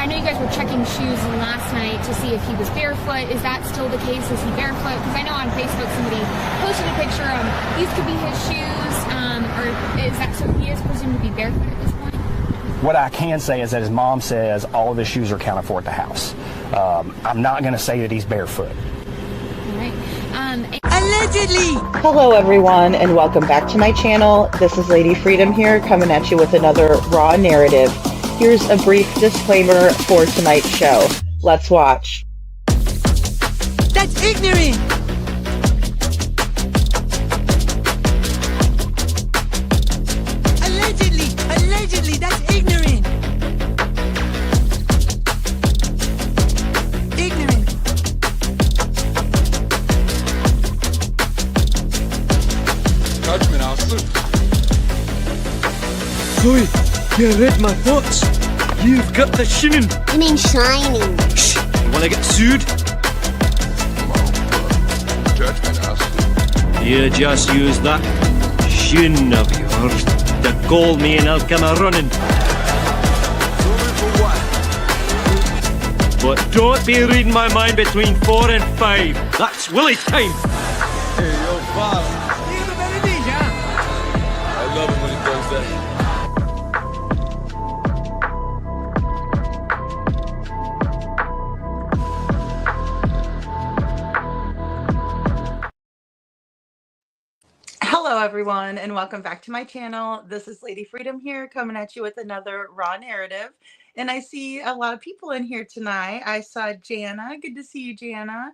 know you guys were checking shoes last night to see if he was barefoot. Is that still the case? Is he barefoot? Because I know on Facebook somebody posted a picture of these could be his shoes, or is that so he is presumed to be barefoot at this point? What I can say is that his mom says all of his shoes are accounted for at the house. I'm not going to say that he's barefoot. All right. Allegedly! Hello everyone and welcome back to my channel. This is Lady Freedom here coming at you with another raw narrative. Here's a brief disclaimer for tonight's show. Let's watch. That's ignorant! Allegedly, that's ignorant! Ignorant. Judgment, I'll slip. Chloe, you read my thoughts. You've got the shinin. You mean shining? Shh! You wanna get sued? Judgment, I'll slip. You just use that shin of yours to call me and I'll come a-running. But don't be reading my mind between 4 and 5. That's Willie's time. Hey, yo, father. I love it when he does that. Hello everyone and welcome back to my channel. This is Lady Freedom here coming at you with another raw narrative. And I see a lot of people in here tonight. I saw Jana. Good to see you, Jana.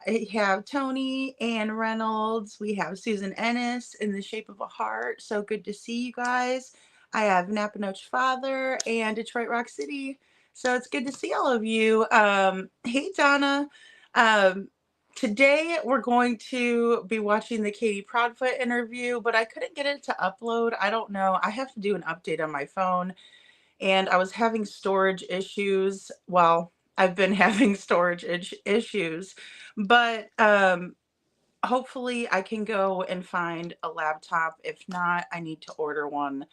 I have Tony, Ann Reynolds. We have Susan Ennis in the shape of a heart. So good to see you guys. I have Napanoche Father and Detroit Rock City. So it's good to see all of you. Hey, Donna. Today we're going to be watching the Katie Proudfoot interview, but I couldn't get it to upload. I don't know. I have to do an update on my phone. And I was having storage issues. Well, I've been having storage issues, but hopefully I can go and find a laptop. If not, I need to order one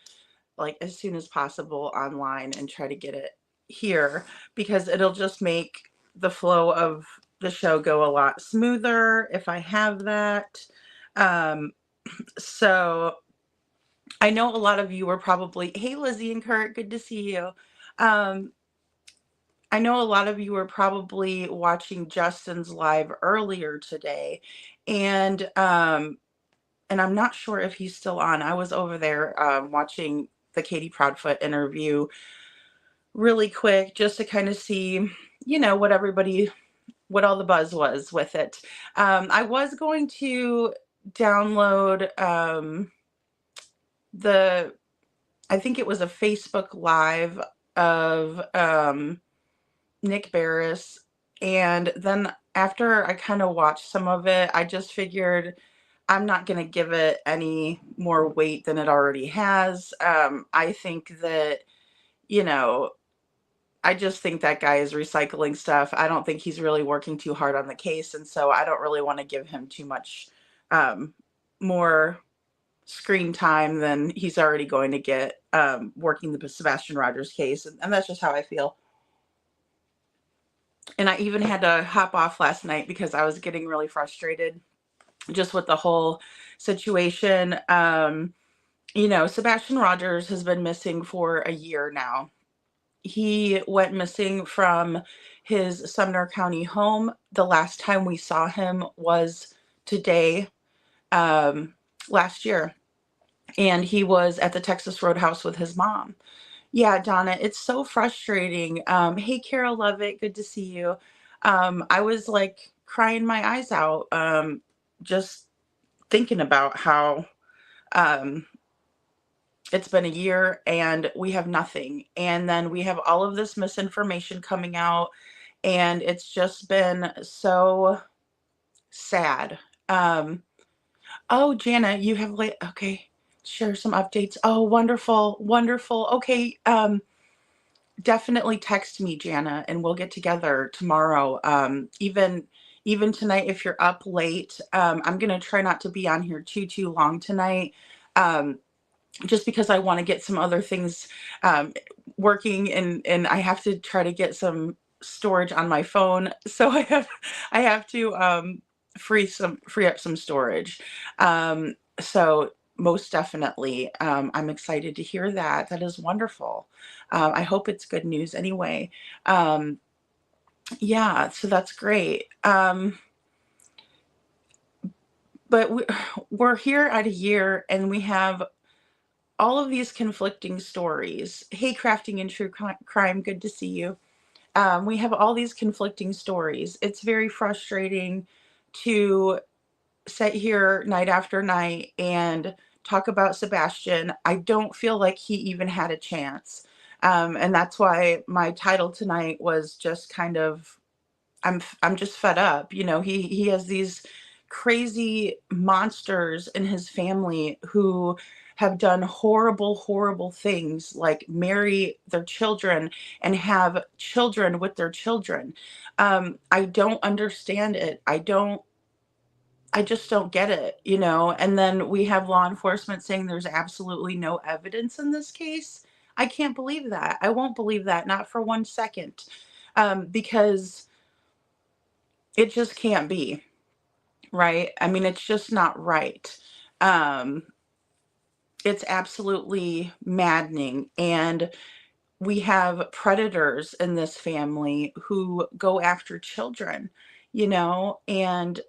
like as soon as possible online and try to get it here because it'll just make the flow of the show go a lot smoother if I have that. So I know a lot of you are probably, hey, Lizzie and Kurt, good to see you. I know a lot of you are probably watching Justin's live earlier today, and I'm not sure if he's still on. I was over there watching the Katie Proudfoot interview really quick just to kind of see, you know, what all the buzz was with it. I was going to download I think it was a Facebook Live of Nick Barris, and then after I kind of watched some of it, I just figured I'm not going to give it any more weight than it already has. I think that, you know, I just think that guy is recycling stuff. I don't think he's really working too hard on the case, and so I don't really want to give him too much more screen time than he's already going to get working the Sebastian Rogers case, and that's just how I feel. And I even had to hop off last night because I was getting really frustrated just with the whole situation. You know, Sebastian Rogers has been missing for a year now. He went missing from his Sumner County home. The last time we saw him was today, last year. And he was at the Texas Roadhouse with his mom. Yeah, Donna, it's so frustrating. Hey, Carol Lovett, good to see you. I was like crying my eyes out just thinking about how it's been a year and we have nothing. And then we have all of this misinformation coming out, and it's just been so sad. Oh, Jana, you have okay. Share some updates. Oh, wonderful. Wonderful. Okay. Definitely text me, Jana, and we'll get together tomorrow. Even tonight, if you're up late, I'm going to try not to be on here too long tonight. Just because I want to get some other things. working, and I have to try to get some storage on my phone. So I have to free up some storage. So most definitely, I'm excited to hear that. That is wonderful. I hope it's good news anyway. Yeah, so that's great. But we're here at a year, and we have all of these conflicting stories. Hey, Crafting and True Crime, good to see you. We have all these conflicting stories. It's very frustrating to sit here night after night and talk about Sebastian. I don't feel like he even had a chance. And that's why my title tonight was just kind of, I'm just fed up. You know, he has these crazy monsters in his family who have done horrible things, like marry their children and have children with their children. I don't understand it. I just don't get it, you know. And then we have law enforcement saying there's absolutely no evidence in this case. I can't believe that. I won't believe that, not for 1 second, because it just can't be, right? I mean, it's just not right. It's absolutely maddening. And we have predators in this family who go after children, you know, and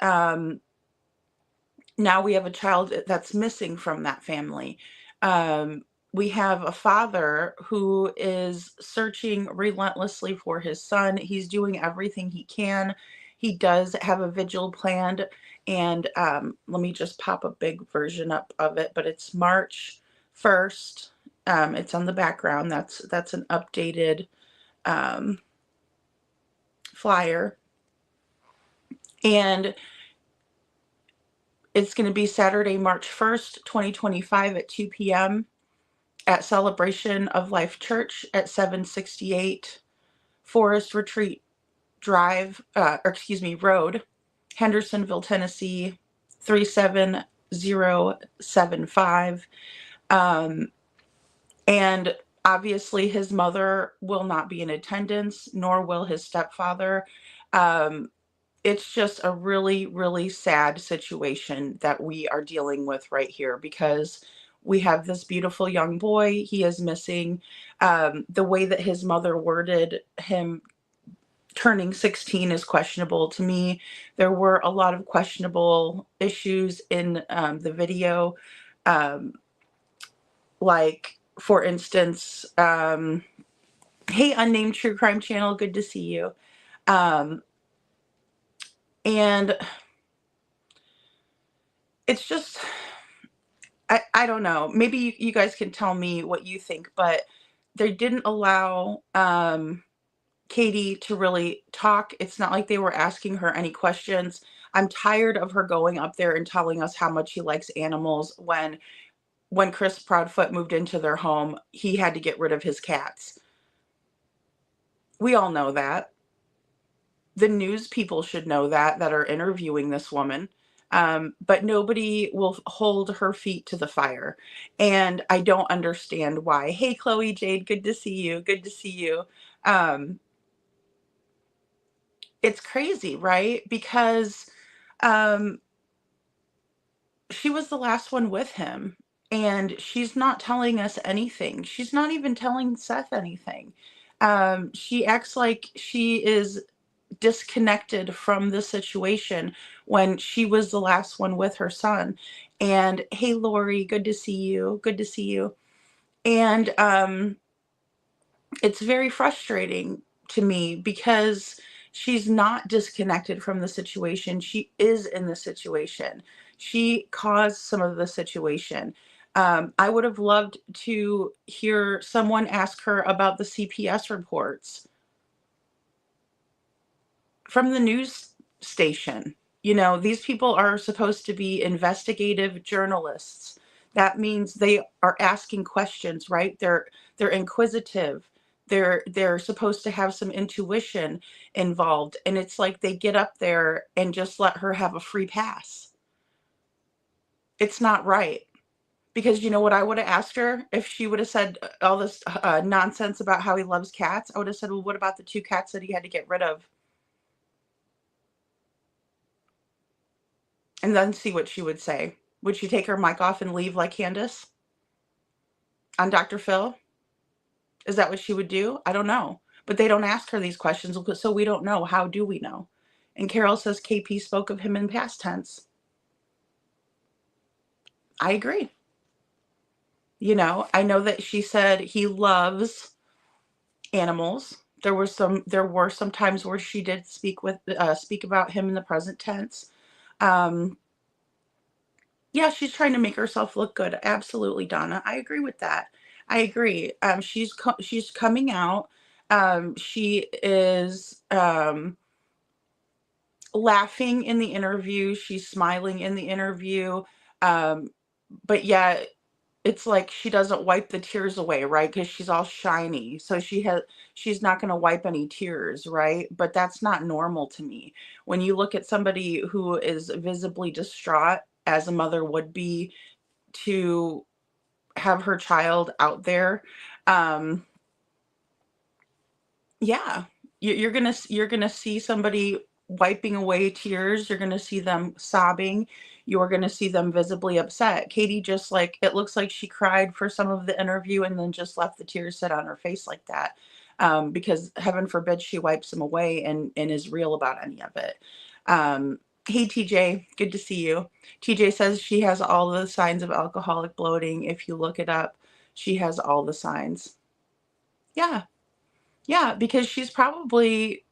now we have a child that's missing from that family. We have a father who is searching relentlessly for his son. He's doing everything he can. He does have a vigil planned, and let me just pop a big version up of it, but it's March 1st. It's on the background. That's an updated flyer, and it's going to be Saturday, March 1st, 2025 at 2 p.m. at Celebration of Life Church at 768 Forest Retreat Road, Hendersonville, Tennessee, 37075. And obviously his mother will not be in attendance, nor will his stepfather. It's just a really sad situation that we are dealing with right here, because we have this beautiful young boy. He is missing. The way that his mother worded him turning 16 is questionable to me. There were a lot of questionable issues in the video. Like, for instance, hey, Unnamed True Crime Channel, good to see you. And it's just, I don't know. Maybe you guys can tell me what you think, but they didn't allow Katie to really talk. It's not like they were asking her any questions. I'm tired of her going up there and telling us how much he likes animals when Chris Proudfoot moved into their home, he had to get rid of his cats. We all know that. The news people should know that are interviewing this woman. But nobody will hold her feet to the fire. And I don't understand why. Hey, Chloe Jade, good to see you. Good to see you. It's crazy, right? Because she was the last one with him, and she's not telling us anything. She's not even telling Seth anything. She acts like she is disconnected from the situation when she was the last one with her son. And hey, Lori, good to see you. Good to see you. And it's very frustrating to me because she's not disconnected from the situation. She is in the situation. She caused some of the situation. I would have loved to hear someone ask her about the CPS reports from the news station. You know, these people are supposed to be investigative journalists. That means they are asking questions, right? They're inquisitive. They're supposed to have some intuition involved. And it's like they get up there and just let her have a free pass. It's not right, Because you know what I would have asked her if she would have said all this nonsense about how he loves cats? I would have said, well, what about the 2 cats that he had to get rid of? And then see what she would say. Would she take her mic off and leave like Candace on Dr. Phil? Is that what she would do? I don't know. But they don't ask her these questions, so we don't know. How do we know? And Carol says KP spoke of him in past tense. I agree. You know, I know that she said he loves animals. There were some times where she did speak about him in the present tense. Yeah, she's trying to make herself look good. Absolutely, Donna. I agree with that. I agree. She's coming out. She is laughing in the interview. She's smiling in the interview. But yet it's like she doesn't wipe the tears away, right? Because she's all shiny. So she's not going to wipe any tears, right? But that's not normal to me. When you look at somebody who is visibly distraught, as a mother would be, to have her child out there, yeah, you're gonna see somebody wiping away tears. You're gonna see them sobbing. You're gonna see them visibly upset. Katie just, like, it looks like she cried for some of the interview and then just left the tears sit on her face like that, because heaven forbid she wipes them away and is real about any of it. Hey TJ, good to see you. TJ says she has all the signs of alcoholic bloating. If you look it up, she has all the signs. Yeah. Yeah, because she's probably,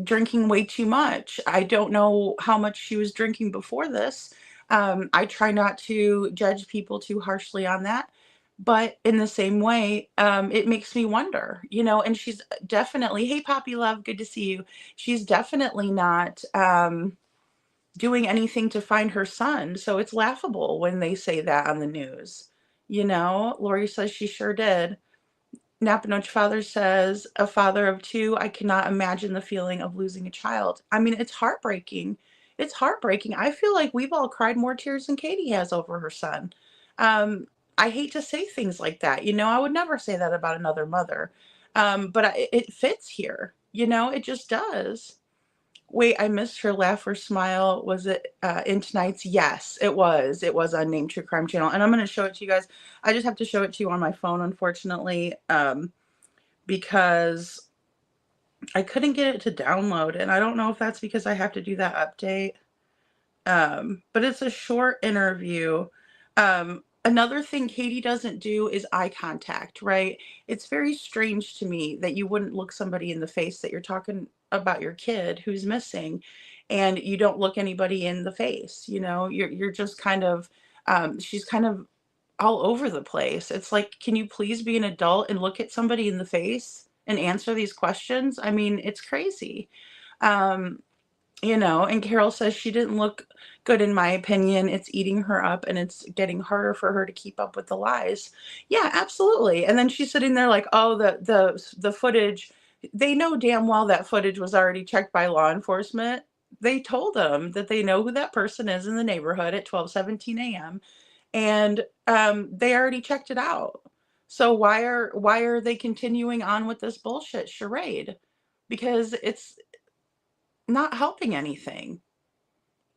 drinking way too much. I don't know how much she was drinking before this. I try not to judge people too harshly on that. But in the same way, it makes me wonder, and she's definitely, hey, Poppy Love, good to see you. She's definitely not doing anything to find her son. So it's laughable when they say that on the news. Lori says she sure did. Napanoch Father says, a father of 2, I cannot imagine the feeling of losing a child. I mean, it's heartbreaking. It's heartbreaking. I feel like we've all cried more tears than Katie has over her son. I hate to say things like that. I would never say that about another mother. But it fits here. It just does. Wait, I missed her laugh or smile. Was it in tonight's? Yes, it was. It was on Name True Crime Channel. And I'm going to show it to you guys. I just have to show it to you on my phone, unfortunately, because I couldn't get it to download. And I don't know if that's because I have to do that update. But it's a short interview. Another thing Katie doesn't do is eye contact, right? It's very strange to me that you wouldn't look somebody in the face that you're talking about your kid who's missing, and you don't look anybody in the face. You're just kind of, she's kind of all over the place. It's like, can you please be an adult and look at somebody in the face and answer these questions? I mean, it's crazy. And Carol says she didn't look good, in my opinion. It's eating her up and it's getting harder for her to keep up with the lies. Yeah, absolutely. And then she's sitting there like, oh, the footage, they know damn well that footage was already checked by law enforcement. They told them that they know who that person is in the neighborhood at 12:17 a.m. And they already checked it out. So why are they continuing on with this bullshit charade? Because it's not helping anything.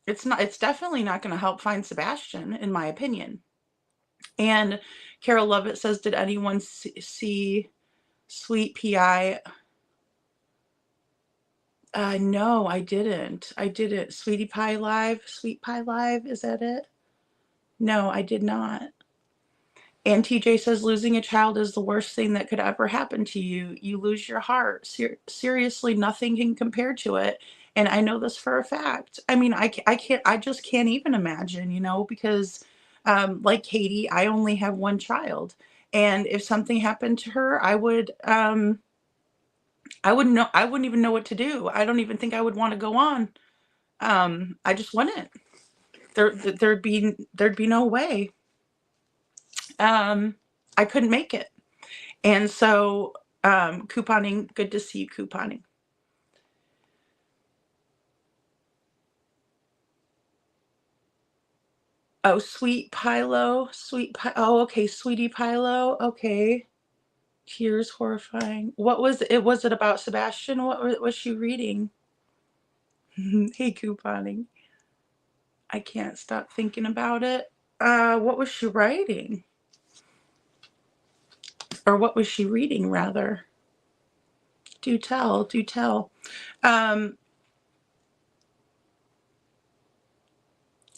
It's definitely not going to help find Sebastian, in my opinion. And Carol Lovett says, did anyone see Sweet PI? No, I didn't. Sweetie Pie Live? Sweet Pie Live? Is that it? No, I did not. And TJ says, losing a child is the worst thing that could ever happen to you. You lose your heart. Seriously, nothing can compare to it. And I know this for a fact. I mean, I just can't even imagine, because like Katie, I only have one child. And if something happened to her, I wouldn't even know what to do. I don't even think I would want to go on. I just wouldn't. There'd be no way. I couldn't make it. And so, couponing, good to see you couponing. Oh, Sweet Pilo. Oh, okay. Sweetie Pilo. Okay. Tears horrifying. What was it? Was it about Sebastian? What was she reading? Hey, couponing. I can't stop thinking about it. What was she writing? Or what was she reading, rather? Do tell, do tell.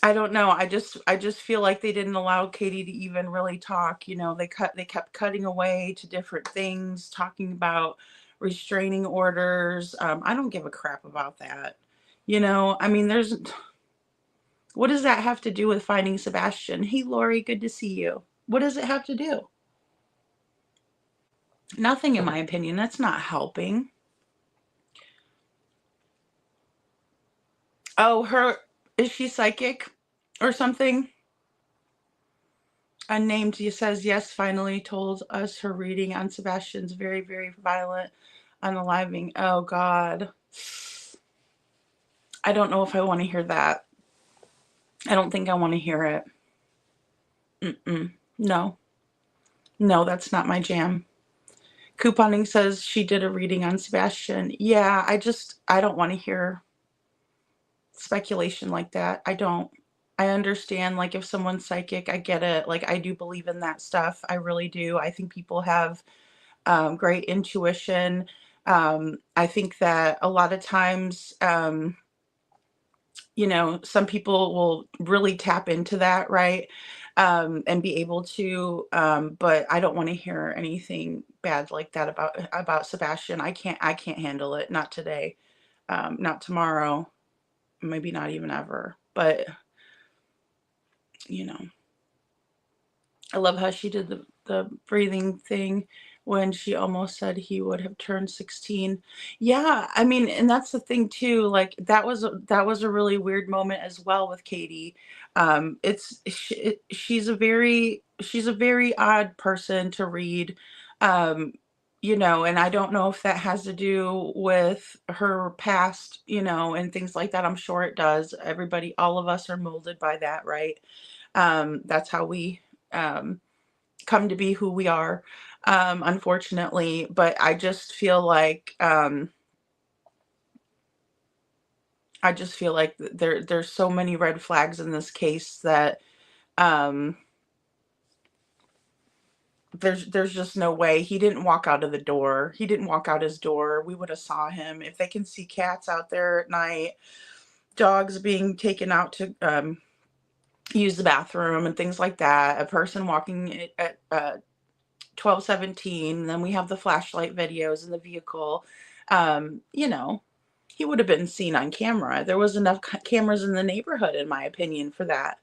I don't know. I just feel like they didn't allow Katie to even really talk. You know, they kept cutting away to different things, talking about restraining orders. I don't give a crap about that. You know, I mean, what does that have to do with finding Sebastian? Hey, Lori, good to see you. What does it have to do? Nothing, in my opinion. That's not helping. Oh, is she psychic or something? Unnamed says, yes, finally told us her reading on Sebastian's very, very violent unaliving. Oh, God. I don't know if I want to hear that. I don't think I want to hear it. No. No, that's not my jam. Couponing says she did a reading on Sebastian. Yeah, I don't want to hear speculation like that. I don't. I understand, like, if someone's psychic, I get it. Like, I do believe in that stuff. I really do. I think people have great intuition. I think that a lot of times, you know, some people will really tap into that, right? And be able to, but I don't want to hear anything bad like that about Sebastian. I can't handle it. Not today. Not tomorrow. Maybe not even ever. But you know, I love how she did the breathing thing when she almost said he would have turned 16. Yeah, I mean, and that's the thing too. Like that was a really weird moment as well with Katie. She's a very odd person to read. Um, you know, and I don't know if that has to do with her past, you know, and things like that. I'm sure it does. Everybody, all of us are molded by that, right? That's how we um, come to be who we are, unfortunately. But I just feel like there's so many red flags in this case that um, there's just no way he didn't walk out of the door. He didn't walk out his door. We would have saw him. If they can see cats out there at night, dogs being taken out to use the bathroom and things like that, a person walking at 12:17. Then we have the flashlight videos in the vehicle. You know, he would have been seen on camera. There was enough cameras in the neighborhood, in my opinion, for that.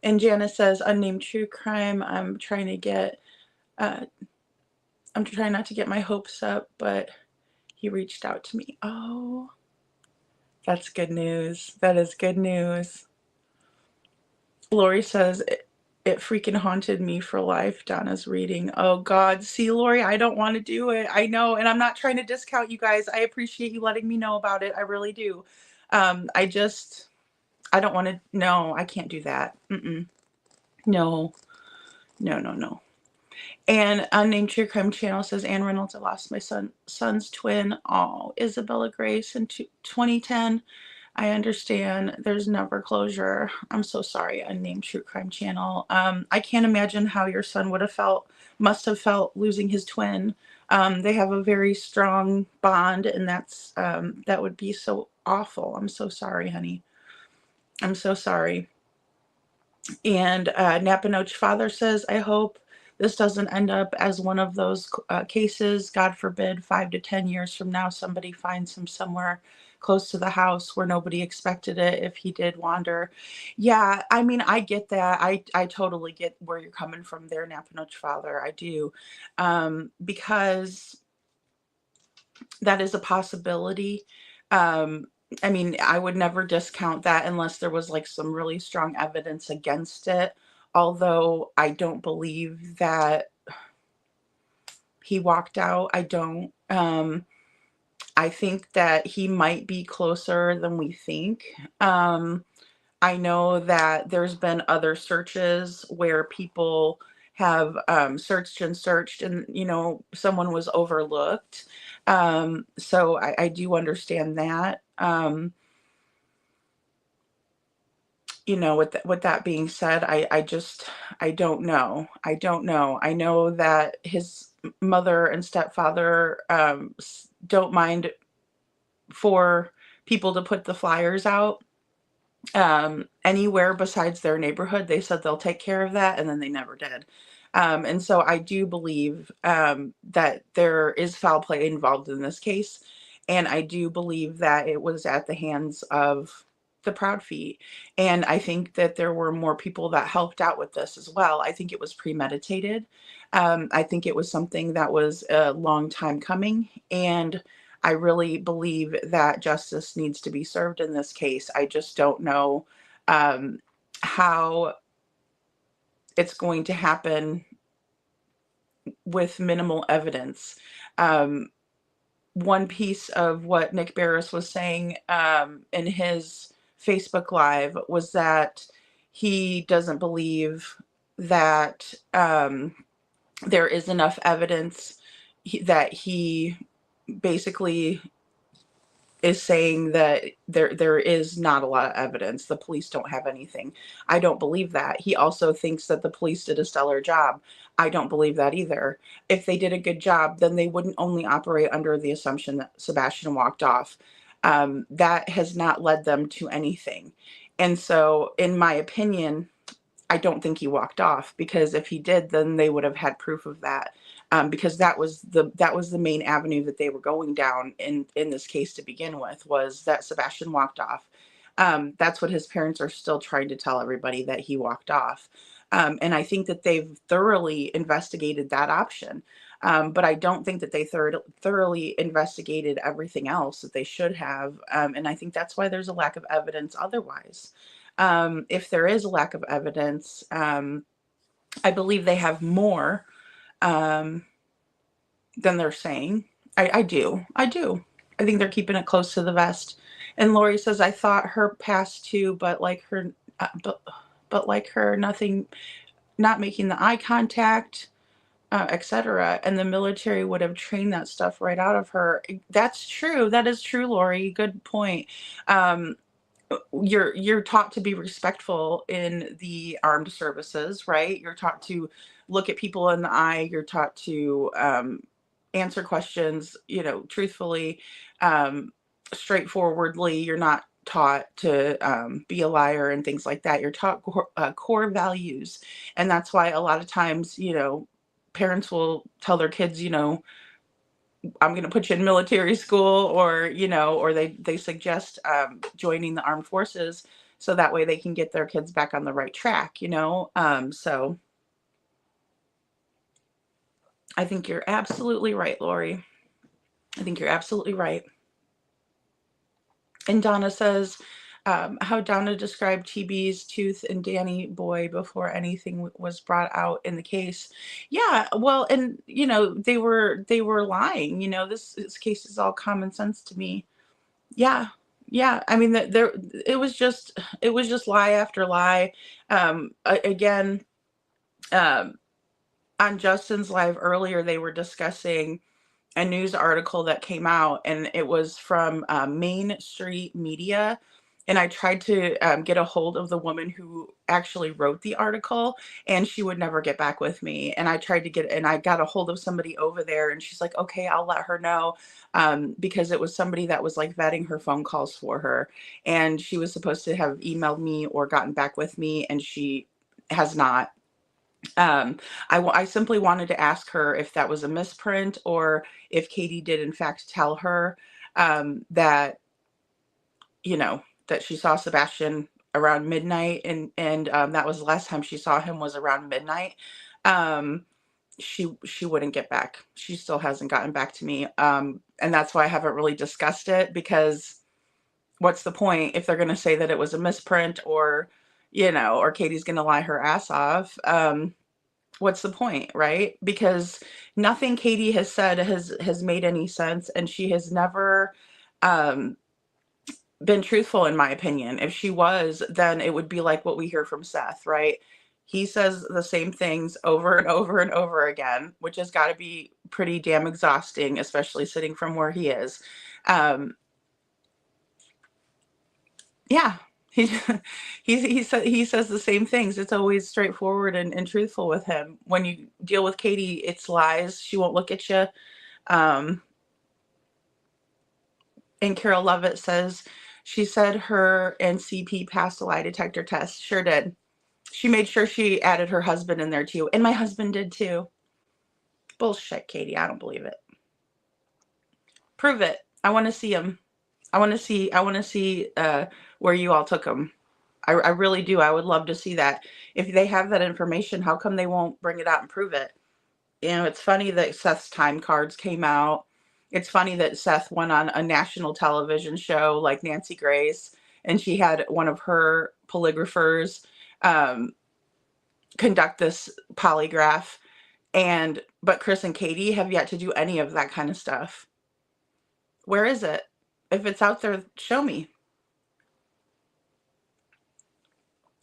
And Janice says, unnamed true crime. Uh, I'm trying not to get my hopes up, but he reached out to me. Oh, that's good news. That is good news. Lori says, it freaking haunted me for life. Donna's reading. Oh, God. See, Lori, I don't want to do it. I know. And I'm not trying to discount you guys. I appreciate you letting me know about it. I really do. I don't want to. No, I can't do that. No, no, no, no. And Unnamed True Crime Channel says, Ann Reynolds, I lost my son's twin. Oh, Isabella Grace in 2010. I understand. There's never closure. I'm so sorry, Unnamed True Crime Channel. I can't imagine how your son must have felt losing his twin. They have a very strong bond, and that would be so awful. I'm so sorry, honey. I'm so sorry. And Napanoch Father says, I hope this doesn't end up as one of those cases. God forbid, 5 to 10 years from now, somebody finds him somewhere close to the house where nobody expected it if he did wander. Yeah, I mean, I get that. I totally get where you're coming from there, Napanoch Father. I do. Because that is a possibility. I mean, I would never discount that unless there was like some really strong evidence against it. Although I don't believe that he walked out. I don't. I think that he might be closer than we think. I know that there's been other searches where people have searched and searched, and someone was overlooked. So I do understand that. With that being said, I don't know. I don't know. I know that his mother and stepfather don't mind for people to put the flyers out anywhere besides their neighborhood. They said they'll take care of that, and then they never did. And so I do believe that there is foul play involved in this case. And I do believe that it was at the hands of the Proudfeet. And I think that there were more people that helped out with this as well. I think it was premeditated. I think it was something that was a long time coming. And I really believe that justice needs to be served in this case. I just don't know how it's going to happen with minimal evidence. One piece of what Nick Barris was saying in his Facebook Live was that he doesn't believe that there is enough evidence that he basically is saying that there is not a lot of evidence. The police don't have anything. I don't believe that. He also thinks that the police did a stellar job. I don't believe that either. If they did a good job, then they wouldn't only operate under the assumption that Sebastian walked off. That has not led them to anything. And so, in my opinion, I don't think he walked off, because if he did, then they would have had proof of that. Because that was the main avenue that they were going down in this case to begin with, was that Sebastian walked off. That's what his parents are still trying to tell everybody, that he walked off. And I think that they've thoroughly investigated that option. But I don't think that they thoroughly investigated everything else that they should have. And I think that's why there's a lack of evidence otherwise. If there is a lack of evidence, I believe they have more than they're saying. I do. I think they're keeping it close to the vest. And Lori says, I thought her passed too, but like her, nothing, not making the eye contact, etc. And the military would have trained that stuff right out of her. That's true. That is true, Lori. Good point. You're taught to be respectful in the armed services, right? You're taught to look at people in the eye. You're taught to answer questions, truthfully, straightforwardly. You're not taught to be a liar and things like that. You're taught core values. And that's why a lot of times, parents will tell their kids, I'm going to put you in military school, or they suggest joining the armed forces, so that way they can get their kids back on the right track, so I think you're absolutely right, Lori. I think you're absolutely right. And Donna says, how Donna described TB's tooth and Danny Boy before anything was brought out in the case. Yeah, well, and they were lying. This case is all common sense to me. Yeah. I mean, it was just lie after lie. Again, on Justin's live earlier, they were discussing a news article that came out, and it was from Main Street Media. And I tried to get a hold of the woman who actually wrote the article, and she would never get back with me. And I got a hold of somebody over there, and she's like, okay, I'll let her know, because it was somebody that was like vetting her phone calls for her. And she was supposed to have emailed me or gotten back with me, and she has not. I simply wanted to ask her if that was a misprint, or if Katie did in fact tell her that that she saw Sebastian around midnight, and that was the last time she saw him, was around midnight. She wouldn't get back. She still hasn't gotten back to me. And that's why I haven't really discussed it, because what's the point if they're going to say that it was a misprint, or or Katie's going to lie her ass off. What's the point, right? Because nothing Katie has said has made any sense, and she has never been truthful, in my opinion. If she was, then it would be like what we hear from Seth, right? He says the same things over and over and over again, which has got to be pretty damn exhausting, especially sitting from where he is. Yeah, he he says the same things. It's always straightforward and truthful with him. When you deal with Katie, it's lies. She won't look at you. Um, and Carol Lovett says she said her and CP passed a lie detector test. Sure did. She made sure she added her husband in there too, and my husband did too. Bullshit, Katie. I don't believe it. Prove it. I want to see him. I want to see where you all took him. I really do. I would love to see that. If they have that information, how come they won't bring it out and prove it? You know, it's funny that Seth's time cards came out. It's funny that Seth went on a national television show like Nancy Grace, and she had one of her polygraphers conduct this polygraph. But Chris and Katie have yet to do any of that kind of stuff. Where is it? If it's out there, show me.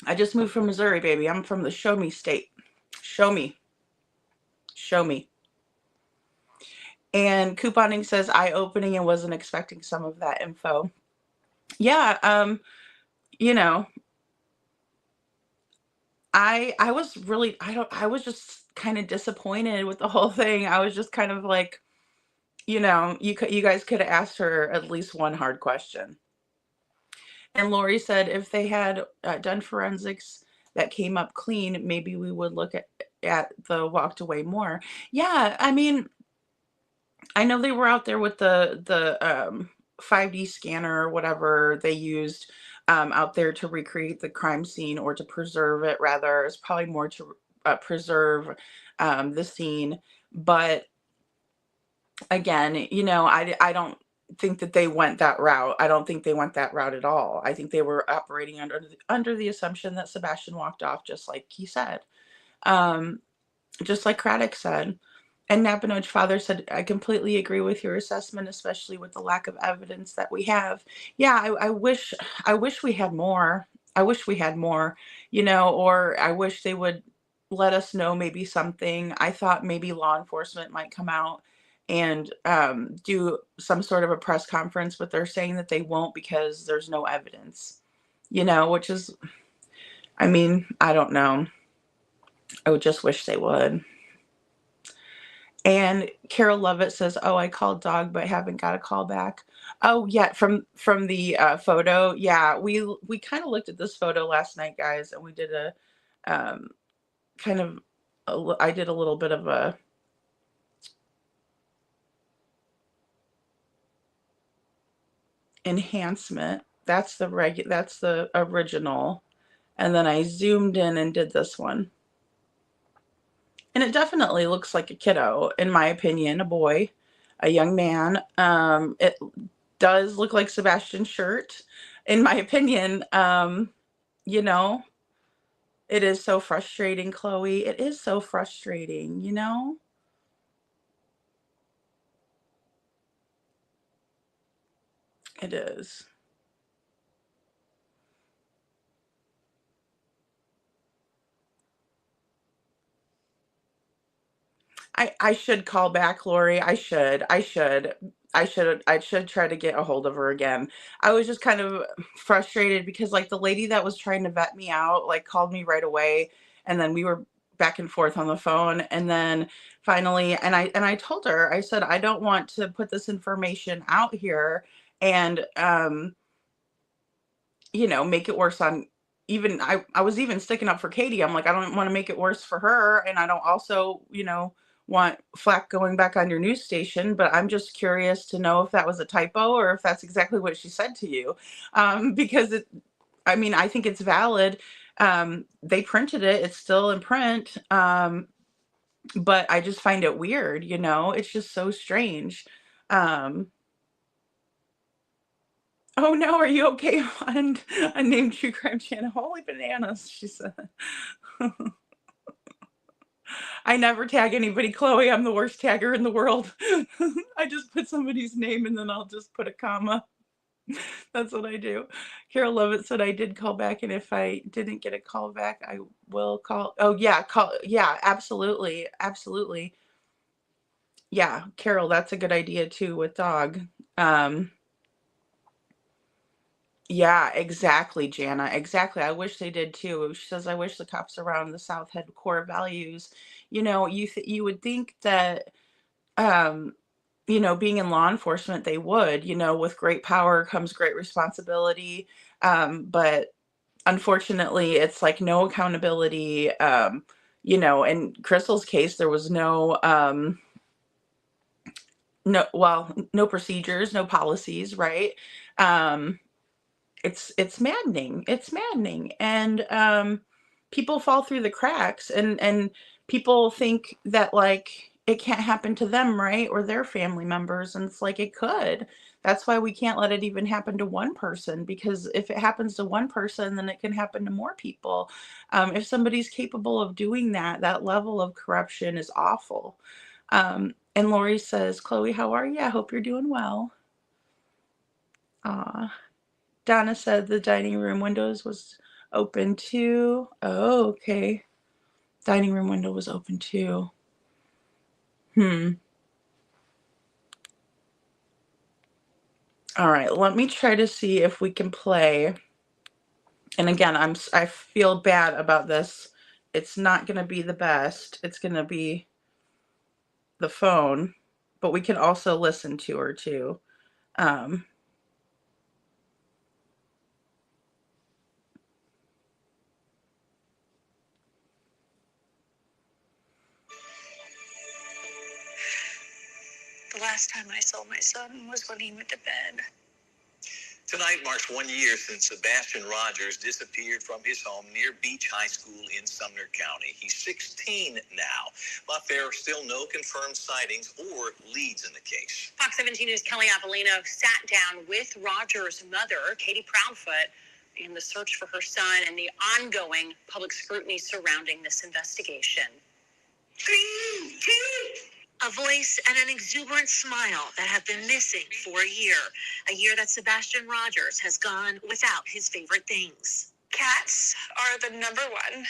I just moved from Missouri, baby. I'm from the show me state. Show me. Show me. And couponing says eye-opening and wasn't expecting some of that info. Yeah, you know, I was really I was just kind of disappointed with the whole thing. I was just kind of like, you guys could have asked her at least one hard question. And Lori said if they had done forensics that came up clean, maybe we would look at the walked away more. Yeah, I mean, I know they were out there with the 5D scanner or whatever they used out there to recreate the crime scene, or to preserve it, rather. It's probably more to preserve the scene. But again, I don't think that they went that route. I don't think they went that route at all. I think they were operating under the assumption that Sebastian walked off, just like he said, just like Craddock said. And Nabino's father said, I completely agree with your assessment, especially with the lack of evidence that we have. Yeah, I wish we had more. I wish we had more, or I wish they would let us know maybe something. I thought maybe law enforcement might come out and do some sort of a press conference, but they're saying that they won't because there's no evidence, which is, I mean, I don't know. I would just wish they would. And Carol Lovett says, oh, I called dog, but haven't got a call back. Oh, yeah, from the photo. Yeah, we kind of looked at this photo last night, guys, and we did a I did a little bit of a enhancement. That's the original. And then I zoomed in and did this one. And it definitely looks like a kiddo, in my opinion, a boy, a young man. It does look like Sebastian's shirt, in my opinion. It is so frustrating, Chloe. It is so frustrating, It is. I should call back, Lori. I should try to get a hold of her again. I was just kind of frustrated because, like, the lady that was trying to vet me out, like, called me right away, and then we were back and forth on the phone, and then finally, and I told her, I said, I don't want to put this information out here and make it worse on, even I was even sticking up for Katie. I'm like, I don't want to make it worse for her, and I don't also, want flack going back on your news station, but I'm just curious to know if that was a typo or if that's exactly what she said to you. Because I think it's valid. They printed it. It's still in print. But I just find it weird, it's just so strange. Oh no, are you okay on a named true crime channel? Holy bananas, she said. I never tag anybody, Chloe. I'm the worst tagger in the world. I just put somebody's name and then I'll just put a comma. That's what I do. Carol Lovett said I did call back, and if I didn't get a call back, I will call. Oh yeah, call. Yeah, absolutely, absolutely. Yeah, Carol, that's a good idea too with dog. Um, yeah, exactly, Jana. Exactly. I wish they did too. She says, I wish the cops around the South had core values. You would think that, um, being in law enforcement, they would. With great power comes great responsibility. But unfortunately, it's like no accountability. In Crystal's case, there was no procedures, no policies, right? Um, it's maddening. It's maddening. And people fall through the cracks, and people think that like it can't happen to them, right? Or their family members, and it's like it could. That's why we can't let it even happen to one person, because if it happens to one person, then it can happen to more people. If somebody's capable of doing that, that level of corruption is awful. And Lori says, Chloe, how are you? I hope you're doing well. Donna said the dining room windows was open too. Oh, okay. Dining room window was open too. All right, let me try to see if we can play. And again, I feel bad about this. It's not going to be the best. It's going to be the phone, but we can also listen to her too. The last time I saw my son was when he went to bed. Tonight marks 1 year since Sebastian Rogers disappeared from his home near Beach High School in Sumner County. He's 16 now, but there are still no confirmed sightings or leads in the case. Fox 17 News' Kelly Avellino sat down with Rogers' mother, Katie Proudfoot, in the search for her son and the ongoing public scrutiny surrounding this investigation. A voice and an exuberant smile that have been missing for a year that Sebastian Rogers has gone without his favorite things. Cats are the number one.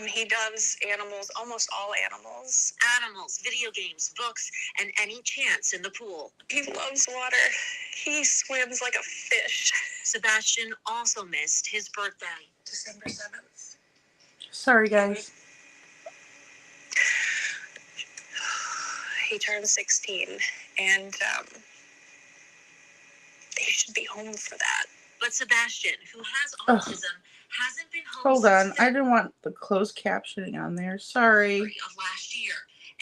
He loves animals, almost all animals. Animals, video games, books, and any chance in the pool. He loves water. He swims like a fish. Sebastian also missed his birthday, December 7th. Sorry, guys. He turned 16, and they should be home for that. But Sebastian, who has autism, hasn't been home. Hold on, I didn't want the closed captioning on there. Sorry. Of last year.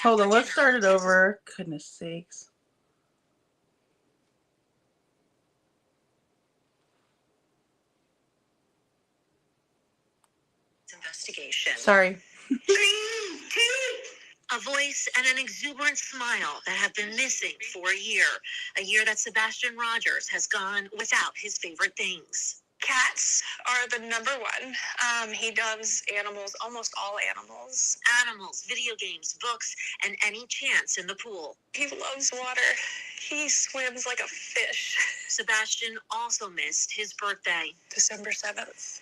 Hold on, let's start it over. Goodness sakes. Investigation. Sorry. A voice and an exuberant smile that have been missing for a year that Sebastian Rogers has gone without his favorite things. Cats are the number one. He loves animals, almost all animals. Animals, video games, books, and any chance in the pool. He loves water. He swims like a fish. Sebastian also missed his birthday, December 7th.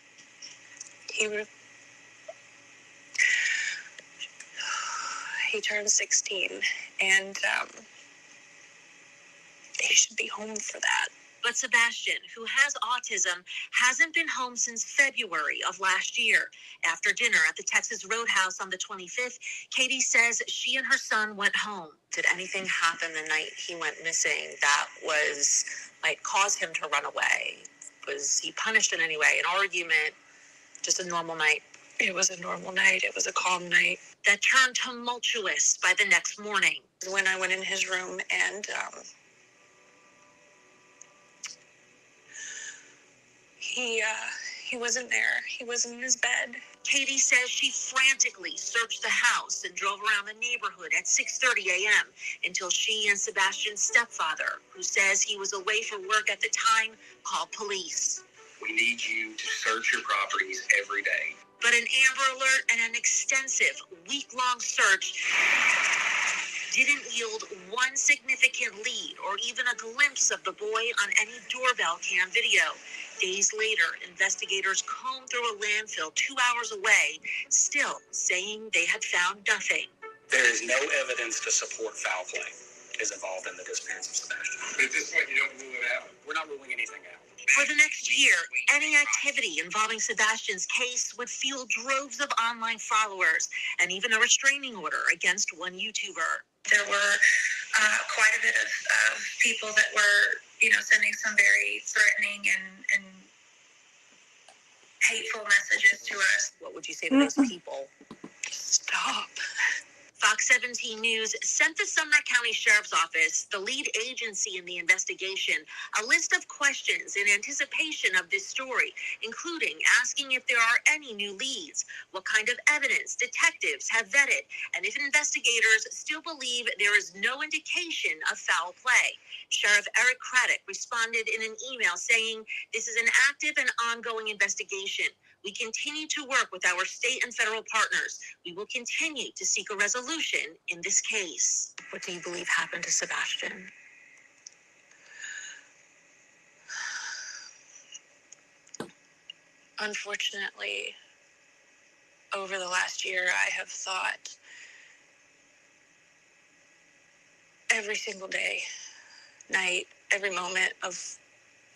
He turned 16, and they should be home for that. But Sebastian, who has autism, hasn't been home since February of last year. After dinner at the Texas Roadhouse on the 25th, Katie says she and her son went home. Did anything happen the night he went missing that was, caused him to run away? Was he punished in any way? An argument? Just a normal night? It was a normal night. It was a calm night. That turned tumultuous by the next morning. When I went in his room and he wasn't there. He wasn't in his bed. Katie says she frantically searched the house and drove around the neighborhood at 6:30 a.m. until she and Sebastian's stepfather, who says he was away for work at the time, called police. We need you to search your properties every day. But an Amber Alert and an extensive week-long search didn't yield one significant lead or or even a glimpse of the boy on any doorbell cam video. Days later, investigators combed through a landfill 2 hours away, still saying they had found nothing. There is no evidence to support foul play is involved in the disappearance of Sebastian. But at this point, you don't rule it out. We're not ruling anything out. For the next year, any activity involving Sebastian's case would fuel droves of online followers and even a restraining order against one YouTuber. There were quite a bit of people that were, sending some very threatening and hateful messages to us. What would you say to those people? Stop. Fox 17 News sent the Sumner County Sheriff's Office, the lead agency in the investigation, a list of questions in anticipation of this story, including asking if there are any new leads, what kind of evidence detectives have vetted, and if investigators still believe there is no indication of foul play. Sheriff Eric Craddock responded in an email saying, "This is an active and ongoing investigation. We continue to work with our state and federal partners. We will continue to seek a resolution in this case." What do you believe happened to Sebastian? Unfortunately, over the last year, I have thought every single day, night, every moment of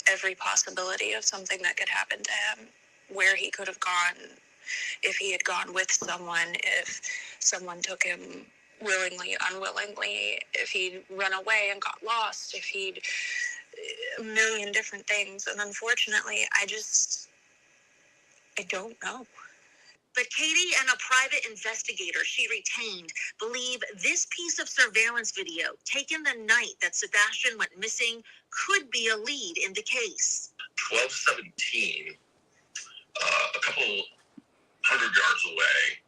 every possibility of something that could happen to him, where he could have gone, if he had gone with someone, if someone took him willingly, unwillingly, if he'd run away and got lost, if he'd a million different things. And unfortunately, I don't know. But Katie and a private investigator she retained believe this piece of surveillance video taken the night that Sebastian went missing could be a lead in the case. 1217, a couple hundred yards away,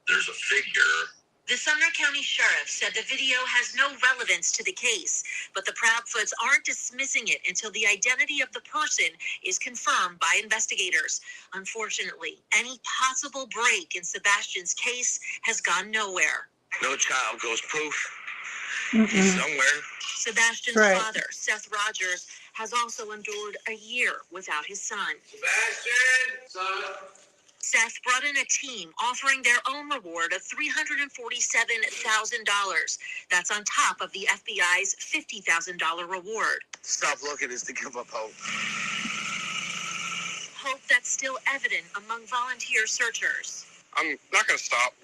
there's a figure. The Sumner County Sheriff said the video has no relevance to the case, but the Proudfoots aren't dismissing it until the identity of the person is confirmed by investigators. Unfortunately, any possible break in Sebastian's case has gone nowhere. No child goes poof. Somewhere. Sebastian's father, Seth Rogers, has also endured a year without his son. Sebastian, son. Seth brought in a team offering their own reward of $347,000. That's on top of the FBI's $50,000 reward. Stop looking is to give up hope. Hope that's still evident among volunteer searchers. I'm not going to stop.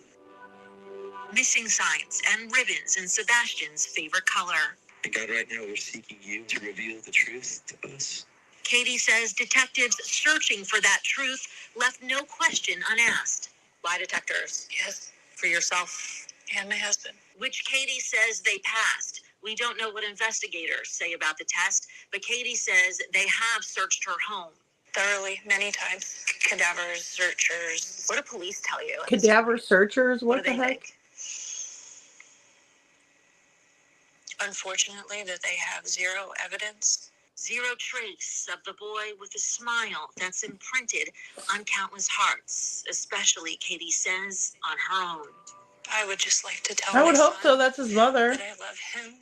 Missing signs and ribbons in Sebastian's favorite color. God, right now we're seeking you to reveal the truth to us. Katie says detectives searching for that truth left no question unasked. Lie detectors. Yes, for yourself and my husband. Which Katie says they passed. We don't know what investigators say about the test, but Katie says they have searched her home. Thoroughly, many times. Cadaver searchers. What do police tell you? Cadaver searchers? What do the they heck? think? Unfortunately, that they have zero evidence. Zero trace of the boy with a smile that's imprinted on countless hearts, especially, Katie says, on her own. I would just like to tell I would my hope son so. That's his mother. that I love him,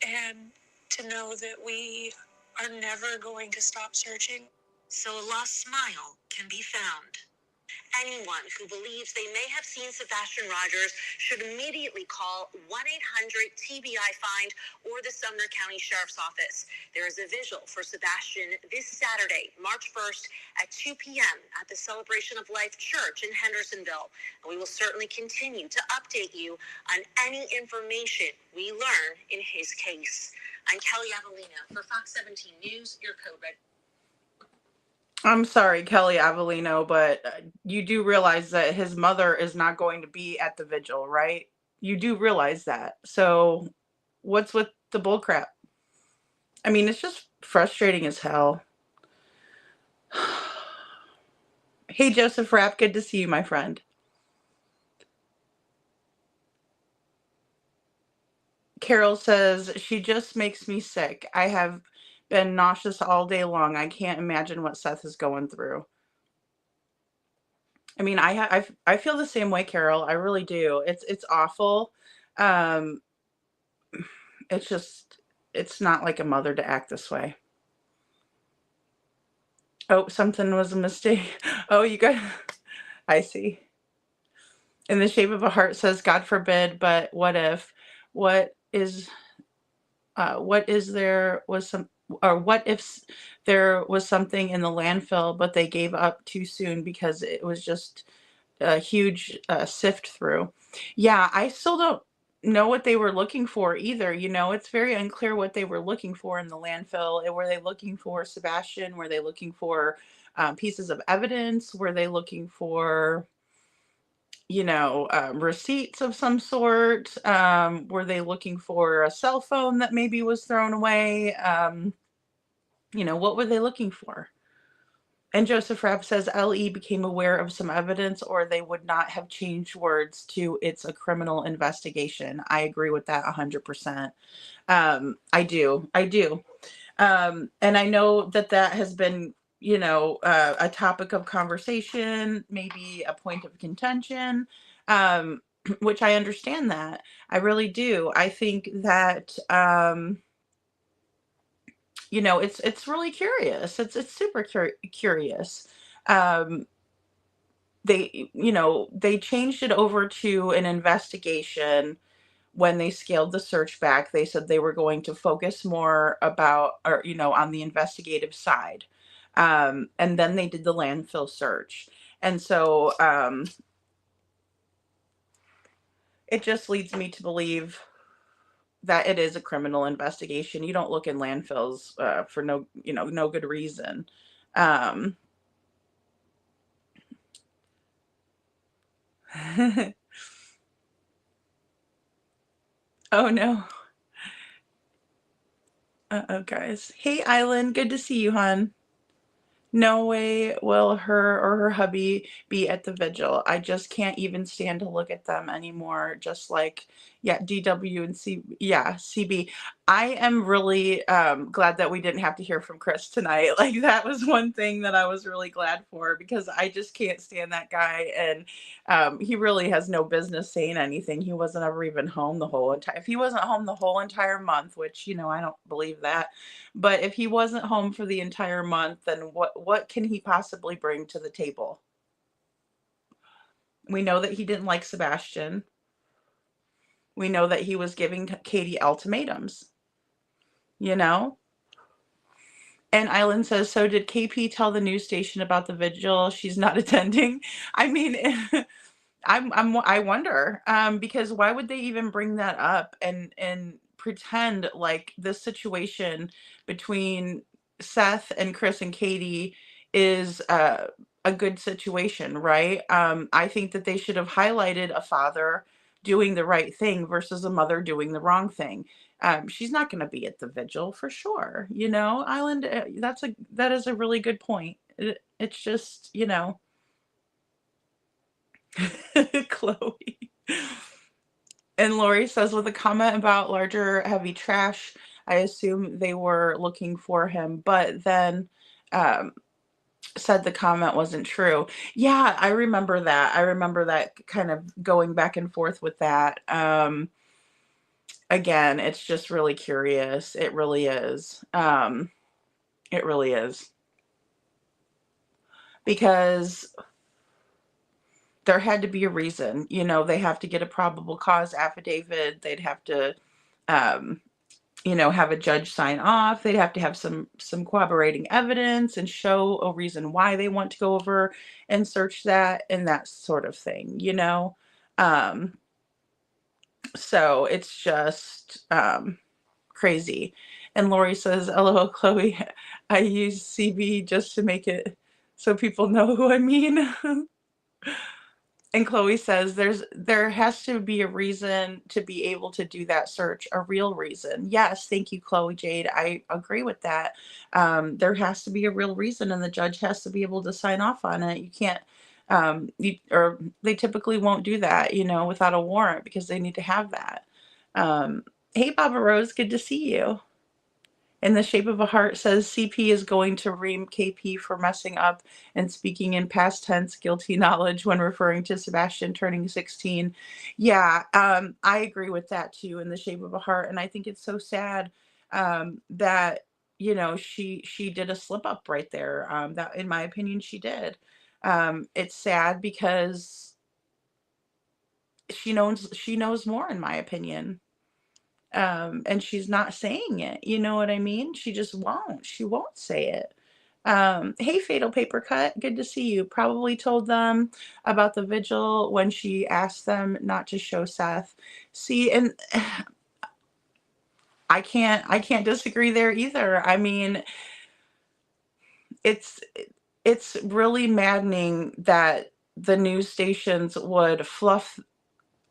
and to know that we are never going to stop searching. So a lost smile can be found. Anyone who believes they may have seen Sebastian Rogers should immediately call 1-800-TBI-FIND or the Sumner County Sheriff's Office. There is a vigil for Sebastian this Saturday, March 1st at 2 p.m. at the Celebration of Life Church in Hendersonville. And we will certainly continue to update you on any information we learn in his case. I'm Kelly Avellino for Fox 17 News, your code red. I'm sorry, Kelly Avellino, but you do realize that his mother is not going to be at the vigil, right? You do realize that. So what's with the bullcrap? I mean, it's just frustrating as hell. Hey, Joseph Rapp, good to see you, my friend. Carol says, she just makes me sick. I have been nauseous all day long. I can't imagine what Seth is going through. I mean, I feel the same way, Carol. I really do. It's awful. It's just, it's not like a mother to act this way. Oh, something was a mistake. Oh, you got, I see. In the Shape of a Heart says, God forbid, but what if? What is there was some, or what if there was something in the landfill, but they gave up too soon because it was just a huge sift through. Yeah, I still don't know what they were looking for either. It's very unclear what they were looking for in the landfill. Were they looking for Sebastian? Were they looking for pieces of evidence? Were they looking for, receipts of some sort? Were they looking for a cell phone that maybe was thrown away? What were they looking for? And Joseph Rapp says LE became aware of some evidence, or they would not have changed words to "it's a criminal investigation." I agree with that 100%. I do. And I know that has been, a topic of conversation, maybe a point of contention, which I understand that. I really do. I think that, it's really curious. It's super curious. Um, they changed it over to an investigation when they scaled the search back. They said they were going to focus more on the investigative side. And then they did the landfill search. And so it just leads me to believe that it is a criminal investigation. You don't look in landfills for no good reason. Oh no. Uh-oh, guys. Hey, Island. Good to see you, hon. No way will her or her hubby be at the vigil. I just can't even stand to look at them anymore. Just like, yeah, DW and CB. I am really glad that we didn't have to hear from Chris tonight. Like, that was one thing that I was really glad for, because I just can't stand that guy. And he really has no business saying anything. He wasn't ever even home the whole entire, if he wasn't home the whole entire month, which, I don't believe that. But if he wasn't home for the entire month, then what can he possibly bring to the table? We know that he didn't like Sebastian. We know that he was giving Katie ultimatums, And Island says, so did KP tell the news station about the vigil? She's not attending. I mean, I wonder, because why would they even bring that up and pretend like this situation between Seth and Chris and Katie is a good situation, right? I think that they should have highlighted a father doing the right thing versus a mother doing the wrong thing. She's not going to be at the vigil for sure, Island. That is a really good point. It's just, Chloe. And Lori says, with a comment about larger heavy trash, I assume they were looking for him, but then said the comment wasn't true. Yeah, I remember that. I remember that kind of going back and forth with that. Again, it's just really curious. It really is. It really is. Because there had to be a reason. They have to get a probable cause affidavit. They'd have to, have a judge sign off. They'd have to have some corroborating evidence and show a reason why they want to go over and search that and that sort of thing, So it's just crazy. And Lori says, LOL, Chloe, I use CB just to make it so people know who I mean. And Chloe says there has to be a reason to be able to do that search, a real reason. Yes, thank you, Chloe Jade. I agree with that. There has to be a real reason, and the judge has to be able to sign off on it. You can't, or they typically won't do that, without a warrant, because they need to have that. Hey, Baba Rose, good to see you. In the Shape of a Heart says CP is going to ream KP for messing up and speaking in past tense guilty knowledge when referring to Sebastian turning 16. Yeah, I agree with that too, in the Shape of a Heart. And I think it's so sad that, you know, she did a slip up right there. That, in my opinion, she did. It's sad because she knows more, in my opinion. And she's not saying it. You know what I mean? She just won't. She won't say it. Hey, Fatal Paper Cut, good to see you. Probably told them about the vigil when she asked them not to show Seth. See, and I can't disagree there either. I mean, it's it's really maddening that the news stations would fluff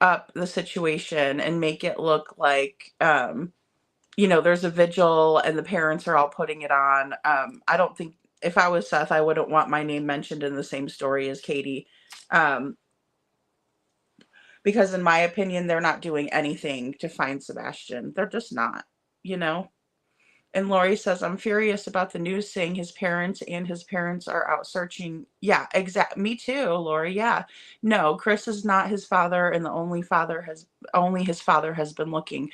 up the situation and make it look like there's a vigil and the parents are all putting it on. I don't think, if I was Seth, I wouldn't want my name mentioned in the same story as Katie. Because in my opinion, they're not doing anything to find Sebastian. They're just not, you know? And Lori says, I'm furious about the news saying his parents are out searching. Yeah, me too, Lori. Yeah. No, Chris is not his father, and only his father has been looking.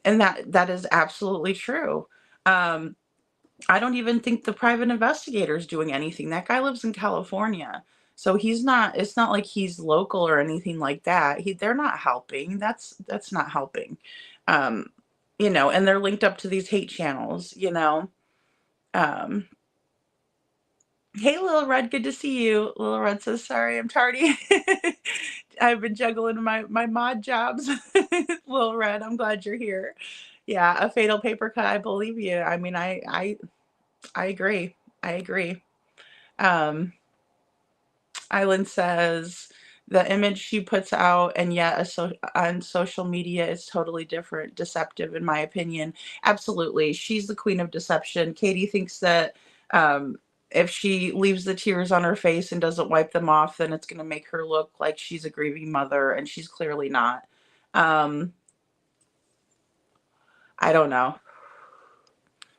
And that is absolutely true. I don't even think the private investigator is doing anything. That guy lives in California. So it's not like he's local or anything like that. They're not helping. That's not helping. Um, and they're linked up to these hate channels, Um, hey, Little Red, good to see you. Little Red says, sorry, I'm tardy. I've been juggling my mod jobs. Little Red, I'm glad you're here. Yeah, a fatal paper cut. I believe you. I mean, I agree. I agree. Um, Island says the image she puts out and yet on social media is totally different, deceptive, in my opinion. Absolutely. She's the queen of deception. Katie thinks that if she leaves the tears on her face and doesn't wipe them off, then it's going to make her look like she's a grieving mother, and she's clearly not. I don't know.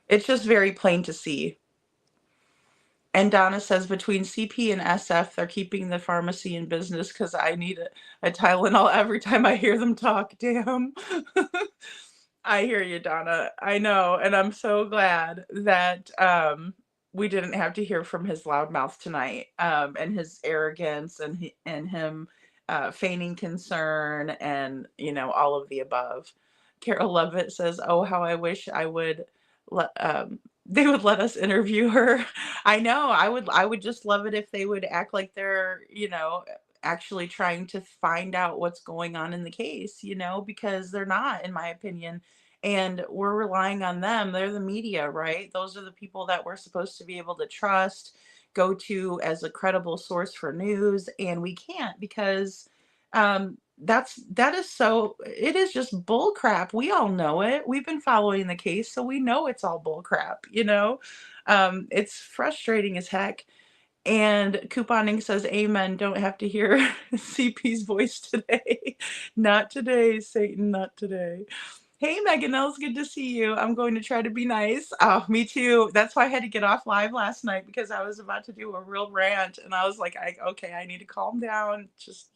It's just very plain to see. And Donna says between CP and SF, they're keeping the pharmacy in business because I need a Tylenol every time I hear them talk. Damn. I hear you, Donna. I know. And I'm so glad that we didn't have to hear from his loud mouth tonight, and his arrogance and him feigning concern and, all of the above. Carol Lovett says, oh, how I wish they would let us interview her. I know. I would just love it if they would act like they're, actually trying to find out what's going on in the case, because they're not, in my opinion. And we're relying on them. They're the media, right? Those are the people that we're supposed to be able to trust, go to as a credible source for news, and we can't because it is just bull crap. We all know it. We've been following the case, so we know it's all bull crap, it's frustrating as heck. And couponing says, amen. Don't have to hear CP's voice today. Not today, Satan, not today. Hey, Megan Els, good to see you. I'm going to try to be nice. Oh, me too. That's why I had to get off live last night, because I was about to do a real rant, and I was like, okay, I need to calm down. Just,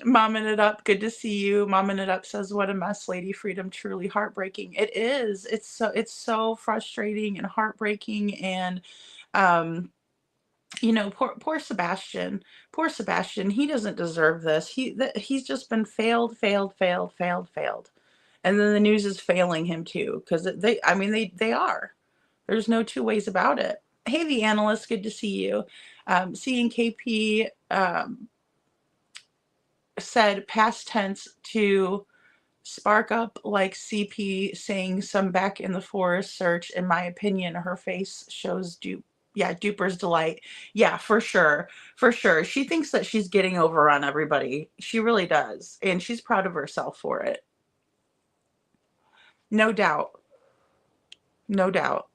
Momming it up, good to see you. Momming it up says, what a mess, Lady Freedom, truly heartbreaking. It is. It's so frustrating and heartbreaking. And poor Sebastian. Poor Sebastian. He doesn't deserve this. He's just been failed. And then the news is failing him too, because they are. There's no two ways about it. Hey, the analyst, good to see you. Seeing KP said past tense to spark up like CP saying some back in the forest search. In my opinion, her face shows duper's delight. Yeah, for sure. For sure. She thinks that she's getting over on everybody. She really does. And she's proud of herself for it. No doubt. No doubt.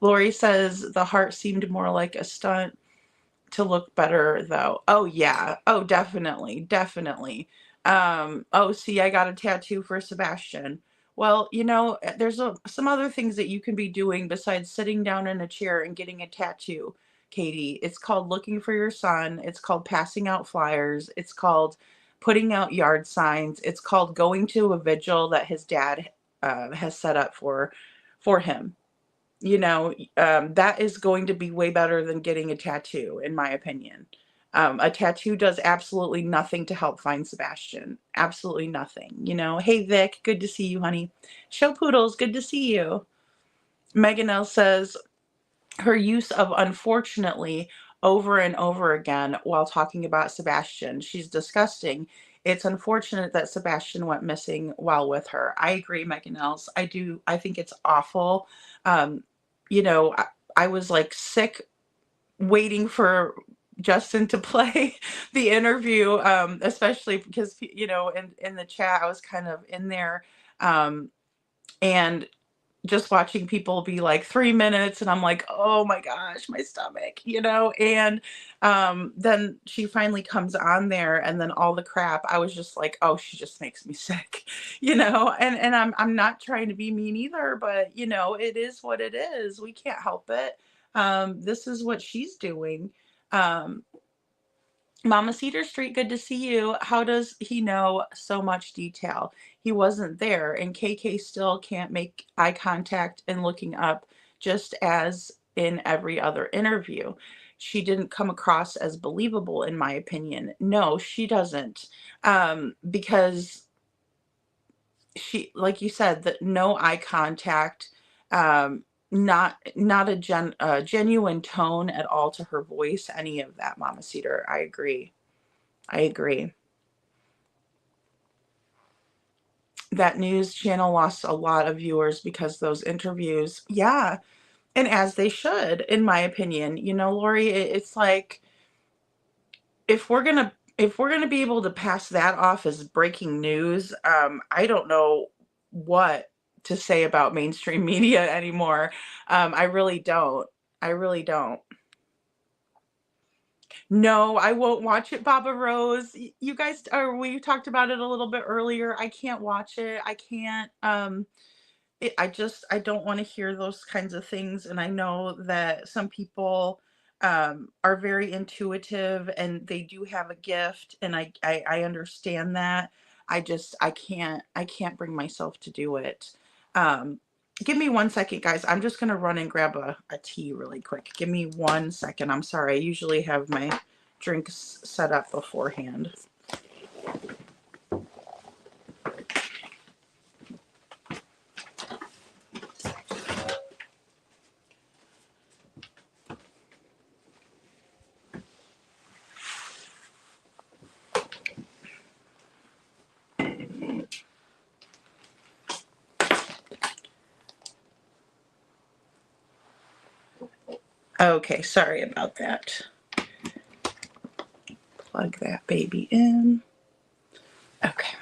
Lori says the heart seemed more like a stunt to look better, though. Oh, yeah. Oh, definitely. See, I got a tattoo for Sebastian. Well, there's some other things that you can be doing besides sitting down in a chair and getting a tattoo, Katie. It's called looking for your son. It's called passing out flyers. It's called putting out yard signs. It's called going to a vigil that his dad has set up for him. You know, that is going to be way better than getting a tattoo, in my opinion. A tattoo does absolutely nothing to help find Sebastian. Absolutely nothing. You know, hey Vic, good to see you, honey. Show Poodles, good to see you. Megan L says her use of unfortunately over and over again while talking about Sebastian. She's disgusting. It's unfortunate that Sebastian went missing while with her. I agree, Megan Els. I do. I think it's awful. You know, I was like sick waiting for Justin to play the interview, especially because, you know, in the chat, I was kind of in there, and just watching people be like 3 minutes, and I'm like, oh my gosh, my stomach, you know. And then she finally comes on there, and then all the crap, I was just like, oh, she just makes me sick, you know. And I'm not trying to be mean either, but you know, it is what it is. We can't help it. This is what she's doing. Mama Cedar Street, good to see you. How does he know so much detail? He wasn't there, and KK still can't make eye contact and looking up, just as in every other interview. She didn't come across as believable, in my opinion. No, she doesn't, because she, like you said, that no eye contact, not a genuine tone at all to her voice, any of that, Mama Cedar. I agree. That news channel lost a lot of viewers because those interviews. Yeah, and as they should, in my opinion. You know, Lori, it's like, if we're gonna be able to pass that off as breaking news, I don't know what to say about mainstream media anymore. I really don't. No, I won't watch it, Baba Rose. You guys, or we talked about it a little bit earlier. I can't watch it. I can't. I don't want to hear those kinds of things. And I know that some people are very intuitive and they do have a gift, and I understand that. I can't bring myself to do it. Give me 1 second, guys. I'm just gonna run and grab a tea really quick. Give me 1 second. I'm sorry. I usually have my drinks set up beforehand. Okay, sorry about that. Plug that baby in. Okay.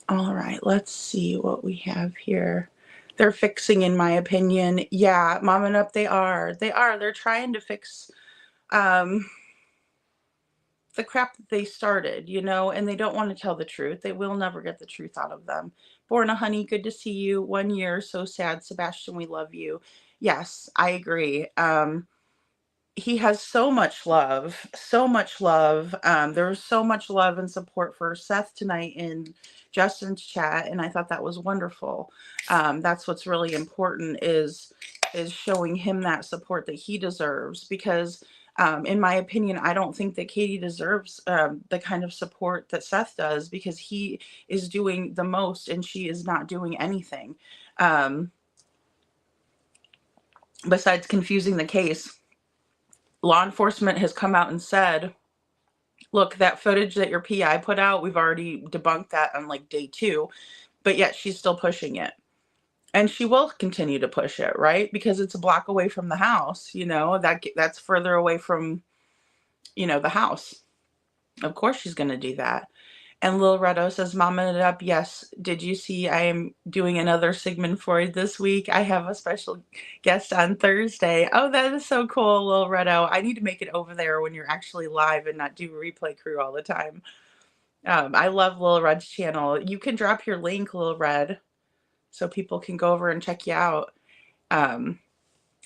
All right, let's see what we have here. They're fixing, in my opinion. Yeah, Mom and Up, they are. They're trying to fix the crap that they started, you know, and they don't want to tell the truth. They will never get the truth out of them. Borna Honey, good to see you. 1 year, so sad. Sebastian, we love you. Yes, I agree. He has so much love, so much love. There was so much love and support for Seth tonight in Justin's chat, and I thought that was wonderful. That's what's really important, is showing him that support that he deserves, because in my opinion, I don't think that Katie deserves the kind of support that Seth does, because he is doing the most and she is not doing anything besides confusing the case. Law enforcement has come out and said, look, that footage that your PI put out, we've already debunked that on like day 2, but yet she's still pushing it. And she will continue to push it, right? Because it's a block away from the house, you know, that's further away from, you know, the house. Of course she's going to do that. And Lil Redo says, Mama It Up. Yes. Did you see I am doing another Sigmund Freud this week? I have a special guest on Thursday. Oh, that is so cool, Lil Redo. I need to make it over there when you're actually live and not do replay crew all the time. I love Lil Red's channel. You can drop your link, Lil Red, so people can go over and check you out.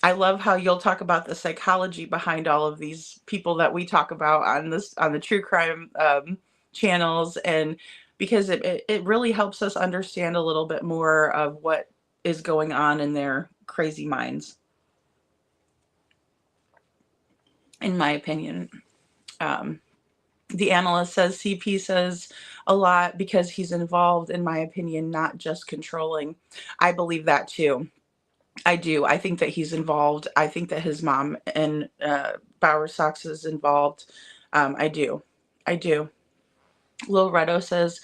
I love how you'll talk about the psychology behind all of these people that we talk about on the true crime channels, and because it really helps us understand a little bit more of what is going on in their crazy minds, in my opinion. The analyst says CP says a lot because he's involved, in my opinion, not just controlling. I believe that too. I do. I think that he's involved. I think that his mom and Bower Sox is involved. I do. I do. Lil Redo says,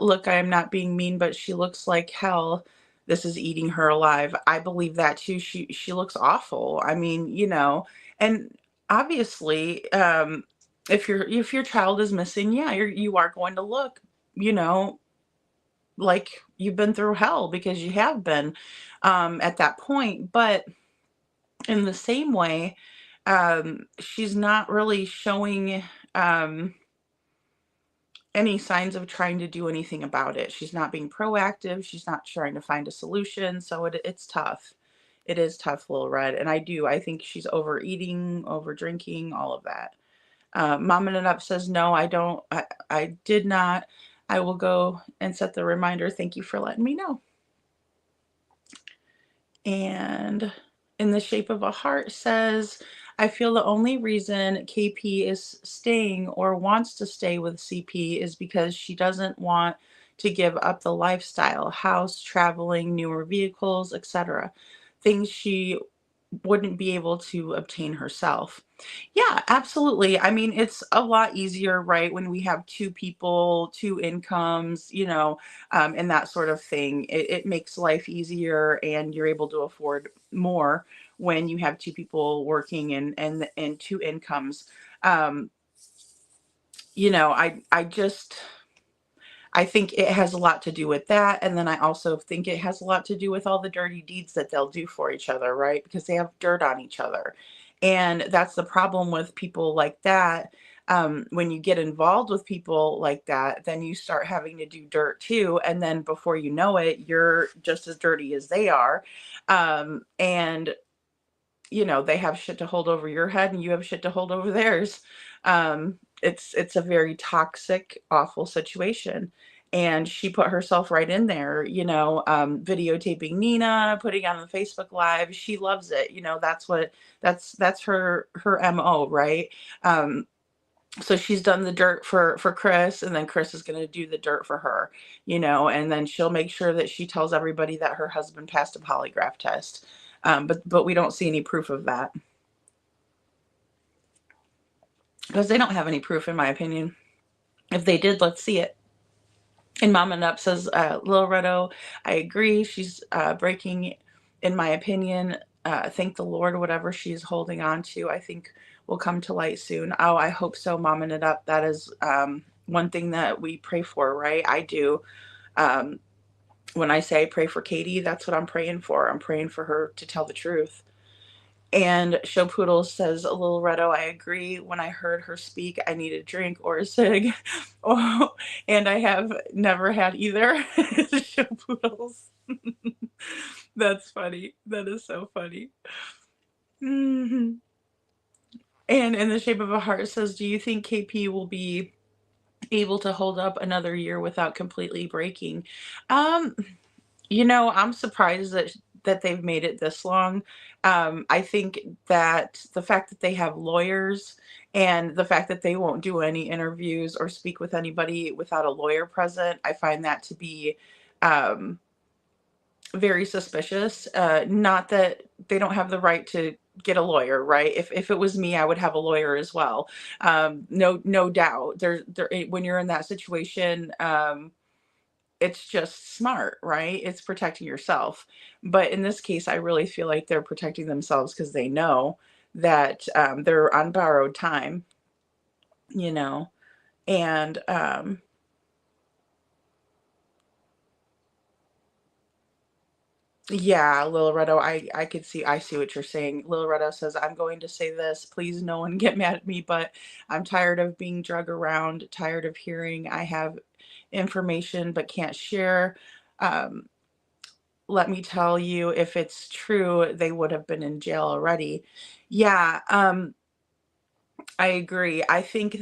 look, I am not being mean, but she looks like hell. This is eating her alive. I believe that too. She looks awful. I mean, and obviously, if your child is missing, yeah, you are going to look, you know, like you've been through hell, because you have been at that point. But in the same way, she's not really showing any signs of trying to do anything about it. She's not being proactive. She's not trying to find a solution. So it's tough. It is tough, Little Red. And I think she's overeating, over drinking, all of that. Mom and Up says, no, I don't. I did not. I will go and set the reminder. Thank you for letting me know. And In the Shape of a Heart says, I feel the only reason KP is staying or wants to stay with CP is because she doesn't want to give up the lifestyle, house, traveling, newer vehicles, etc. Things she wouldn't be able to obtain herself. Yeah, absolutely. I mean, it's a lot easier, right, when we have two people, two incomes, and that sort of thing. It makes life easier, and you're able to afford more when you have two people working and two incomes. Um, I think it has a lot to do with that. And then I also think it has a lot to do with all the dirty deeds that they'll do for each other, right? Because they have dirt on each other. And that's the problem with people like that. When you get involved with people like that, then you start having to do dirt too. And then before you know it, you're just as dirty as they are. And they have shit to hold over your head and you have shit to hold over theirs. It's a very toxic, awful situation. And she put herself right in there, videotaping Nina, putting on the Facebook Live. She loves it. That's her MO, right? So she's done the dirt for Chris, and then Chris is going to do the dirt for her, and then she'll make sure that she tells everybody that her husband passed a polygraph test. But we don't see any proof of that, because they don't have any proof, in my opinion. If they did, let's see it. And Mom and Up says, Lil Redo, I agree. She's breaking, in my opinion. Thank the Lord, whatever she's holding on to, I think will come to light soon. Oh, I hope so, Mom and Up. That is one thing that we pray for, right? I do. When I say I pray for Katie, that's what I'm praying for. I'm praying for her to tell the truth. And Show Poodle says, a Little Redo, I agree. When I heard her speak, I need a drink or a cig. Oh, and I have never had either. Show Poodles. That's funny. That is so funny. Mm-hmm. And In the Shape of a Heart says, do you think KP will be able to hold up another year without completely breaking? I'm surprised that they've made it this long. I think that the fact that they have lawyers and the fact that they won't do any interviews or speak with anybody without a lawyer present, I find that to be very suspicious. Not that they don't have the right to get a lawyer, right? If it was me, I would have a lawyer as well. No doubt. When you're in that situation, it's just smart, right? It's protecting yourself. But in this case, I really feel like they're protecting themselves because they know that they're on borrowed time, and yeah, Lil Redo, I see what you're saying. Lil Redo says, I'm going to say this, please no one get mad at me, but I'm tired of being drug around, tired of hearing I have information but can't share. let me tell you, if it's true, they would have been in jail already. Yeah, I agree. I think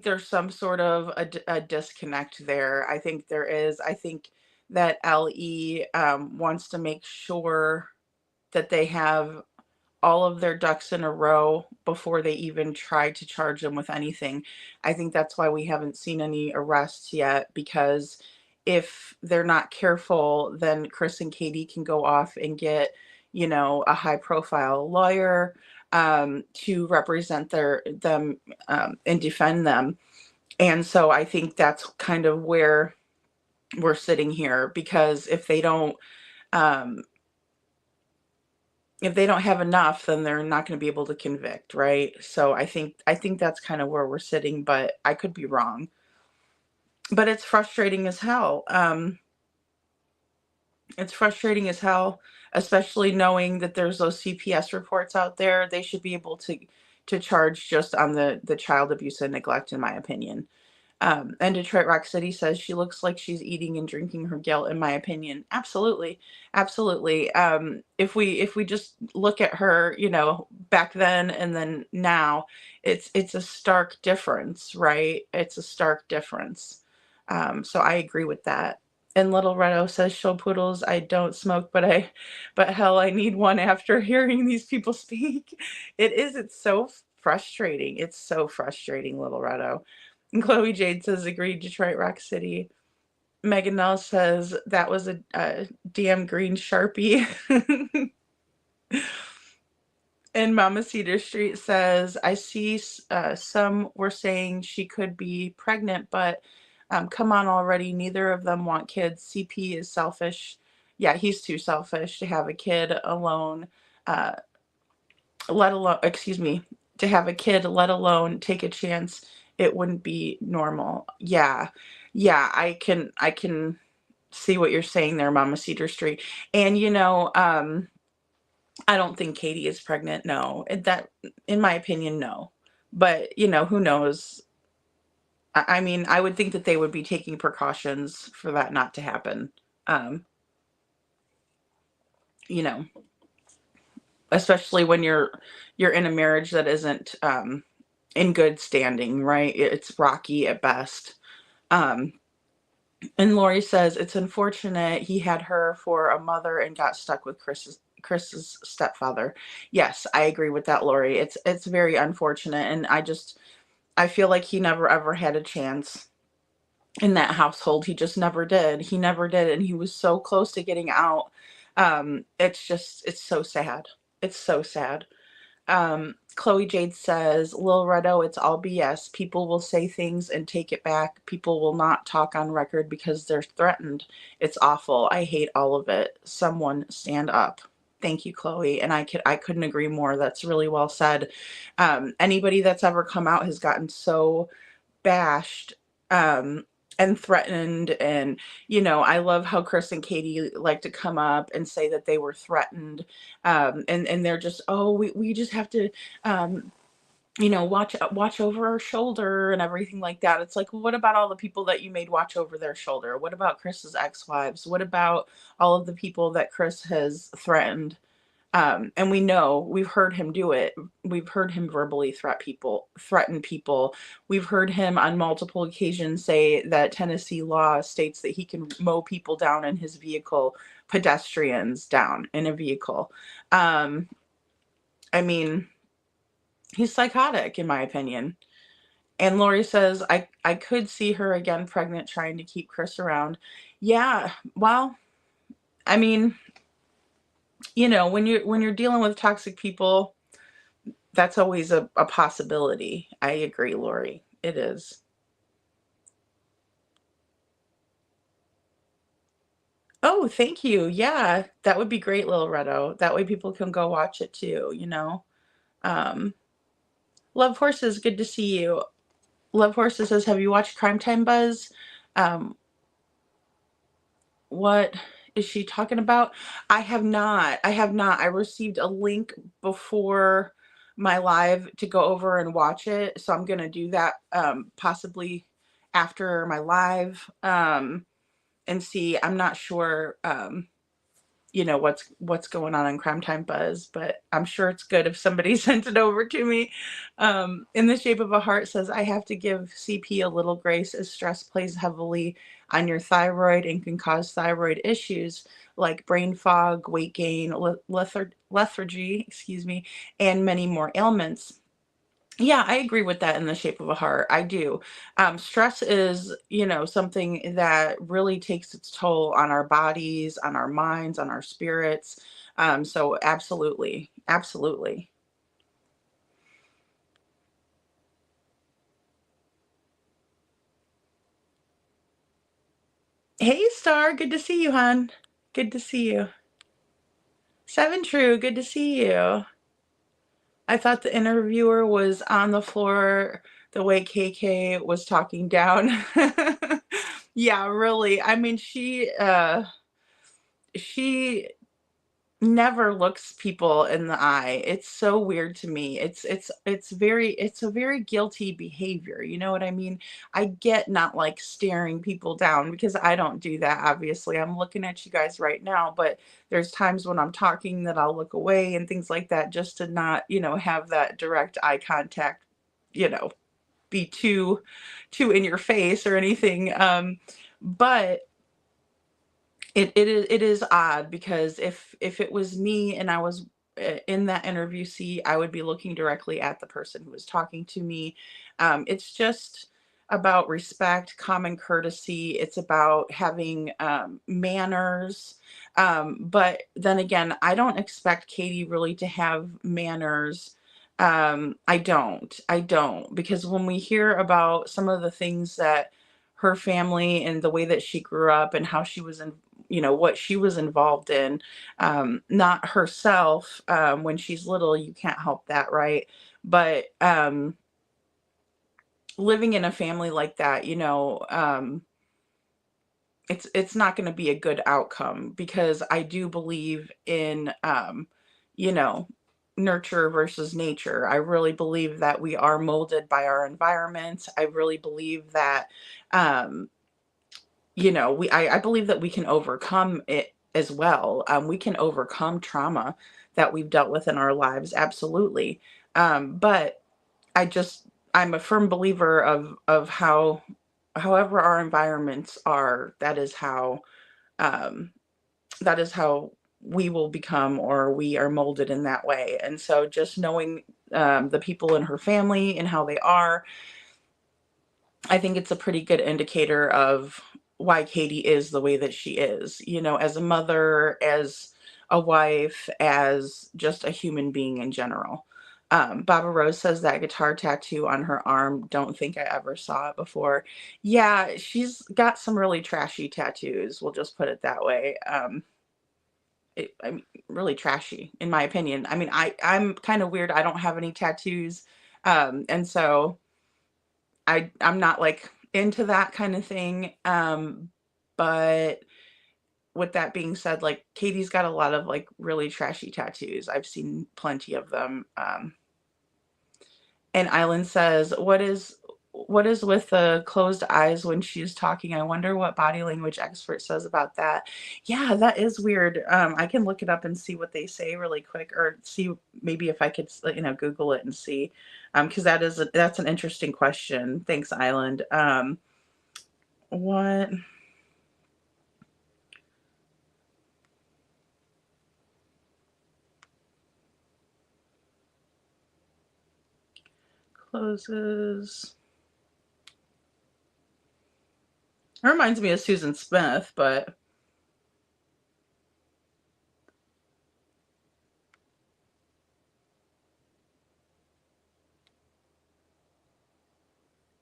there's some sort of a disconnect there. I think there is. I think that LE wants to make sure that they have all of their ducks in a row before they even try to charge them with anything. I think that's why we haven't seen any arrests yet, because if they're not careful, then Chris and Katie can go off and get, a high profile lawyer to represent them and defend them. And so I think that's kind of where we're sitting here, because um, if they don't have enough, then they're not going to be able to convict, right? So I think that's kind of where we're sitting, but I could be wrong. But it's frustrating as hell. It's frustrating as hell, especially knowing that there's those CPS reports out there. They should be able to charge just on the child abuse and neglect, in my opinion. And Detroit Rock City says she looks like she's eating and drinking her guilt, in my opinion. Absolutely. Absolutely. If we just look at her, back then and then now, it's a stark difference, right? It's a stark difference. So I agree with that. And Little Redo says, show poodles, I don't smoke, but hell, I need one after hearing these people speak. It's so frustrating. It's so frustrating, Little Redo. And Chloe Jade says, agreed, Detroit Rock City. Megan Nell says, that was a damn green Sharpie. And Mama Cedar Street says, I see some were saying she could be pregnant, but come on already. Neither of them want kids. CP is selfish. Yeah, he's too selfish to have a kid alone, to have a kid, let alone take a chance. It wouldn't be normal. Yeah. Yeah, I can see what you're saying there, Mama Cedar Street. And I don't think Katie is pregnant. No. That, in my opinion, no. But, who knows? I mean, I would think that they would be taking precautions for that not to happen. Um, you know, especially when you're in a marriage that isn't in good standing, right? It's rocky at best. Um, and Lori says it's unfortunate he had her for a mother and got stuck with Chris's stepfather. Yes, I agree with that, Lori. It's very unfortunate, and I feel like he never ever had a chance in that household. He just never did. He never did, and he was so close to getting out. It's so sad. It's so sad. Chloe Jade says, Lil Redo, it's all BS. People will say things and take it back. People will not talk on record because they're threatened. It's awful. I hate all of it. Someone stand up. Thank you, Chloe. And I couldn't agree more. That's really well said. Anybody that's ever come out has gotten so bashed and threatened. And, I love how Chris and Katie like to come up and say that they were threatened. And they're just, oh, we just have to, watch over our shoulder and everything like that. It's like, well, what about all the people that you made watch over their shoulder? What about Chris's ex-wives? What about all of the people that Chris has threatened? And we've heard him do it. We've heard him verbally threaten people. We've heard him on multiple occasions say that Tennessee law states that he can mow people down in his vehicle, pedestrians down in a vehicle. I mean, he's psychotic, in my opinion. And Lori says, I could see her again pregnant, trying to keep Chris around. Yeah, well, I mean, when you're dealing with toxic people, that's always a possibility. I agree, Lori. It is. Oh, thank you. Yeah, that would be great, Lil Redo. That way people can go watch it too, Um, Love Horses, good to see you. Love Horses says, have you watched Crime Time Buzz? Um, what is she talking about? I have not. I received a link before my live to go over and watch it. So I'm going to do that possibly after my live. and see. I'm not sure, what's going on in Crime Time Buzz, but I'm sure it's good if somebody sent it over to me. In the Shape of a Heart says, I have to give CP a little grace as stress plays heavily on your thyroid and can cause thyroid issues like brain fog, weight gain, lethargy, and many more ailments. Yeah, I agree with that in the Shape of a Heart. I do. Stress is, something that really takes its toll on our bodies, on our minds, on our spirits. So absolutely, absolutely. Hey, Star, good to see you, hon. Good to see you. Seven True, good to see you. I thought the interviewer was on the floor the way KK was talking down. Yeah, really. I mean, she never looks people in the eye. It's so weird to me. It's a very guilty behavior. You know what I mean? I get not like staring people down because I don't do that. Obviously, I'm looking at you guys right now, but there's times when I'm talking that I'll look away and things like that just to not, have that direct eye contact, you know, be too in your face or anything. But it is odd because if it was me and I was in that interview seat, I would be looking directly at the person who was talking to me. It's just about respect, common courtesy. It's about having manners. But then again, I don't expect Katie really to have manners. I don't, because when we hear about some of the things that her family and the way that she grew up and how she was in, what she was involved in, not herself, when she's little, you can't help that, right? But living in a family like that, it's not going to be a good outcome, because I do believe in, you know nurture versus nature. I really believe that we are molded by our environment. I really believe that, um I believe that we can overcome it as well. We can overcome trauma that we've dealt with in our lives, absolutely. But I just I'm a firm believer of how, however our environments are, um that is how we will become, or we are molded in that way. And so just knowing the people in her family and how they are, I think it's a pretty good indicator of why Katie is the way that she is, as a mother, as a wife, as just a human being in general. Baba Rose says that guitar tattoo on her arm, don't think I ever saw it before. Yeah, she's got some really trashy tattoos. We'll just put it that way. I mean, really trashy, in my opinion. I mean, I'm kind of weird. I don't have any tattoos. And so I'm not like into that kind of thing. But with that being said, like Katie's got a lot of like really trashy tattoos. I've seen plenty of them. And Island says, what is with the closed eyes when she's talking? I wonder what body language expert says about that. Yeah, that is weird. I can look it up and see what they say really quick, or see maybe if I could, Google it and see, because that's an interesting question. Thanks, Island. What closes? It reminds me of Susan Smith, but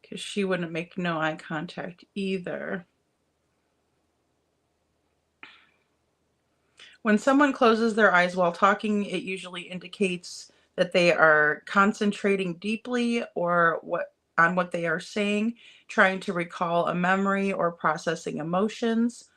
because she wouldn't make no eye contact either. When someone closes their eyes while talking, it usually indicates that they are concentrating deeply on what they are saying, trying to recall a memory or processing emotions,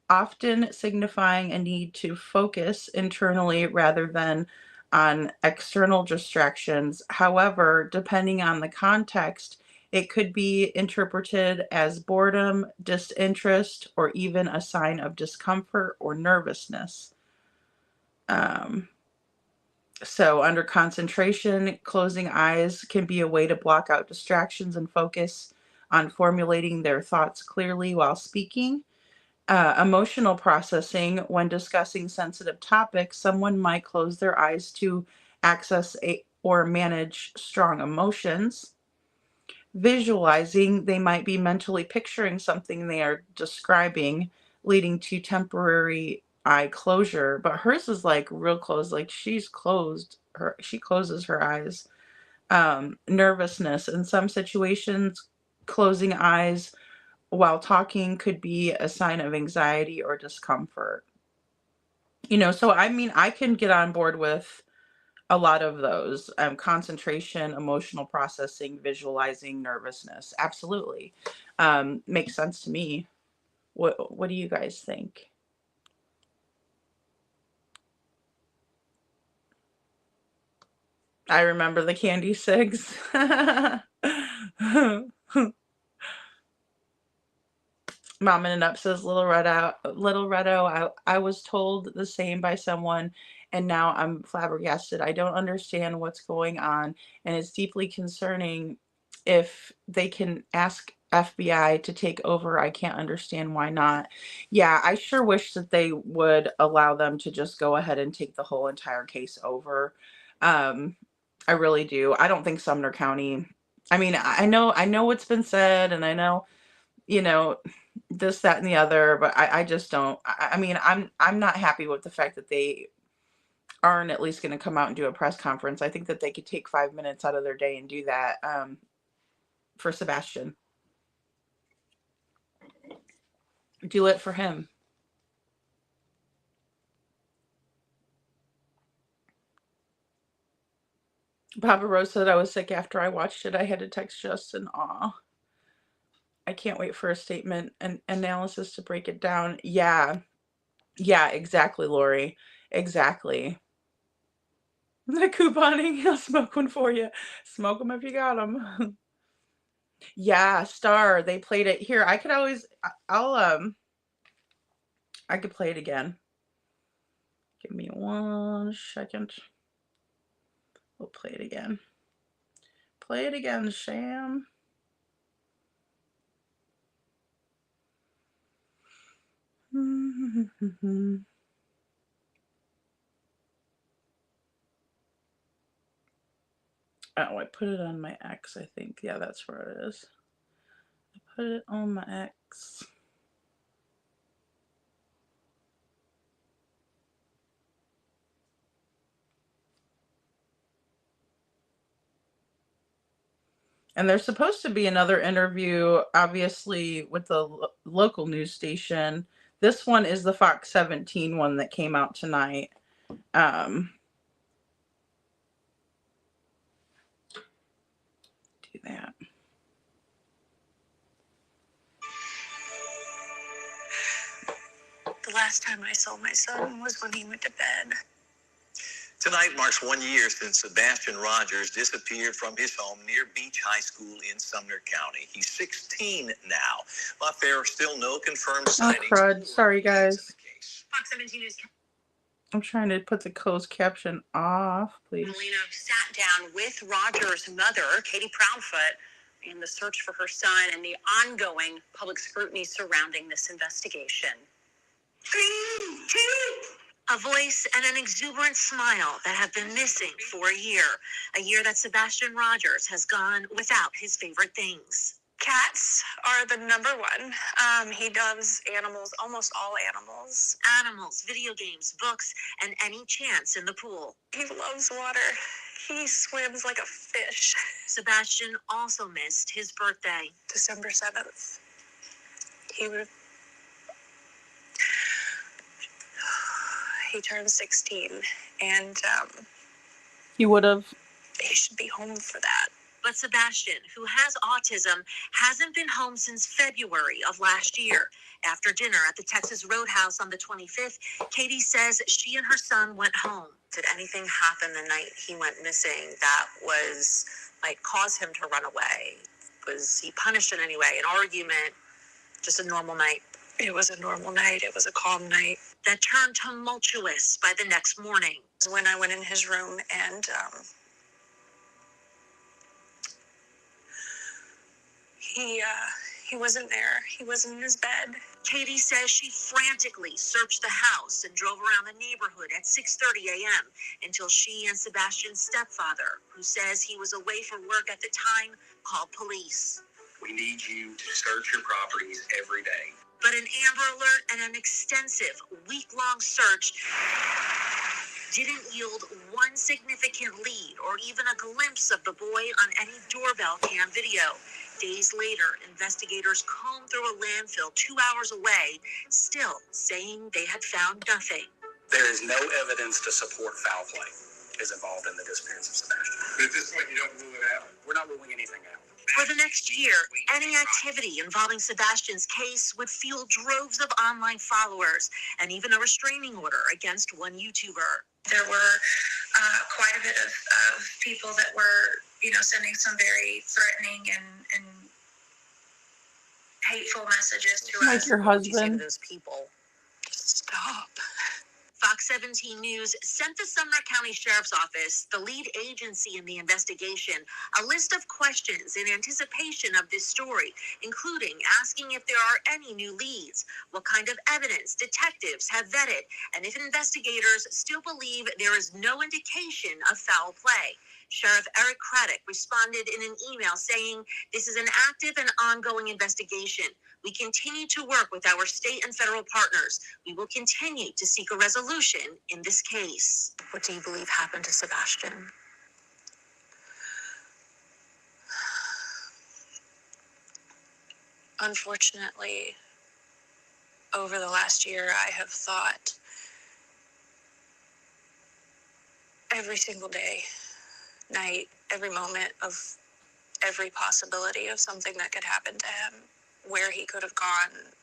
often signifying a need to focus internally rather than on external distractions. However, depending on the context It could be interpreted as boredom, disinterest, or even a sign of discomfort or nervousness. So under concentration, closing eyes can be a way to block out distractions and focus on formulating their thoughts clearly while speaking. Emotional processing, when discussing sensitive topics, someone might close their eyes to access or manage strong emotions. Visualizing, they might be mentally picturing something they are describing, leading to temporary eye closure. But hers is like real closed, like she closes her eyes. Nervousness, in some situations, closing eyes while talking could be a sign of anxiety or discomfort. So I mean, I can get on board with a lot of those. Concentration, emotional processing, visualizing, nervousness. Absolutely. Makes sense to me. What do you guys think? I remember the candy cigs. Mom and Up says, Little Redo, I was told the same by someone, and now I'm flabbergasted. I don't understand what's going on, and it's deeply concerning. If they can ask FBI to take over, I can't understand why not. Yeah, I sure wish that they would allow them to just go ahead and take the whole entire case over. I really do. I don't think Sumner County, I mean, I know what's been said, and I know, you know, this, that, and the other, but I just don't. I mean, I'm not happy with the fact that they aren't at least going to come out and do a press conference. I think that they could take 5 minutes out of their day and do that for Sebastian. Do it for him. Papa Rose said, I was sick after I watched it. I had to text Justin. Aw. I can't wait for a statement and analysis to break it down. Yeah, exactly, Lori. Exactly. The couponing, I'll smoke one for you. Smoke them if you got them. Yeah, Star, they played it here. I could always, I could play it again. Give me 1 second. We'll play it again. Play it again, Sham. Oh, I put it on my X, I think. Yeah, that's where it is. I put it on my X. And there's supposed to be another interview, obviously, with the local news station. This one is the Fox 17 one that came out tonight. Do that. The last time I saw my son was when he went to bed. Tonight marks 1 year since Sebastian Rogers disappeared from his home near Beach High School in Sumner County. He's 16 now, but there are still no confirmed sightings. Oh, crud. Sorry, guys. Fox 17 News. I'm trying to put the closed caption off, please. Melina sat down with Rogers' mother, Katie Proudfoot, in the search for her son and the ongoing public scrutiny surrounding this investigation. A voice and an exuberant smile that have been missing for a year that Sebastian Rogers has gone without his favorite things. Cats are the number one. He loves animals, almost all animals. Animals, video games, books, and any chance in the pool. He loves water. He swims like a fish. Sebastian also missed his birthday. December 7th. He turned 16, and He would have. he should be home for that. But Sebastian, who has autism, hasn't been home since February of last year. After dinner at the Texas Roadhouse on the 25th, Katie says she and her son went home. Did anything happen the night he went missing that was, like, cause him to run away? Was he punished in any way? An argument? Just a normal night? It was a normal night. It was a calm night. That turned tumultuous by the next morning. When I went in his room and he wasn't there. He wasn't in his bed. Katie says she frantically searched the house and drove around the neighborhood at 6:30 a.m. until she and Sebastian's stepfather, who says he was away for work at the time, called police. We need you to search your properties every day. But an Amber Alert and an extensive week-long search didn't yield one significant lead or even a glimpse of the boy on any doorbell cam video. Days later, investigators combed through a landfill 2 hours away, still saying they had found nothing. There is no evidence to support foul play is involved in the disappearance of Sebastian. But at this point, you don't rule it out. We're not ruling anything out. For the next year, any activity involving Sebastian's case would fuel droves of online followers and even a restraining order against one YouTuber. There were quite a bit of people that were, sending some very threatening and hateful messages to Like us. your What do you say to husband. those people? Stop. Fox 17 News sent the Sumner County Sheriff's Office, the lead agency in the investigation, a list of questions in anticipation of this story, including asking if there are any new leads, what kind of evidence detectives have vetted, and if investigators still believe there is no indication of foul play. Sheriff Eric Craddock responded in an email saying, "This is an active and ongoing investigation. We continue to work with our state and federal partners. We will continue to seek a resolution in this case." What do you believe happened to Sebastian? Unfortunately, over the last year, I have thought every single day, night, every moment of every possibility of something that could happen to him, where he could have gone,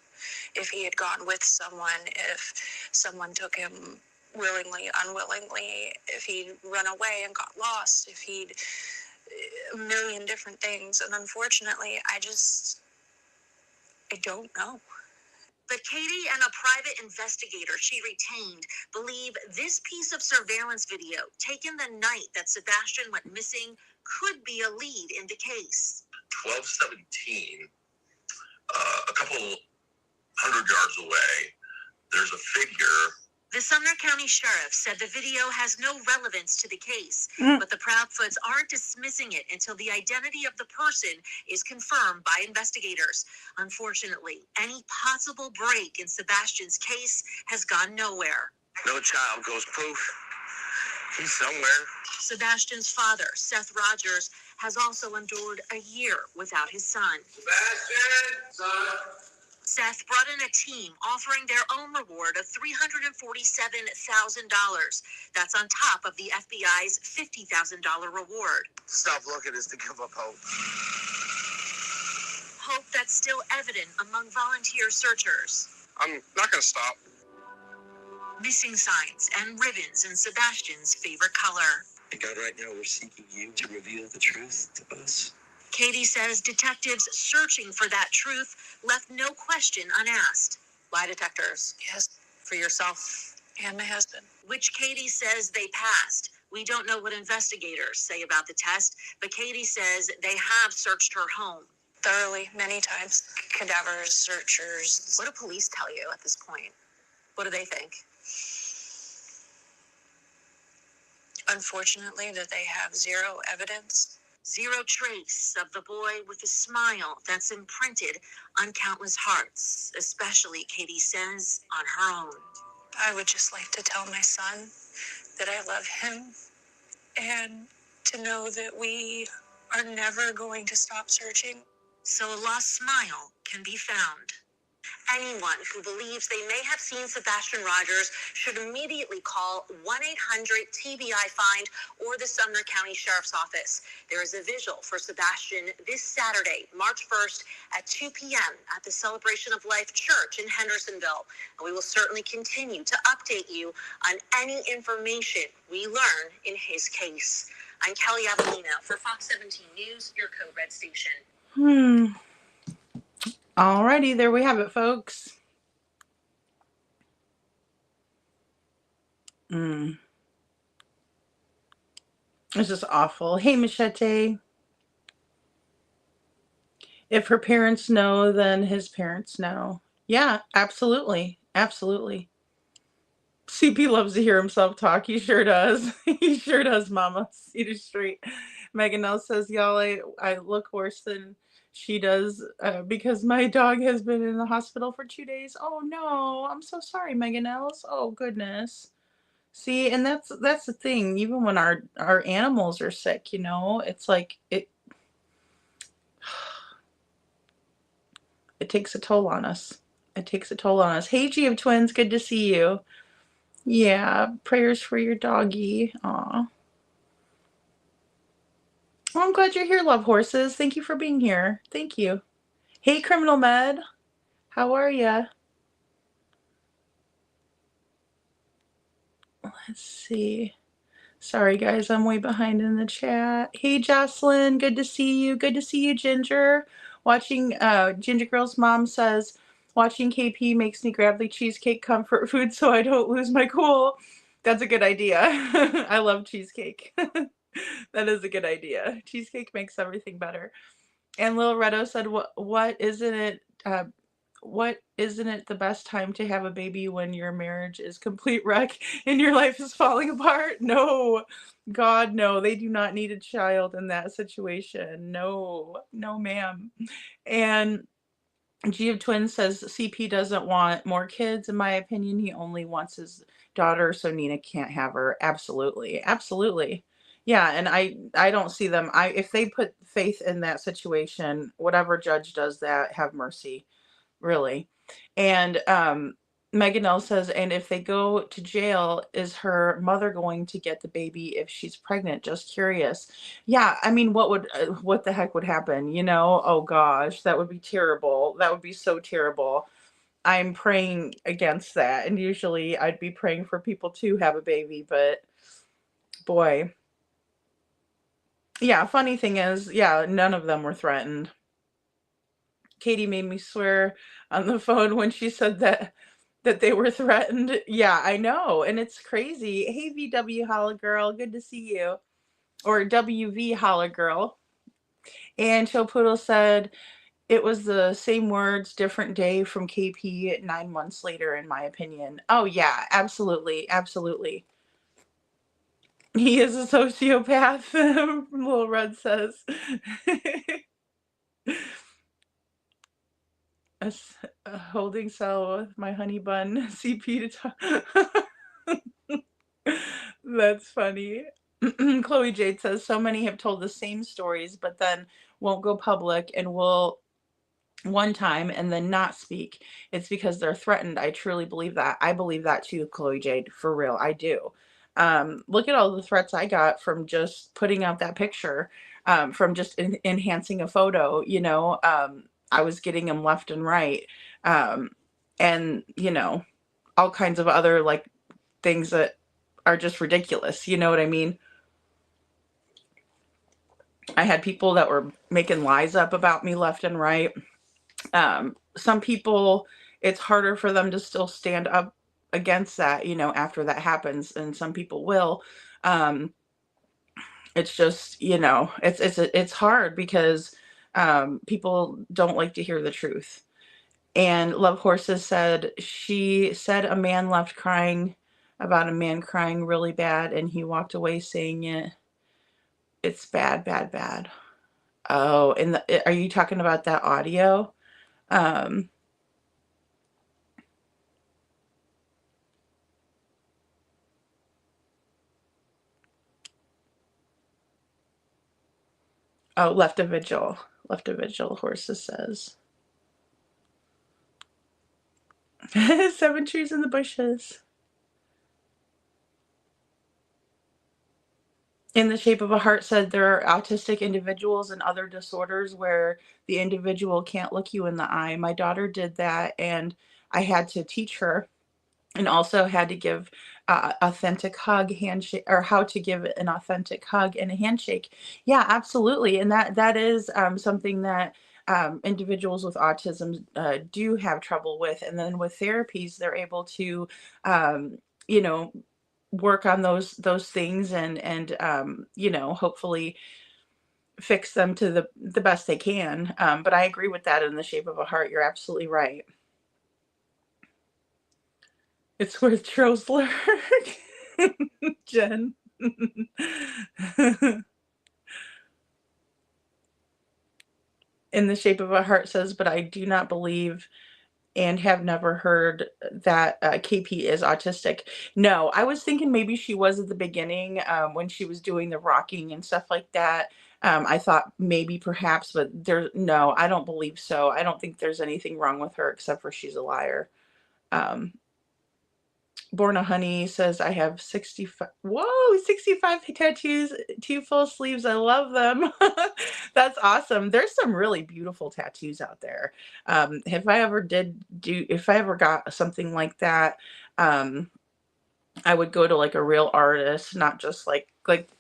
if he had gone with someone, if someone took him willingly, unwillingly, if he'd run away and got lost, if he'd a million different things. And unfortunately, I don't know. But Katie and a private investigator she retained believe this piece of surveillance video taken the night that Sebastian went missing could be a lead in the case. 1217, a couple 100 yards away, there's a figure. The Sumner County Sheriff said the video has no relevance to the case, but the Proudfoots aren't dismissing it until the identity of the person is confirmed by investigators. Unfortunately, any possible break in Sebastian's case has gone nowhere. No child goes poof. He's somewhere. Sebastian's father, Seth Rogers, has also endured a year without his son. Sebastian, son. Seth brought in a team offering their own reward of $347,000. That's on top of the FBI's $50,000 reward. Stop looking is to give up hope. Hope that's still evident among volunteer searchers. I'm not going to stop. Missing signs and ribbons in Sebastian's favorite color. God, right now we're seeking you to reveal the truth to us. Katie says detectives searching for that truth left no question unasked. Lie detectors. Yes, For yourself. and my husband. Which Katie says they passed. We don't know what investigators say about the test, but Katie says they have searched her home. Thoroughly, many times. Cadavers, searchers. What do police tell you at this point? What do they think? Unfortunately, that they have zero evidence. Zero trace of the boy with a smile that's imprinted on countless hearts, especially, Katie says, on her own. I would just like to tell my son that I love him and to know that we are never going to stop searching. So a lost smile can be found. Anyone who believes they may have seen Sebastian Rogers should immediately call 1-800-TBI-FIND or the Sumner County Sheriff's Office. There is a vigil for Sebastian this Saturday, March 1st at 2 p.m. at the Celebration of Life Church in Hendersonville. And we will certainly continue to update you on any information we learn in his case. I'm Kelly Avellino for Fox 17 News, your Code Red station. Alrighty, there we have it, folks. It's just awful. Hey, Machete. If her parents know, then his parents know. Yeah, absolutely. Absolutely. CP loves to hear himself talk. He sure does. He sure does, Mama. See it straight. Megan L says, y'all, I look worse than she does because my dog has been in the hospital for 2 days. Oh, no. I'm so sorry, Megan L's. Oh, goodness. See, and that's the thing. Even when our animals are sick, you know, it's like it takes a toll on us. It takes a toll on us. Hey, G of Twins, good to see you. Yeah, prayers for your doggy. Aw. Well, I'm glad you're here, Love Horses. Thank you for being here. Thank you. Hey, Criminal Med. How are ya? Let's see. Sorry, guys, I'm way behind in the chat. Hey, Jocelyn, good to see you. Good to see you, Ginger. Watching, Ginger Girl's mom says, watching KP makes me grab the cheesecake comfort food so I don't lose my cool. That's a good idea. I love cheesecake. That is a good idea. Cheesecake makes everything better. And Lil Redo said, what isn't it the best time to have a baby when your marriage is complete wreck and your life is falling apart? No, God, no, they do not need a child in that situation. No, no, ma'am. And G of Twins says CP doesn't want more kids. In my opinion, he only wants his daughter, so Nina can't have her. Absolutely. Absolutely. Yeah, and I don't see them. If they put faith in that situation, whatever judge does that, have mercy. Really. And Megan L says, and if they go to jail, is her mother going to get the baby if she's pregnant? Just curious. Yeah, I mean, what the heck would happen? You know? Oh gosh, that would be terrible. That would be so terrible. I'm praying against that, and usually I'd be praying for people to have a baby, but boy. Yeah, funny thing is, yeah, none of them were threatened. Katie made me swear on the phone when she said that they were threatened. Yeah, I know, and it's crazy. Hey, VW Holla Girl, good to see you. Or WV Holla Girl. And Chill Poodle said, it was the same words, different day from KP 9 months later, in my opinion. Oh, yeah, absolutely, absolutely. He is a sociopath, Little Red says. A holding cell with my honey bun, CP to talk. That's funny. Chloe Jade says, so many have told the same stories, but then won't go public and will one time and then not speak. It's because they're threatened. I truly believe that. I believe that too, Chloe Jade, for real. I do. Look at all the threats I got from just putting out that picture, from just enhancing a photo, you know. I was getting them left and right. And, you know, all kinds of other like things that are just ridiculous. You know what I mean? I had people that were making lies up about me left and right. Some people, it's harder for them to still stand up against that, you know, after that happens, and some people will. It's just, you know, it's hard because people don't like to hear the truth. And Love Horses said, she said a man left crying about a man crying really bad, and he walked away saying it's bad, bad, bad. Oh, and are you talking about that audio? Oh, left a vigil. Left a vigil, Horses says. 7 trees in the bushes. In the Shape of a Heart said there are autistic individuals and other disorders where the individual can't look you in the eye. My daughter did that, and I had to teach her and also had to give authentic hug, handshake, or how to give an authentic hug and a handshake. Yeah, absolutely. And that is something that individuals with autism do have trouble with. And then with therapies, they're able to, you know, work on those things and you know, hopefully fix them to the best they can. But I agree with that. In the Shape of a Heart, you're absolutely right. It's worth Trosler. Jen. In the Shape of a Heart says, but I do not believe and have never heard that KP is autistic. No, I was thinking maybe she was at the beginning when she was doing the rocking and stuff like that. I thought maybe perhaps, but no, I don't believe so. I don't think there's anything wrong with her except for she's a liar. Born a Honey says, I have 65, whoa, 65 tattoos, 2 full sleeves. I love them. That's awesome. There's some really beautiful tattoos out there. If I ever got something like that, I would go to like a real artist, not just like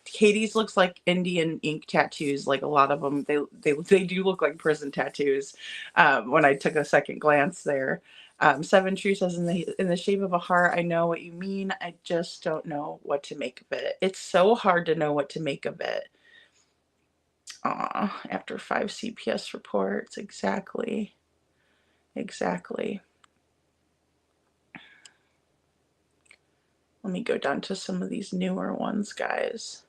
Katie's looks like Indian ink tattoos. Like a lot of them, they do look like prison tattoos. When I took a second glance there. Seven True says, in the Shape of a Heart, I know what you mean. I just don't know what to make of it. It's so hard to know what to make of it. After 5 CPS reports. Exactly. Exactly. Let me go down to some of these newer ones, guys.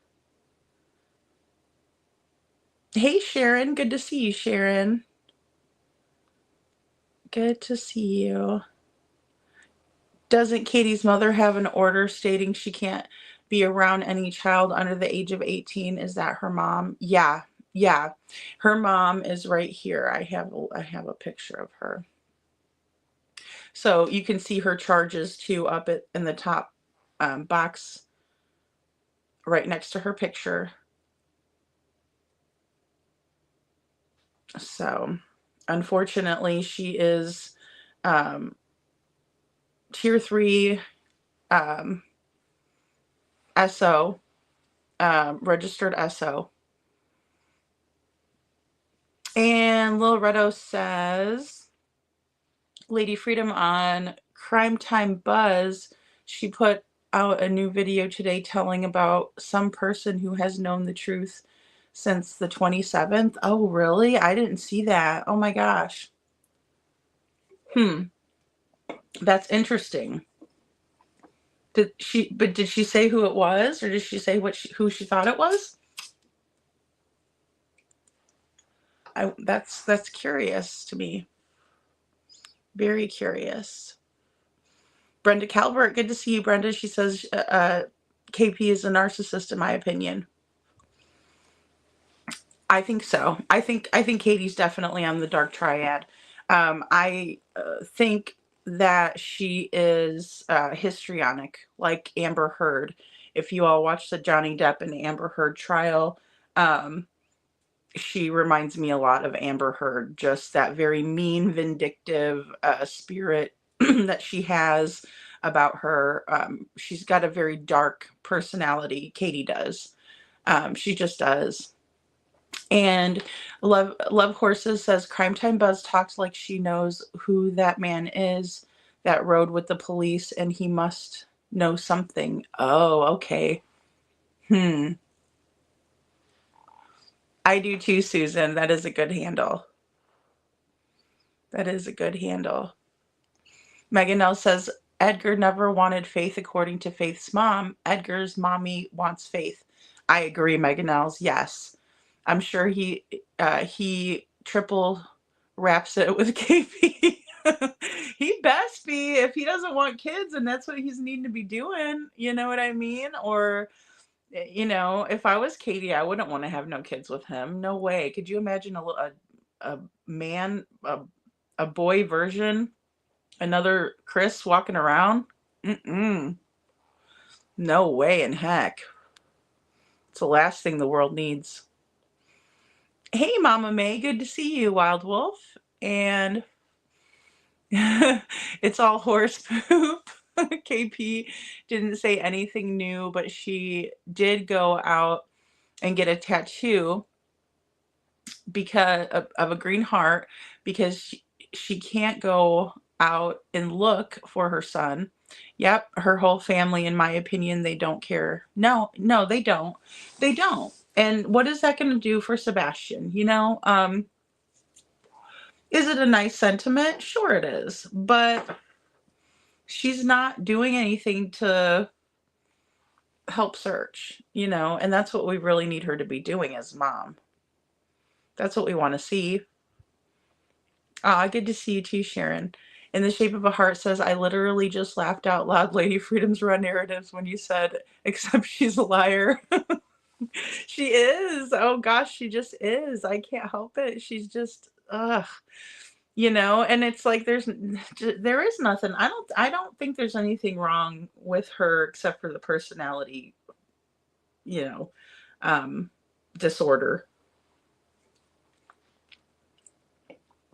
Hey, Sharon. Good to see you, Sharon. Good to see you. Doesn't Katie's mother have an order stating she can't be around any child under the age of 18? Is that her mom? Yeah. Yeah. Her mom is right here. I have a picture of her. So you can see her charges too up in the top box right next to her picture. So unfortunately, she is tier 3 SO, registered SO. And Lil Redo says, Lady Freedom on Crime Time Buzz, she put out a new video today telling about some person who has known the truth since the 27th. Oh, really? I didn't see that. Oh my gosh. That's interesting. Did she say who it was, or did she say who she thought it was? That's curious to me. Very curious. Brenda Calvert, good to see you, Brenda. She says KP is a narcissist, in my opinion. I think so. I think Katie's definitely on the dark triad. I think that she is histrionic, like Amber Heard. If you all watch the Johnny Depp and Amber Heard trial, she reminds me a lot of Amber Heard. Just that very mean, vindictive spirit that she has about her. She's got a very dark personality. Katie does. She just does. And Love Horses says, Crime Time Buzz talks like she knows who that man is that rode with the police, and he must know something. Oh, okay. I do too, Susan. That is a good handle. That is a good handle. Megan L says, Edgar never wanted Faith according to Faith's mom. Edgar's mommy wants Faith. I agree, Megan L's. Yes. I'm sure he triple wraps it with KP. He best be, if he doesn't want kids and that's what he's needing to be doing. You know what I mean? Or, you know, if I was Katie, I wouldn't want to have no kids with him. No way. Could you imagine a man, a boy version, another Chris walking around? No way in heck. It's the last thing the world needs. Hey, Mama May, good to see you, Wild Wolf. And it's all horse poop. KP didn't say anything new, but she did go out and get a tattoo because of a green heart, because she can't go out and look for her son. Yep, her whole family, in my opinion, they don't care. No, they don't. They don't. And what is that going to do for Sebastian? Is it a nice sentiment? Sure it is. But she's not doing anything to help search, and that's what we really need her to be doing as mom. That's what we want to see. Good to see you too, Sharon. In the Shape of a Heart says, I literally just laughed out loud, Lady Freedom's Run narratives, when you said, except she's a liar. She is. Oh gosh, she just is. I can't help it. She's just, and it's like there is nothing. I don't think there's anything wrong with her except for the personality, disorder.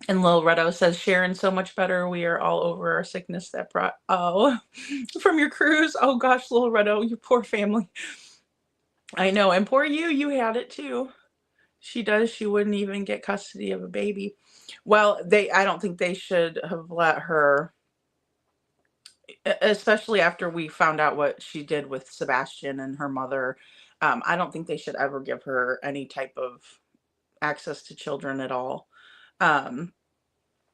And Lil Redo says, Sharon, so much better. We are all over our sickness that brought, from your cruise. Oh gosh, Lil Redo, you poor family. I know. And poor you had it too. She wouldn't even get custody of a baby. Well, I don't think they should have let her, especially after we found out what she did with Sebastian and her mother. I don't think they should ever give her any type of access to children at all.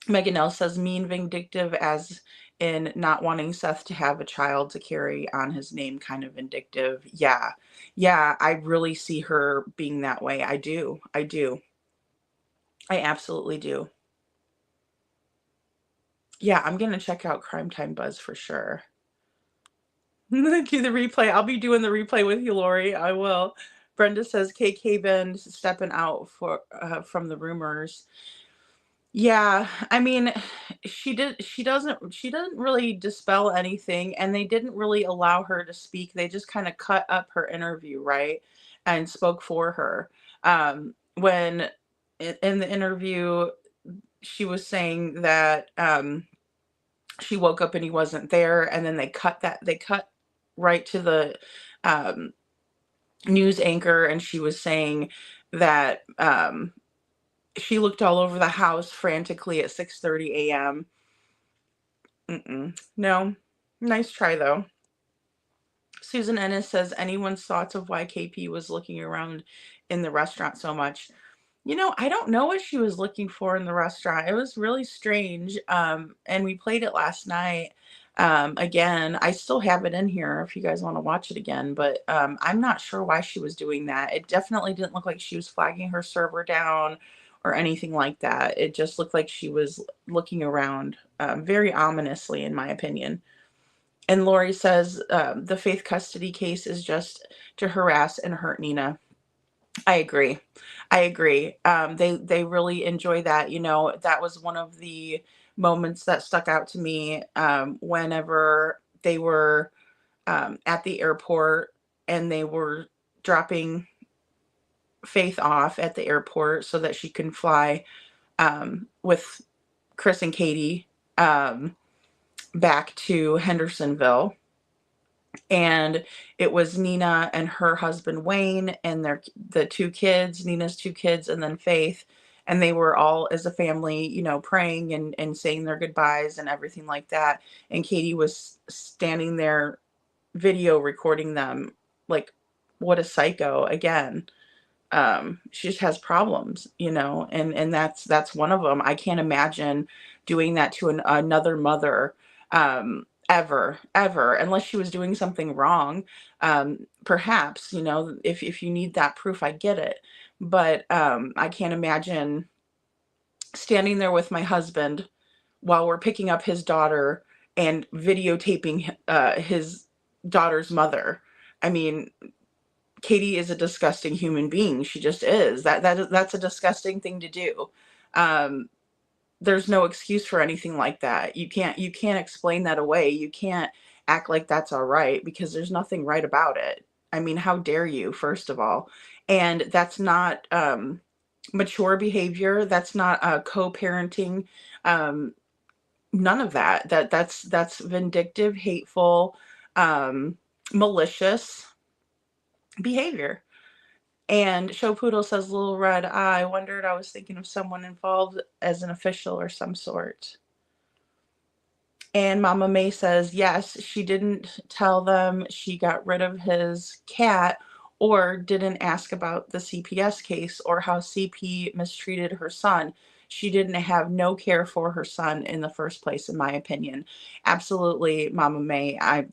Megan L says, mean vindictive as in not wanting Seth to have a child to carry on his name, kind of vindictive. Yeah, I really see her being that way. I do. I absolutely do. Yeah, I'm going to check out Crime Time Buzz for sure. Do the replay. I'll be doing the replay with you, Lori. I will. Brenda says, KK been stepping out from the rumors. Yeah, I mean, she doesn't really dispel anything, and they didn't really allow her to speak. They just kind of cut up her interview, right? And spoke for her. When in the interview, she was saying that she woke up and he wasn't there, and then they cut right to the news anchor, and she was saying that she looked all over the house frantically at 6:30 a.m. No. Nice try, though. Susan Ennis says, anyone's thoughts of why KP was looking around in the restaurant so much? I don't know what she was looking for in the restaurant. It was really strange. And we played it last night. Again, I still have it in here if you guys want to watch it again, but I'm not sure why she was doing that. It definitely didn't look like she was flagging her server down or anything like that. It just looked like she was looking around very ominously, in my opinion. And Lori says the Faith custody case is just to harass and hurt Nina. I agree. They really enjoy that. That was one of the moments that stuck out to me whenever they were at the airport and they were dropping Faith off at the airport so that she can fly with Chris and Katie back to Hendersonville. And it was Nina and her husband Wayne and the two kids, Nina's two kids, and then Faith. And they were all as a family, praying and saying their goodbyes and everything like that. And Katie was standing there video recording them. Like, what a psycho. Again, she just has problems, and that's one of them. I can't imagine doing that to another mother ever, unless she was doing something wrong. Perhaps, if you need that proof, I get it. But I can't imagine standing there with my husband while we're picking up his daughter and videotaping his daughter's mother. I mean, Katie is a disgusting human being. She just is. That's a disgusting thing to do. There's no excuse for anything like that. You can't explain that away. You can't act like that's all right, because there's nothing right about it. I mean, how dare you, first of all? And that's not mature behavior. That's not co-parenting. none of that. That's vindictive, hateful, malicious behavior. And Show Poodle says, Little Red, I wondered, I was thinking of someone involved as an official or some sort. And Mama May says, yes, she didn't tell them she got rid of his cat or didn't ask about the CPS case or how CP mistreated her son. She didn't have no care for her son in the first place, in my opinion. Absolutely, Mama May. I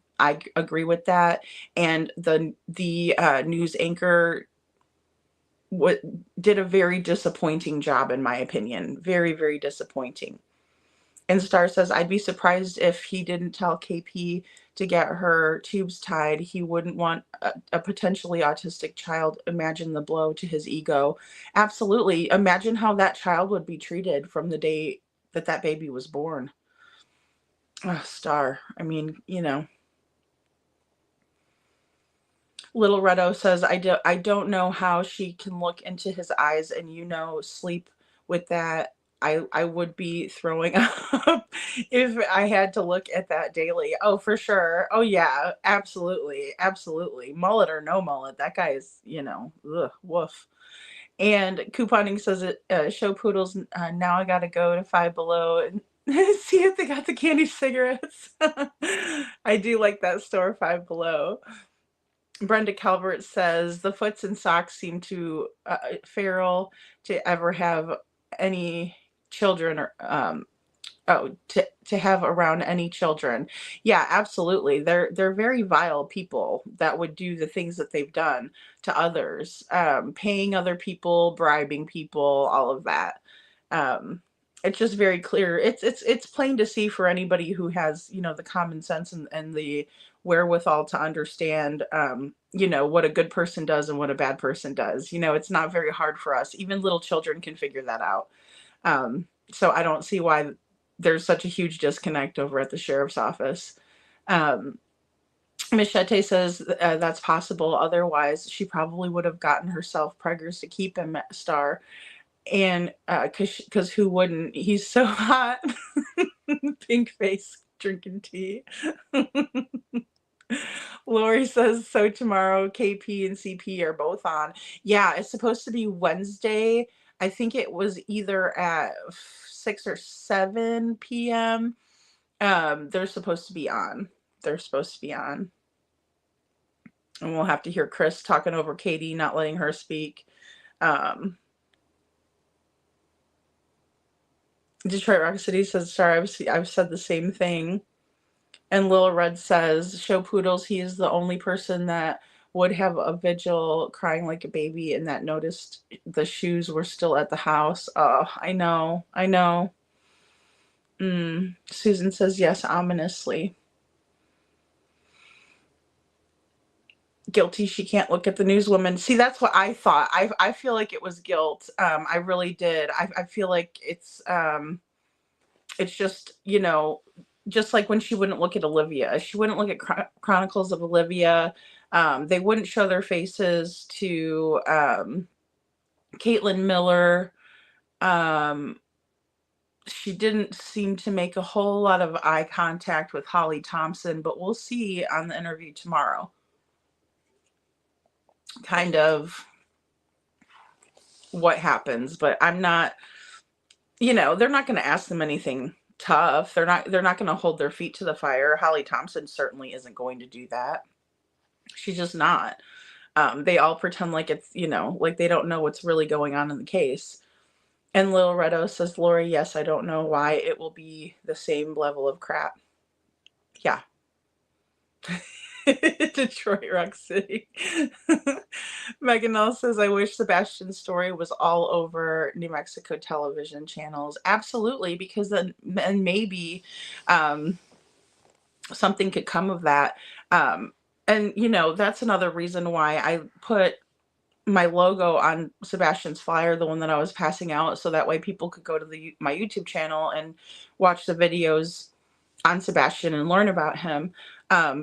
agree with that. And the news anchor did a very disappointing job, in my opinion. Very, very disappointing. And Star says, I'd be surprised if he didn't tell KP to get her tubes tied. He wouldn't want a potentially autistic child. Imagine the blow to his ego. Absolutely. Imagine how that child would be treated from the day that that baby was born. Oh, Star. I mean, you know. Little Redo says, I don't know how she can look into his eyes and, you know, sleep with that. I would be throwing up if I had to look at that daily. Oh, for sure. Oh, yeah, absolutely. Absolutely. Mullet or no mullet. That guy is, you know, ugh, woof. And Couponing says, Show Poodles, now I got to go to Five Below and see if they got the candy cigarettes. I do like that store, Five Below. Brenda Calvert says the Foots and Socks seem too feral to ever have any children or to have around any children. Yeah, absolutely. They're very vile people that would do the things that they've done to others, paying other people, bribing people, all of that. It's just very clear. It's plain to see for anybody who has, you know, the common sense and the wherewithal to understand, you know, what a good person does and what a bad person does. You know, it's not very hard for us. Even little children can figure that out. So I don't see why there's such a huge disconnect over at the sheriff's office. Michette says that's possible. Otherwise, she probably would have gotten herself preggers to keep him at Star. And because who wouldn't? He's so hot. Pink face drinking tea. Lori says, so tomorrow KP and CP are both on. Yeah, it's supposed to be Wednesday. I think it was either at 6 or 7 p.m. They're supposed to be on. They're supposed to be on. And we'll have to hear Chris talking over Katie, not letting her speak. Detroit Rock City says, sorry, I've said the same thing. And Lil Red says, Show Poodles, he is the only person that would have a vigil crying like a baby and that noticed the shoes were still at the house. Oh, I know. Susan says, yes, ominously. Guilty she can't look at the newswoman. See, that's what I thought. I feel like it was guilt. I really did. I feel like it's just, you know, just like when she wouldn't look at Olivia. She wouldn't look at Chronicles of Olivia. They wouldn't show their faces to Caitlin Miller. She didn't seem to make a whole lot of eye contact with Holly Thompson, but we'll see on the interview tomorrow. Kind of what happens, but I'm not, you know, they're not going to ask them anything tough. They're not going to hold their feet to the fire. Holly Thompson certainly isn't going to do that. She's just not. They all pretend like it's, you know, like they don't know what's really going on in the case. And Lil Redo says, Lori, yes, I don't know why it will be the same level of crap. Yeah. Detroit Rock City. Megan L says, I wish Sebastian's story was all over New Mexico television channels. Absolutely, because then maybe something could come of that. And, you know, that's another reason why I put my logo on Sebastian's flyer, the one that I was passing out, so that way people could go to my YouTube channel and watch the videos on Sebastian and learn about him.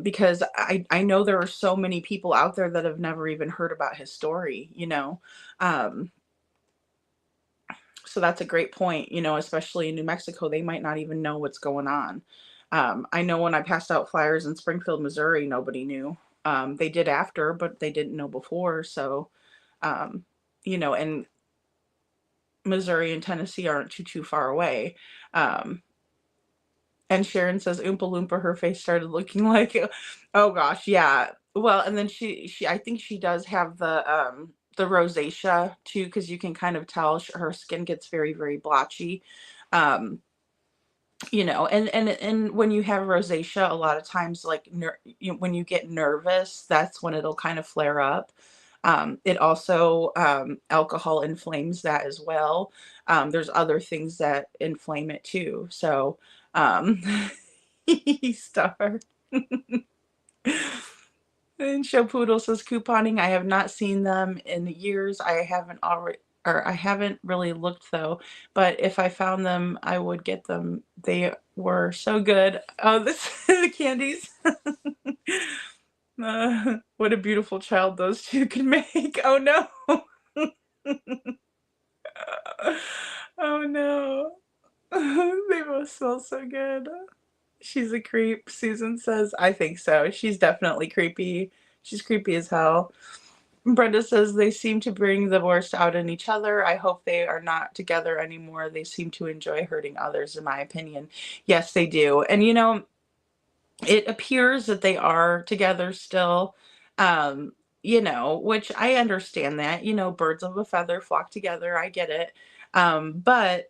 Because I know there are so many people out there that have never even heard about his story, you know. So that's a great point, especially in New Mexico, they might not even know what's going on. I know when I passed out flyers in Springfield, Missouri, nobody knew. They did after, but they didn't know before. So, um, and Missouri and Tennessee aren't too far away. Um, and Sharon says, Oompa Loompa, her face started looking like, oh gosh, yeah. Well, and then I think she does have the rosacea too, because you can kind of tell her skin gets very, very blotchy. Um, and when you have rosacea, a lot of times, like when you get nervous, that's when it'll kind of flare up. It also, alcohol inflames that as well. There's other things that inflame it too. So, um, star. And Show Poodle says couponing. I have not seen them in years. I haven't really looked though. But if I found them, I would get them. They were so good. Oh, this the candies. What a beautiful child those two can make. Oh no. Oh no. They both smell so good. She's a creep. Susan says, I think so. She's definitely creepy. She's creepy as hell. Brenda says they seem to bring the worst out in each other. I hope they are not together anymore. They seem to enjoy hurting others, in my opinion. Yes, they do. And it appears that they are together still. Which I understand that. Birds of a feather flock together. I get it. But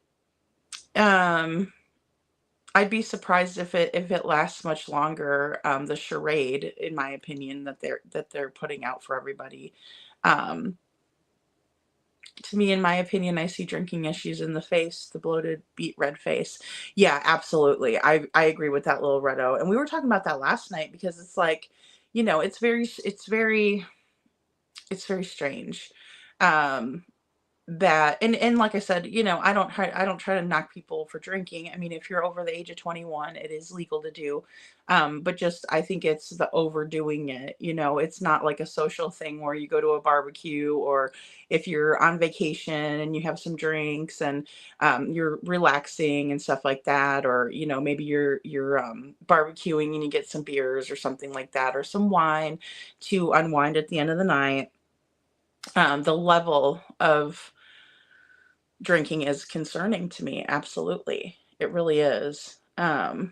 I'd be surprised if it lasts much longer. The charade, in my opinion, that they're putting out for everybody. Um, to me, in my opinion, I see drinking issues in the face, the bloated, beet red face. Yeah, absolutely. I agree with that, little Reddo. And we were talking about that last night because it's like, it's very strange. Um, that and like I said, I don't try to knock people for drinking. I mean, if you're over the age of 21, it is legal to do. But just I think it's the overdoing it. It's not like a social thing where you go to a barbecue, or if you're on vacation and you have some drinks and you're relaxing and stuff like that, or maybe you're barbecuing and you get some beers or something like that, or some wine to unwind at the end of the night. The level of drinking is concerning to me. Absolutely. It really is. Hey,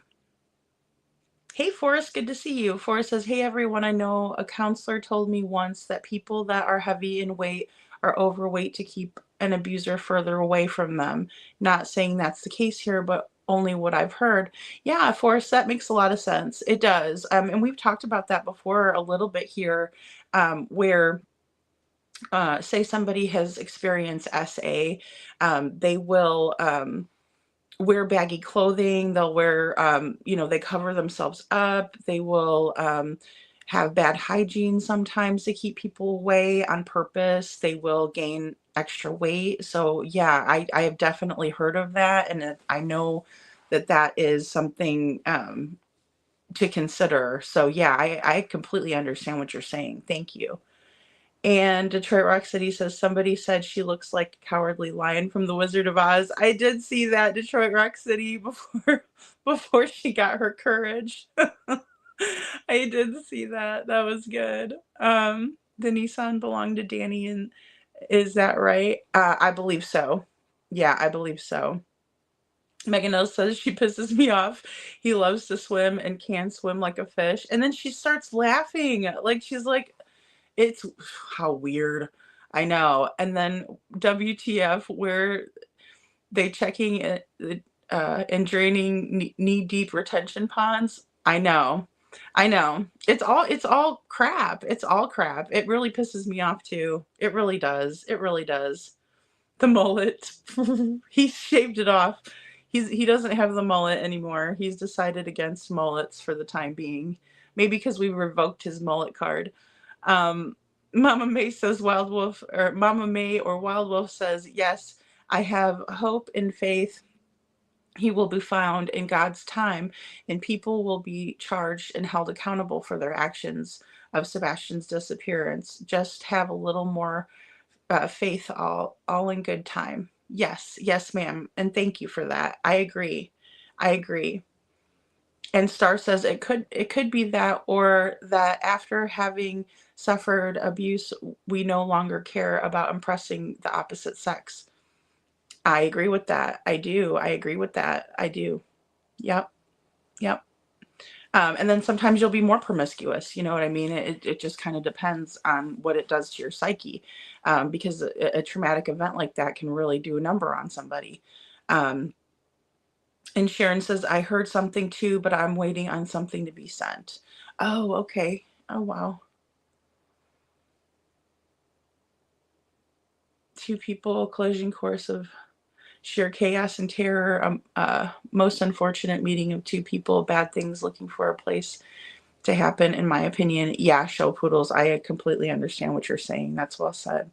Forrest, good to see you. Forrest says, hey, everyone. I know a counselor told me once that people that are heavy in weight are overweight to keep an abuser further away from them. Not saying that's the case here, but only what I've heard. Yeah, Forrest, that makes a lot of sense. It does. And we've talked about that before a little bit here, where say somebody has experienced SA, they will wear baggy clothing. They'll wear, they cover themselves up. They will have bad hygiene sometimes to keep people away on purpose. They will gain extra weight. So yeah, I have definitely heard of that. And I know that is something to consider. So yeah, I completely understand what you're saying. Thank you. And Detroit Rock City says, somebody said she looks like a cowardly lion from The Wizard of Oz. I did see that, Detroit Rock City, before she got her courage. I did see that. That was good. The Nissan belonged to Danny, and is that right? I believe so. Yeah, I believe so. Megan O says she pisses me off. He loves to swim and can swim like a fish. And then she starts laughing. Like she's like, it's how weird. I know. And then WTF, where they checking it and draining knee-deep retention ponds. I know. It's all crap. It's all crap. It really pisses me off too. It really does. It really does. The mullet. He shaved it off. He doesn't have the mullet anymore. He's decided against mullets for the time being. Maybe because we revoked his mullet card. Mama May says Wild Wolf, or Mama May or Wild Wolf says, yes, I have hope and faith. He will be found in God's time, and people will be charged and held accountable for their actions of Sebastian's disappearance. Just have a little more faith, all in good time. Yes, yes, ma'am. And thank you for that. I agree. I agree. And Star says it could be that, or that after having suffered abuse, we no longer care about impressing the opposite sex. I agree with that. I do. I agree with that. I do. Yep. Yep. And then sometimes you'll be more promiscuous. You know what I mean? It just kind of depends on what it does to your psyche, because a traumatic event like that can really do a number on somebody. Um, and Sharon says, I heard something too, but I'm waiting on something to be sent. Oh, okay. Oh, wow. Two people, collision course of sheer chaos and terror. Most unfortunate meeting of two people, bad things looking for a place to happen, in my opinion. Yeah, show poodles. I completely understand what you're saying. That's well said.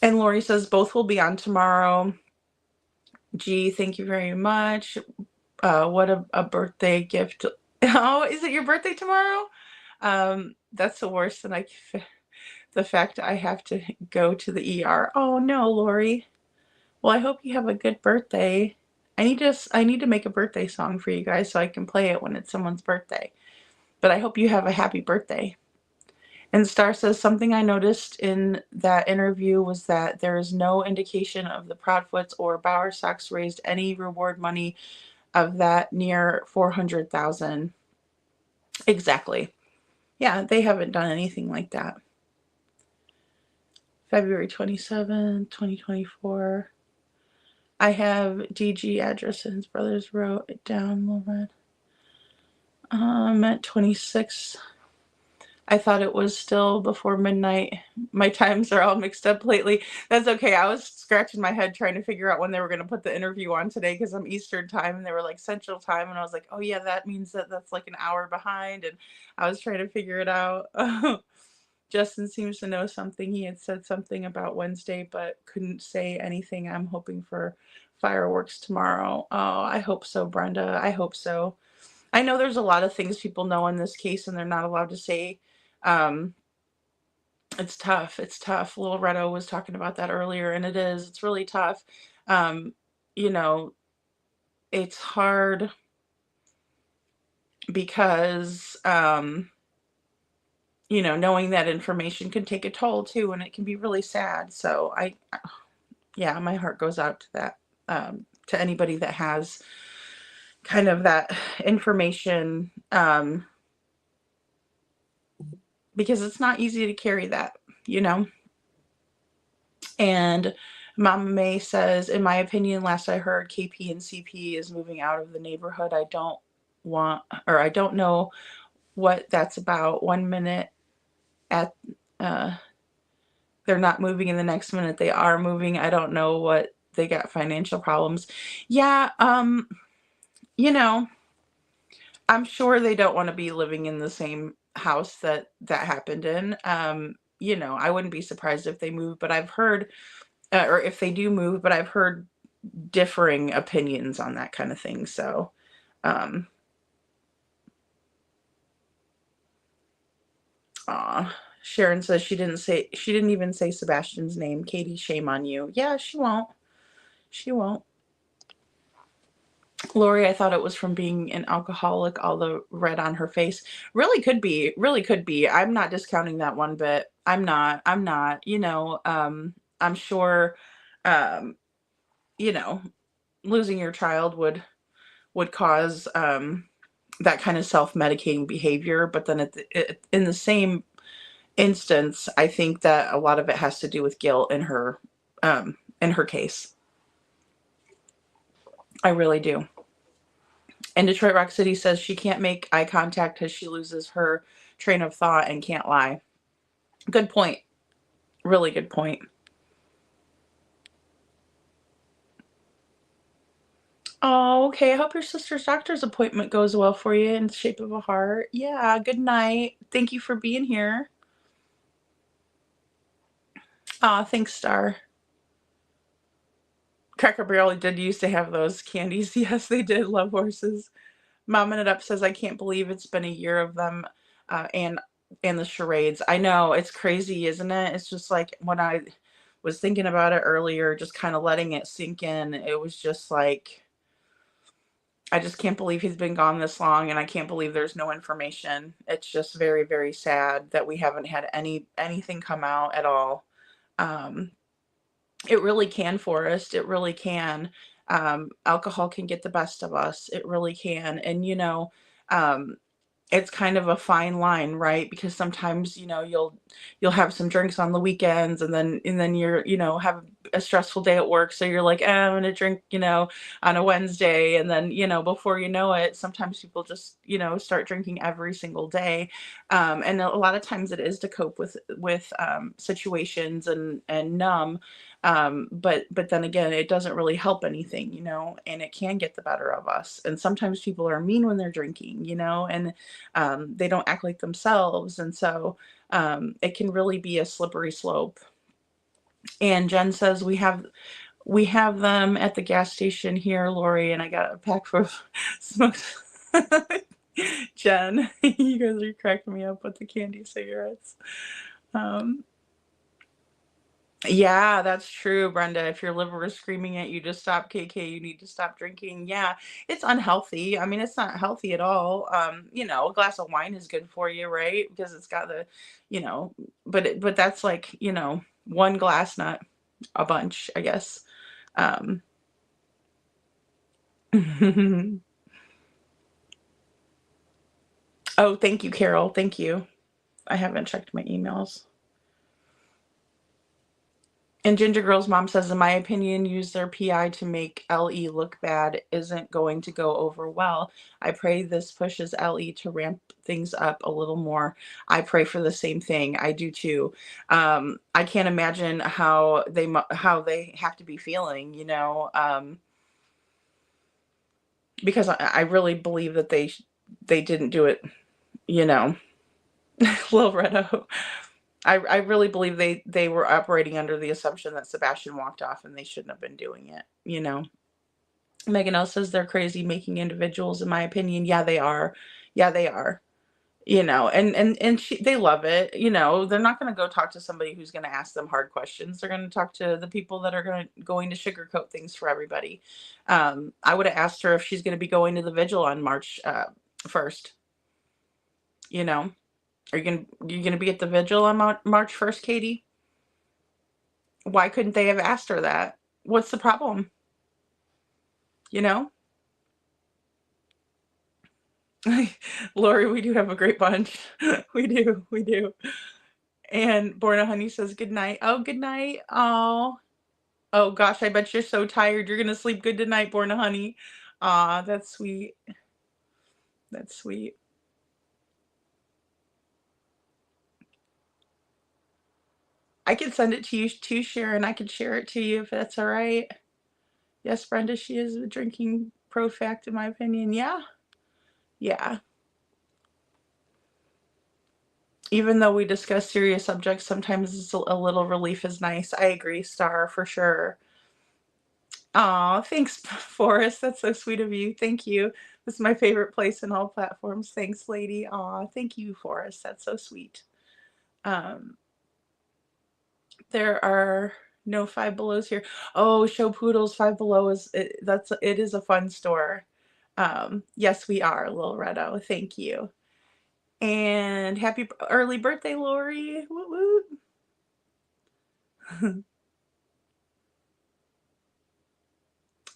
And Lori says both will be on tomorrow. Gee, thank you very much. What a birthday gift. Oh, is it your birthday tomorrow? That's the worst. And the fact I have to go to the ER. Oh no, Lori. Well, I hope you have a good birthday. I need to make a birthday song for you guys so I can play it when it's someone's birthday. But I hope you have a happy birthday. And Star says, something I noticed in that interview was that there is no indication of the Proudfoots or Bowersox raised any reward money of that near $400,000. Exactly. Yeah, they haven't done anything like that. February 27th, 2024. I have DG address and his brothers wrote it down, Lauren. At 26. I thought it was still before midnight. My times are all mixed up lately. That's okay. I was scratching my head trying to figure out when they were going to put the interview on today, because I'm Eastern time and they were like Central time. And I was like, oh yeah, that means that's like an hour behind. And I was trying to figure it out. Justin seems to know something. He had said something about Wednesday, but couldn't say anything. I'm hoping for fireworks tomorrow. Oh, I hope so, Brenda. I hope so. I know there's a lot of things people know in this case and they're not allowed to say. It's tough. It's tough. Little Redo was talking about that earlier, and it's really tough. You know, it's hard because, knowing that information can take a toll too, and it can be really sad. So yeah, my heart goes out to that, to anybody that has kind of that information, because it's not easy to carry that, And Mama May says, in my opinion, last I heard, KP and CP is moving out of the neighborhood. I don't know what that's about. 1 minute at, they're not moving, and the next minute they are moving. I don't know what they got financial problems. Yeah. I'm sure they don't want to be living in the same house that happened in. I wouldn't be surprised if they move, but I've heard, or if they do move, but I've heard differing opinions on that kind of thing. So, Sharon says she didn't even say Sebastian's name. Katie, shame on you. Yeah, she won't. She won't. Lori, I thought it was from being an alcoholic, all the red on her face. Really could be. Really could be. I'm not discounting that one bit. I'm not. I'm sure, losing your child would cause that kind of self-medicating behavior. But then in the same instance, I think that a lot of it has to do with guilt in her case. I really do. And Detroit Rock City says she can't make eye contact because she loses her train of thought and can't lie. Good point. Really good point. Oh, okay. I hope your sister's doctor's appointment goes well for you, in the shape of a heart. Yeah, good night. Thank you for being here. Thanks, Star. Cracker Barrel did used to have those candies. Yes, they did. Love horses. Mom and It Up says, I can't believe it's been a year of them, and and the charades. I know, it's crazy, isn't it? It's just like when I was thinking about it earlier, just kind of letting it sink in, it was just like, I just can't believe he's been gone this long, and I can't believe there's no information. It's just very, very sad that we haven't had anything come out at all. Um, it really can, Forrest. It really can. Alcohol can get the best of us. It really can. And um, it's kind of a fine line, right? Because sometimes, you'll have some drinks on the weekends, and then you're, have a stressful day at work. So you're like, I'm gonna drink, on a Wednesday. And then, before you know it, sometimes people just, start drinking every single day. And a lot of times it is to cope with situations and numb. But then again, it doesn't really help anything, and it can get the better of us. And sometimes people are mean when they're drinking, and they don't act like themselves. And so it can really be a slippery slope. And Jen says we have them at the gas station here, Lori, and I got a pack of smokes. Jen, you guys are cracking me up with the candy cigarettes. Yeah, that's true, Brenda. If your liver is screaming at you to stop, KK, you need to stop drinking. Yeah, it's unhealthy. I mean, it's not healthy at all. A glass of wine is good for you, right? Because it's got the, you know, but that's like, one glass, not a bunch, I guess. Um, oh, thank you, Carol. Thank you. I haven't checked my emails. And Ginger Girl's mom says, in my opinion, use their PI to make LE look bad isn't going to go over well. I pray this pushes LE to ramp things up a little more. I pray for the same thing. I do too. I can't imagine how they have to be feeling, because I really believe that they didn't do it, you know. Lil Redo. I really believe they were operating under the assumption that Sebastian walked off and they shouldn't have been doing it. Megan L says they're crazy making individuals, in my opinion. Yeah, they are. Yeah, they are. They love it. They're not going to go talk to somebody who's going to ask them hard questions. They're going to talk to the people that are going to sugarcoat things for everybody. I would have asked her if she's going to be going to the vigil on March 1st. Are you gonna be at the vigil on March 1st, Katie? Why couldn't they have asked her that? What's the problem? Lori, we do have a great bunch. We do, we do. And Borna Honey says good night. Oh, good night. Oh gosh, I bet you're so tired. You're gonna sleep good tonight, Borna Honey. Aw, that's sweet. That's sweet. I could send it to you too, Sharon. I could share it to you if that's all right. Yes, Brenda, she is drinking Profact, in my opinion. Yeah. Yeah. Even though we discuss serious subjects, sometimes it's a little relief is nice. I agree, Star, for sure. Aw, thanks, Forrest. That's so sweet of you. Thank you. This is my favorite place in all platforms. Thanks, lady. Aw, thank you, Forrest. That's so sweet. Um, there are no Five Belows here. Oh, Show Poodles, Five Below it is a fun store. Yes, we are, Lil Redo. Thank you. And happy early birthday, Lori. Woot woot.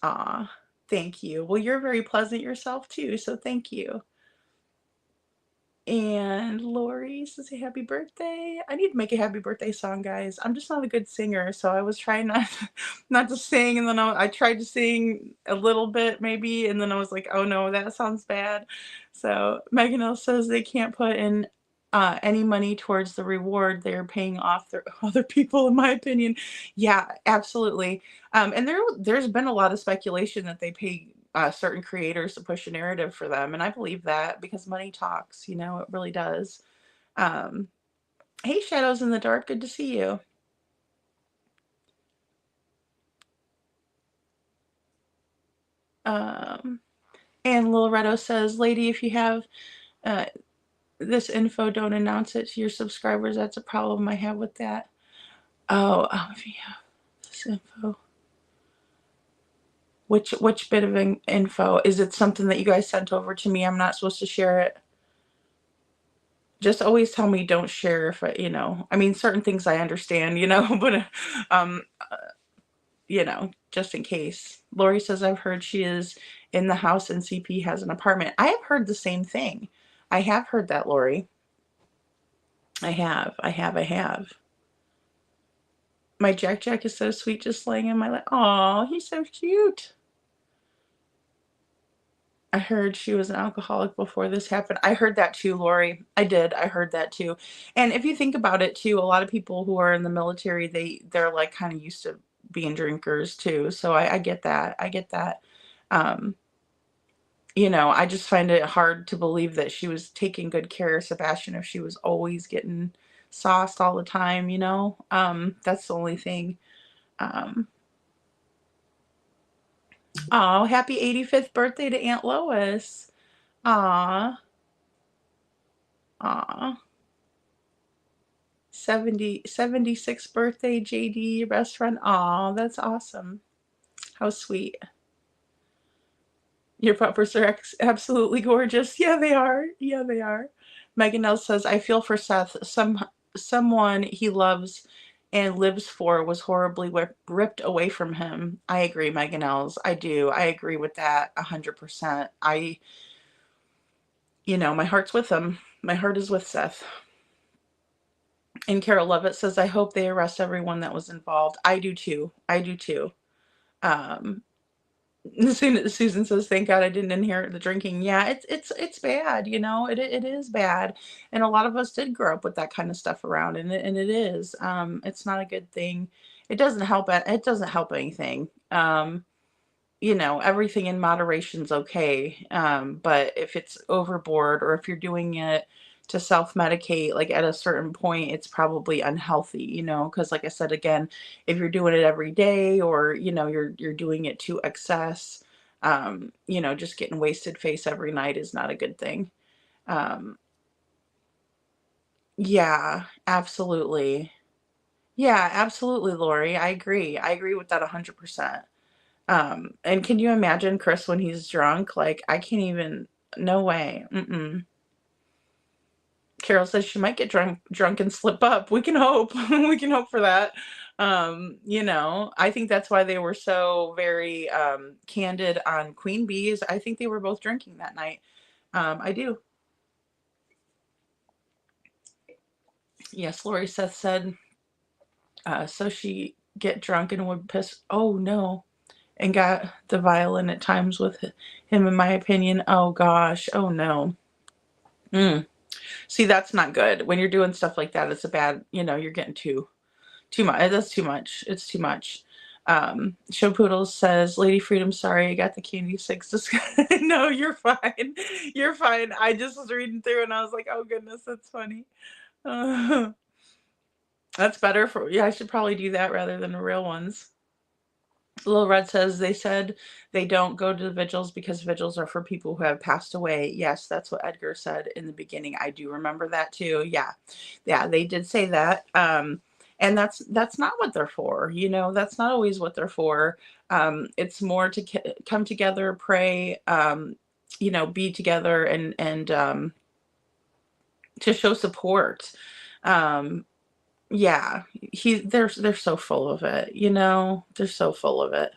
Aw, thank you. Well, you're very pleasant yourself too, so thank you. And Lori says happy birthday. I need to make a happy birthday song, guys. I'm just not a good singer, so I was trying not to sing, and then I tried to sing a little bit maybe, and then I was like, oh no, that sounds bad. So Megan L says they can't put in any money towards the reward they're paying off their other people, in my opinion. Yeah, absolutely. And there's been a lot of speculation that they pay certain creators to push a narrative for them, and I believe that because money talks. It really does. Hey, Shadows in the Dark, good to see you. And Lil Redo says, lady, if you have this info, don't announce it to your subscribers. That's a problem I have with that. Oh, if you have this info. Which bit of info? Is it something that you guys sent over to me? I'm not supposed to share it. Just always tell me don't share if I, I mean, certain things I understand, but, just in case. Lori says, I've heard she is in the house and CP has an apartment. I have heard the same thing. I have heard that, Lori. I have. My Jack is so sweet, just laying in my lap. Aw, he's so cute. I heard she was an alcoholic before this happened. I heard that too, Lori. I did. I heard that too. And if you think about it too, a lot of people who are in the military, they're like kind of used to being drinkers too. So I get that. I get that. Um, I just find it hard to believe that she was taking good care of Sebastian if she was always getting sauced all the time, That's the only thing. Oh, happy 85th birthday to Aunt Lois. Aw. Aw. 76th birthday, JD, your best friend. Aw, that's awesome. How sweet. Your puppers are absolutely gorgeous. Yeah, they are. Yeah, they are. Megan L says, I feel for Seth. Someone he loves and lives for was horribly ripped away from him. I agree, Megan Els. I do. I agree with that 100%. My heart's with him. My heart is with Seth. And Carol Lovett says, I hope they arrest everyone that was involved. I do too. I do too. Susan says, thank God I didn't inherit the drinking. Yeah, it's bad, it is bad. And a lot of us did grow up with that kind of stuff around, and it is. It's not a good thing. It doesn't help anything. Everything in moderation's okay. But if it's overboard, or if you're doing it to self-medicate, like at a certain point, it's probably unhealthy, because like I said, again, if you're doing it every day, or, you're doing it to excess, just getting wasted face every night is not a good thing. Yeah, absolutely. Yeah, absolutely, Lori. I agree. I agree with that 100%. And can you imagine Chris when he's drunk? Like, I can't even, no way. Carol says she might get drunk and slip up. We can hope. We can hope for that. I think that's why they were so very candid on Queen Bees. I think they were both drinking that night. I do. Yes, Lori Seth said, so she get drunk and would piss. Oh, no. And got the violin at times with him, in my opinion. Oh, gosh. Oh, no. See, that's not good. When you're doing stuff like that, it's a bad, you're getting too much. That's too much. It's too much. Show Poodles says, Lady Freedom, sorry, I got the candy six. No, you're fine. You're fine. I just was reading through and I was like, oh, goodness, that's funny. That's better for, yeah, I should probably do that rather than the real ones. Little Red says, they said they don't go to the vigils because vigils are for people who have passed away. Yes, that's what Edgar said in the beginning. I do remember that too. Yeah, they did say that. And that's not what they're for. That's not always what they're for. It's more to come together, pray, be together, and to show support. Yeah, they're so full of it, they're so full of it.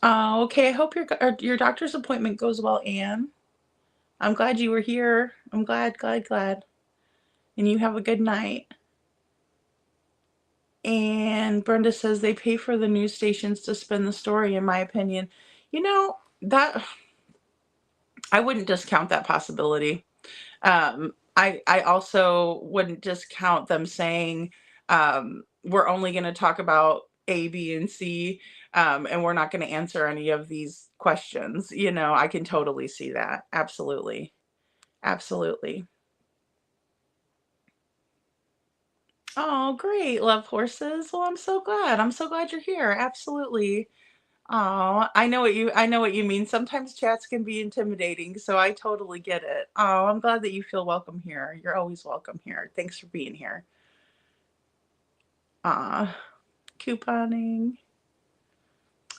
Oh, okay. I hope your doctor's appointment goes well, Anne. I'm glad you were here. I'm glad. And you have a good night. And Brenda says they pay for the news stations to spin the story, in my opinion. That I wouldn't discount that possibility. I also wouldn't discount them saying, we're only going to talk about A, B, and C, and we're not going to answer any of these questions. I can totally see that. Absolutely. Absolutely. Oh, great. Love horses. Well, I'm so glad. I'm so glad you're here. Absolutely. Oh, I know what you mean. Sometimes chats can be intimidating, so I totally get it. Oh, I'm glad that you feel welcome here. You're always welcome here. Thanks for being here. Ah, couponing.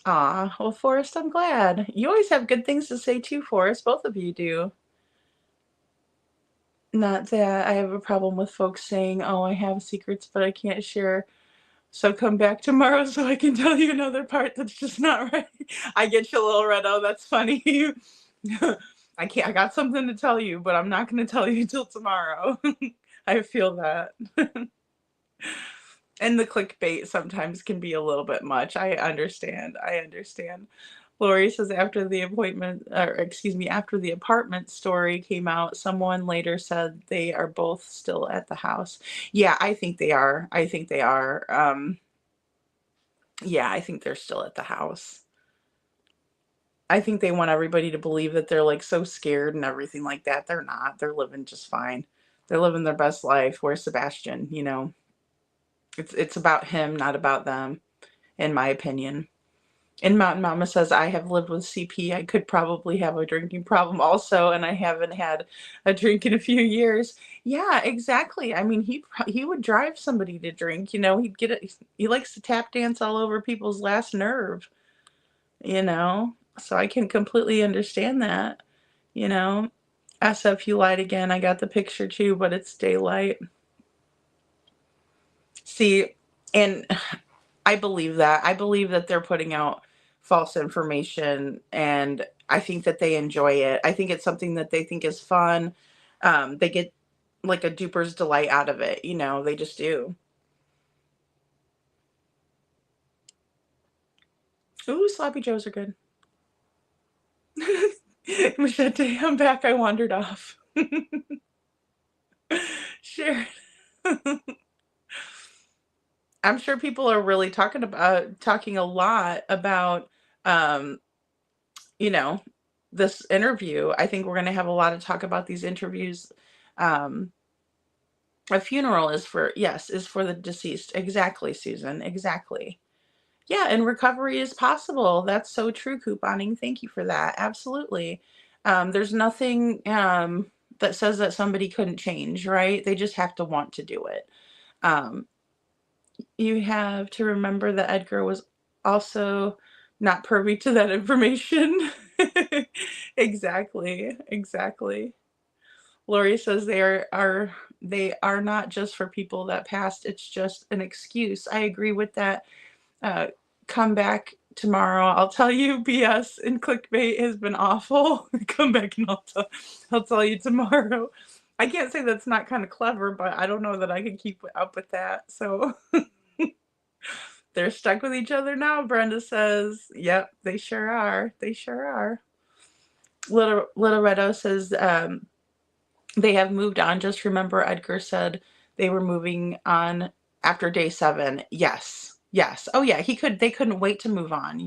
Ah, well, Forrest, I'm glad. You always have good things to say too, Forrest. Both of you do. Not that I have a problem with folks saying, "Oh, I have secrets, but I can't share. So come back tomorrow so I can tell you another part that's just not right." I get you, little Redo. That's funny. I got something to tell you, but I'm not going to tell you until tomorrow. I feel that. And the clickbait sometimes can be a little bit much. I understand. I understand. Lori says after the after the apartment story came out, someone later said they are both still at the house. Yeah, I think they are. I think they are. Yeah, I think they're still at the house. I think they want everybody to believe that they're like so scared and everything like that. They're not. They're living just fine. They're living their best life. Where's Sebastian? It's about him, not about them, in my opinion. And Mountain Mama says, I have lived with CP. I could probably have a drinking problem also, and I haven't had a drink in a few years. Yeah, exactly. I mean, he would drive somebody to drink. He'd get it. He likes to tap dance all over people's last nerve. So I can completely understand that. You know, SF, you lied again. I got the picture too, but it's daylight. See, and I believe that. I believe that they're putting out false information, and I think that they enjoy it. I think it's something that they think is fun. They get like a duper's delight out of it. They just do. Ooh, sloppy joes are good. Machete, I'm back. I wandered off. Sure. I'm sure people are really talking a lot about, um, you know, this interview. I think we're going to have a lot of talk about these interviews. Um, a funeral is for the deceased. Exactly, Susan. Exactly. Yeah, and recovery is possible. That's so true, couponing. Thank you for that. Absolutely. There's nothing that says that somebody couldn't change, right? They just have to want to do it. Um, you have to remember that Edgar was also not privy to that information. Exactly. Exactly. Lori says they are not just for people that passed. It's just an excuse. I agree with that. Uh, come back tomorrow. I'll tell you BS and clickbait has been awful. Come back and I'll tell you tomorrow. I can't say that's not kind of clever, but I don't know that I can keep up with that. So they're stuck with each other now, Brenda says. Yep, they sure are. They sure are. Little Redo says they have moved on. Just remember Edgar said they were moving on after day 7. Yes. Yes. Oh yeah, they couldn't wait to move on,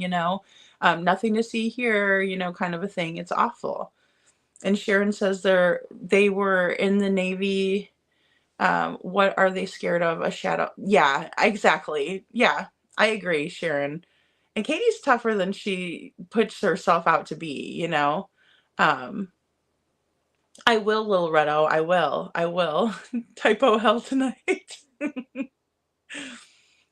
Nothing to see here, kind of a thing. It's awful. And Sharon says they were in the Navy. What are they scared of? A shadow. Yeah, exactly. Yeah, I agree, Sharon. And Katie's tougher than she puts herself out to be, Um, I will, Lil Redo. I will. I will. Typo hell tonight.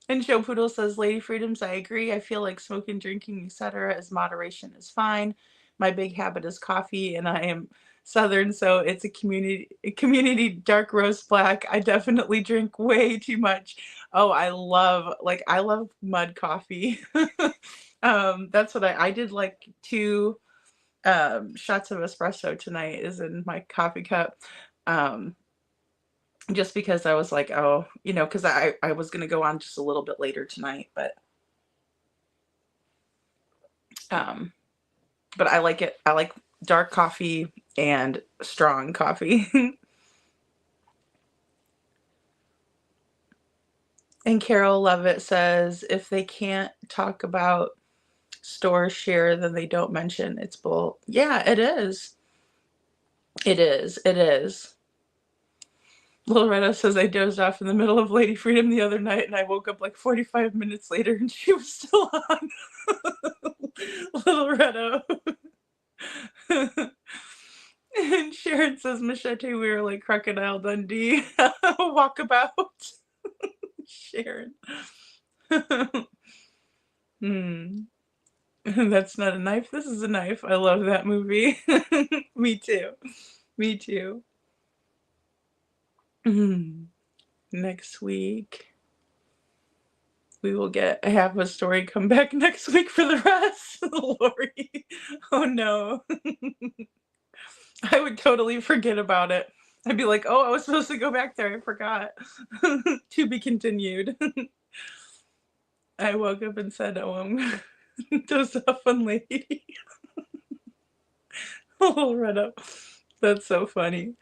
And Joe Poodle says, Lady Freedoms, I agree. I feel like smoking, drinking, etc. as moderation is fine. My big habit is coffee, and I am Southern, so it's a community dark roast black. I definitely drink way too much. Oh, I love mud coffee. That's what I did, like 2 shots of espresso tonight is in my coffee cup. Just because I was like, oh, because I was going to go on just a little bit later tonight, but I like it. I like dark coffee and strong coffee. And Carol Lovett says, if they can't talk about store share, then they don't mention it's bull. Yeah, it is. It is. It is. Little Redo says, I dozed off in the middle of Lady Freedom the other night, and I woke up like 45 minutes later, and she was still on. Little Redo. And Sharon says, Machete, we were like Crocodile Dundee. Walkabout. Sharon. That's not a knife. This is a knife. I love that movie. Me too. Me too. Next week. We will get have a story come back next week for the rest. Lori. Oh no. I would totally forget about it. I'd be like, oh, I was supposed to go back there. I forgot. To be continued. I woke up and said, oh, I'm does a fun lady. Oh, right up. That's so funny.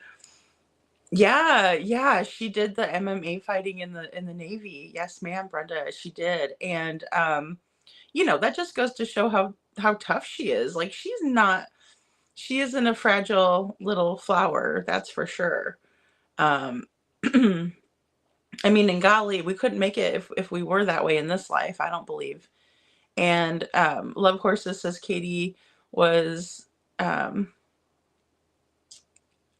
Yeah, she did the MMA fighting in the Navy. Yes, ma'am, Brenda, she did. And that just goes to show how tough she is. Like she isn't a fragile little flower, that's for sure. I mean, and golly, we couldn't make it if we were that way in this life, I don't believe. And Love Horses says Katie was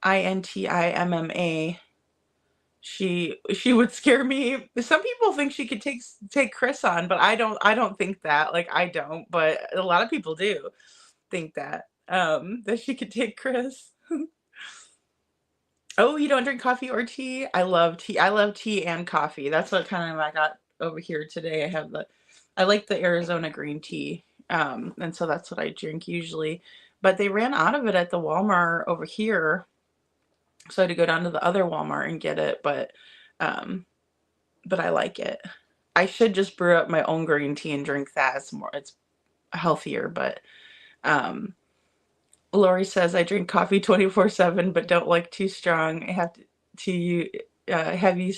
INTIMMA. She would scare me. Some people think she could take Chris on, but I don't think that. Like I don't, but a lot of people do think that she could take Chris. Oh, you don't drink coffee or tea? I love tea. I love tea and coffee. That's what kind of I got over here today. I like the Arizona green tea. And so that's what I drink usually. But they ran out of it at the Walmart over here. So I had to go down to the other Walmart and get it, but I like it. I should just brew up my own green tea and drink that. It's healthier, but Lori says I drink coffee 24/7, but don't like too strong. I have have you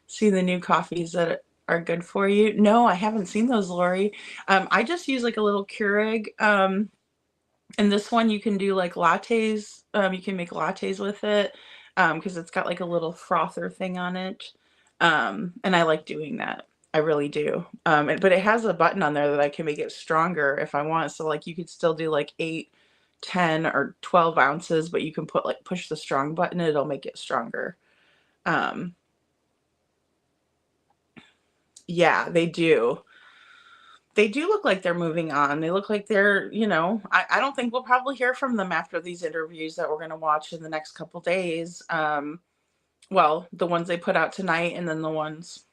seen the new coffees that are good for you? No, I haven't seen those, Lori. I just use like a little Keurig. And this one you can do like lattes. You can make lattes with it because it's got like a little frother thing on it. And I like doing that. I really do. But it has a button on there that I can make it stronger if I want. So like you could still do like 8, 10, or 12 ounces, but you can push the strong button. It'll make it stronger. Yeah, they do. They do look like they're moving on. They look like they're, I don't think we'll probably hear from them after these interviews that we're going to watch in the next couple days. Well, the ones they put out tonight and then the ones,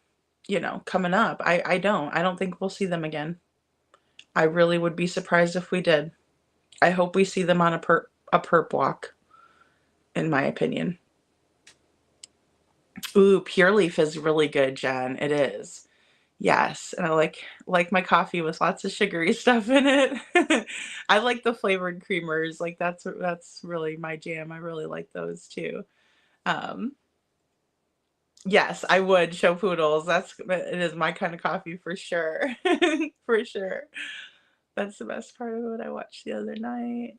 coming up. I don't think we'll see them again. I really would be surprised if we did. I hope we see them on a perp walk, in my opinion. Ooh, Pure Leaf is really good, Jen. It is. Yes, and I like my coffee with lots of sugary stuff in it. I like the flavored creamers. Like that's really my jam. I really like those too. Yes, I would show poodles. It is my kind of coffee for sure. For sure. That's the best part of what I watched the other night.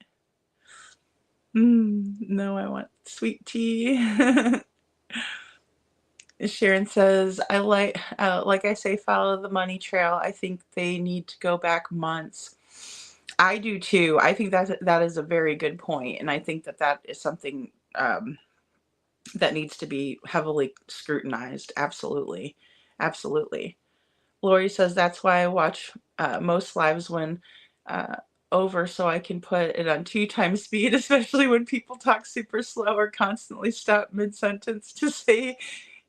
No, I want sweet tea. Sharon says, I like I say, follow the money trail. I think they need to go back months. I do too. I think that is a very good point. And I think that is something that needs to be heavily scrutinized. Absolutely. Absolutely. Lori says, that's why I watch most lives when over so I can put it on 2 times speed, especially when people talk super slow or constantly stop mid-sentence to say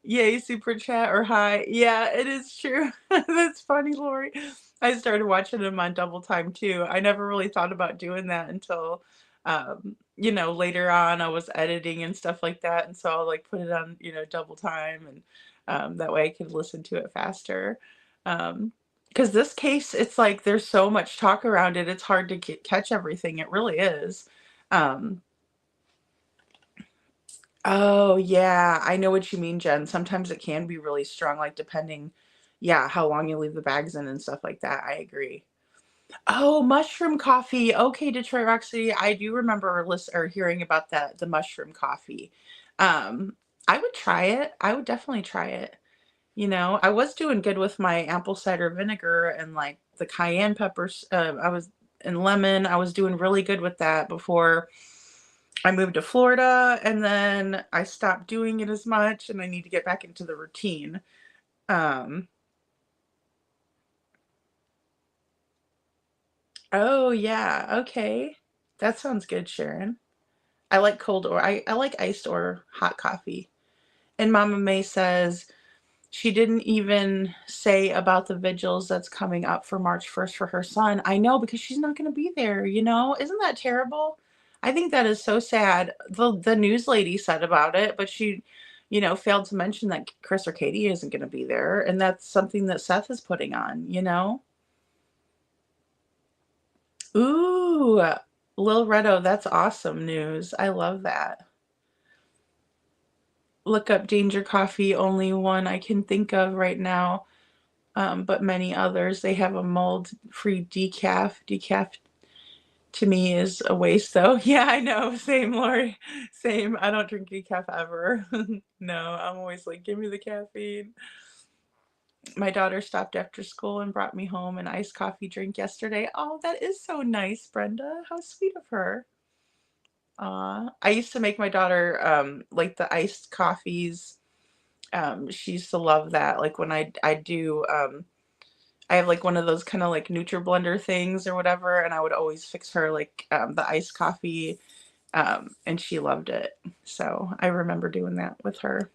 yay, super chat, or hi. Yeah, it is true. That's funny, Lori. I started watching them on double time too. I never really thought about doing that until, later on I was editing and stuff like that. And so I'll like put it on, double time and that way I could listen to it faster. Because this case, it's like there's so much talk around it. It's hard to catch everything. It really is. Oh, yeah. I know what you mean, Jen. Sometimes it can be really strong, like depending, how long you leave the bags in and stuff like that. I agree. Oh, mushroom coffee. Okay, Detroit Rock City. I do remember hearing about the mushroom coffee. I would try it. I would definitely try it. I was doing good with my apple cider vinegar and like the cayenne peppers. And lemon. I was doing really good with that before I moved to Florida, and then I stopped doing it as much, and I need to get back into the routine. Um, oh yeah, okay. That sounds good, Sharon. I like I like iced or hot coffee. And Mama May says she didn't even say about the vigils that's coming up for March 1st for her son. I know, because she's not going to be there, Isn't that terrible? I think that is so sad. The news lady said about it, but she, failed to mention that Chris or Katie isn't going to be there. And that's something that Seth is putting on. Ooh, Lil Redo, that's awesome news. I love that. Look up Danger Coffee, only one I can think of right now. But many others. They have a mold-free decaf. Decaf to me is a waste, though. Yeah, I know. Same, Lori. Same. I don't drink decaf ever. No, I'm always like, give me the caffeine. My daughter stopped after school and brought me home an iced coffee drink yesterday. Oh, that is so nice, Brenda. How sweet of her. I used to make my daughter like the iced coffees. She used to love that. Like when I do I have like one of those kind of like NutriBlender things or whatever, and I would always fix her like the iced coffee, and she loved it. So I remember doing that with her.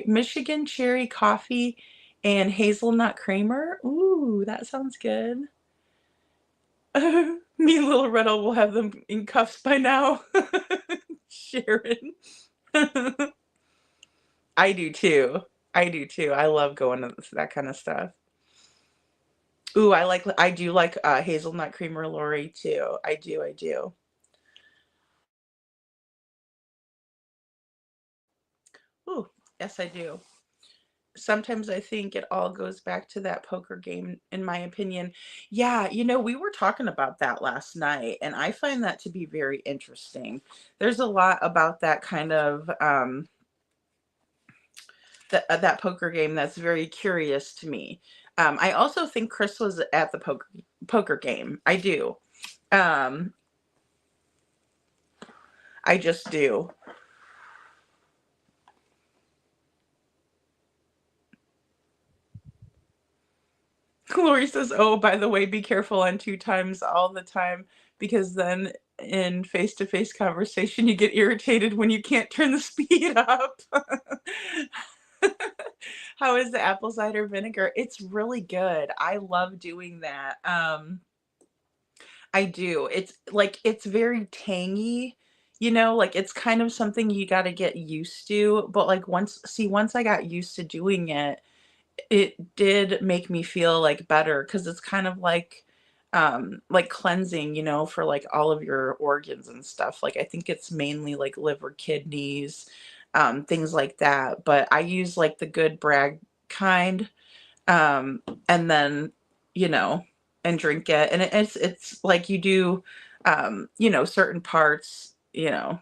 Michigan cherry coffee and hazelnut creamer. Ooh, that sounds good. Me and Little Riddle will have them in cuffs by now. Sharon. I do too. I do too. I love going to that kind of stuff. Ooh, I do like hazelnut creamer, Lori, too. I do. Ooh, yes, I do. Sometimes I think it all goes back to that poker game, in my opinion. Yeah, we were talking about that last night, and I find that to be very interesting. There's a lot about that kind of that poker game that's very curious to me. I also think Chris was at the poker game. I do. Um, I just do. Lori says, "Oh, by the way, be careful on 2 times all the time, because then in face-to-face conversation, you get irritated when you can't turn the speed up." How is the apple cider vinegar? It's really good. I love doing that. I do. It's very tangy, like it's kind of something you got to get used to. But like once I got used to doing it, it did make me feel like better, because it's kind of like cleansing, for like all of your organs and stuff. Like I think it's mainly like liver, kidneys, things like that. But I use like the good brag kind, um, and then you know, and drink it. And it's like you do, certain parts, and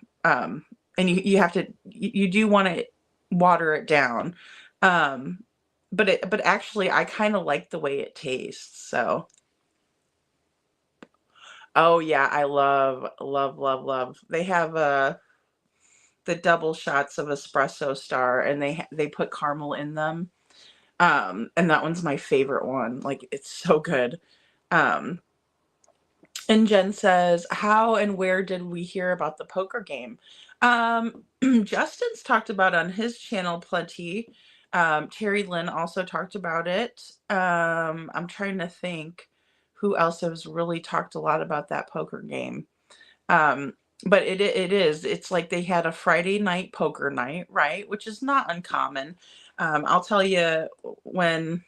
you have to you do want to water it down. Um, but actually I kind of like the way it tastes. So, oh yeah, I love, love, love, love. They have the double shots of espresso star, and they put caramel in them. And that one's my favorite one. Like it's so good. Um, and Jen says, "How and where did we hear about the poker game?" Justin's talked about on his channel plenty. Terry Lynn also talked about it. I'm trying to think who else has really talked a lot about that poker game. Um, but it's like they had a Friday night poker night, right? Which is not uncommon. I'll tell you, when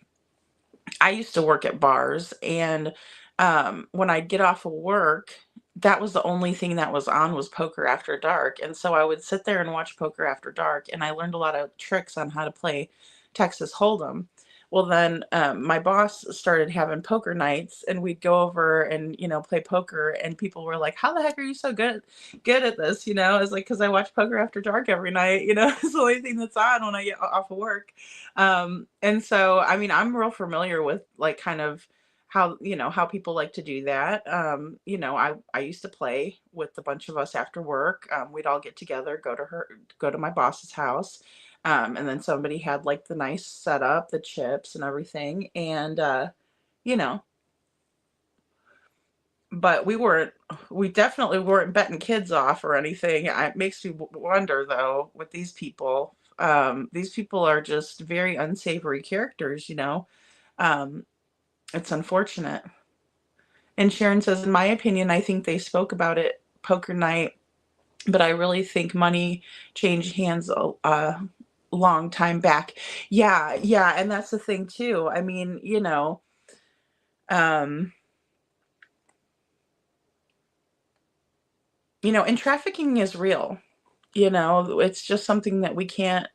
I used to work at bars, and when I'd get off of work, that was the only thing that was on was Poker After Dark. And so I would sit there and watch Poker After Dark, and I learned a lot of tricks on how to play Texas Hold'em. Well, then my boss started having poker nights, and we'd go over and play poker, and people were like, "How the heck are you so good at this?" It's like, because I watch Poker After Dark every night. It's the only thing that's on when I get off of work. And so, I mean, I'm real familiar with like kind of how people like to do that. I used to play with a bunch of us after work. We'd all get together, go to my boss's house. And then somebody had like the nice setup, the chips and everything. And, you know, but we definitely weren't betting kids off or anything. It makes me wonder though, with these people are just very unsavory characters. It's unfortunate. And Sharon says, in my opinion, I think they spoke about it poker night, but I really think money changed hands long time back. Yeah, yeah, and that's the thing too. I mean, um, and trafficking is real. It's just something that we can't,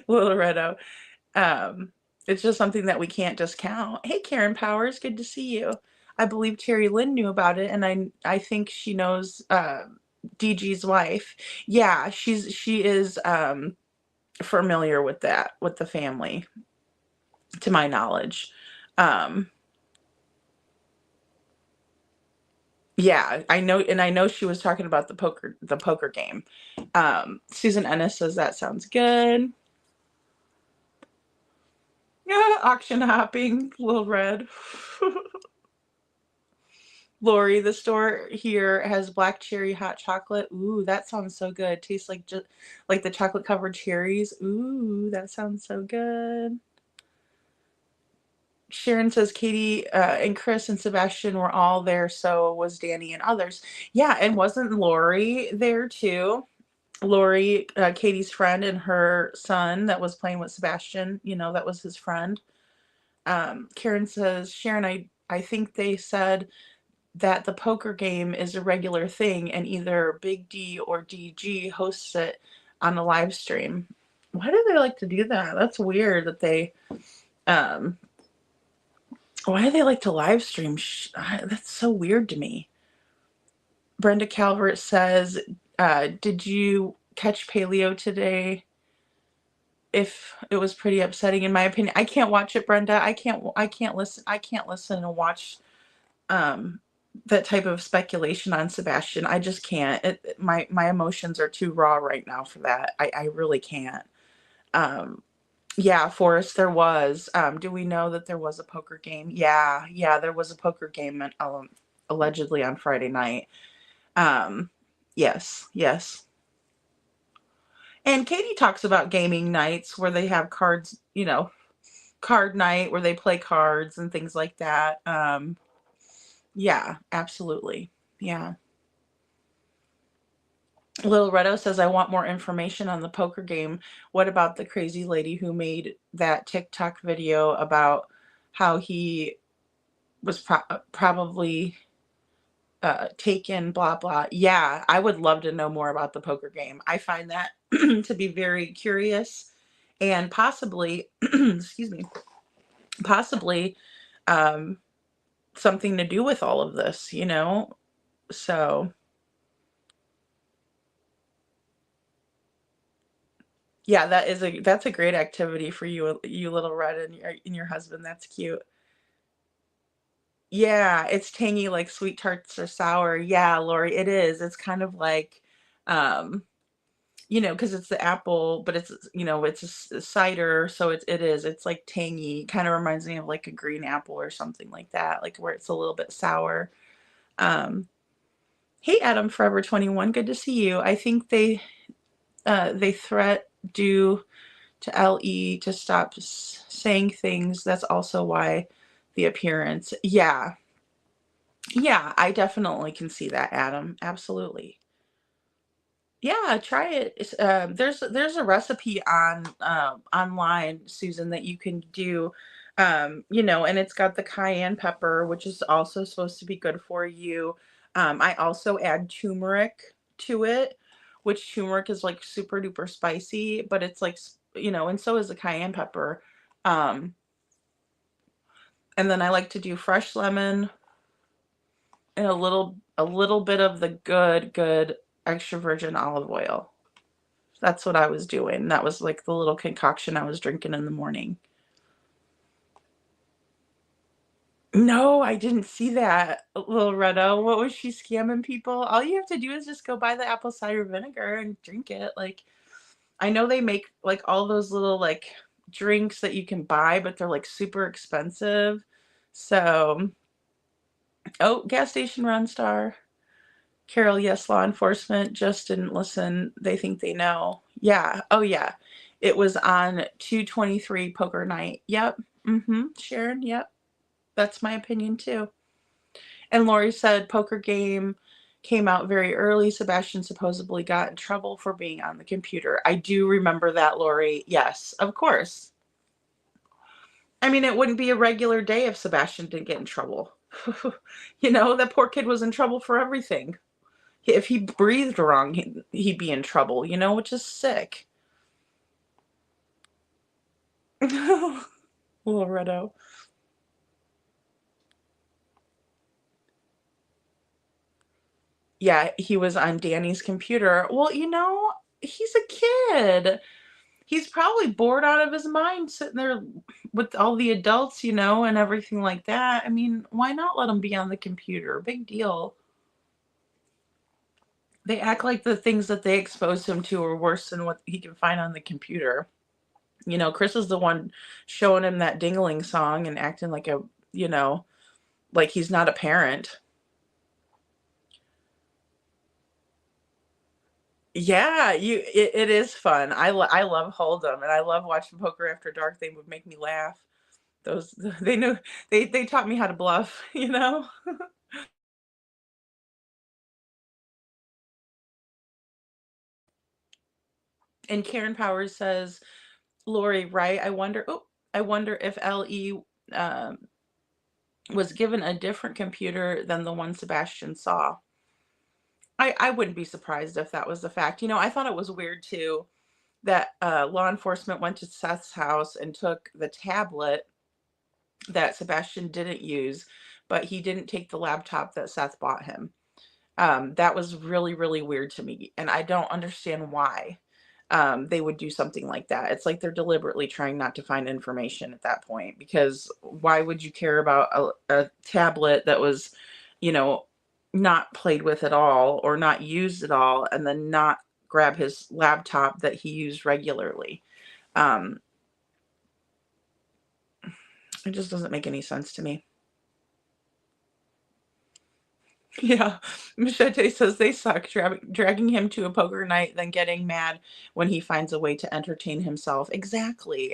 Loretto. Um, it's just something that we can't discount. Hey, Karen Powers, good to see you. I believe Terry Lynn knew about it, and I think she knows DG's wife. Yeah, she is familiar with that, with the family, to my knowledge. Um, yeah, I know she was talking about the poker game. Susan Ennis says that sounds good. Yeah, auction hopping, Little Red. Lori, the store here has black cherry hot chocolate. Ooh, that sounds so good. Tastes like just like the chocolate covered cherries. Ooh, that sounds so good. Sharon says Katie and Chris and Sebastian were all there, so was Danny and others. Yeah, and wasn't Lori there too? Lori, Katie's friend, and her son that was playing with Sebastian, that was his friend. Karen says, Sharon, I think they said that the poker game is a regular thing and either Big D or DG hosts it on a live stream. Why do they like to do that? That's weird that they why do they like to live stream? That's so weird to me. Brenda Calvert says, did you catch Paleo today? If it was pretty upsetting, in my opinion. I can't watch it, Brenda. I can't listen and watch that type of speculation on Sebastian. I just can't. My emotions are too raw right now for that. I really can't. Yeah, Forrest, there was. Do we know that there was a poker game? Yeah, there was a poker game allegedly on Friday night. Yes. And Katie talks about gaming nights where they have cards, card night where they play cards and things like that. Yeah, absolutely. Yeah. Lil Redo says, I want more information on the poker game. What about the crazy lady who made that TikTok video about how he was probably taken, blah, blah. Yeah, I would love to know more about the poker game. I find that to be very curious and possibly, excuse me, possibly something to do with all of this, So, yeah, that's a great activity for you, Little Red, and your husband. That's cute. Yeah, it's tangy like sweet tarts or sour. Yeah, Lori, it is. It's kind of like, um, because it's the apple, but it's a cider, so it's like tangy. Kind of reminds me of like a green apple or something like that, like where it's a little bit sour. Um, hey, Adam Forever 21, good to see you. I think they threat due to LE to stop saying things. That's also why the appearance. Yeah, I definitely can see that, Adam. Absolutely. Yeah, try it. There's a recipe on online, Susan, that you can do. And it's got the cayenne pepper, which is also supposed to be good for you. I also add turmeric to it, which turmeric is like super duper spicy, but it's like and so is the cayenne pepper. And then I like to do fresh lemon and a little bit of the good extra virgin olive oil. That's what I was doing. That was like the little concoction I was drinking in the morning. No, I didn't see that, Loretto. What was she scamming people? All you have to do is just go buy the apple cider vinegar and drink it. Like, I know they make like all those little like drinks that you can buy, but they're like super expensive. So, oh, gas station run star. Carol, yes, law enforcement just didn't listen. They think they know. Yeah. Oh, yeah. It was on 223 poker night. Yep. Sharon, yep. That's my opinion too. And Lori said poker game came out very early. Sebastian supposedly got in trouble for being on the computer. I do remember that, Lori. Yes, of course. I mean, it wouldn't be a regular day if Sebastian didn't get in trouble. That poor kid was in trouble for everything. If he breathed wrong, he'd be in trouble, which is sick. Loretto. Yeah, he was on Danny's computer. Well, he's a kid. He's probably bored out of his mind sitting there with all the adults, and everything like that. I mean, why not let him be on the computer? Big deal. They act like the things that they exposed him to are worse than what he can find on the computer. Chris is the one showing him that dingling song and acting like like he's not a parent. Yeah, it is fun. I love Hold'em, and I love watching Poker After Dark. They would make me laugh. Those they knew they taught me how to bluff, And Karen Powers says, Lori, right? I wonder if LE was given a different computer than the one Sebastian saw. I wouldn't be surprised if that was the fact. I thought it was weird too that law enforcement went to Seth's house and took the tablet that Sebastian didn't use, but he didn't take the laptop that Seth bought him. That was really, really weird to me, and I don't understand why they would do something like that. It's like they're deliberately trying not to find information at that point, because why would you care about a tablet that was, not played with at all or not used at all, and then not grab his laptop that he used regularly? It just doesn't make any sense to me. Yeah, Machete says they suck, dragging him to a poker night, then getting mad when he finds a way to entertain himself. Exactly.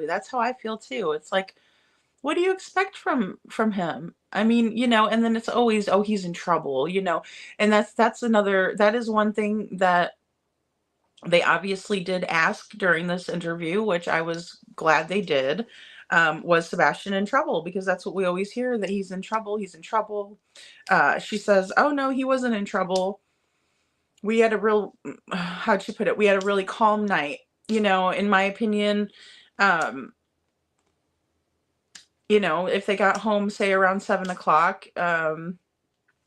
That's how I feel too. It's like, what do you expect from him? I mean, and then it's always, oh, he's in trouble, and that is one thing that they obviously did ask during this interview, which I was glad they did. Was Sebastian in trouble? Because that's what we always hear, that he's in trouble. She says, oh no, he wasn't in trouble. We had a real, how'd she put it? We had a really calm night, in my opinion. If they got home, say around 7:00,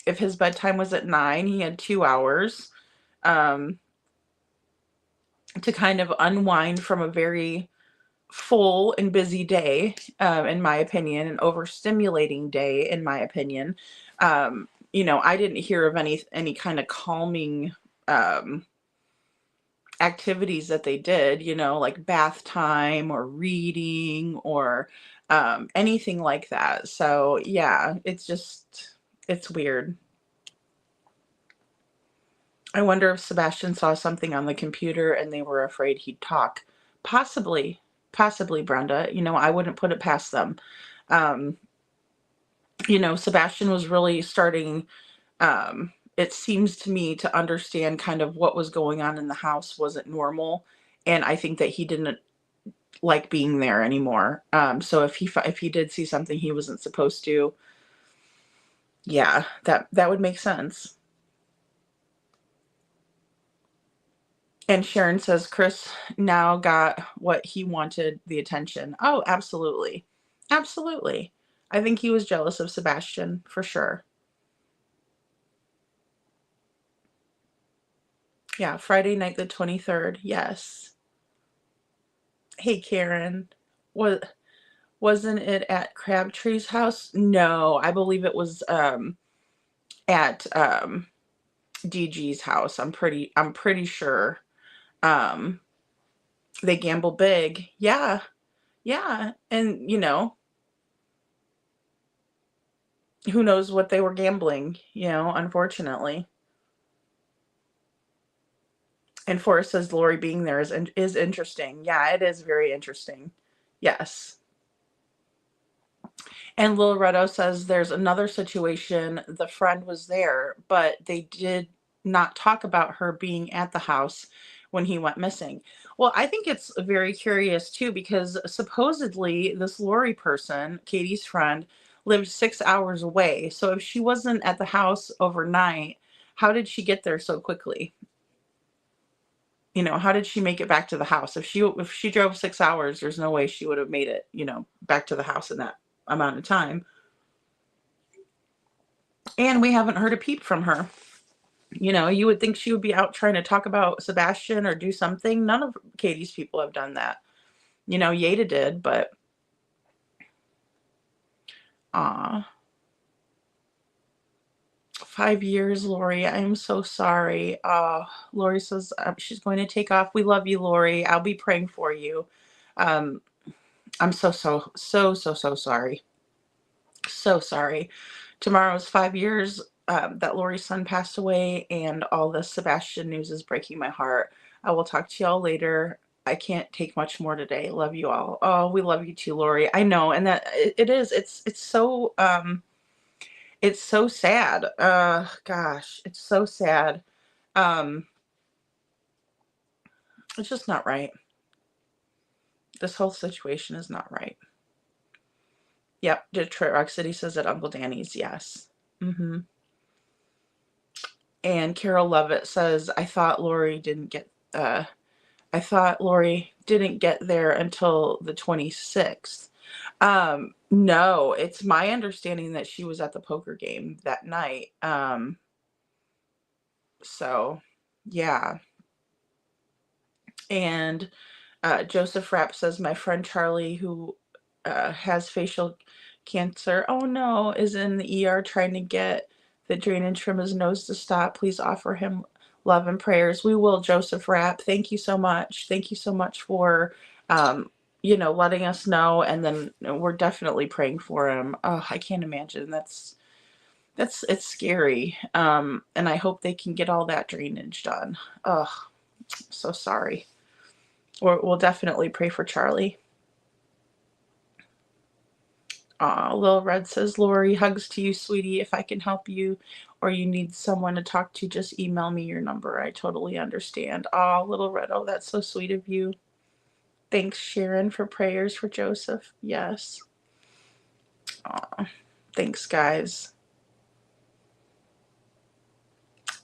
if his bedtime was at 9, he had 2 hours to kind of unwind from a very full and busy day, in my opinion, an overstimulating day, in my opinion. I didn't hear of any kind of calming activities that they did, like bath time or reading or anything like that. So yeah, it's weird. I wonder if Sebastian saw something on the computer and they were afraid he'd talk. Possibly, Brenda. I wouldn't put it past them. Sebastian was really starting, it seems to me, to understand kind of what was going on in the house wasn't normal. And I think that he didn't like being there anymore. So if he did see something he wasn't supposed to, yeah, that would make sense. And Sharon says Chris now got what he wanted, the attention. Oh, absolutely. Absolutely. I think he was jealous of Sebastian for sure. Yeah, Friday night the 23rd. Yes. Hey, Karen. Wasn't it at Crabtree's house? No, I believe it was at DG's house. I'm pretty sure. They gamble big. Yeah. Yeah. And who knows what they were gambling, unfortunately. And Forrest says Lori being there is interesting. Yeah, it is very interesting. Yes. And Lil Redo says there's another situation. The friend was there, but they did not talk about her being at the house when he went missing. Well, I think it's very curious too, because supposedly this Lori person, Katie's friend, lived 6 hours away. So if she wasn't at the house overnight, how did she get there so quickly? How did she make it back to the house? If she drove 6 hours, there's no way she would have made it, back to the house in that amount of time. And we haven't heard a peep from her. You would think she would be out trying to talk about Sebastian or do something. None of Katie's people have done that. Yada did, but 5 years, Lori. I am so sorry. Lori says she's going to take off. We love you, Lori. I'll be praying for you. I'm so sorry. So sorry. Tomorrow's 5 years that Lori's son passed away, and all this Sebastian news is breaking my heart. I will talk to y'all later. I can't take much more today. Love you all. Oh, we love you too, Lori. I know, and that it is. It's so sad. Gosh, it's so sad. It's just not right. This whole situation is not right. Yep, Detroit Rock City says at Uncle Danny's. Yes. And Carol Lovett says, I thought Lori didn't get there until the 26th. No, it's my understanding that she was at the poker game that night. So yeah. And Joseph Rapp says, my friend Charlie, who has facial cancer, oh no, is in the ER trying to get the drainage from his nose to stop. Please offer him love and prayers. We will, Joseph Rapp. Thank you so much. Thank you so much for, letting us know. And then we're definitely praying for him. Oh, I can't imagine. It's scary. And I hope they can get all that drainage done. Oh, so sorry. We'll definitely pray for Charlie. Lil Red says, Lori, hugs to you, sweetie. If I can help you or you need someone to talk to, just email me your number. I totally understand. Little Red, that's so sweet of you. Thanks, Sharon, for prayers for Joseph. Yes. Thanks, guys.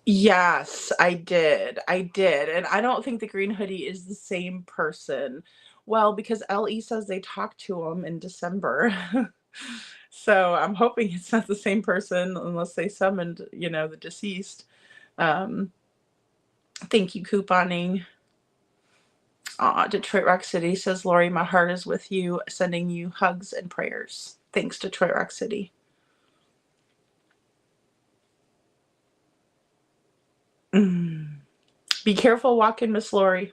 Yes, I did. And I don't think the green hoodie is the same person. Well, because LE says they talked to him in December. So I'm hoping it's not the same person unless they summoned, the deceased. Thank you, couponing. Detroit Rock City says, Lori, my heart is with you, sending you hugs and prayers. Thanks, Detroit Rock City. Be careful walking, Miss Lori.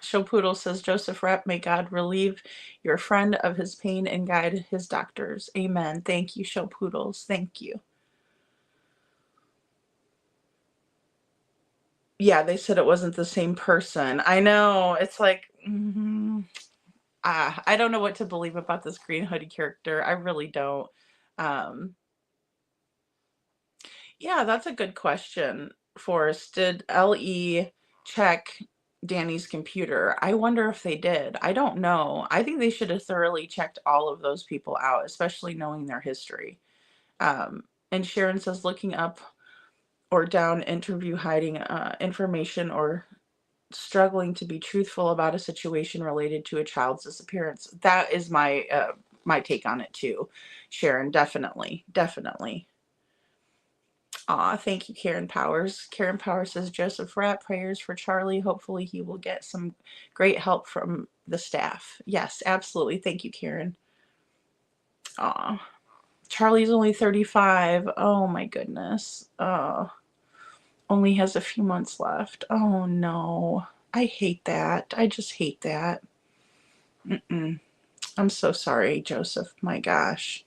Show Poodle says, Joseph Rapp, may God relieve your friend of his pain and guide his doctors. Amen. Thank you, Show Poodles. Thank you. Yeah, they said it wasn't the same person. I know. It's like, I don't know what to believe about this green hoodie character. I really don't. Yeah, that's a good question, Forrest. Did LE check Danny's computer? I wonder if they did. I don't know. I think they should have thoroughly checked all of those people out, especially knowing their history. And Sharon says, looking up or down interview, hiding information, or struggling to be truthful about a situation related to a child's disappearance. That is my my take on it too, Sharon. Definitely. Aw, thank you, Karen Powers. Karen Powers says, Joseph Rapp, prayers for Charlie. Hopefully he will get some great help from the staff. Yes, absolutely. Thank you, Karen. Aw. Charlie's only 35. Oh my goodness. Only has a few months left. Oh no. I hate that. I just hate that. I'm so sorry, Joseph. My gosh.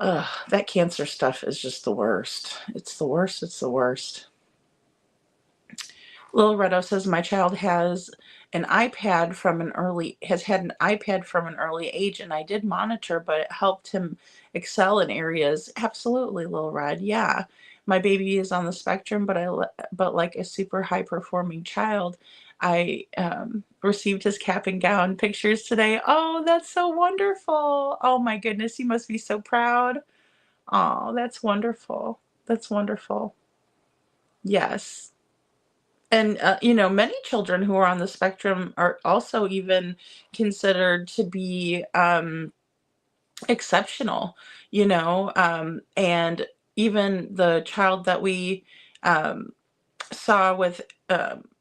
That cancer stuff is just the worst. It's the worst. Little Redo says, my child has had an iPad from an early age, and I did monitor, but it helped him excel in areas. Absolutely, Little Red. Yeah. My baby is on the spectrum, but like a super high performing child, I received his cap and gown pictures today. Oh, that's so wonderful. Oh my goodness, you must be so proud. Oh, that's wonderful. That's wonderful. Yes. And, many children who are on the spectrum are also even considered to be exceptional, and even the child that we saw with,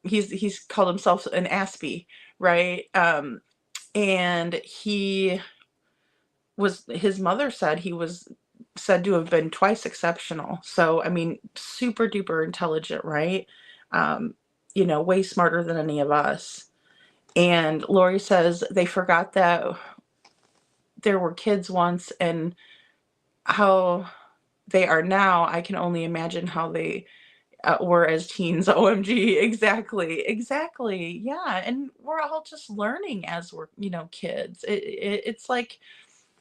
he's called himself an Aspie, right? And his mother said he was said to have been twice exceptional. So, I mean, super duper intelligent, right? Way smarter than any of us. And Lori says they forgot that there were kids once, and how they are now. I can only imagine how they were as teens. OMG. Exactly. Yeah. And we're all just learning as we're, kids. It's like,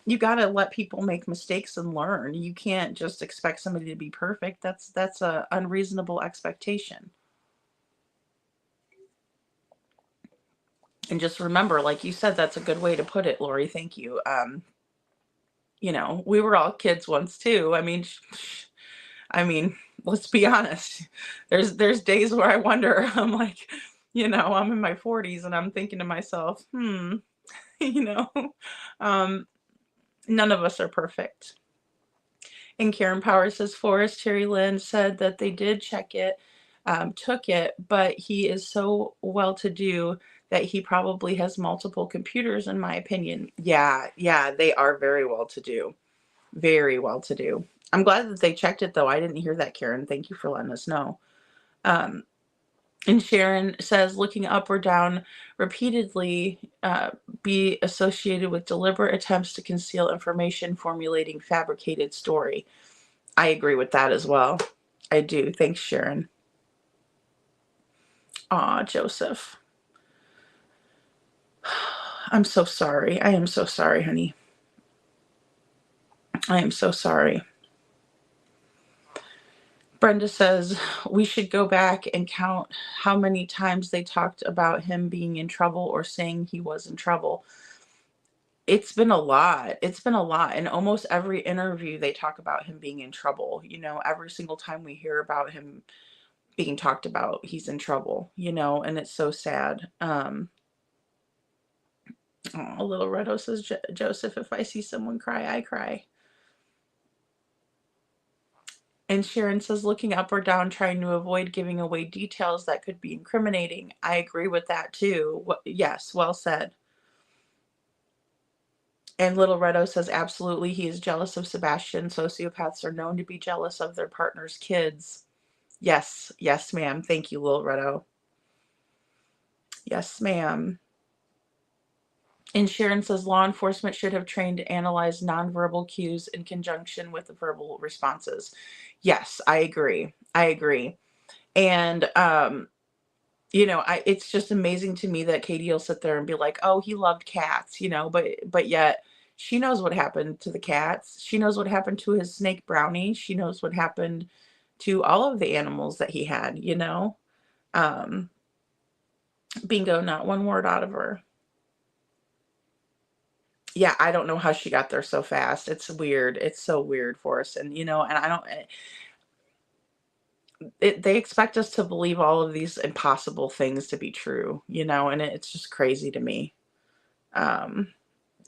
you got to let people make mistakes and learn. You can't just expect somebody to be perfect. That's a unreasonable expectation. And just remember, like you said, that's a good way to put it, Lori. Thank you. We were all kids once too. I mean, let's be honest. There's days where I wonder, I'm like, I'm in my 40s and I'm thinking to myself, none of us are perfect. And Karen Powers says, Forrest Terry Lynn said that they did check it, took it, but he is so well-to-do that he probably has multiple computers, in my opinion. Yeah, they are very well-to-do. Very well-to-do. I'm glad that they checked it, though. I didn't hear that, Karen. Thank you for letting us know. And Sharon says, looking up or down repeatedly be associated with deliberate attempts to conceal information, formulating fabricated story. I agree with that as well. I do. Thanks, Sharon. Aw, Joseph. I'm so sorry. I am so sorry, honey. I am so sorry. Brenda says, we should go back and count how many times they talked about him being in trouble or saying he was in trouble. It's been a lot. And almost every interview they talk about him being in trouble. Every single time we hear about him being talked about, he's in trouble, and it's so sad. Little Redo says, Joseph, if I see someone cry, I cry. And Sharon says, looking up or down, trying to avoid giving away details that could be incriminating. I agree with that too. Yes, well said. And Little Redo says, absolutely, he is jealous of Sebastian. Sociopaths are known to be jealous of their partner's kids. Yes, ma'am. Thank you, Little Redo. Yes, ma'am. And Sharon says, law enforcement should have trained to analyze nonverbal cues in conjunction with the verbal responses. Yes, I agree. And, it's just amazing to me that Katie will sit there and be like, oh, he loved cats, but yet she knows what happened to the cats. She knows what happened to his snake Brownie. She knows what happened to all of the animals that he had, bingo, not one word out of her. yeah, I don't know how she got there so fast. It's weird. It's so weird for us. And, you know, and I don't, they expect us to believe all of these impossible things to be true, you know, and it's just crazy to me. Um,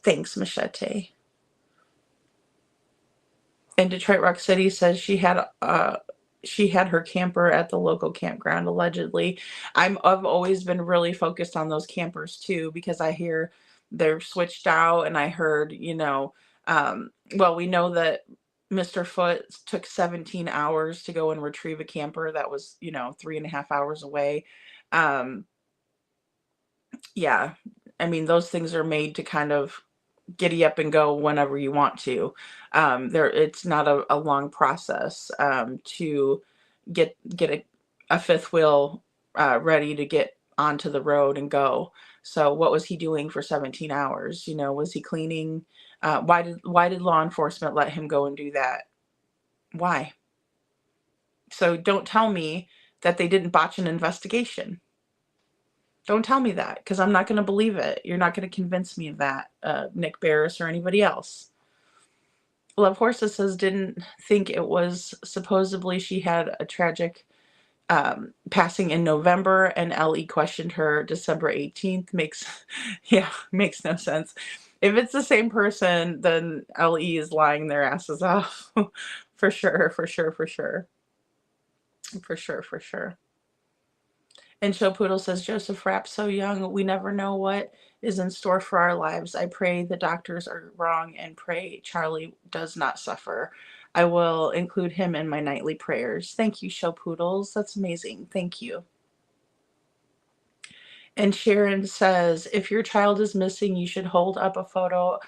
Thanks, Machete. And Detroit Rock City says she had her camper at the local campground allegedly. I've always been really focused on those campers too, because I hear they're switched out, and I heard, you know, well, we know that Mr. Foot took 17 hours to go and retrieve a camper that was, you know, 3.5 hours away. Um, yeah, I mean, those things are made to kind of giddy up and go whenever you want to. It's not a long process to get a fifth wheel ready to get onto the road and go. So what was he doing for 17 hours? You know, was he cleaning? Why did law enforcement let him go and do that? Why? So don't tell me that they didn't botch an investigation. Don't tell me that, because I'm not going to believe it. You're not going to convince me of that, Nick Barris or anybody else. Love Horses says didn't think it was, supposedly she had a tragic passing in November, and LE questioned her December 18th. Makes no sense. If it's the same person, then LE is lying their asses off. For sure, for sure, for sure. For sure, for sure. And Show Poodle says, Joseph Rapp's so young, we never know what is in store for our lives. I pray the doctors are wrong and pray Charlie does not suffer. I will include him in my nightly prayers. Thank you, Show Poodles. That's amazing. Thank you. And Sharon says, if your child is missing, you should hold up a photo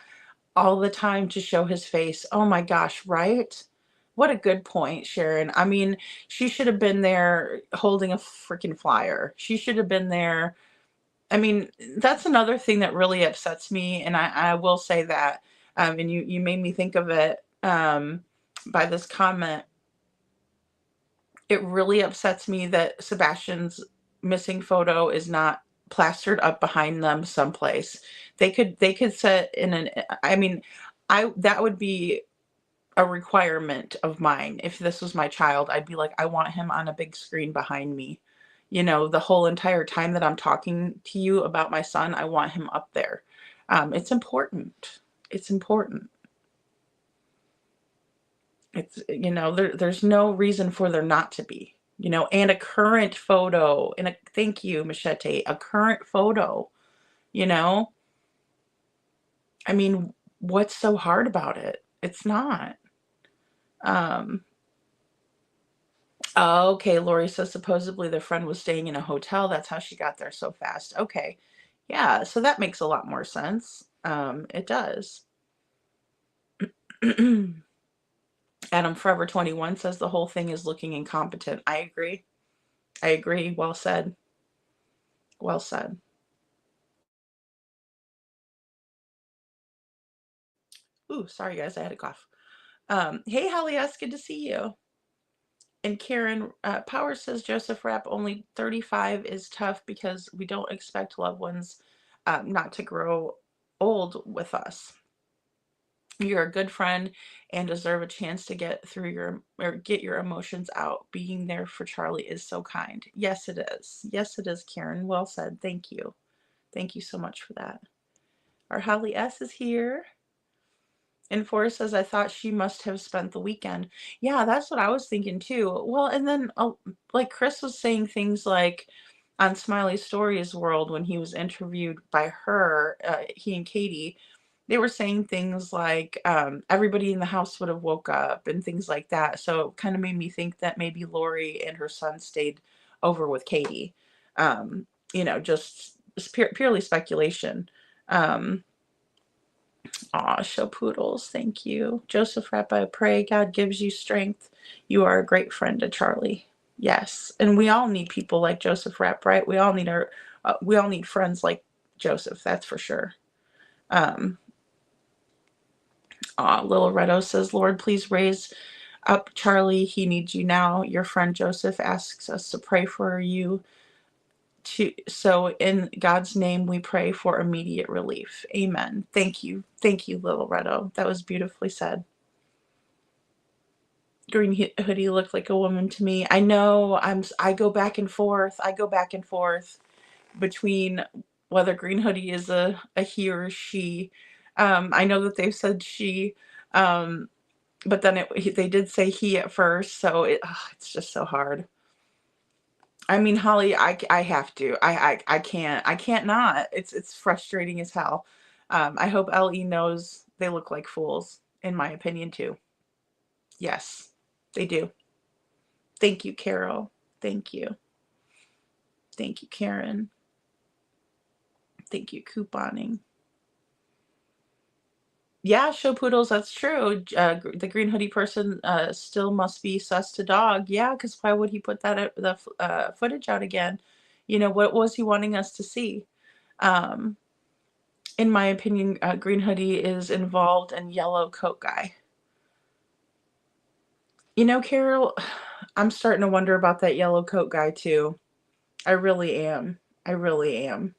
all the time to show his face. Oh my gosh, right? What a good point, Sharon. I mean, she should have been there holding a freaking flyer. She should have been there. I mean, that's another thing that really upsets me, and I will say that. And you made me think of it by this comment. It really upsets me that Sebastian's missing photo is not plastered up behind them someplace. They could set in an. I mean, that would be a requirement of mine. If this was my child, I'd be like, I want him on a big screen behind me. You know, the whole entire time that I'm talking to you about my son, I want him up there. It's important. It's important. It's, you know, there's no reason for there not to be, you know, and a current photo, and thank you, Machete, a current photo, you know. I mean, what's so hard about it? It's not. Okay, Lori says supposedly their friend was staying in a hotel. That's how she got there so fast. Okay. Yeah, so that makes a lot more sense. It does. Adam Forever 21 says the whole thing is looking incompetent. I agree. I agree. Well said. Well said. Ooh, sorry guys, I had a cough. Hey Holly S, good to see you. And Karen Power says Joseph Rapp only 35 is tough because we don't expect loved ones not to grow old with us. You're a good friend and deserve a chance to get your emotions out. Being there for Charlie is so kind. Yes, it is. Yes, it is, Karen. Well said. Thank you. Thank you so much for that. Our Holly S is here. And Forrest says, I thought she must have spent the weekend. Yeah, that's what I was thinking too. Well, and then like Chris was saying things like on Smiley Stories World when he was interviewed by her, he and Katie, they were saying things like everybody in the house would have woke up and things like that. So it kind of made me think that maybe Lori and her son stayed over with Katie. You know, just purely speculation. Aw, Show Poodles, thank you. Joseph Rapp, I pray God gives you strength. You are a great friend to Charlie. Yes, and we all need people like Joseph Rapp, right? We all need friends like Joseph, that's for sure. Little Redo says, Lord, please raise up Charlie. He needs you now. Your friend Joseph asks us to pray for you So in God's name, we pray for immediate relief. Amen. Thank you. Thank you, little Redo. That was beautifully said. Green hoodie looked like a woman to me. I know. I go back and forth. I go back and forth between whether Green Hoodie is a he or a she. I know that they've said she, but then they did say he at first, so it's just so hard. I mean, Holly, I have to. I can't not. It's frustrating as hell. I hope LE knows they look like fools, in my opinion, too. Yes, they do. Thank you, Carol. Thank you. Thank you, Karen. Thank you, couponing. Yeah, show poodles, that's true. The green hoodie person still must be sus to dog. Yeah, because why would he put that the footage out again? You know, what was he wanting us to see? In my opinion, green hoodie is involved in yellow coat guy. You know, Carol, I'm starting to wonder about that yellow coat guy too. I really am. I really am.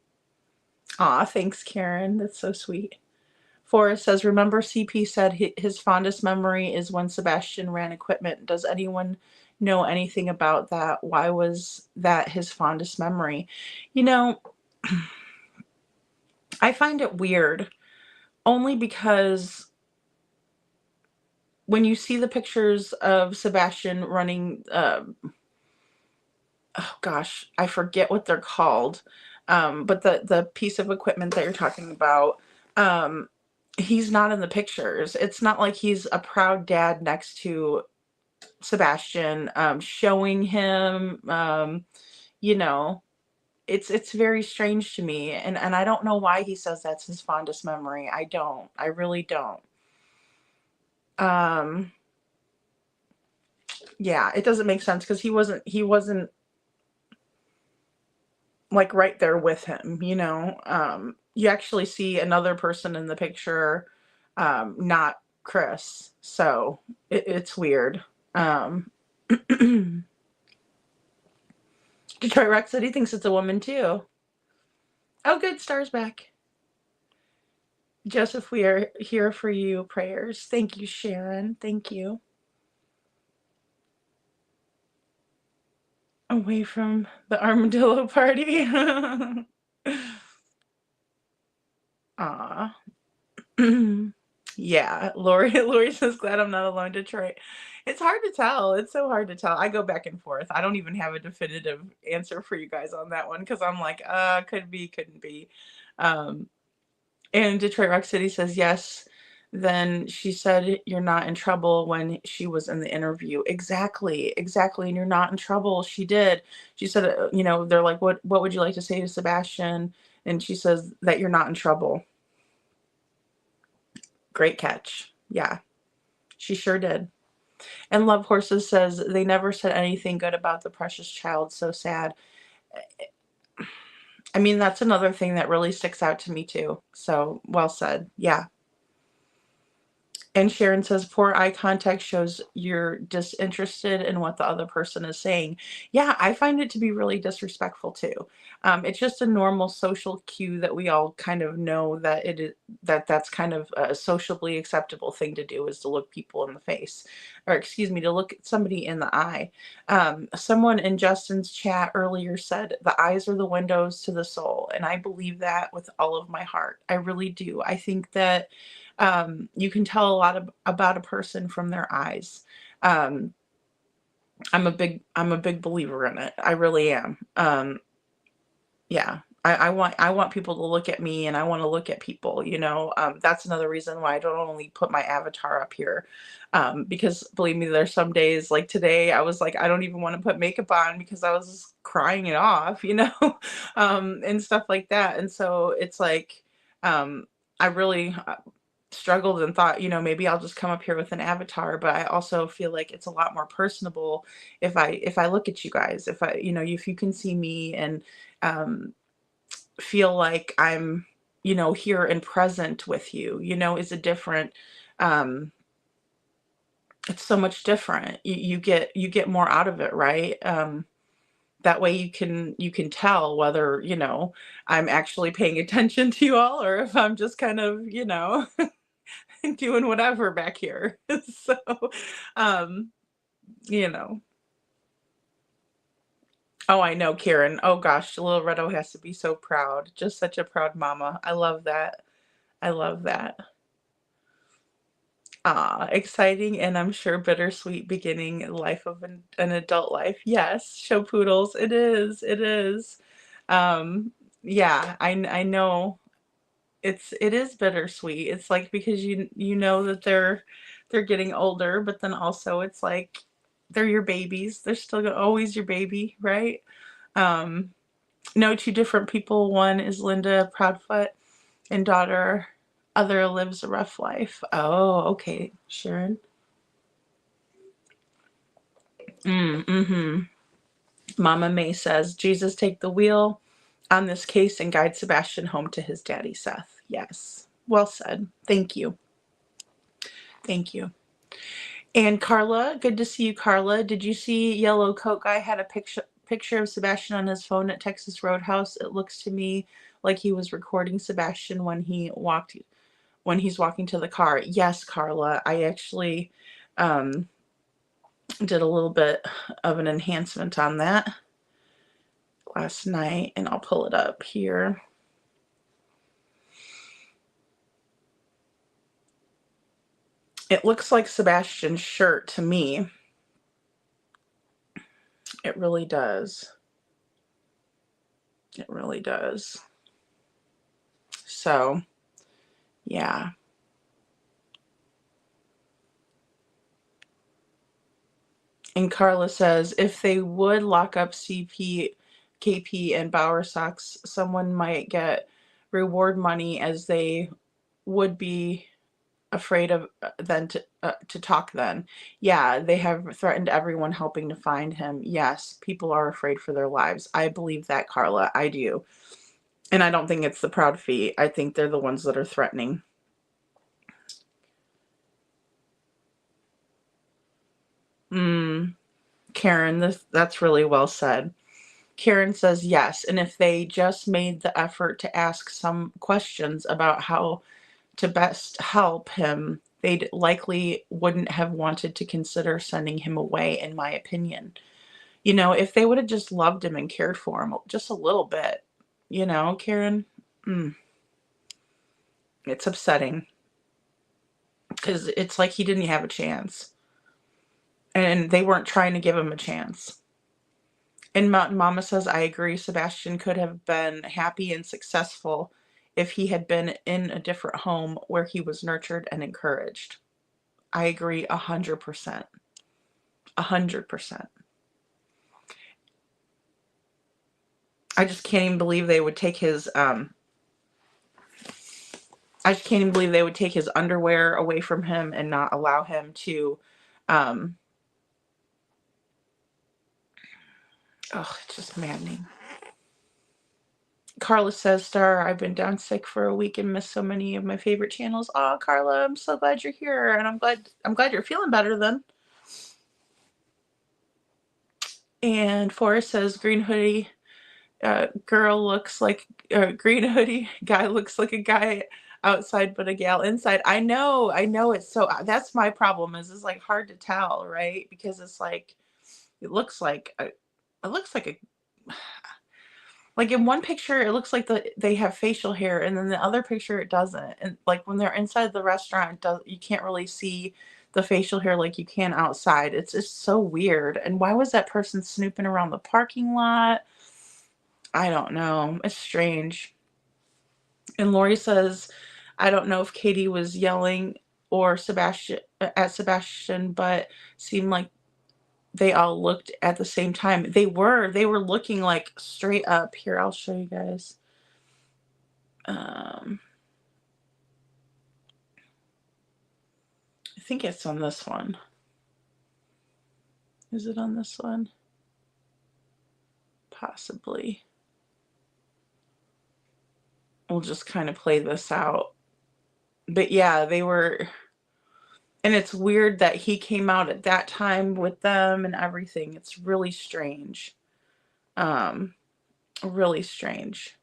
Aw, thanks, Karen. That's so sweet. Forrest says, remember CP said his fondest memory is when Sebastian ran equipment. Does anyone know anything about that? Why was that his fondest memory? You know, I find it weird only because when you see the pictures of Sebastian running, oh gosh, I forget what they're called, but the piece of equipment that you're talking about, he's not in the pictures. It's not like he's a proud dad next to Sebastian, showing him, you know, it's very strange to me. And I don't know why he says that's his fondest memory. I don't. I really don't. Yeah, it doesn't make sense because he wasn't like right there with him, you know. You actually see another person in the picture, not Chris. So it's weird. Detroit Rock City thinks it's a woman too. Oh, good. Star's back. Joseph, we are here for you. Prayers. Thank you, Sharon. Thank you. Away from the armadillo party. Aw. Yeah, Lori says, glad I'm not alone, Detroit. It's hard to tell. It's so hard to tell. I go back and forth. I don't even have a definitive answer for you guys on that one because I'm like, could be, couldn't be. And Detroit Rock City says, yes. Then she said, you're not in trouble when she was in the interview. Exactly. And you're not in trouble. She did. She said, you know, they're like, what would you like to say to Sebastian? And she says that you're not in trouble. Great catch. Yeah, she sure did. And Love Horses says they never said anything good about the precious child. So sad. I mean, that's another thing that really sticks out to me too. So well said. Yeah. And Sharon says, poor eye contact shows you're disinterested in what the other person is saying. Yeah, I find it to be really disrespectful too. It's just a normal social cue that we all kind of know that that's kind of a sociably acceptable thing to do, is to look people in the face, or excuse me, to look at somebody in the eye. Someone in Justin's chat earlier said the eyes are the windows to the soul. And I believe that with all of my heart. I really do. I think that you can tell a lot about a person from their eyes. I'm a big believer in it. I really am. Yeah, I want people to look at me, and I want to look at people, you know. That's another reason why I don't only put my avatar up here, because believe me, there's some days like today I was like, I don't even want to put makeup on because I was just crying it off, you know, and stuff like that. And so it's like, I really struggled and thought, you know, maybe I'll just come up here with an avatar, but I also feel like it's a lot more personable if I look at you guys, if you know, if you can see me and feel like I'm, you know, here and present with you, you know, is a different, it's so much different. You get more out of it, right? That way you can tell whether, I'm actually paying attention to you all, or if I'm just kind of, doing whatever back here. So, um, you know. Oh, I know, Karen. Oh gosh, little Redo has to be so proud. Just such a proud mama. I love that. I love that. Exciting and I'm sure bittersweet beginning life of an adult life. Yes, show poodles. It is. It is. Um, yeah, I know it is bittersweet. It's like because you know that they're getting older, but then also it's like they're your babies. They're still always your baby, right? Um, no, two different people. One is Linda Proudfoot and daughter. Other lives a rough life. Oh, okay, Sharon. Mm-hmm. Mama May says, Jesus, take the wheel on this case and guide Sebastian home to his daddy, Seth. Yes. Well said. Thank you. Thank you. And Carla, good to see you, Carla. Did you see Yellow Coat Guy had a picture of Sebastian on his phone at Texas Roadhouse? It looks to me like he was recording Sebastian when he's walking to the car. Yes, Carla. I actually did a little bit of an enhancement on that last night, and I'll pull it up here. It looks like Sebastian's shirt to me. It really does. It really does. So, yeah. And Carla says, if they would lock up KP, and Bowersox, someone might get reward money as they would be afraid of then to talk then. Yeah, they have threatened everyone helping to find him. Yes, people are afraid for their lives. I believe that, Carla. I do. And I don't think it's the Proud Feet. I think they're the ones that are threatening. Karen, that's really well said. Karen says yes, and if they just made the effort to ask some questions about how to best help him, they likely wouldn't have wanted to consider sending him away, in my opinion. If they would have just loved him and cared for him just a little bit, Karen, it's upsetting because it's like he didn't have a chance and they weren't trying to give him a chance. And Mountain Mama says, I agree. Sebastian could have been happy and successful if he had been in a different home where he was nurtured and encouraged. I agree 100%. 100%. I just can't even believe they would take his, I just can't even believe they would take his underwear away from him and not allow him to, it's just maddening. Carla says, Star, I've been down sick for a week and missed so many of my favorite channels. Oh, Carla, I'm so glad you're here, and I'm glad you're feeling better then. And Forrest says, green hoodie girl looks like green hoodie guy looks like a guy outside but a gal inside. I know it's so that's my problem is like hard to tell, right? Because it's like it looks like a like in one picture it looks like they have facial hair, and then the other picture it doesn't. And like when they're inside the restaurant, you can't really see the facial hair like you can outside. It's just so weird. And why was that person snooping around the parking lot? I don't know. It's strange. And Lori says, I don't know if Katie was yelling or at Sebastian, but seemed like they all looked at the same time. They were looking like straight up. Here, I'll show you guys. I think it's on this one. Is it on this one? Possibly. We'll just kind of play this out. But yeah, they were, and it's weird that he came out at that time with them and everything. It's really strange. Really strange.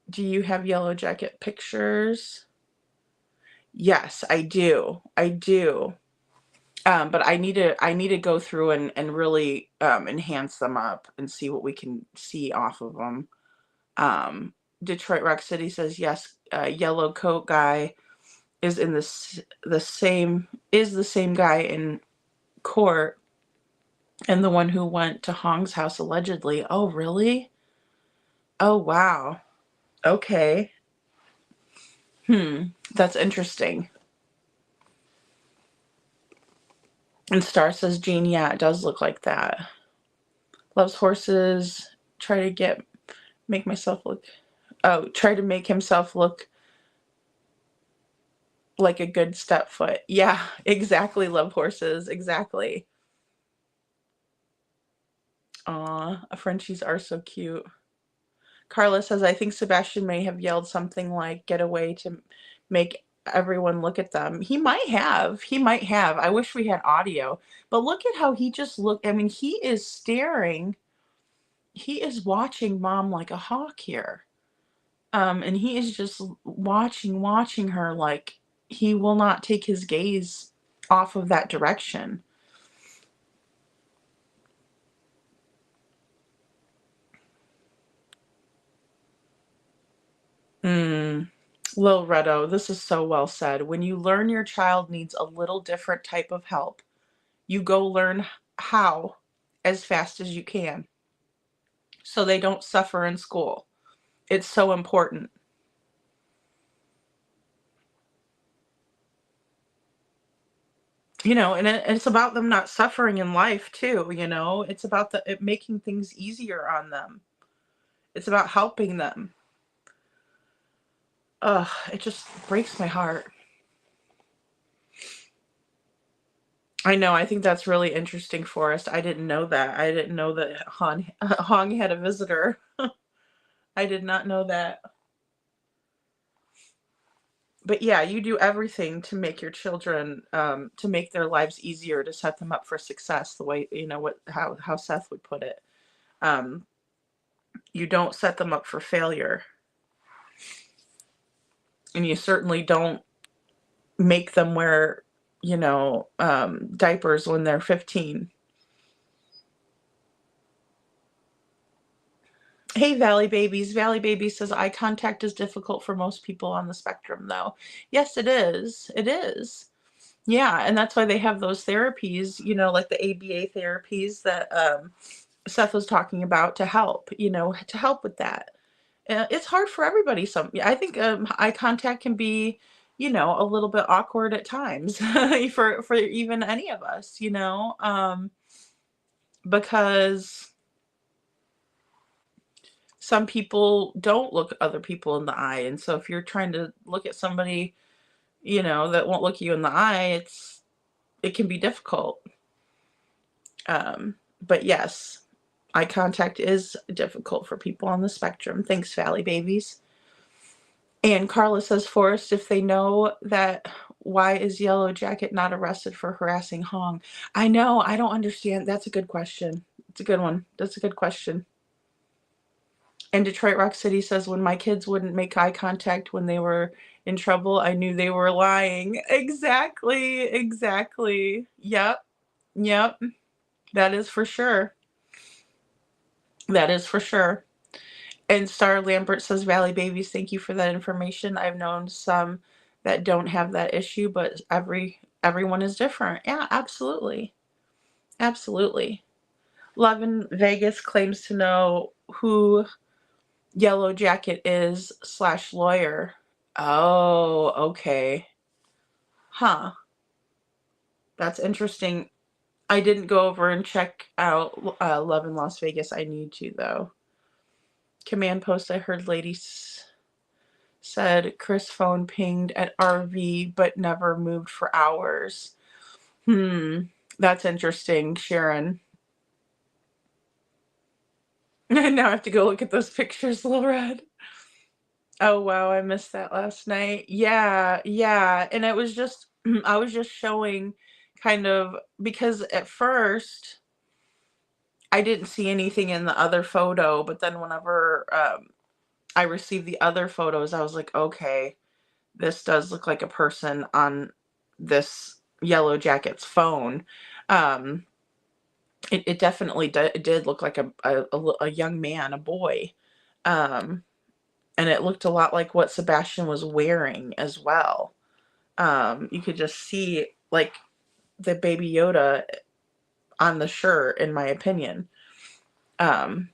Do you have Yellow Jacket pictures? Yes, I do. I do. But I need to go through and really enhance them up and see what we can see off of them. Detroit Rock City says yes. Yellow coat guy is in the same guy in court, and the one who went to Hong's house allegedly. Oh, really? Oh, wow. Okay. That's interesting. And Star says, Gene, yeah, it does look like that. Loves horses. Try to make myself look. Oh, try to make himself look like a good stepfoot. Yeah, exactly. Love horses. Exactly. Aw, Frenchies are so cute. Carla says, I think Sebastian may have yelled something like, get away, to make everyone look at them. He might have. He might have. I wish we had audio. But look at how he just looked. I mean, he is staring. He is watching Mom like a hawk here. And he is just watching her like he will not take his gaze off of that direction. Lil Redo, this is so well said. When you learn your child needs a little different type of help, you go learn how as fast as you can so they don't suffer in school. It's so important. You know, and it's about them not suffering in life too, you know. It's about it making things easier on them. It's about helping them. Ugh, it just breaks my heart. I know, I think that's really interesting, Forrest. I didn't know that. I didn't know that Hong had a visitor. I did not know that. But yeah, you do everything to make your children, to make their lives easier, to set them up for success, the way, you know, how Seth would put it. You don't set them up for failure. And you certainly don't make them wear, you know, diapers when they're 15. Hey, Valley Babies. Valley Baby says eye contact is difficult for most people on the spectrum, though. Yes, it is. It is. Yeah, and that's why they have those therapies, you know, like the ABA therapies that Seth was talking about to help, you know, to help with that. It's hard for everybody. I think eye contact can be, you know, a little bit awkward at times for even any of us, you know, because some people don't look other people in the eye. And so if you're trying to look at somebody, you know, that won't look you in the eye, it can be difficult. But yes, eye contact is difficult for people on the spectrum. Thanks, Valley Babies. And Carla says, Forrest, if they know that, why is Yellow Jacket not arrested for harassing Hong? I know, I don't understand. That's a good question. It's a good one. That's a good question. And Detroit Rock City says, when my kids wouldn't make eye contact when they were in trouble, I knew they were lying. Exactly. Exactly. Yep. Yep. That is for sure. That is for sure. And Star Lambert says, Valley Babies, thank you for that information. I've known some that don't have that issue, but everyone is different. Yeah, absolutely. Absolutely. Love in Vegas claims to know who Yellow Jacket is / lawyer. Oh, okay. Huh. That's interesting. I didn't go over and check out Love in Las Vegas. I need to, though. Command post, I heard ladies said Chris phone pinged at RV but never moved for hours. That's interesting, Sharon. Now I have to go look at those pictures, Lil Red. Oh wow, I missed that last night. Yeah, yeah. And it was just I was just showing, kind of, because at first I didn't see anything in the other photo, but then whenever I received the other photos, I was like, okay, this does look like a person on this Yellow Jacket's phone. It definitely did look like a young man, a boy. And it looked a lot like what Sebastian was wearing as well. You could just see like the Baby Yoda on the shirt, in my opinion. And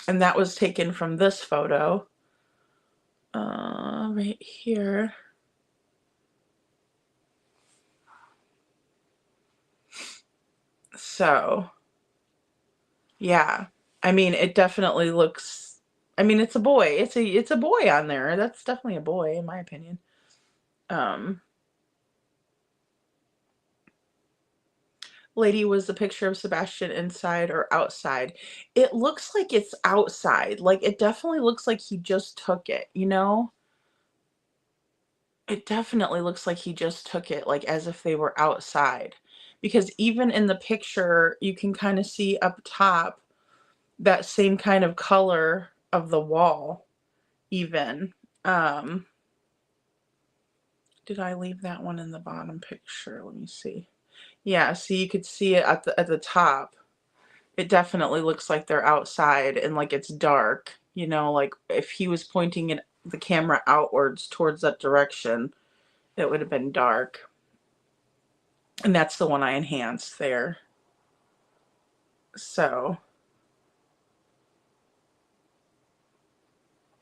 that was taken from this photo. Right here. So, yeah. I mean, it definitely looks, I mean, it's a boy. It's a boy on there. That's definitely a boy, in my opinion. Lady, was the picture of Sebastian inside or outside? It looks like it's outside. Like, it definitely looks like he just took it, you know? It definitely looks like he just took it, like, as if they were outside. Because even in the picture, you can kind of see up top that same kind of color of the wall, even. Did I leave that one in the bottom picture? Let me see. Yeah, see, you could see it at the top. It definitely looks like they're outside and like it's dark, you know, like if he was pointing the camera outwards towards that direction, it would have been dark. And that's the one I enhanced there. So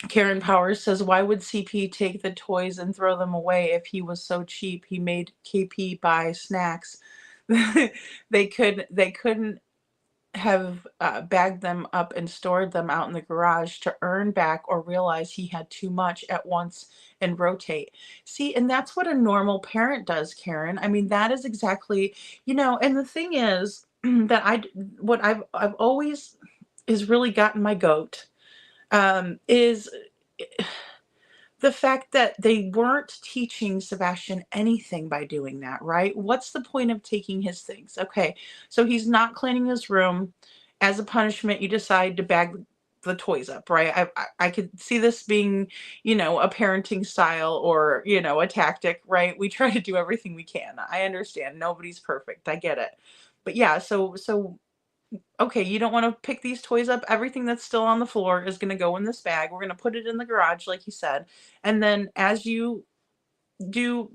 Karen Powers says, why would CP take the toys and throw them away if he was so cheap? He made KP buy snacks. They couldn't have bagged them up and stored them out in the garage to earn back or realize he had too much at once and rotate. See, and that's what a normal parent does, Karen. I mean, that is exactly, you know, and the thing is that what I've always is really gotten my goat is the fact that they weren't teaching Sebastian anything by doing that, right? What's the point of taking his things? Okay, so he's not cleaning his room. As a punishment, you decide to bag the toys up, right? I could see this being, you know, a parenting style or, you know, a tactic, right? We try to do everything we can. I understand. Nobody's perfect. I get it. But yeah, so okay, you don't want to pick these toys up. Everything that's still on the floor is going to go in this bag. We're going to put it in the garage, like you said. And then as you do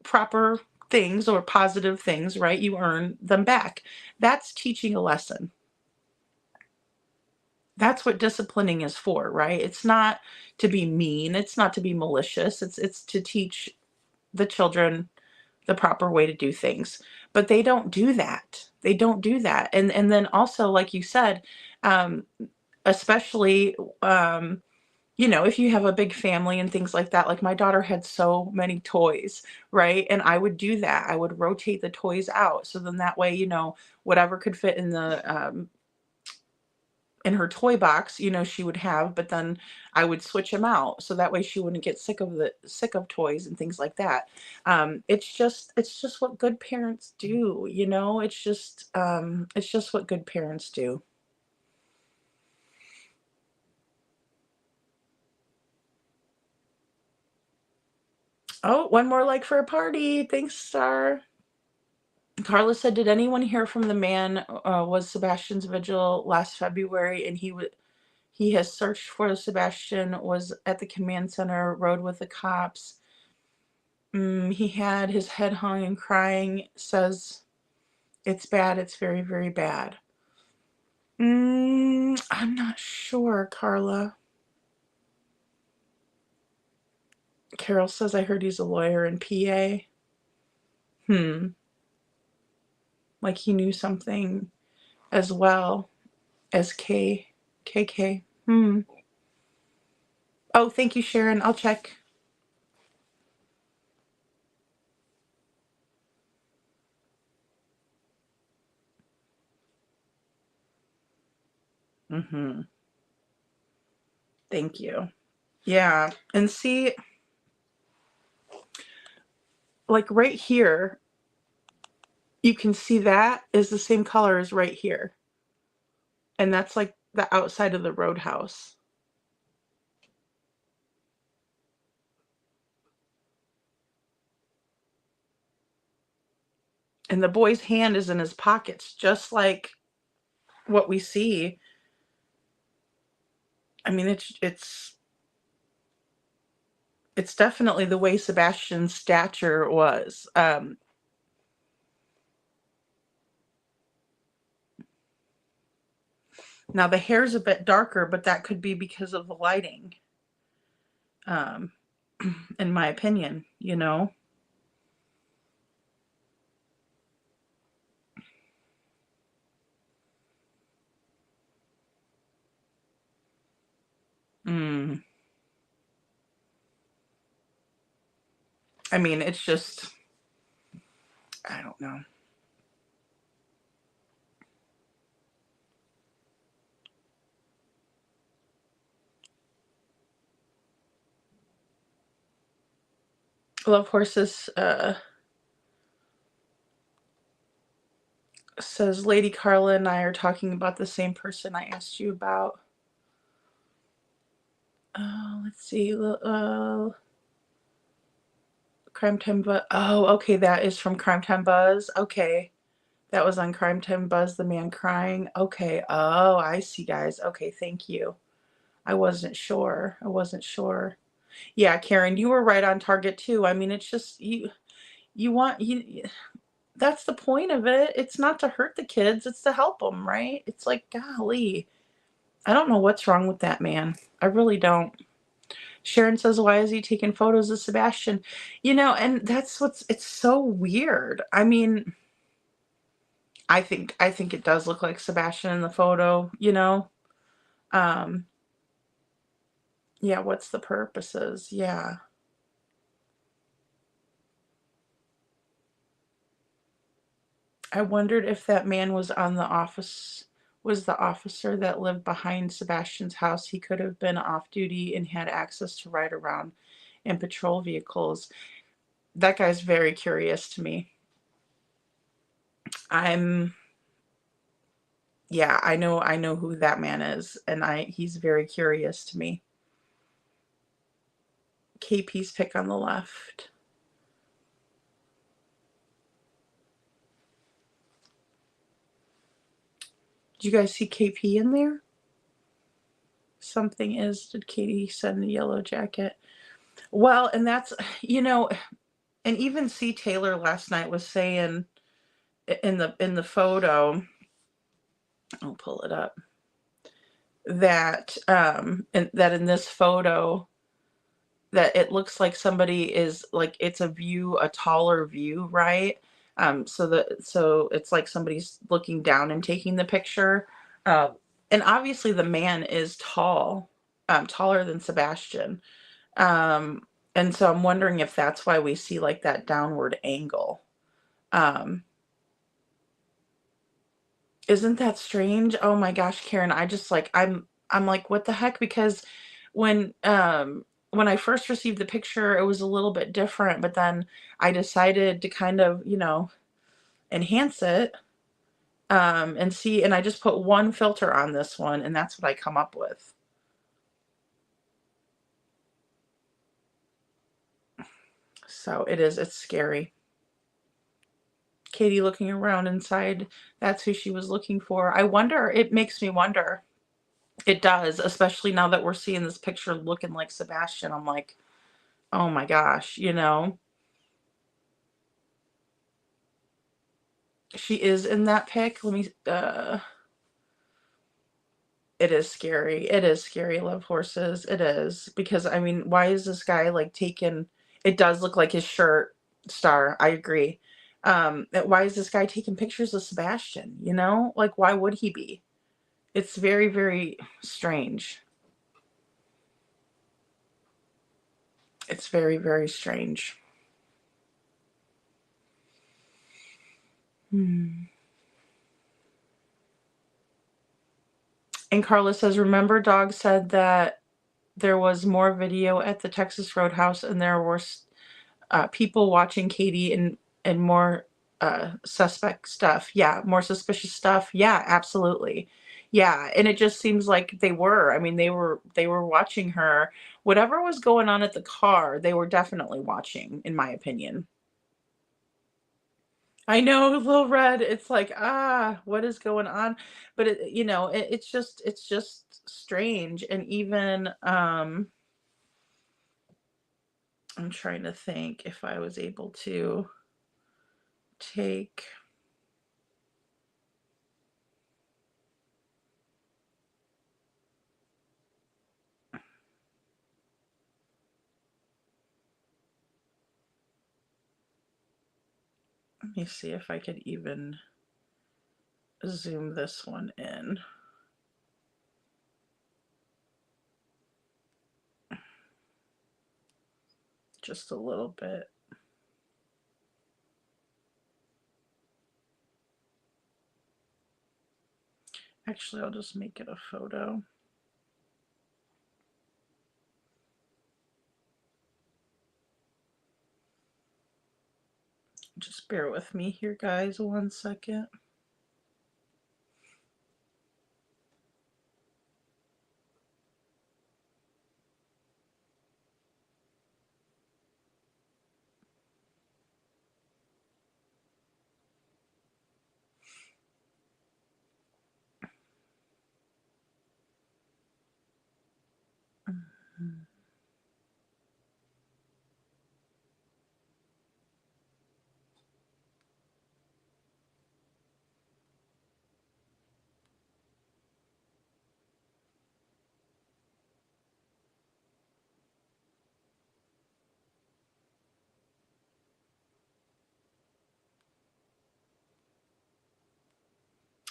proper things or positive things, right, you earn them back. That's teaching a lesson. That's what disciplining is for, right? It's not to be mean. It's not to be malicious. It's to teach the children the proper way to do things. But they don't do that. They don't do that. And then also, like you said, especially, you know, if you have a big family and things like that, like my daughter had so many toys, right? And I would do that. I would rotate the toys out. So then that way, you know, whatever could fit in her toy box, you know, she would have, but then I would switch them out so that way she wouldn't get sick of toys and things like that. It's just what good parents do, you know. It's just what good parents do. Oh, one more like for a party. Thanks, Star. Carla said, did anyone hear from the man? Was Sebastian's vigil last February, and he has searched for Sebastian, was at the command center, rode with the cops. He had his head hung and crying, says it's bad. It's very, very bad. I'm not sure, Carla. Carol says, I heard he's a lawyer in PA. Like he knew something as well as KK. Oh, thank you, Sharon. I'll check. Thank you. Yeah. And see, like right here, you can see that is the same color as right here. And that's like the outside of the roadhouse. And the boy's hand is in his pockets, just like what we see. I mean, it's definitely the way Sebastian's stature was. Now the hair's a bit darker, but that could be because of the lighting. In my opinion, you know. I mean, it's just, I don't know. Love Horses says Lady Carla and I are talking about the same person I asked you about. Let's see. Crime Time Buzz. Oh, okay, that is from Crime Time Buzz. Okay. That was on Crime Time Buzz, the man crying. Okay. Oh, I see, guys. Okay, thank you. I wasn't sure. Yeah, Karen, you were right on target too. I mean, it's just that's the point of it. It's not to hurt the kids, it's to help them, right? It's like, golly. I don't know what's wrong with that man. I really don't. Sharon says, why is he taking photos of Sebastian? You know, and that's it's so weird. I mean, I think it does look like Sebastian in the photo, you know. Yeah, what's the purposes? Yeah. I wondered if that man was the officer that lived behind Sebastian's house. He could have been off duty and had access to ride around in patrol vehicles. That guy's very curious to me. Yeah, I know who that man is, and he's very curious to me. KP's pick on the left. Did you guys see KP in there? Something is, did Katie send the yellow jacket? Well, and that's, you know, and even C. Taylor last night was saying in the photo, I'll pull it up, that in this photo that it looks like somebody is like, it's a taller view, right? So it's like somebody's looking down and taking the picture. And obviously the man is tall, taller than Sebastian. And so I'm wondering if that's why we see like that downward angle. Isn't that strange? Oh my gosh, Karen, I just like, I'm like, what the heck? Because when I first received the picture, it was a little bit different, but then I decided to kind of, you know, enhance it, and see, and I just put one filter on this one, and that's what I come up with. So it's scary. Katie looking around inside, that's who she was looking for. I wonder, it makes me wonder. It does, especially now that we're seeing this picture looking like Sebastian. I'm like, oh my gosh, you know. She is in that pic. Let me, it is scary. It is scary, Love Horses. It is. Because, I mean, why is this guy, like, taking, it does look like his shirt, Star, I agree. Why is this guy taking pictures of Sebastian, you know? Like, why would he be? It's very, very strange. It's very, very strange. And Carla says, remember Dog said that there was more video at the Texas Roadhouse and there were people watching Katie and more suspect stuff. Yeah, more suspicious stuff. Yeah, absolutely. Yeah, and it just seems like they were. I mean, they were watching her. Whatever was going on at the car, they were definitely watching, in my opinion. I know, Little Red. It's like, what is going on? But it's just strange. And even I'm trying to think if I was able to take. Let me see if I could even zoom this one in. Just a little bit. Actually, I'll just make it a photo. Just bear with me here, guys, 1 second.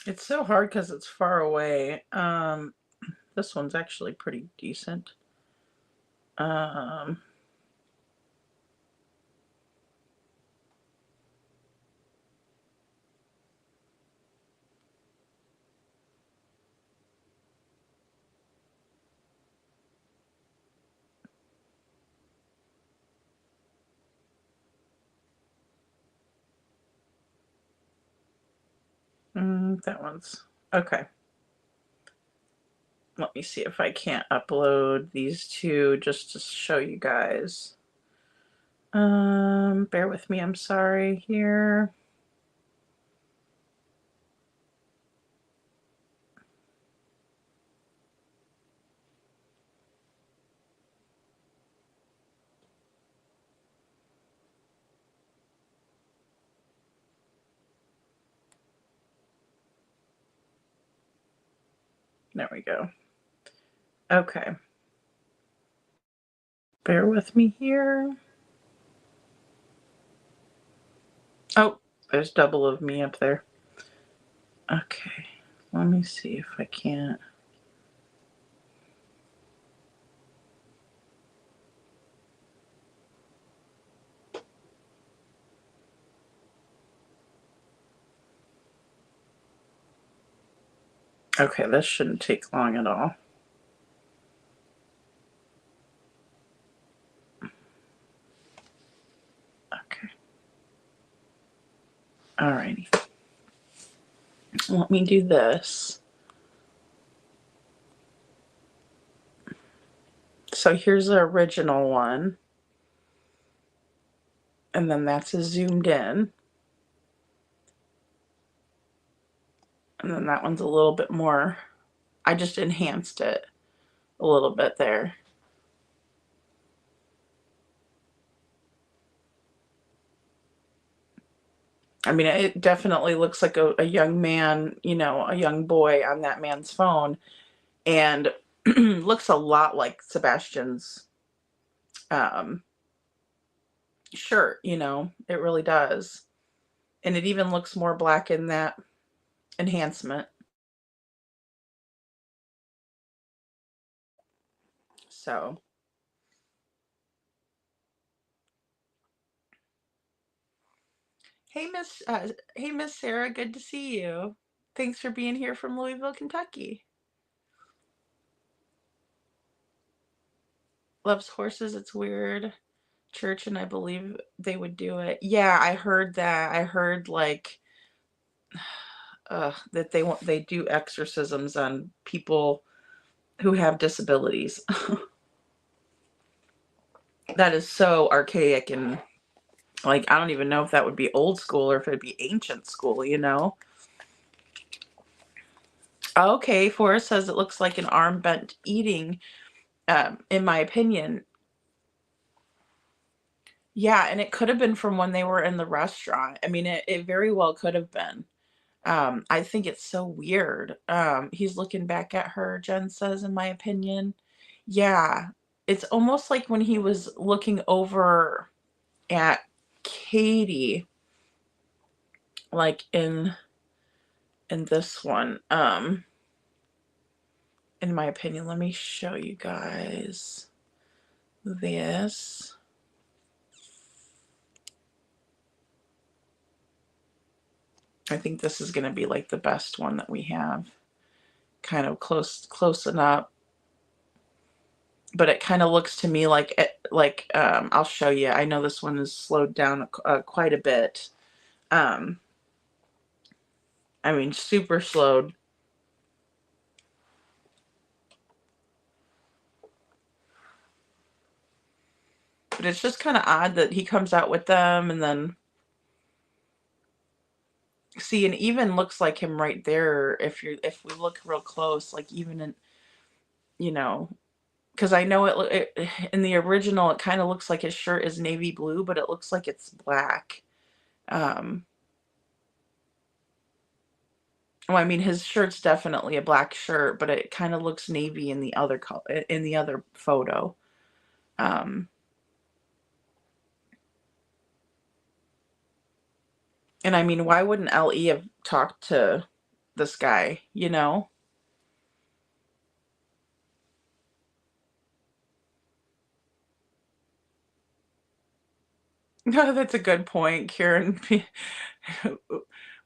It's so hard because it's far away. This one's actually pretty decent. That one's okay. Let me see if I can't upload these two just to show you guys. Bear with me, I'm sorry here. There we go. Okay. Bear with me here. Oh, there's double of me up there. Okay. Let me see if I can't. Okay, this shouldn't take long at all. Okay. Alrighty. Let me do this. So here's the original one. And then that's a zoomed in. And then that one's a little bit more. I just enhanced it a little bit there. I mean, it definitely looks like a young man, a young boy on that man's phone. And looks a lot like Sebastian's shirt, it really does. And it even looks more black in that enhancement. So. Hey, Miss Sarah, good to see you. Thanks for being here from Louisville, Kentucky. Loves horses, it's weird. church, and I believe they would do it. Yeah, I heard that. I heard like that they do exorcisms on people who have disabilities. That is so archaic, and like I don't even know if that would be old school or if it'd be ancient school, you know? Okay, Forrest says it looks like an arm bent eating, in my opinion. Yeah, and it could have been from when they were in the restaurant. I mean, it very well could have been. I think it's so weird. He's looking back at her, Jen says, in my opinion. Yeah, it's almost like when he was looking over at Katie, like in this one. In my opinion, let me show you guys this. I think this is going to be like the best one that we have. Kind of close enough. But it kind of looks to me like I'll show you. I know this one is slowed down quite a bit. I mean, super slowed. But it's just kind of odd that he comes out with them and then see, and even looks like him right there if we look real close, like even in, you know, because I know it in the original it kind of looks like his shirt is navy blue, but it looks like it's black. Well, I mean, his shirt's definitely a black shirt, but it kind of looks navy in the other photo. And I mean, why wouldn't LE have talked to this guy, you know? No, that's a good point, Karen.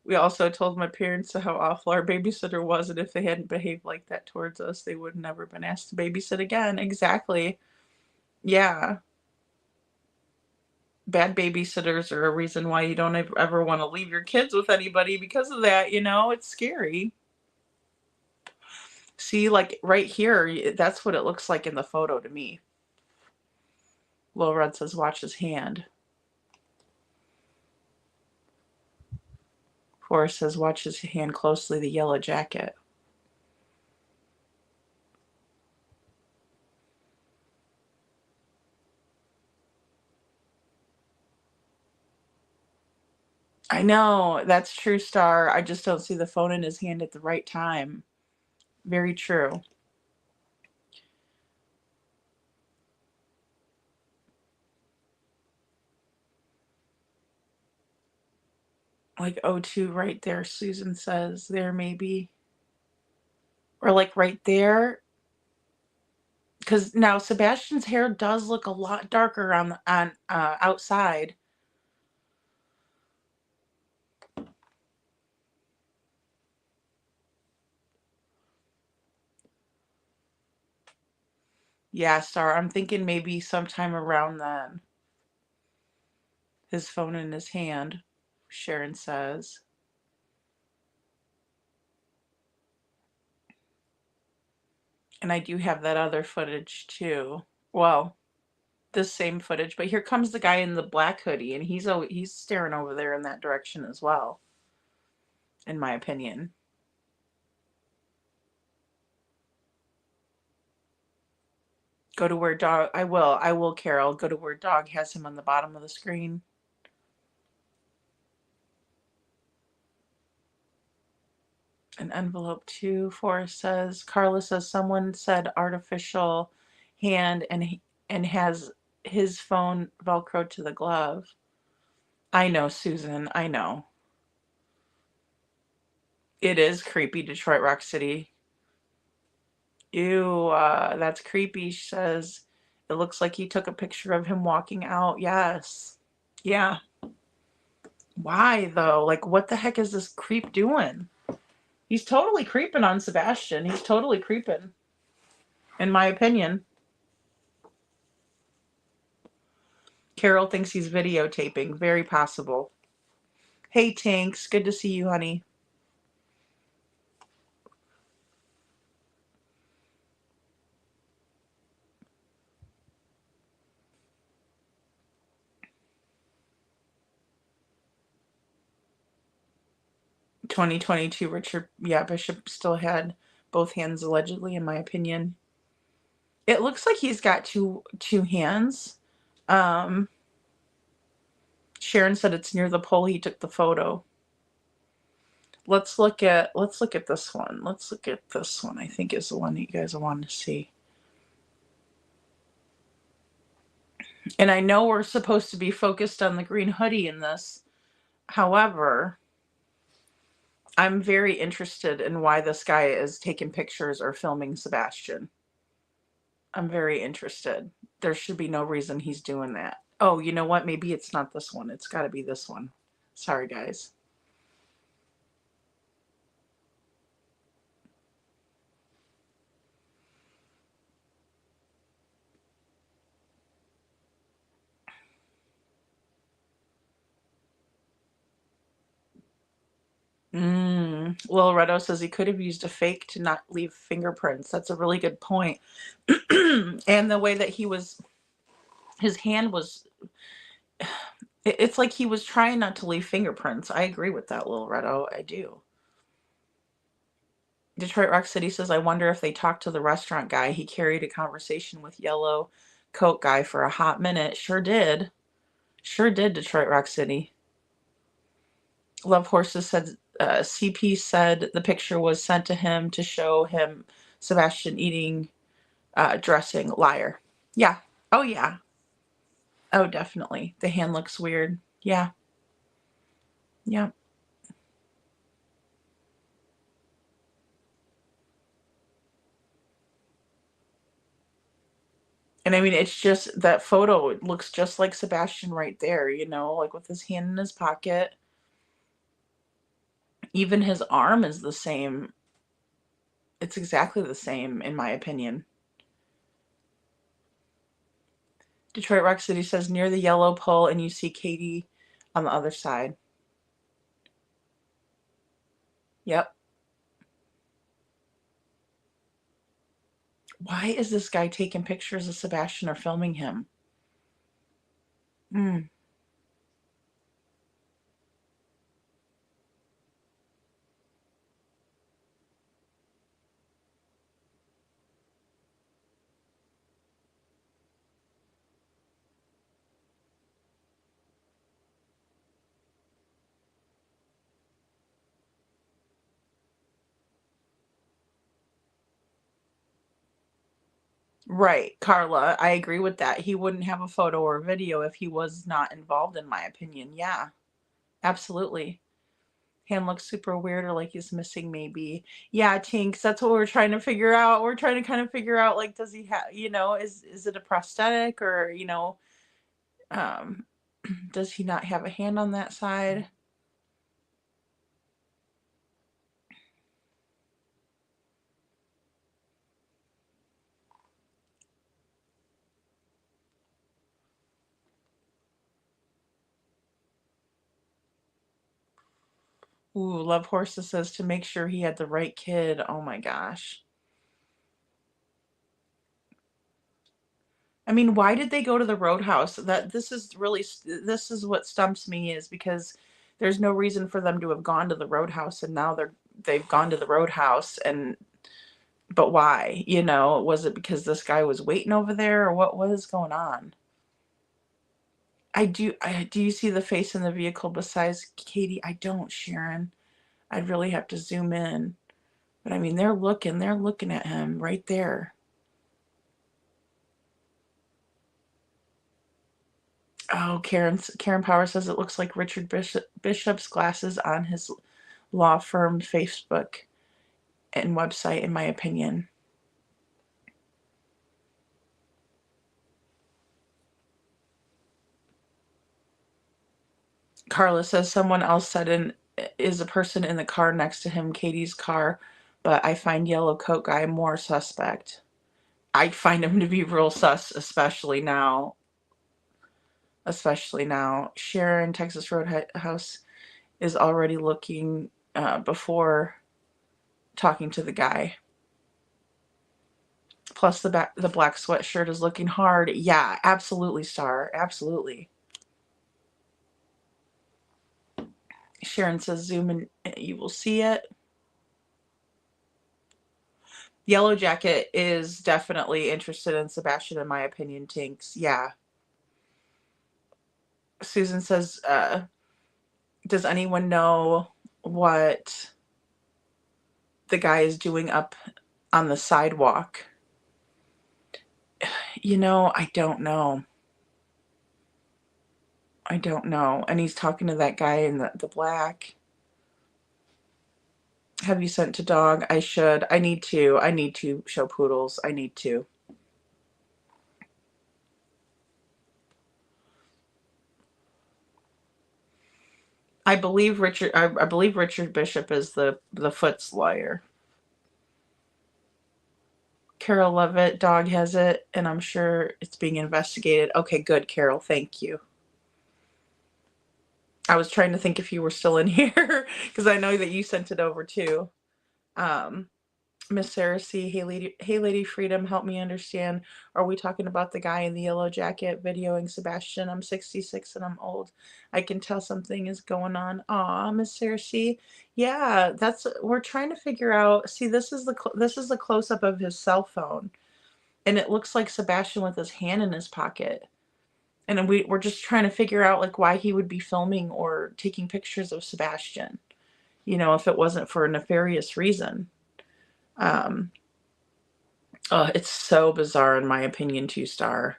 We also told my parents how awful our babysitter was, and if they hadn't behaved like that towards us, they would never been asked to babysit again. Exactly. Yeah. Bad babysitters are a reason why you don't ever want to leave your kids with anybody because of that, you know? It's scary. See, like right here, that's what it looks like in the photo to me. Lil Red says, watch his hand. Forrest says, watch his hand closely, the yellow jacket. I know, that's true, Star. I just don't see the phone in his hand at the right time. Very true. Like O2 right there, Susan says, there maybe. Or like right there. Because now Sebastian's hair does look a lot darker on outside. Yeah, Star, I'm thinking maybe sometime around then. His phone in his hand, Sharon says. And I do have that other footage too. Well, this same footage, but here comes the guy in the black hoodie, and he's staring over there in that direction as well, in my opinion. Go to where dog, I will, Carol, go to where dog has him on the bottom of the screen. An envelope too, Forrest says. Carla says someone said artificial hand and has his phone velcroed to the glove. I know, Susan, I know. It is creepy, Detroit Rock City. Ew, that's creepy, she says. It looks like he took a picture of him walking out. Yes. Yeah. Why, though? Like, what the heck is this creep doing? He's totally creeping on Sebastian. He's totally creeping, in my opinion. Carol thinks he's videotaping. Very possible. Hey, Tinks. Good to see you, honey. (2022) Richard, yeah, Bishop still had both hands allegedly, in my opinion. It looks like he's got two hands. Sharon said it's near the pole he took the photo. Let's look at this one. Let's look at this one. I think is the one that you guys want to see. And I know we're supposed to be focused on the green hoodie in this. However, I'm very interested in why this guy is taking pictures or filming Sebastian. I'm very interested. There should be no reason he's doing that. Oh, you know what? Maybe it's not this one. It's got to be this one. Sorry, guys. Loretto says he could have used a fake to not leave fingerprints. That's a really good point. And the way that his hand was, it's like he was trying not to leave fingerprints. I agree with that, Loretto. I do. Detroit Rock City says, I wonder if they talked to the restaurant guy. He carried a conversation with yellow coat guy for a hot minute. Sure did. Sure did, Detroit Rock City. Love Horses said, CP said the picture was sent to him to show him Sebastian eating dressing. Liar. Yeah. Oh, yeah. Oh, definitely. The hand looks weird. Yeah. Yeah. And I mean, it's just that photo. It looks just like Sebastian right there, you know, like with his hand in his pocket. Even his arm is the same. It's exactly the same, in my opinion. Detroit Rock City says, near the yellow pole, and you see Katie on the other side. Yep. Why is this guy taking pictures of Sebastian or filming him? Right, Carla. I agree with that. He wouldn't have a photo or video if he was not involved, in my opinion. Yeah, absolutely. Hand looks super weird, or like he's missing maybe. Yeah, Tinks, that's what we're trying to figure out. We're trying to kind of figure out, like, does he have, you know, is it a prosthetic, or, you know, does he not have a hand on that side? Ooh, Love Horses says to make sure he had the right kid. Oh my gosh. I mean, why did they go to the Roadhouse? This is what stumps me, is because there's no reason for them to have gone to the Roadhouse, and now they've gone to the Roadhouse, but why? You know, was it because this guy was waiting over there, or what was going on? Do you see the face in the vehicle besides Katie? I don't, Sharon. I'd really have to zoom in. But I mean, they're looking at him right there. Oh, Karen Power says it looks like Richard Bishop's glasses on his law firm Facebook and website, in my opinion. Carla says someone else said is a person in the car next to him, Katie's car, but I find yellow coat guy more suspect. I find him to be real sus, especially now. especially now. Sharon, Texas Roadhouse, is already looking before talking to the guy. Plus the black sweatshirt is looking hard. Yeah, absolutely, Star. Absolutely. Sharon says zoom and you will see it. Yellow Jacket is definitely interested in Sebastian, in my opinion, Tinks. Yeah. Susan says, does anyone know what the guy is doing up on the sidewalk? You know, I don't know. I don't know. And he's talking to that guy in the black. Have you sent to dog? I should. I need to. I need to show poodles. I need to. I believe Richard. I believe Richard Bishop is the Foot's lawyer. Carol Levitt, dog has it, and I'm sure it's being investigated. Okay, good, Carol. Thank you. I was trying to think if you were still in here because I know that you sent it over too. Miss Sarah C. Hey Lady Freedom, help me understand. Are we talking about the guy in the yellow jacket videoing Sebastian? I'm 66 and I'm old. I can tell something is going on. Aw, Miss Sarah C. Yeah, we're trying to figure out. See, this is the close up of his cell phone, and it looks like Sebastian with his hand in his pocket. And we're just trying to figure out like why he would be filming or taking pictures of Sebastian. You know, if it wasn't for a nefarious reason. It's so bizarre in my opinion, 2-star.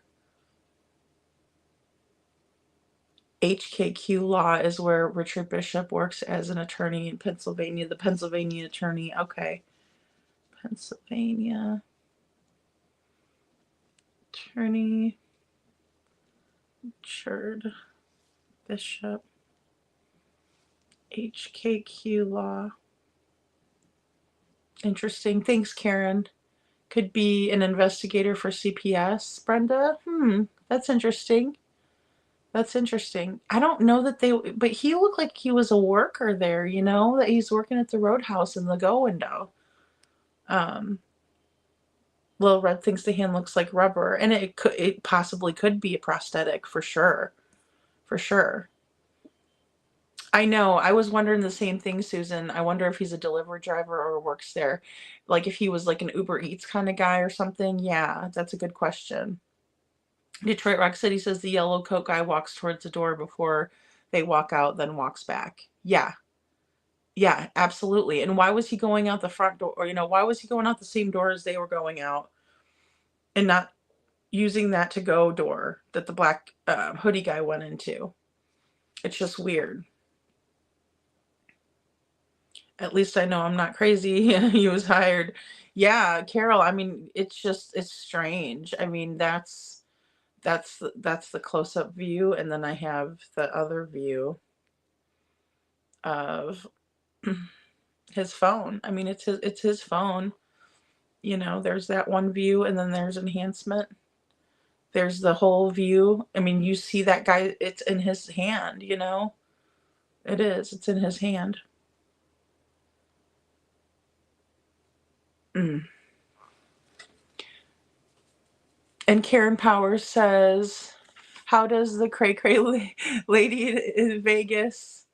HKQ Law is where Richard Bishop works as an attorney in Pennsylvania. The Pennsylvania attorney. Okay. Pennsylvania attorney. Richard Bishop. HKQ Law. Interesting. Thanks, Karen. Could be an investigator for CPS, Brenda. That's interesting. That's interesting. I don't know that but he looked like he was a worker there, you know, that he's working at the Roadhouse in the go window. Little Red thinks the hand looks like rubber, and it possibly could be a prosthetic for sure. For sure. I know. I was wondering the same thing, Susan. I wonder if he's a delivery driver or works there. Like if he was like an Uber Eats kind of guy or something. Yeah, that's a good question. Detroit Rock City says the yellow coat guy walks towards the door before they walk out, then walks back. Yeah. Yeah, absolutely. And why was he going out the front door? Or, why was he going out the same door as they were going out and not using that to-go door that the black hoodie guy went into? It's just weird. At least I know I'm not crazy. He was hired. Yeah, Carol, I mean, it's strange. I mean, that's the close-up view, and then I have the other view of his phone. I mean, it's his phone. There's that one view, and then there's enhancement. There's the whole view. I mean, you see that guy, it's in his hand, It is. It's in his hand. And Karen Powers says, how does the cray-cray lady in Vegas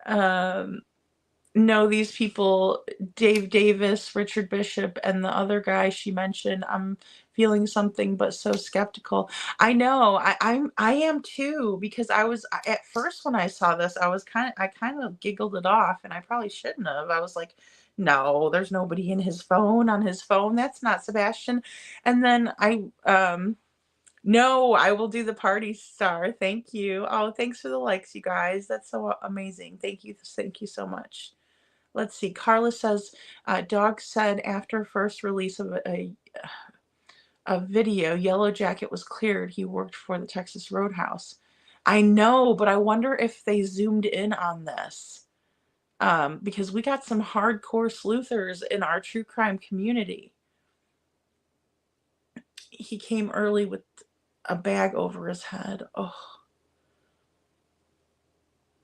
know these people, Dave Davis, Richard Bishop, and the other guy she mentioned? I'm feeling something, but so skeptical. I know. I am too, because I was at first when I saw this, I kind of giggled it off, and I probably shouldn't have. I was like, no, there's nobody on his phone. That's not Sebastian. And then no, I will do the party star. Thank you. Oh, thanks for the likes, you guys. That's so amazing. Thank you. Thank you so much. Let's see. Carla says, Dog said after first release of a video, Yellow Jacket was cleared. He worked for the Texas Roadhouse. I know, but I wonder if they zoomed in on this. Because we got some hardcore sleuthers in our true crime community. He came early with a bag over his head. Oh,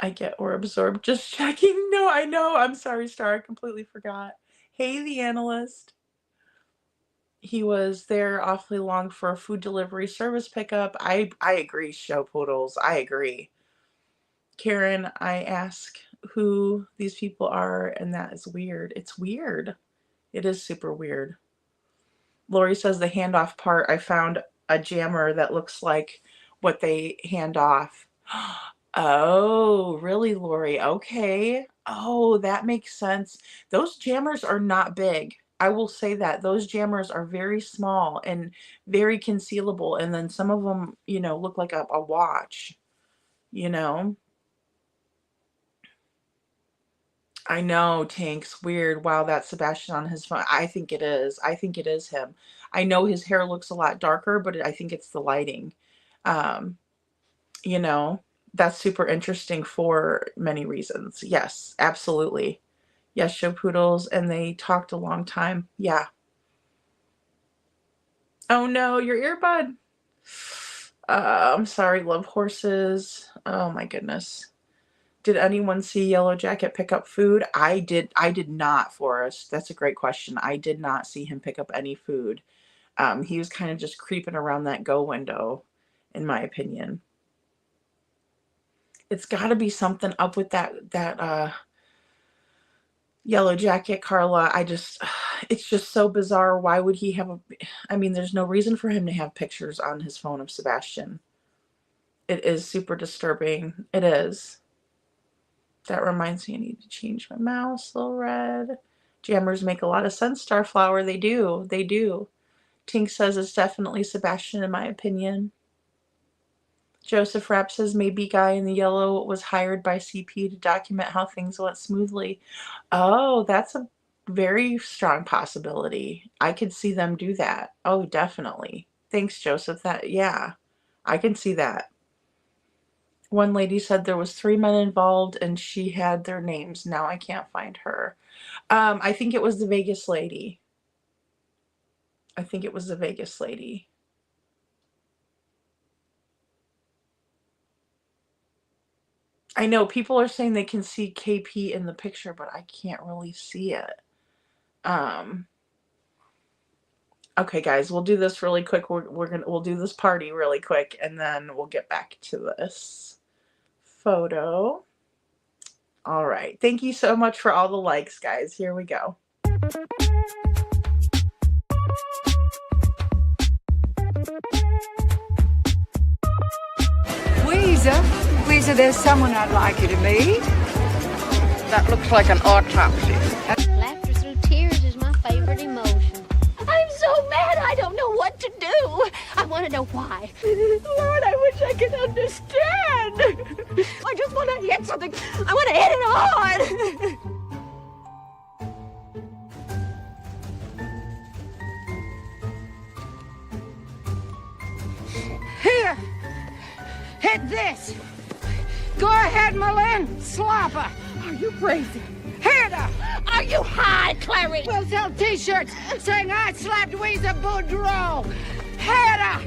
I get or absorb. Just checking. No, I know. I'm sorry, Star. I completely forgot. Hey, the analyst. He was there awfully long for a food delivery service pickup. I agree, Show Poodles. I agree. Karen, I ask who these people are, and that is weird. It's weird. It is super weird. Lori says the handoff part, I found a jammer that looks like what they hand off. Oh, really, Lori? Okay. Oh, that makes sense. Those jammers are not big. I will say that. Those jammers are very small and very concealable. And then some of them, you know, look like a watch, you know? I know, Tank's weird. Wow, that's Sebastian on his phone. I think it is. I think it is him. I know his hair looks a lot darker, but I think it's the lighting. You know, that's super interesting for many reasons. Yes, absolutely. Yes, Show Poodles, and they talked a long time. Yeah. Oh no, your earbud. I'm sorry, love horses. Oh my goodness. Did anyone see Yellow Jacket pick up food? I did not, Forrest. That's a great question. I did not see him pick up any food. He was kind of just creeping around that go window, in my opinion. It's got to be something up with that Yellow Jacket, Carla. It's just so bizarre. Why would he have I mean, there's no reason for him to have pictures on his phone of Sebastian. It is super disturbing. It is. That reminds me I need to change my mouse. Little red. Jammers make a lot of sense, Starflower. They do. They do. Tink says it's definitely Sebastian in my opinion. Joseph Rapp says maybe guy in the yellow was hired by CP to document how things went smoothly. Oh, that's a very strong possibility. I could see them do that. Oh, definitely. Thanks, Joseph. Yeah, I can see that. One lady said there was 3 men involved and she had their names. Now I can't find her. I think it was the Vegas lady. I think it was the Vegas lady. I know people are saying they can see KP in the picture, but I can't really see it. Okay, guys, we'll do this really quick. We'll do this party really quick, and then we'll get back to this photo. All right. Thank you so much for all the likes, guys. Here we go. Weezer, there's someone I'd like you to meet. That looks like an autopsy. Laughter through tears is my favorite emotion. I'm so mad I don't know what to do. I want to know why. Lord, I wish I could understand. I just want to hit something. I want to hit it hard. Here, hit this. Go ahead, Malin. Slapper. Are you crazy? Hit her. Are you high, Clary? We'll sell t-shirts saying I slapped Weezer Boudreaux. Hit her.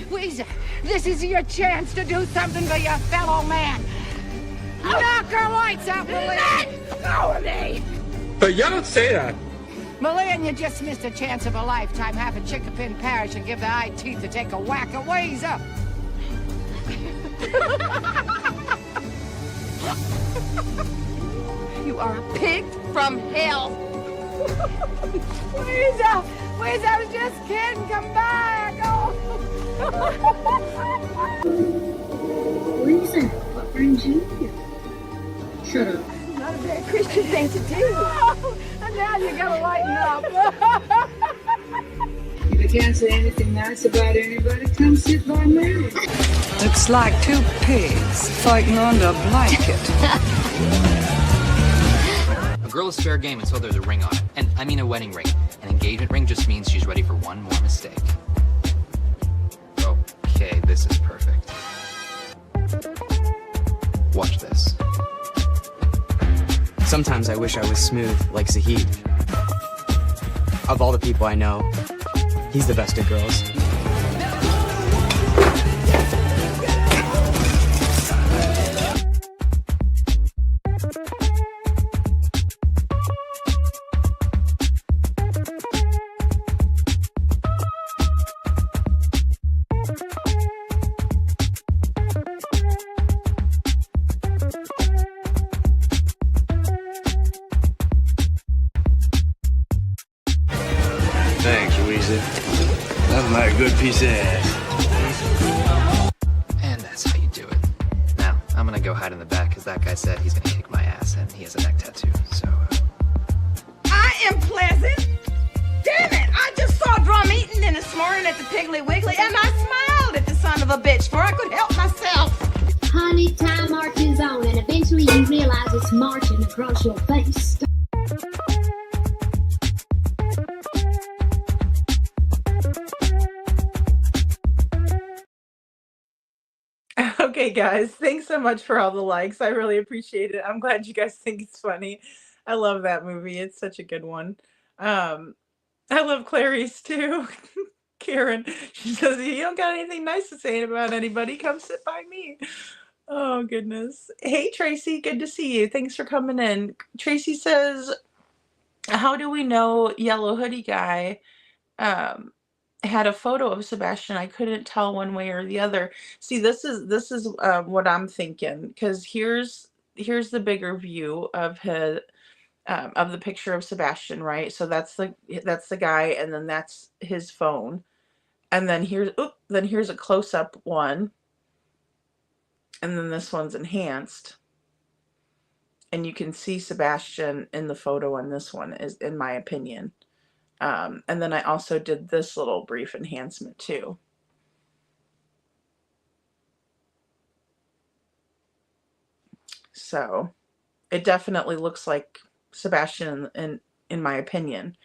Weezer, this is your chance to do something for your fellow man. Knock her lights out, Malin. Let go of me. But you don't say that. Malin, you just missed a chance of a lifetime. Have a chickapin parish and give the eye teeth to take a whack of Weezer. You are a pig from hell. Weezer, I was just kidding. Come back. Oh. Weezer, what brings you here? Shut up. Not a very Christian thing to do. Oh, and now you gotta lighten up. If you can't say anything nice about anybody, come sit by me. Looks like two pigs fighting under a blanket. A girl is fair game until there's a ring on it. And I mean a wedding ring. An engagement ring just means she's ready for one more mistake. Okay, this is perfect. Watch this. Sometimes I wish I was smooth like Zahid. Of all the people I know, He's the best at girls. Thanks, Weezy. Nothing like a good piece of ass. And that's how you do it. Now, I'm gonna go hide in the back because that guy said he's gonna kick my ass and he has a neck tattoo, so... I am pleasant. Damn it! I just saw Drum Eating in this morning at the Piggly Wiggly, and I smiled at the son of a bitch, for I could help myself. Honey, time marches on, and eventually you realize it's marching across your face. Okay, guys, thanks so much for all the likes. I really appreciate it. I'm glad you guys think it's funny. I love that movie. It's such a good one. I love Clarice too. Karen, she says, "You don't got anything nice to say about anybody, come sit by me." Oh, goodness. Hey, Tracy, good to see you. Thanks for coming in. Tracy says, how do we know Yellow Hoodie Guy had a photo of Sebastian? I couldn't tell one way or the other. See, this is what I'm thinking, because here's the bigger view of the picture of Sebastian, right? So that's the guy, and then that's his phone, and then here's a close-up one, and then this one's enhanced, and you can see Sebastian in the photo on this one, is in my opinion. And then I also did this little brief enhancement too. So it definitely looks like Sebastian in my opinion.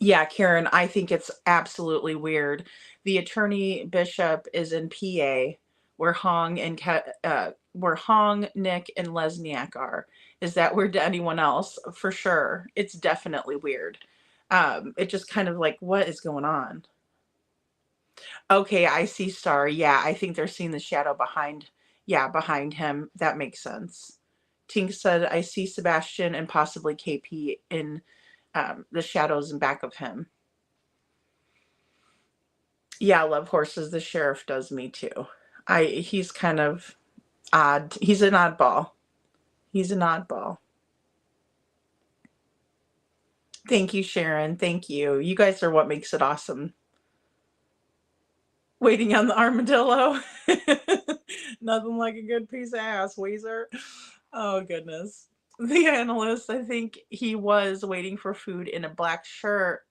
Yeah, Karen, I think it's absolutely weird. The attorney Bishop is in PA, where Hong, Nick, and Lesniak are. Is that weird to anyone else? For sure. It's definitely weird. It just kind of like, what is going on? Okay, I see Star. Yeah, I think they're seeing the shadow behind him. That makes sense. Tink said, I see Sebastian and possibly KP in the shadows in back of him. Yeah, Love Horses, the sheriff does me too. He's kind of odd. He's an oddball. He's an oddball. Thank you, Sharon. Thank you. You guys are what makes it awesome. Waiting on the armadillo. Nothing like a good piece of ass, Weezer. Oh, goodness. The analyst, I think he was waiting for food in a black shirt.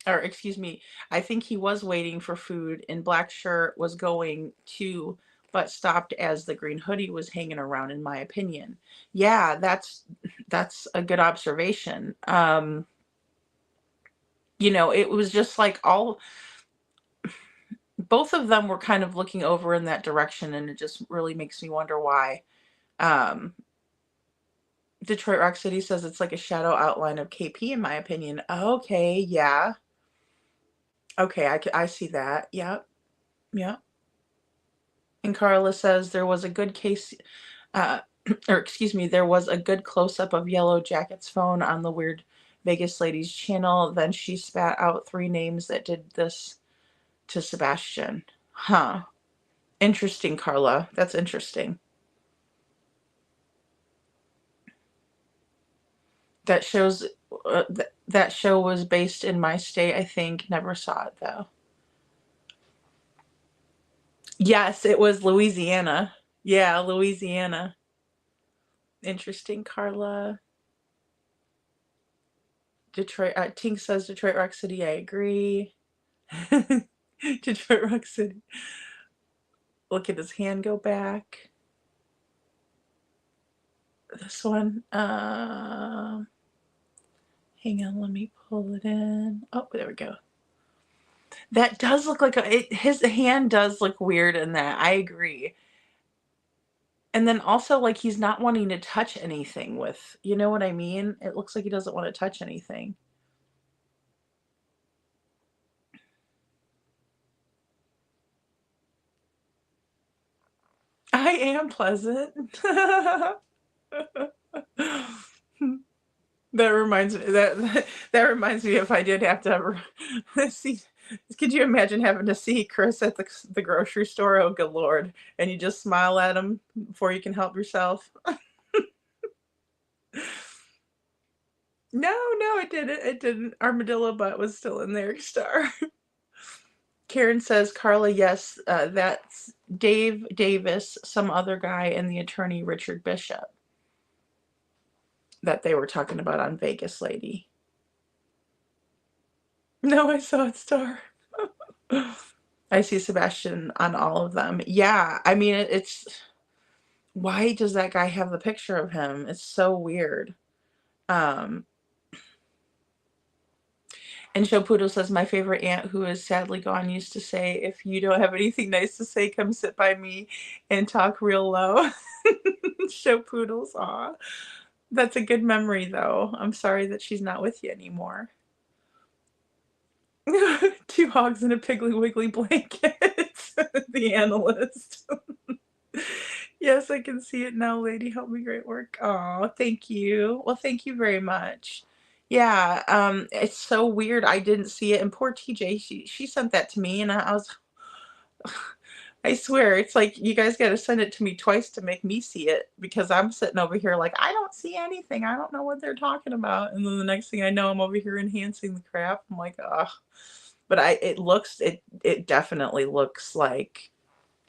Or, excuse me, I think he was waiting for food in black shirt, was going to, but stopped as the green hoodie was hanging around, in my opinion. Yeah, that's a good observation. You know, it was just like both of them were kind of looking over in that direction, and it just really makes me wonder why. Detroit Rock City says it's like a shadow outline of KP, in my opinion. Okay, yeah. Okay, I see that. Yep. Yep. And Carla says there was a good case, or excuse me, there was a good close-up of Yellow Jacket's phone on the Weird Vegas Ladies channel. Then she spat out 3 names that did this to Sebastian. Huh. Interesting, Carla. That's interesting. That shows that show was based in my state, I think. Never saw it though. Yes, it was Louisiana. Yeah, Louisiana. Interesting, Carla. Detroit. Tink says Detroit Rock City. I agree. Detroit Rock City. Look at his hand go back. This one. Hang on, let me pull it in. Oh, there we go. That does look like his hand does look weird in that. I agree. And then also, like, he's not wanting to touch anything with, you know what I mean? It looks like he doesn't want to touch anything. I am pleasant. That reminds me that reminds me if I did have to ever see. Could you imagine having to see Chris at the grocery store? Oh, good Lord! And you just smile at him before you can help yourself. No, no, it didn't. It didn't. Armadillo butt was still in there. Star. Karen says, Carla, yes, that's Dave Davis, some other guy, and the attorney Richard Bishop that they were talking about on Vegas Lady. No, I saw it, Star. I see Sebastian on all of them. Yeah, I mean, it's... Why does that guy have the picture of him? It's so weird. And Show Poodle says, my favorite aunt who is sadly gone used to say, if you don't have anything nice to say, come sit by me and talk real low. Show Poodles, aw. That's a good memory, though. I'm sorry that she's not with you anymore. 2 hogs in a Piggly Wiggly blanket. The analyst. Yes, I can see it now, lady. Help me, great work. Oh, thank you. Well, thank you very much. Yeah, it's so weird. I didn't see it. And poor TJ, she sent that to me, and I was... I swear, it's like you guys got to send it to me twice to make me see it, because I'm sitting over here like, I don't see anything. I don't know what they're talking about. And then the next thing I know, I'm over here enhancing the crap. I'm like, ugh. But it definitely looks like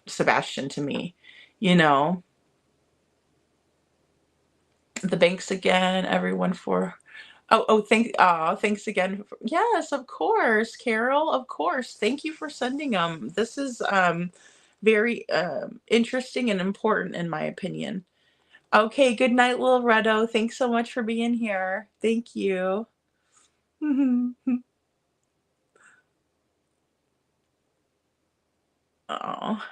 Sebastian to me, you know. The banks again, everyone for... thanks again. Yes, of course, Carol, of course. Thank you for sending them. This is very interesting and important in my opinion. Okay, good night, little Redo. Thanks so much for being here. Thank you. Oh,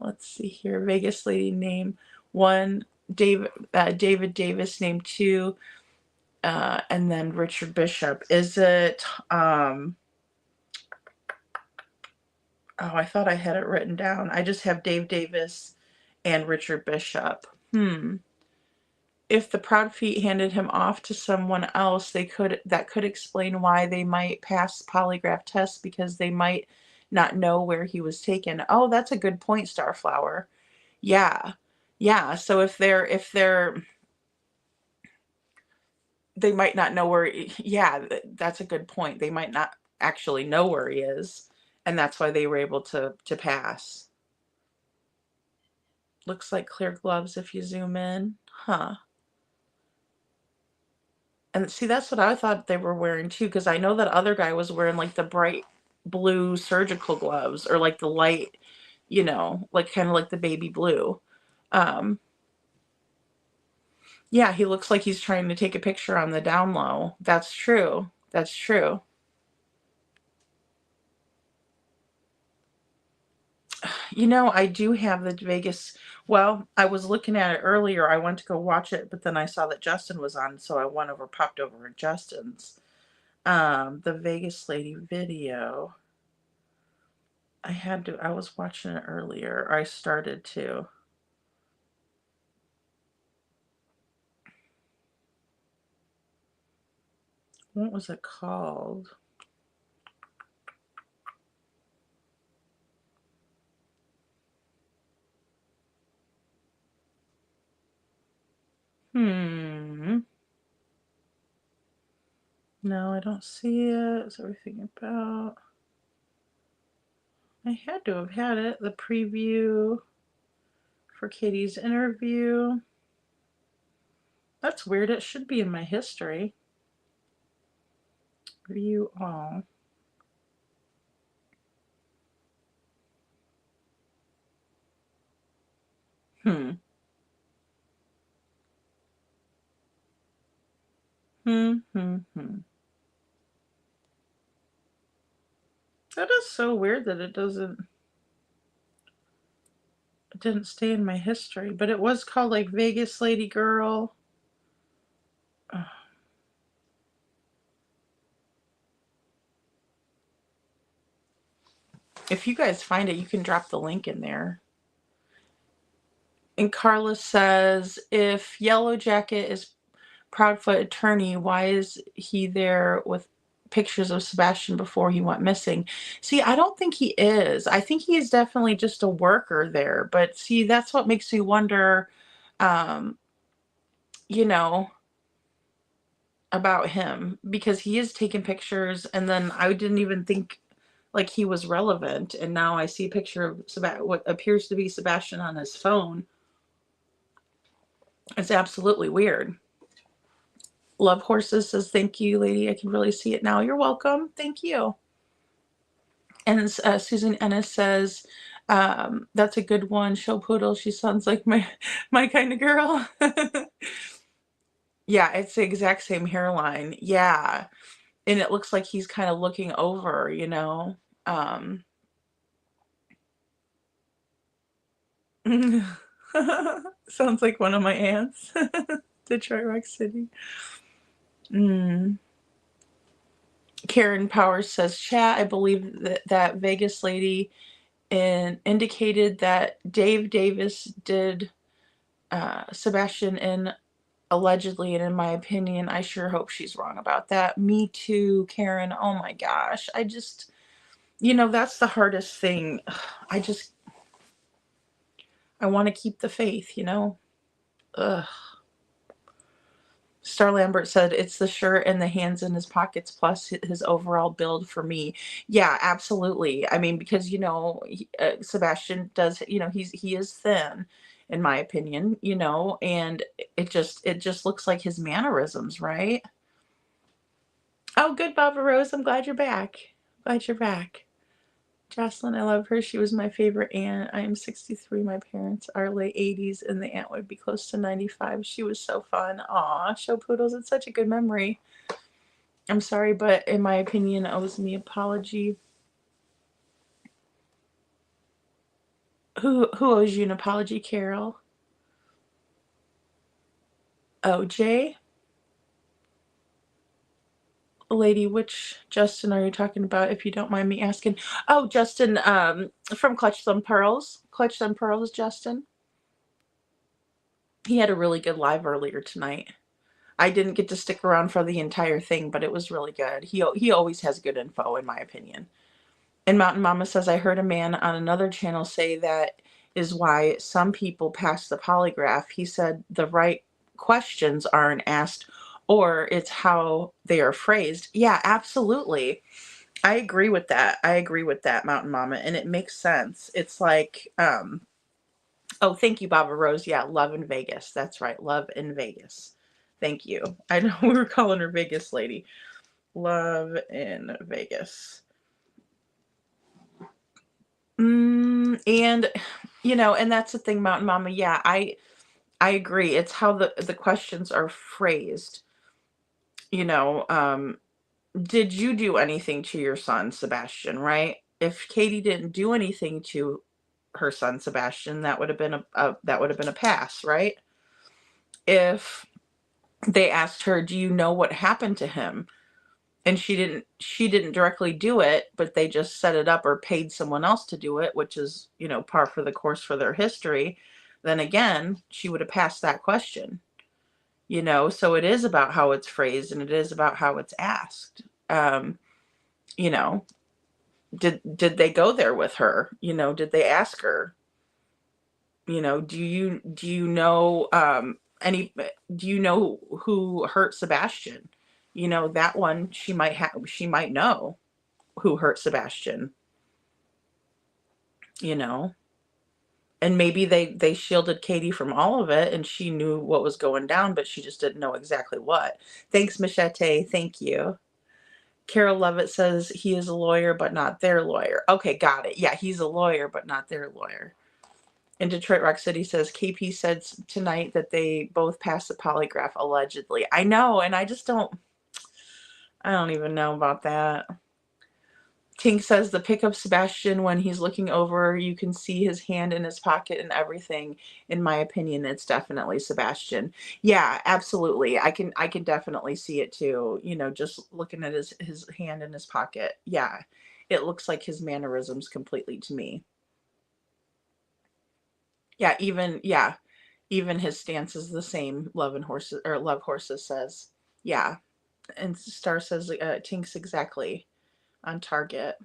let's see here. Vegas Lady name 1, David Davis name 2, and then Richard Bishop. Is it oh, I thought I had it written down. I just have Dave Davis and Richard Bishop. If the Proudfoot handed him off to someone else, that could explain why they might pass polygraph tests, because they might not know where he was taken. Oh, that's a good point, Starflower. Yeah. Yeah, so if they might not know where yeah, that's a good point. They might not actually know where he is, and that's why they were able to pass. Looks like clear gloves if you zoom in. Huh. And see, that's what I thought they were wearing too, because I know that other guy was wearing like the bright blue surgical gloves, or like the light, you know, like kind of like the baby blue. Yeah, he looks like he's trying to take a picture on the down low. That's true. That's true. You know, I do have the Vegas. Well, I was looking at it earlier. I went to go watch it, but then I saw that Justin was on, so I popped over to Justin's. The Vegas Lady video. I was watching it earlier. I started to. What was it called? No, I don't see it. Is everything about... I had to have had it. The preview for Katie's interview. That's weird. It should be in my history. View all. That is so weird that it didn't stay in my history, but it was called like Vegas Lady Girl. Ugh. If you guys find it, you can drop the link in there. And Carla says, if Yellow Jacket is Proudfoot attorney, why is he there with pictures of Sebastian before he went missing? See, I don't think he is. I think he is definitely just a worker there. But see, that's what makes me wonder, you know, about him, because he is taking pictures, and then I didn't even think like he was relevant, and now I see a picture of what appears to be Sebastian on his phone. It's absolutely weird. Love Horses says, thank you, lady. I can really see it now. You're welcome. Thank you. And Susan Ennis says, that's a good one. Show Poodle. She sounds like my kind of girl. Yeah, it's the exact same hairline. Yeah. And it looks like he's kind of looking over, you know. Sounds like one of my aunts. Detroit Rock City. Karen Powers says, chat, I believe that Vegas lady indicated that Dave Davis did Sebastian in allegedly, and in my opinion, I sure hope she's wrong about that. Me too, Karen. Oh my gosh. I just, you know, that's the hardest thing. I want to keep the faith, you know. Ugh. Star Lambert said, it's the shirt and the hands in his pockets plus his overall build for me. Yeah, absolutely. I mean, because, you know, Sebastian does, you know, he is thin, in my opinion, you know, and it just looks like his mannerisms, right? Oh, good, Barbara Rose. I'm glad you're back. Glad you're back. Jocelyn, I love her. She was my favorite aunt. I am 63. My parents are late 80s, and the aunt would be close to 95. She was so fun. Aw, Show Poodles. It's such a good memory. I'm sorry, but in my opinion, owes me apology. Who owes you an apology, Carol? Oh, Jay? Lady, which Justin are you talking about, if you don't mind me asking? Oh, Justin, from Clutch Them Pearls. Clutch Them Pearls, Justin. He had a really good live earlier tonight. I didn't get to stick around for the entire thing, but it was really good. He always has good info, in my opinion. And Mountain Mama says, I heard a man on another channel say that is why some people pass the polygraph. He said the right questions aren't asked, or it's how they are phrased. Yeah, absolutely. I agree with that. I agree with that, Mountain Mama, and it makes sense. It's like, oh, thank you, Baba Rose. Yeah, Love in Vegas. That's right, Love in Vegas. Thank you. I know we were calling her Vegas Lady. Love in Vegas. And, you know, and that's the thing, Mountain Mama. Yeah, I agree. It's how the questions are phrased. You know, did you do anything to your son, Sebastian, right? If Katie didn't do anything to her son, Sebastian, that would have been a pass, right? If they asked her, do you know what happened to him? And she didn't directly do it, but they just set it up or paid someone else to do it, which is, you know, par for the course for their history. Then again, she would have passed that question, you know. So it is about how it's phrased, and it is about how it's asked. You know, did they go there with her? You know, did they ask her? You know, do you know do you know who hurt Sebastian? You know, that one she might know who hurt Sebastian, you know. And maybe they shielded Katie from all of it, and she knew what was going down, but she just didn't know exactly what. Thanks, Machete. Thank you. Carol Lovett says he is a lawyer, but not their lawyer. Okay, got it. Yeah, he's a lawyer, but not their lawyer. And Detroit Rock City says KP said tonight that they both passed the polygraph allegedly. I know, and I don't even know about that. Tink says the pick of Sebastian when he's looking over, you can see his hand in his pocket and everything. In my opinion, it's definitely Sebastian. Yeah, absolutely. I can definitely see it too. You know, just looking at his hand in his pocket. Yeah, it looks like his mannerisms completely to me. Yeah, Even his stance is the same. Love Horses says, yeah. And Star says, Tinks exactly on target.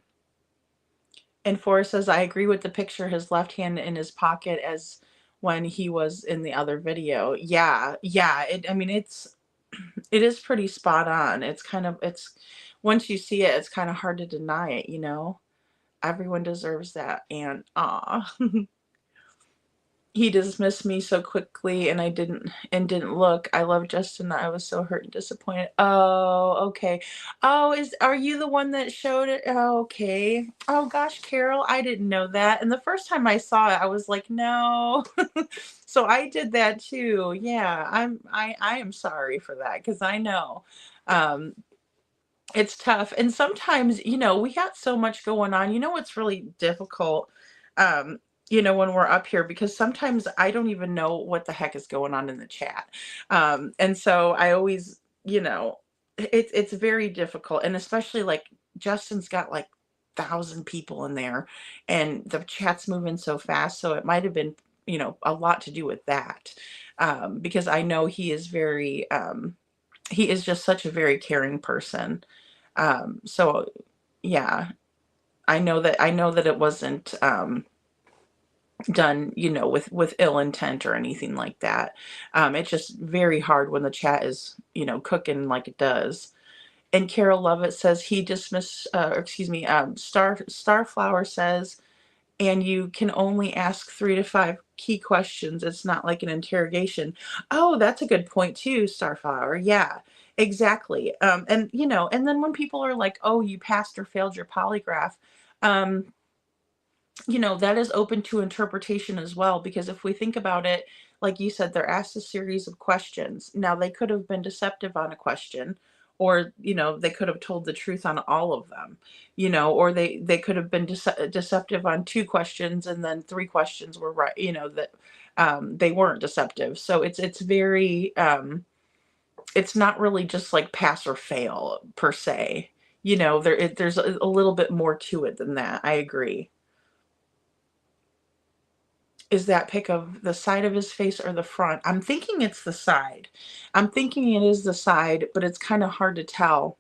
And Forrest says, I agree with the picture, his left hand in his pocket as when he was in the other video. Yeah. It is pretty spot on. Once you see it, it's kind of hard to deny it, Everyone deserves that. And he dismissed me so quickly and I didn't look. I love Justin. I was so hurt and disappointed. Oh, okay. Oh, are you the one that showed it? Oh, okay. Oh gosh, Carol, I didn't know that. And the first time I saw it, I was like, no. So I did that too. Yeah, I am sorry for that because I know. It's tough. And sometimes, we got so much going on. It's really difficult, when we're up here because sometimes I don't even know what the heck is going on in the chat. And so I always, it's very difficult. And especially like Justin's got like 1,000 people in there and the chat's moving so fast. So it might have been, a lot to do with that. Because I know he is he is just such a very caring person. So yeah, I know that it wasn't done, with ill intent or anything like that. It's just very hard when the chat is, cooking like it does. And Carol Lovett says he dismissed, Starflower says, and you can only ask 3 to 5 key questions. It's not like an interrogation. Oh, that's a good point too, Starflower. Yeah, exactly. And then when people are like, oh, you passed or failed your polygraph, that is open to interpretation as well, because if we think about it, like you said, they're asked a series of questions. Now, they could have been deceptive on a question, or, they could have told the truth on all of them, or they could have been deceptive on 2 questions and then 3 questions were right, that they weren't deceptive. So it's very, it's not really just like pass or fail per se. There's a little bit more to it than that. I agree. Is that pic of the side of his face or the front? I'm thinking it's the side. I'm thinking it is the side, but it's kind of hard to tell.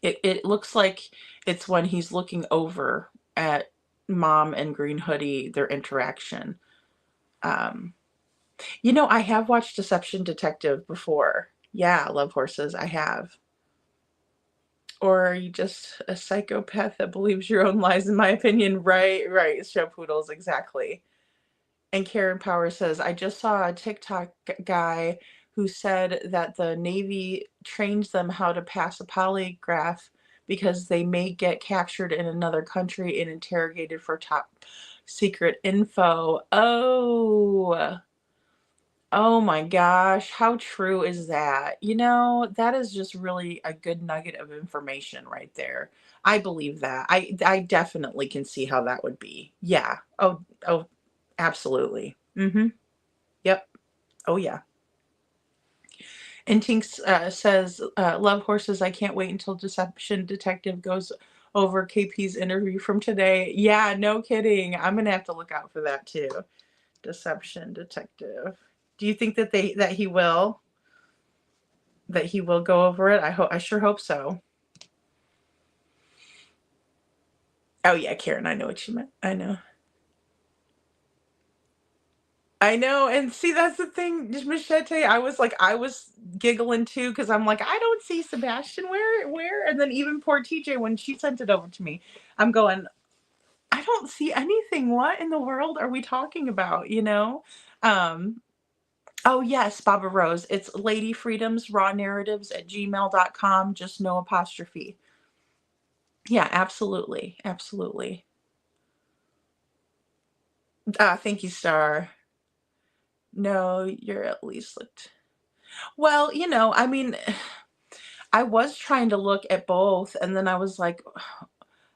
It looks like it's when he's looking over at Mom and Green Hoodie, their interaction. I have watched Deception Detective before. Yeah, Love Horses, I have. Or are you just a psychopath that believes your own lies, in my opinion? Right, Show Poodles, exactly. And Karen Power says, I just saw a TikTok guy who said that the Navy trains them how to pass a polygraph because they may get captured in another country and interrogated for top secret info. Oh my gosh, how true is that? That is just really a good nugget of information right there. I believe that. I definitely can see how that would be. Yeah. Oh, absolutely. Yep. Oh yeah. And Tinks says, Love Horses, I can't wait until Deception Detective goes over KP's interview from today. Yeah, no kidding. I'm gonna have to look out for that too. Deception Detective. Do you think that he will go over it? I sure hope so. Oh yeah, Karen, I know what you meant. I know, and see, that's the thing, Machete. I was giggling too because I'm like, I don't see Sebastian. Where? And then even poor TJ, when she sent it over to me, I'm going, I don't see anything. What in the world are we talking about? Oh yes, Baba Rose. It's Lady Freedom's Raw Narratives at gmail.com. Just no apostrophe. Yeah, absolutely, absolutely. Thank you, Star. No, you're at least looked. Well, I mean, I was trying to look at both, and then I was like,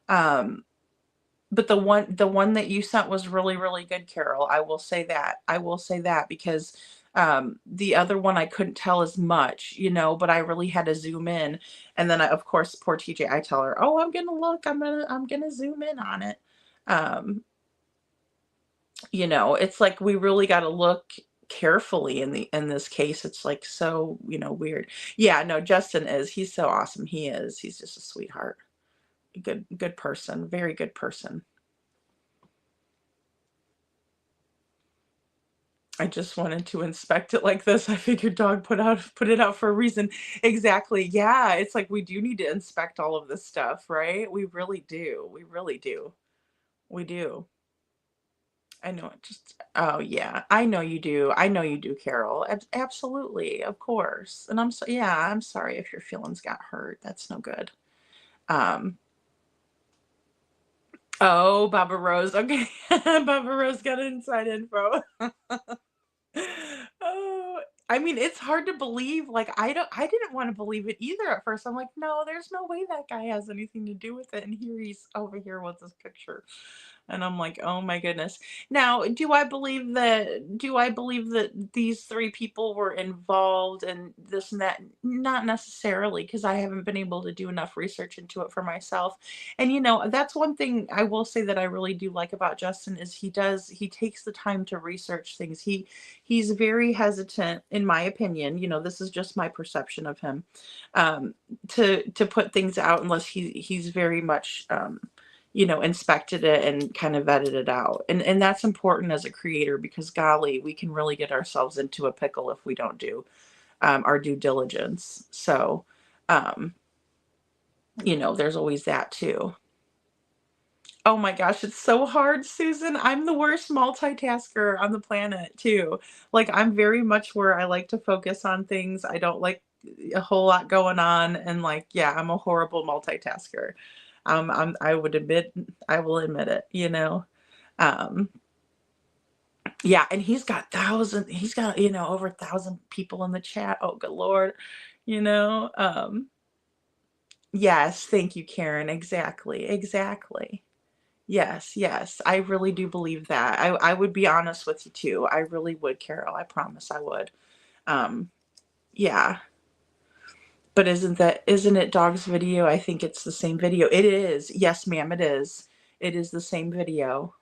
but the one that you sent was really, really good, Carol. I will say that. I will say that because the other one I couldn't tell as much, but I really had to zoom in. And then of course, poor TJ, I tell her, oh, I'm gonna look, I'm gonna zoom in on it. It's like we really got to look carefully in this case. It's like so, weird. Yeah, no, Justin is. He's so awesome. He is. He's just a sweetheart. Good person. Very good person. I just wanted to inspect it like this. I figured dog put it out for a reason. Exactly. Yeah, it's like we do need to inspect all of this stuff, right? We really do. We really do. We do. I know it just oh yeah. I know you do. I know you do, Carol. Absolutely. Of course. And I'm sorry if your feelings got hurt. That's no good. Um Oh, Baba Rose. Okay. Baba Rose got inside info. Oh, I mean, it's hard to believe. Like, I didn't want to believe it either at first. I'm like, no, there's no way that guy has anything to do with it. And here he's over here with this picture. And I'm like, oh my goodness. Now, do I believe that these three people were involved and this and that? Not necessarily, because I haven't been able to do enough research into it for myself. And that's one thing I will say that I really do like about Justin is he takes the time to research things. He's very hesitant, in my opinion. This is just my perception of him, to put things out unless he's very much inspected it and kind of vetted it out. And that's important as a creator because golly, we can really get ourselves into a pickle if we don't do our due diligence. So, there's always that too. Oh my gosh, it's so hard, Susan. I'm the worst multitasker on the planet too. Like I'm very much where I like to focus on things. I don't like a whole lot going on and like, yeah, I'm a horrible multitasker. I will admit it. Um, yeah, and he's got, over 1,000 people in the chat. Oh, good Lord. You know, um, yes, thank you, Karen. Exactly. Exactly. Yes, yes. I really do believe that. I would be honest with you too. I really would, Carol. I promise I would. Um, yeah. But isn't it Dog's video? I think it's the same video. It is. Yes, ma'am, it is. It is the same video.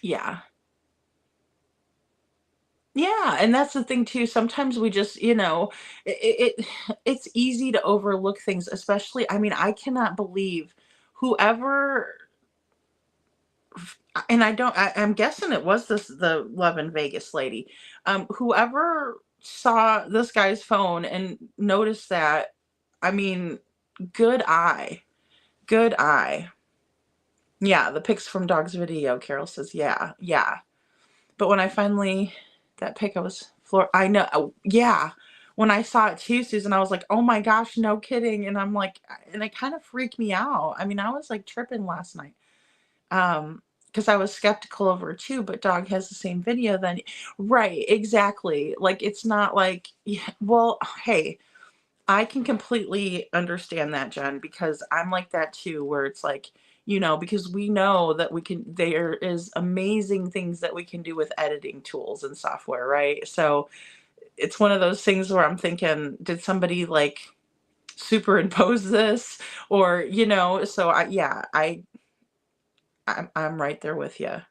Yeah. Yeah, and that's the thing too. Sometimes we just, it's easy to overlook things, especially, I mean, I cannot believe whoever and I'm guessing it was the Love in Vegas lady. Whoever saw this guy's phone and noticed that, I mean, good eye. Good eye. Yeah, the pics from Dog's video, Carol says, yeah, yeah. But when I finally, that pic, I know, yeah. When I saw it too, Susan, I was like, oh my gosh, no kidding. And I'm like, and it kind of freaked me out. I mean, I was like tripping last night. Because I was skeptical of her too, but Dog has the same video then. Right, exactly. Like, it's not like, yeah, well, hey, I can completely understand that, Jen, because I'm like that too, where it's like, because we know that there is amazing things that we can do with editing tools and software, right? So it's one of those things where I'm thinking, did somebody like superimpose this or, so I'm right there with you.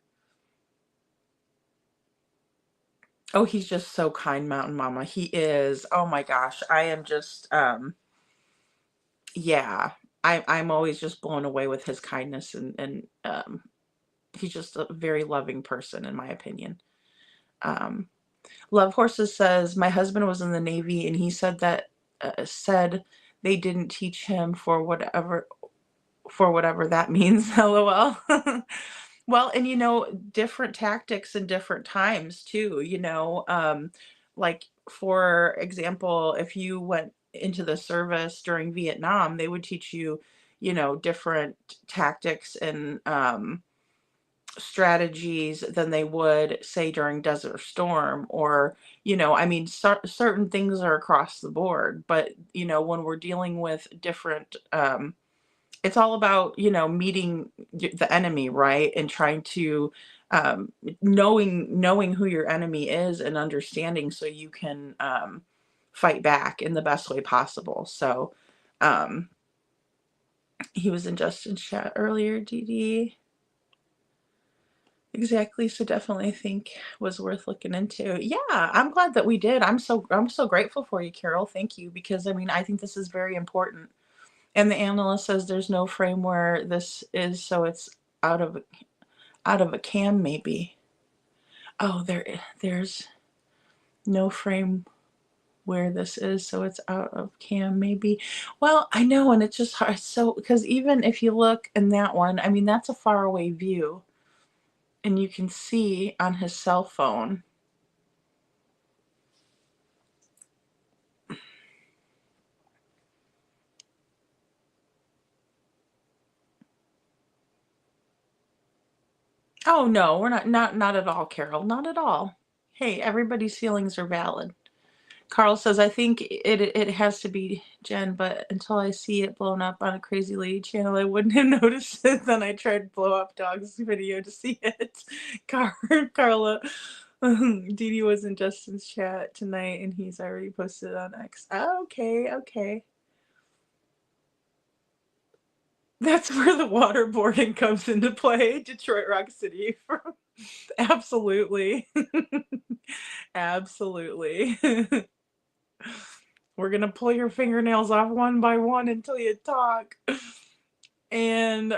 Oh, he's just so kind, Mountain Mama. He is. Oh my gosh. I am just yeah. I'm always just blown away with his kindness and he's just a very loving person in my opinion. Um Love Horses says my husband was in the Navy and he said they didn't teach him for whatever that means. LOL. Well, and different tactics in different times too, like for example, if you went into the service during Vietnam, they would teach you, different tactics and strategies than they would say during Desert Storm or, I mean, certain things are across the board, but when we're dealing with different it's all about, meeting the enemy, right? And trying to knowing who your enemy is and understanding so you can fight back in the best way possible. So um, he was in Justin's chat earlier, DD. Exactly. So definitely think was worth looking into. Yeah, I'm glad that we did. I'm so grateful for you, Carol. Thank you, because I mean I think this is very important. And the analyst says there's no frame where this is, so it's out of a cam maybe. Oh, there's no frame where this is, so it's out of cam maybe. Well, I know, and it's just hard. So because even if you look in that one, I mean that's a far away view, and you can see on his cell phone. Oh no, we're not at all, Carol. Not at all. Hey, everybody's feelings are valid. Carl says, I think it has to be Jen, but until I see it blown up on a Crazy Lady channel, I wouldn't have noticed it. Then I tried to blow up Dog's video to see it. Carla, Dee Dee was in Justin's chat tonight, and he's already posted on X. Okay, okay. That's where the waterboarding comes into play. Detroit Rock City. Absolutely. Absolutely. We're gonna pull your fingernails off one by one until you talk. And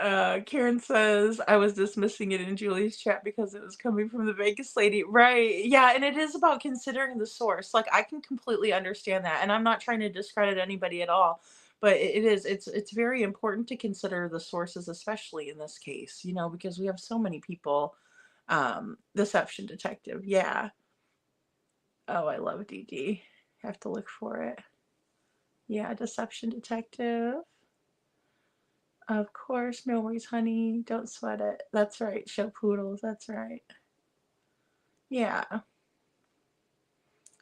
Karen says, I was dismissing it in Julie's chat because it was coming from the Vegas lady. Right. Yeah, and it is about considering the source. Like, I can completely understand that. And I'm not trying to discredit anybody at all. But it's very important to consider the sources, especially in this case, because we have so many people. Deception detective. Yeah. Oh, I love DD. Have to look for it. Yeah, deception detective. Of course, no worries, honey. Don't sweat it. That's right. Show poodles. That's right. Yeah.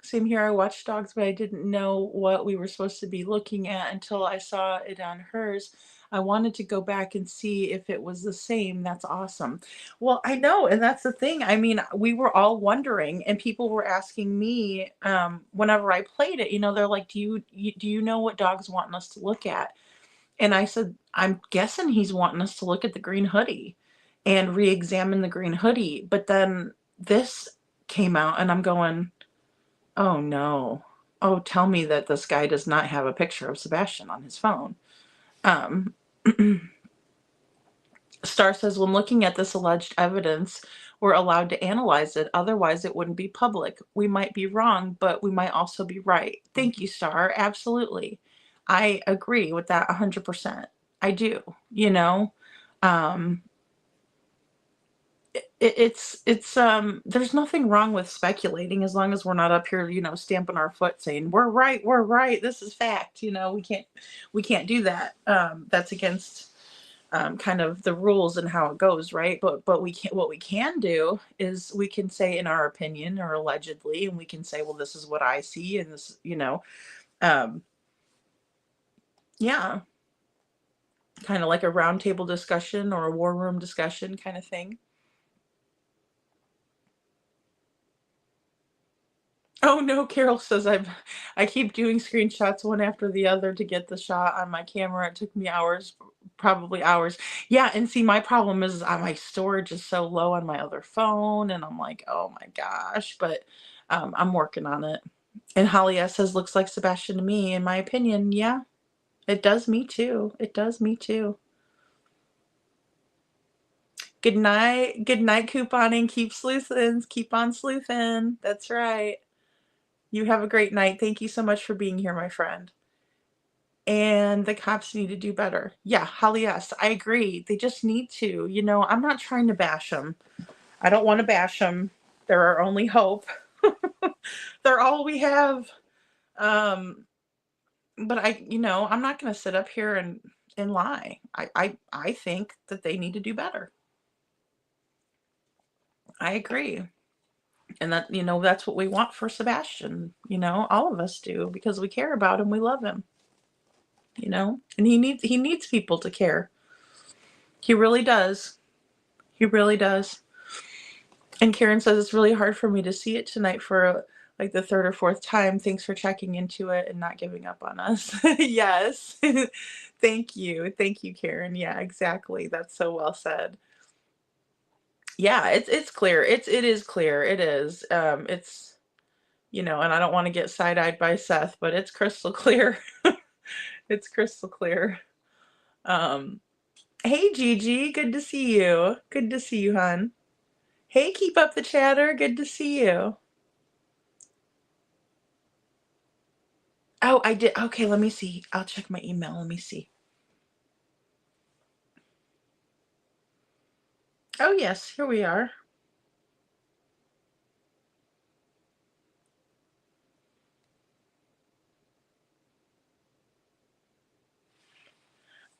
Same here. I watched dogs, but I didn't know what we were supposed to be looking at until I saw it on hers. I wanted to go back and see if it was the same. That's awesome. Well, I know, and that's the thing. I mean, we were all wondering, and people were asking me whenever I played it. They're like, "Do you know what Dog's wanting us to look at?" And I said, I'm guessing he's wanting us to look at the green hoodie and re-examine the green hoodie. But then this came out and I'm going, oh no. Oh, tell me that this guy does not have a picture of Sebastian on his phone. Um, Star says, when looking at this alleged evidence, we're allowed to analyze it. Otherwise, it wouldn't be public. We might be wrong, but we might also be right. Thank you, Star. Absolutely. I agree with that 100%. I do, um, it's there's nothing wrong with speculating as long as we're not up here, stamping our foot saying we're right, this is fact. We can't do that. That's against kind of the rules and how it goes, right? But we can, what we can do is we can say in our opinion or allegedly, and we can say, well, this is what I see, and this, yeah, kind of like a roundtable discussion or a war room discussion kind of thing. Oh no, Carol says I keep doing screenshots one after the other to get the shot on my camera. It took me hours, probably hours. Yeah, and see, my problem is my storage is so low on my other phone, and I'm like, oh my gosh, but I'm working on it. And Holly S says, looks like Sebastian to me, in my opinion. Yeah, it does me too. It does me too. Good night, couponing. Keep sleuthing. Keep on sleuthing. That's right. You have a great night. Thank you so much for being here, my friend. And the cops need to do better. Yeah, Holly, yes, I agree. They just need to. I'm not trying to bash them. I don't want to bash them. They're our only hope. They're all we have. But I'm not going to sit up here and lie. I think that they need to do better. I agree. And that, that's what we want for Sebastian. All of us do, because we care about him. We love him. And he needs people to care. He really does. He really does. And Karen says, it's really hard for me to see it tonight for like the third or fourth time. Thanks for checking into it and not giving up on us. Yes. Thank you. Thank you, Karen. Yeah, exactly. That's so well said. Yeah, it's clear. It is clear. It is. It's, you know, and I don't want to get side-eyed by Seth, but it's crystal clear. It's crystal clear. Um, hey Gigi, good to see you. Good to see you, hon. Hey, keep up the chatter. Good to see you. Oh, I did. Okay, let me see. I'll check my email. Let me see. Oh, yes, here we are.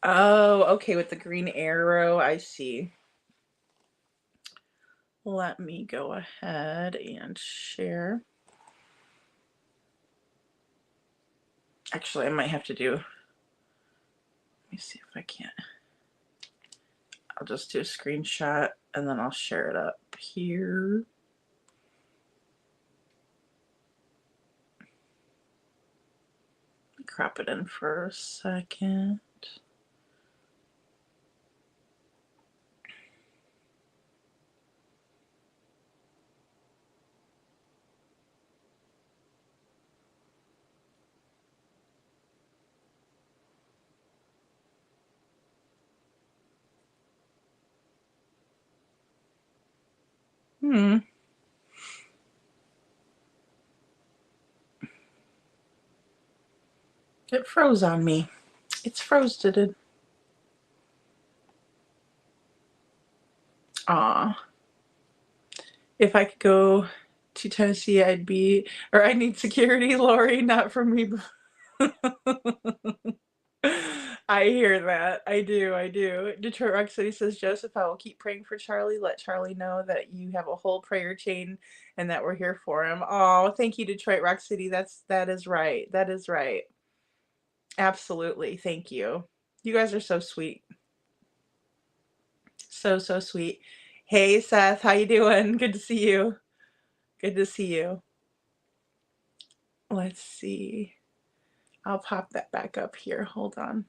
Oh, okay, with the green arrow, I see. Let me go ahead and share. Actually, I might have to do, let me see if I can't. I'll just do a screenshot and then I'll share it up here. Crop it in for a second. It froze on me. It's froze-did. Aw. If I could go to Tennessee, I'd be, or I need security, Lori, not from me. I hear that. I do. Detroit Rock City says, Joseph, I will keep praying for Charlie. Let Charlie know that you have a whole prayer chain and that we're here for him. Oh, thank you, Detroit Rock City. That is right. That is right. Absolutely. Thank you. You guys are so sweet. So sweet. Hey, Seth, how you doing? Good to see you. Good to see you. Let's see. I'll pop that back up here. Hold on.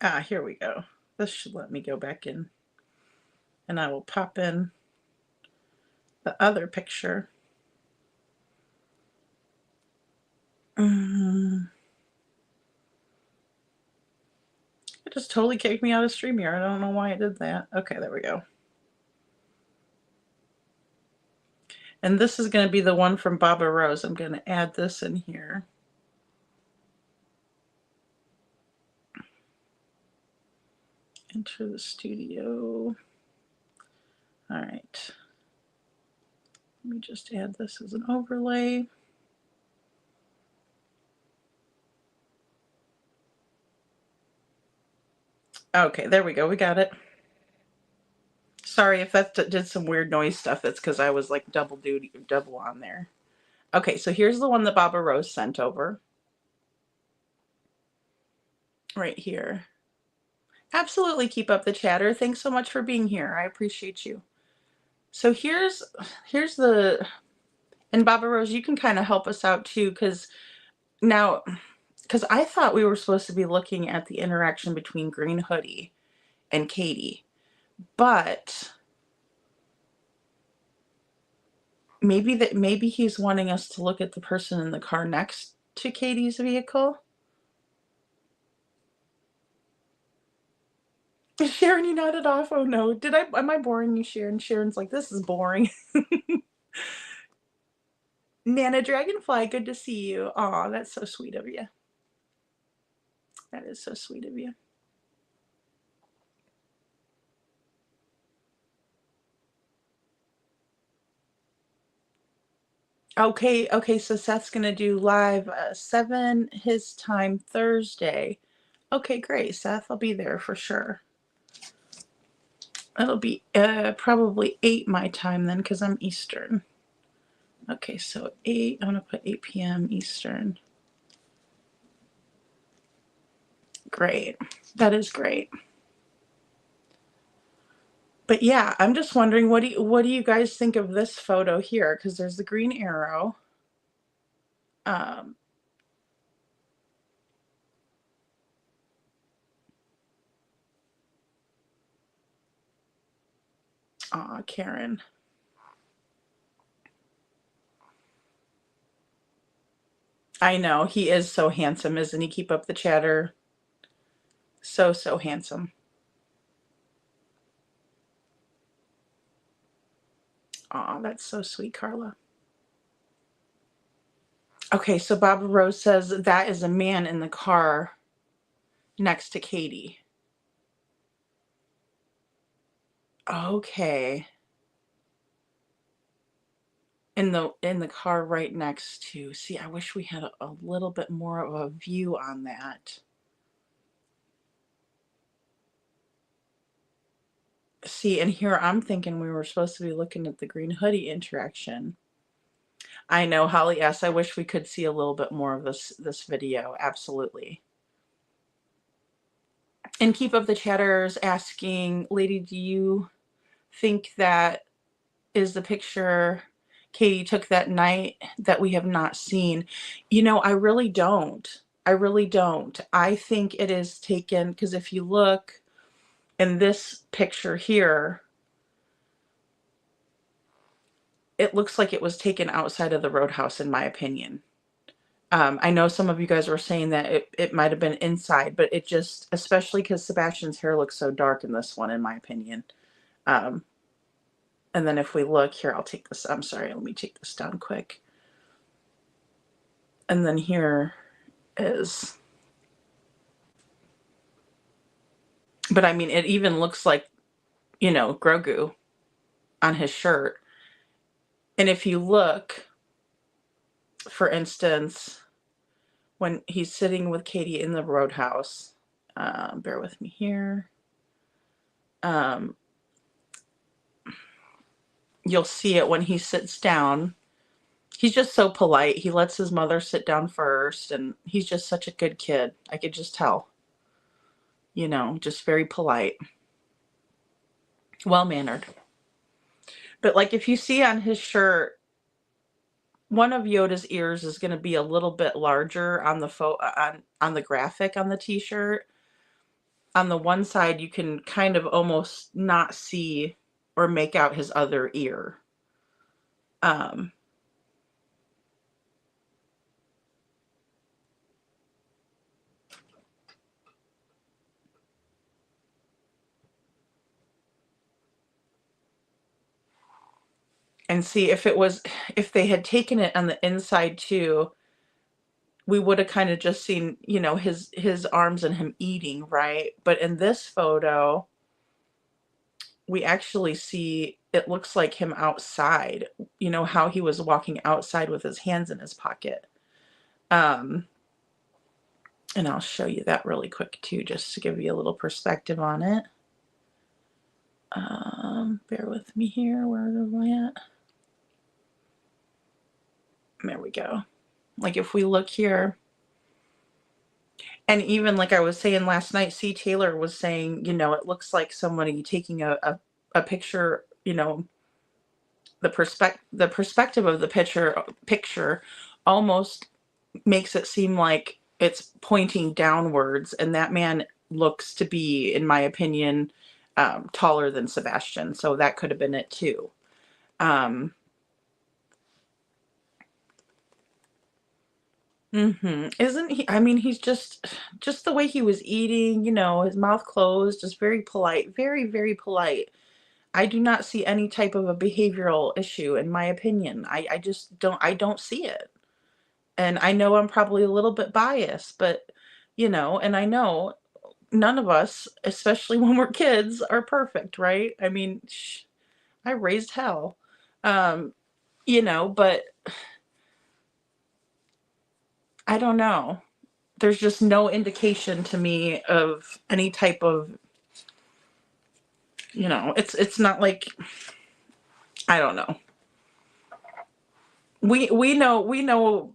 Ah, here we go. This should let me go back in. And I will pop in the other picture. It just totally kicked me out of StreamYard. I don't know why it did that. Okay, there we go. And this is going to be the one from Baba Rose. I'm going to add this in here. Enter the studio. All right. Let me just add this as an overlay. Okay, there we go. We got it. Sorry if that did some weird noise stuff. That's because I was like double on there. Okay, so here's the one that Baba Rose sent over. Right here. Absolutely, keep up the chatter. Thanks so much for being here. I appreciate you. So here's the, and Baba Rose, you can kind of help us out too, because I thought we were supposed to be looking at the interaction between Green Hoodie and Katie, but maybe he's wanting us to look at the person in the car next to Katie's vehicle. Sharon, you nodded off. Oh no. Am I boring you, Sharon? Sharon's like, this is boring. Nana Dragonfly, good to see you. Aw, that's so sweet of you. That is so sweet of you. Okay, so Seth's gonna do live 7 his time Thursday. Okay, great, Seth. I'll be there for sure. It'll be probably 8 my time then, because I'm Eastern. Okay, so 8, I'm gonna put 8 p.m. Eastern. Great. That is great. But yeah, I'm just wondering, what do you guys think of this photo here? Because there's the green arrow. Aw, Karen. I know, he is so handsome, isn't he? Keep up the chatter. So, so handsome. Aw, that's so sweet, Carla. Okay, so Barbara Rose says that is a man in the car next to Katie. Okay. In the car right next to. See, I wish we had a little bit more of a view on that. See, and here I'm thinking we were supposed to be looking at the green hoodie interaction. I know, Holly S. I wish we could see a little bit more of this video. Absolutely. And Keep Up the Chatters asking, Lady, do you think that is the picture Katie took that night that we have not seen? You know, I really don't. I really don't. I think it is taken, because if you look in this picture here, it looks like it was taken outside of the Roadhouse, in my opinion. I know some of you guys were saying that it might have been inside, but it just, especially because Sebastian's hair looks so dark in this one, in my opinion. And then if we look here, I'll take this, I'm sorry, let me take this down quick. And then here is, but I mean, it even looks like, you know, Grogu on his shirt. And if you look, for instance, when he's sitting with Katie in the Roadhouse, bear with me here, you'll see it when he sits down. He's just so polite. He lets his mother sit down first, and he's just such a good kid. I could just tell. You know, just very polite. Well-mannered. But like if you see on his shirt, one of Yoda's ears is going to be a little bit larger on the on the graphic on the t-shirt. On the one side, you can kind of almost not see or make out his other ear. And see, if they had taken it on the inside too, we would have kind of just seen, you know, his arms and him eating, right? But in this photo, we actually see, it looks like him outside, you know, how he was walking outside with his hands in his pocket. And I'll show you that really quick too, just to give you a little perspective on it. Bear with me here, where am I at? There we go. Like if we look here, and even like I was saying last night, C. Taylor was saying, you know, it looks like somebody taking a picture, you know, the perspective of the picture almost makes it seem like it's pointing downwards, and that man looks to be, in my opinion, taller than Sebastian, so that could have been it too. Isn't he? I mean, he's just the way he was eating, you know, his mouth closed, just very polite, very, very polite. I do not see any type of a behavioral issue, in my opinion. I just don't see it. And I know I'm probably a little bit biased, but, you know, and I know none of us, especially when we're kids, are perfect, right? I mean, I raised hell. You know, but I don't know. There's just no indication to me of any type of, you know, it's not like, I don't know. We know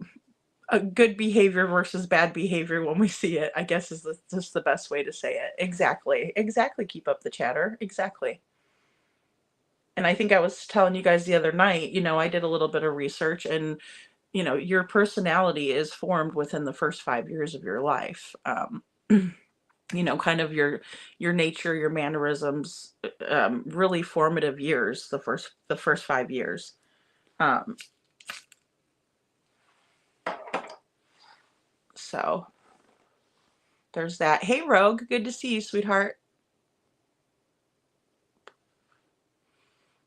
a good behavior versus bad behavior when we see it, I guess, is just the best way to say it. Exactly. Keep up the chatter. Exactly. And I think I was telling you guys the other night, you know, I did a little bit of research, and, you know, your personality is formed within the first 5 years of your life. you know, kind of your nature, your mannerisms, really formative years, the first 5 years. Um, so there's that. Hey, Rogue, good to see you, sweetheart.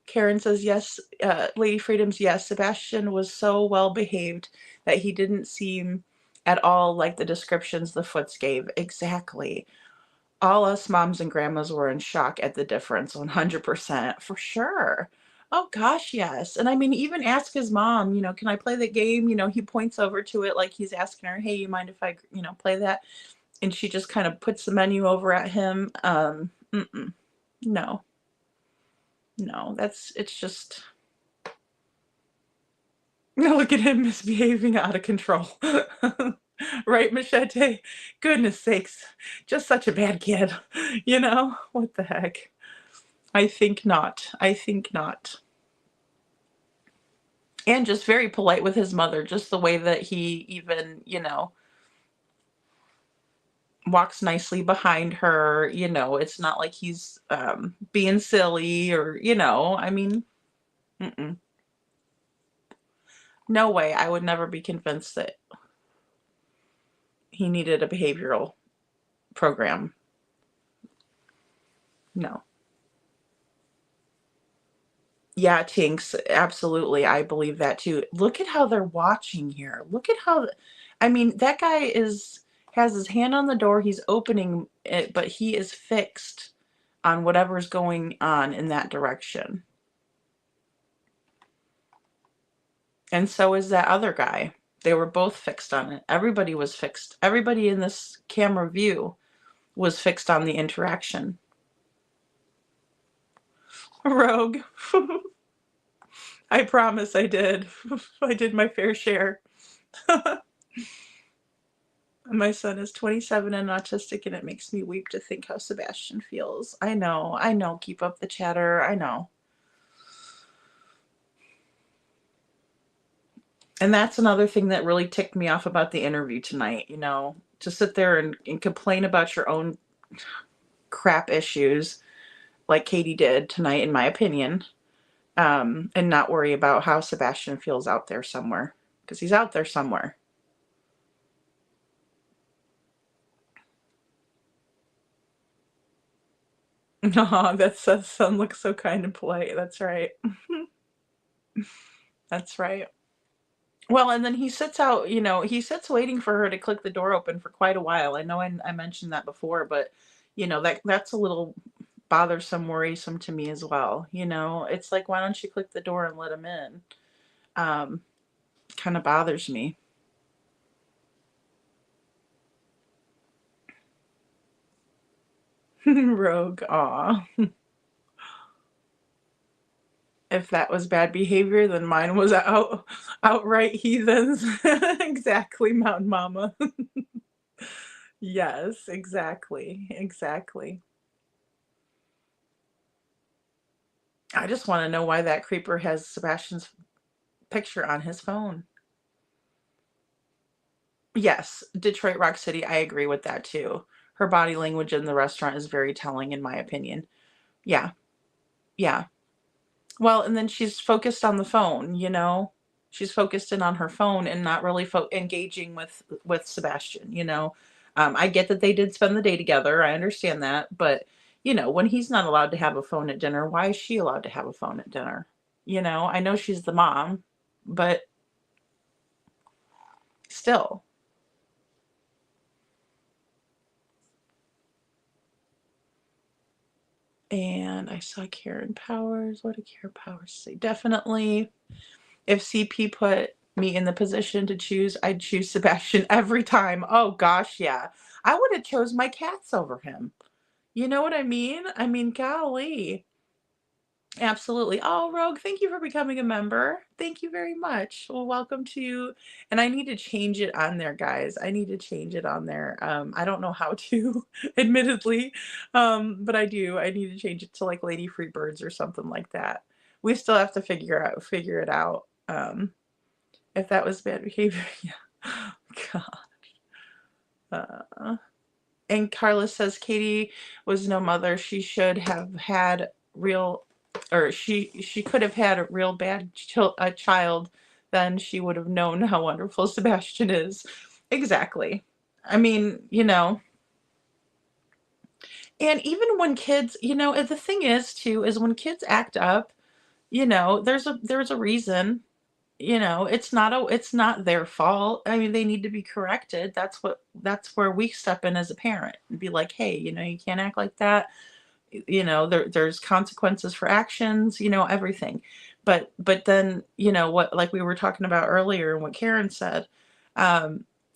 Karen says, yes, Lady Freedom's, yes, Sebastian was so well behaved that he didn't seem at all like the descriptions the Foots gave. Exactly. All us moms and grandmas were in shock at the difference, 100%, for sure. Oh gosh, yes. And I mean, even ask his mom, you know, can I play the game? You know, he points over to it like he's asking her, hey, you mind if I, you know, play that? And she just kind of puts the menu over at him. No. No, it's just, look at him misbehaving out of control. Right, Machete? Goodness sakes. Just such a bad kid. You know? What the heck? I think not. I think not. And just very polite with his mother. Just the way that he even, you know, walks nicely behind her. You know, it's not like he's being silly or, you know, I mean, no way. I would never be convinced that he needed a behavioral program. No. Yeah, Tinks, absolutely. I believe that too. Look at how they're watching here. Look at how, I mean, that guy has his hand on the door. He's opening it, but he is fixed on whatever's going on in that direction. And so is that other guy. They were both fixed on it. Everybody was fixed. Everybody in this camera view was fixed on the interaction. Rogue. I promise I did. I did my fair share. My son is 27 and autistic, and it makes me weep to think how Sebastian feels. I know. Keep up the chatter. I know. And that's another thing that really ticked me off about the interview tonight, you know, to sit there and complain about your own crap issues like Katie did tonight, in my opinion, and not worry about how Sebastian feels out there somewhere, because he's out there somewhere. Oh, that son looks so kind and polite. That's right. That's right. Well, and then he sits out, you know, he sits waiting for her to click the door open for quite a while. I know I mentioned that before, but, you know, that's a little bothersome, worrisome to me as well. You know, it's like, why don't you click the door and let him in? Kind of bothers me. Rogue, aw. If that was bad behavior, then mine was outright heathens. Exactly, Mountain Mama. Yes, exactly. Exactly. I just want to know why that creeper has Sebastian's picture on his phone. Yes, Detroit Rock City, I agree with that too. Her body language in the restaurant is very telling, in my opinion. Yeah. Yeah. Well, and then she's focused on the phone, you know? She's focused in on her phone and not really engaging with Sebastian, you know? I get that they did spend the day together. I understand that. But, you know, when he's not allowed to have a phone at dinner, why is she allowed to have a phone at dinner? You know, I know she's the mom, but still. And I saw Karen Powers. What did Karen Powers say? Definitely, if CP put me in the position to choose, I'd choose Sebastian every time. Oh gosh, yeah. I would have chose my cats over him. You know what I mean? I mean, golly. Absolutely. Oh, Rogue, thank you for becoming a member. Thank you very much. Well, welcome to, and I need to change it on there, guys. I need to change it on there. I don't know how to, admittedly, but I do. I need to change it to like Lady Freebirds or something like that. We still have to figure it out. If that was bad behavior, yeah. God. And Carla says Katie was no mother. She should have had real, or she could have had a real bad a child. Then she would have known how wonderful Sebastian is. Exactly. I mean, you know, and even when kids, you know, the thing is too, is when kids act up, you know, there's a reason. You know, it's not their fault. I mean, they need to be corrected. That's where we step in as a parent and be like, hey, you know, you can't act like that. You know, there's consequences for actions, you know, everything. But then, you know, what, like we were talking about earlier and what Karen said,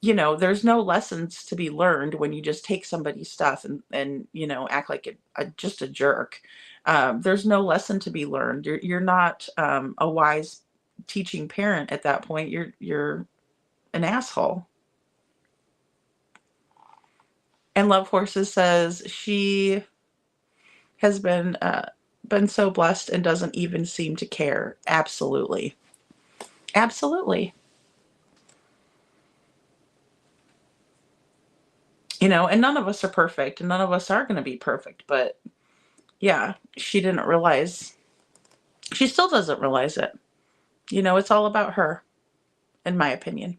you know, there's no lessons to be learned when you just take somebody's stuff and you know, act like just a jerk. There's no lesson to be learned. You're not a wise teaching parent at that point. You're an asshole. And Love Horses says she has been so blessed and doesn't even seem to care. Absolutely. Absolutely. You know, and none of us are perfect, and none of us are going to be perfect, but yeah, she didn't realize, she still doesn't realize it. You know, it's all about her, in my opinion.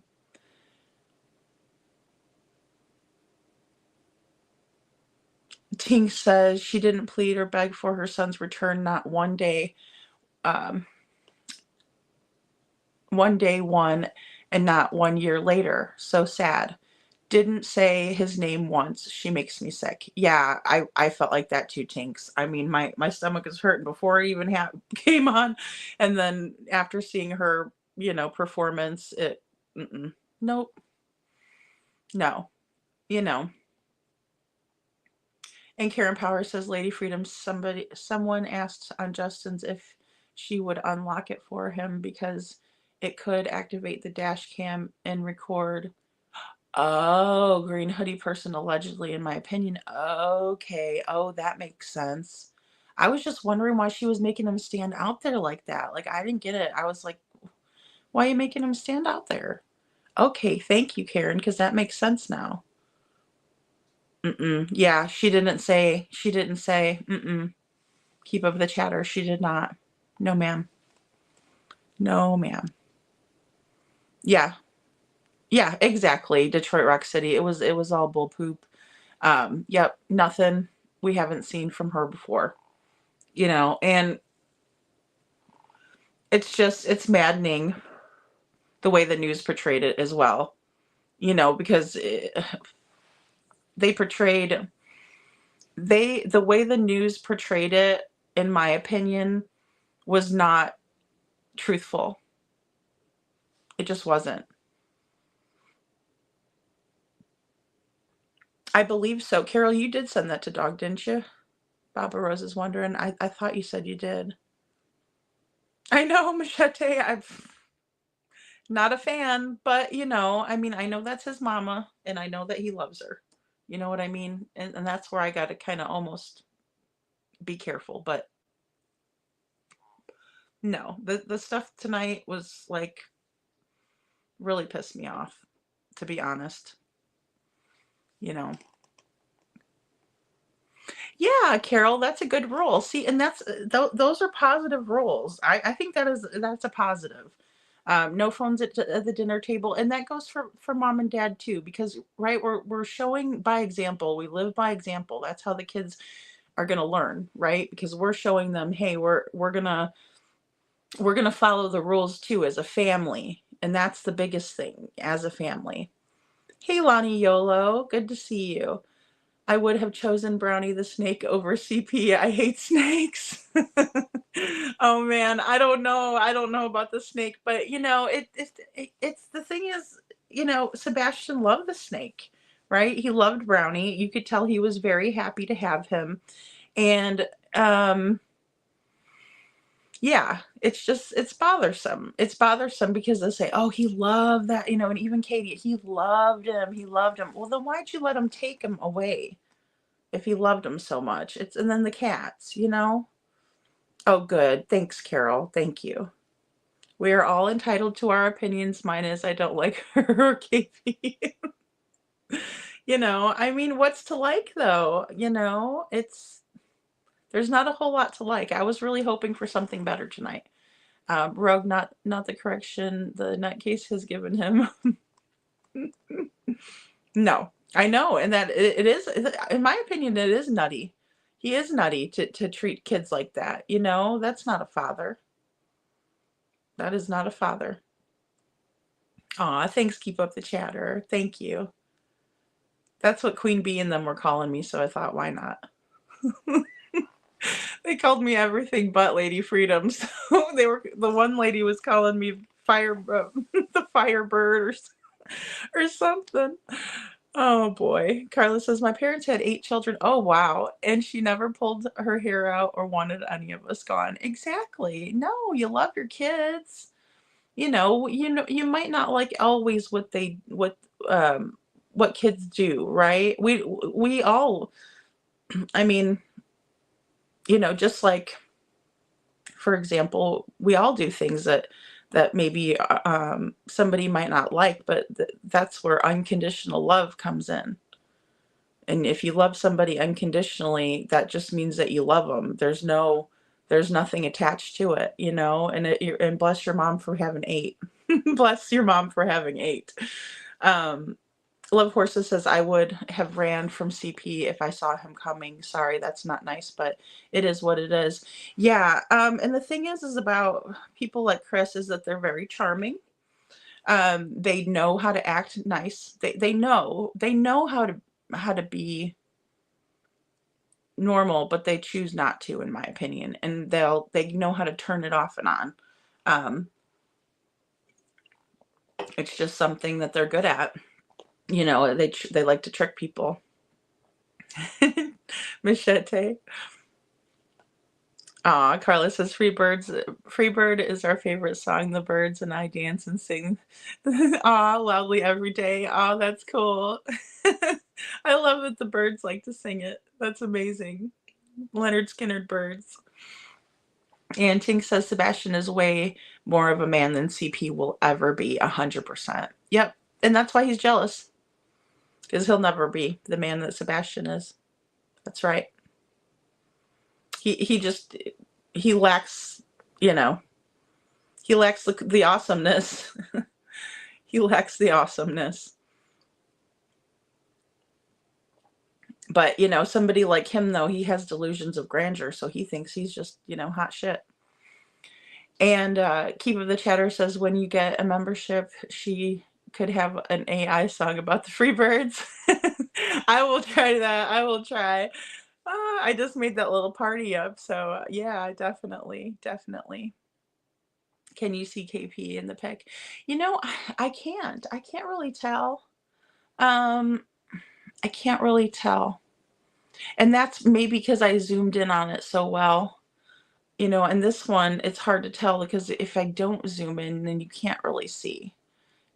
Tink says she didn't plead or beg for her son's return, not one day. One day, and not 1 year later. So sad. Didn't say his name once. She makes me sick. Yeah, I felt like that too, Tinks. I mean, my stomach is hurting before it even came on. And then after seeing her, you know, performance, nope. No. You know. And Karen Power says, Lady Freedom, someone asked on Justin's if she would unlock it for him because it could activate the dash cam and record. Oh, green hoodie person, allegedly, in my opinion. Okay. Oh, that makes sense. I was just wondering why she was making him stand out there like that. Like, I didn't get it. I was like, why are you making him stand out there? Okay, thank you, Karen, because that makes sense now. Yeah, she didn't say. Keep up the chatter. She did not. No, ma'am. No, ma'am. Yeah. Yeah, exactly. Detroit Rock City. It was all bull poop. Yep, nothing we haven't seen from her before. You know, and it's maddening the way the news portrayed it as well. You know, because the way the news portrayed it, in my opinion, was not truthful. It just wasn't. I believe so. Carol, you did send that to Dog, didn't you? Baba Rose is wondering. I thought you said you did. I know, Machete. I'm not a fan, but, you know, I mean, I know that's his mama, and I know that he loves her. You know what I mean? And that's where I got to kind of almost be careful. But no, the stuff tonight was like really pissed me off, to be honest. You know. Yeah, Carol, that's a good rule. See, and that's those are positive rules. I think that's a positive. No phones at the dinner table, and that goes for mom and dad too, because right, we're showing by example. We live by example. That's how the kids are gonna learn, right? Because we're showing them, hey, we're gonna follow the rules too as a family, and that's the biggest thing as a family. Hey, Lonnie Yolo, good to see you. I would have chosen Brownie the snake over CP. I hate snakes. Oh man, I don't know. I don't know about the snake, but you know, it's the thing is, you know, Sebastian loved the snake, right? He loved Brownie. You could tell he was very happy to have him. And yeah, it's bothersome. It's bothersome because they say, oh, he loved that, you know, and even Katie, he loved him. He loved him. Well, then why'd you let him take him away if he loved him so much? And then the cats, you know? Oh, good. Thanks, Carol. Thank you. We are all entitled to our opinions. Mine is I don't like her, Katie. I mean, what's to like though? There's not a whole lot to like. I was really hoping for something better tonight. Rogue, not the correction the nutcase has given him. No, I know, and that it is, in my opinion, it is nutty. He is nutty to treat kids like that. That's not a father. That is not a father. Aw, thanks. Keep up the chatter. Thank you. That's what Queen Bee and them were calling me, so I thought, why not? They called me everything but Lady Freedom. So the one lady was calling me the Firebird or something. Oh boy. Carla says, my parents had 8 children. Oh wow. And she never pulled her hair out or wanted any of us gone. Exactly. No, you love your kids. You might not like always what kids do, right? We all, I mean, just like, for example, we all do things that maybe somebody might not like, but that's where unconditional love comes in. And if you love somebody unconditionally, that just means that you love them. There's nothing attached to it, and bless your mom for having 8. Bless your mom for having 8. Love Horses says, I would have ran from CP if I saw him coming. Sorry, that's not nice, but it is what it is. Yeah, and the thing is about people like Chris is that they're very charming. They know how to act nice. They know how to be normal, but they choose not to, in my opinion. And they know how to turn it off and on. It's just something that they're good at. They like to trick people. Machete. Aw, Carla says, Freebird is our favorite song. The birds and I dance and sing aw loudly every day. Aw, that's cool. I love that the birds like to sing it. That's amazing. Leonard Skinner birds. And Tink says Sebastian is way more of a man than CP will ever be. 100%. Yep. And that's why he's jealous. Because he'll never be the man that Sebastian is. That's right. He lacks, he lacks the awesomeness. He lacks the awesomeness. But, somebody like him, though, he has delusions of grandeur, so he thinks he's just, hot shit. And Keep of the Chatter says, when you get a membership, she could have an AI song about the free birds. I will try that. I will try. I just made that little party up, so yeah, definitely. Can you see KP in the pic? I can't. I can't really tell. I can't really tell. And that's maybe because I zoomed in on it so well. And this one, it's hard to tell because if I don't zoom in, then you can't really see.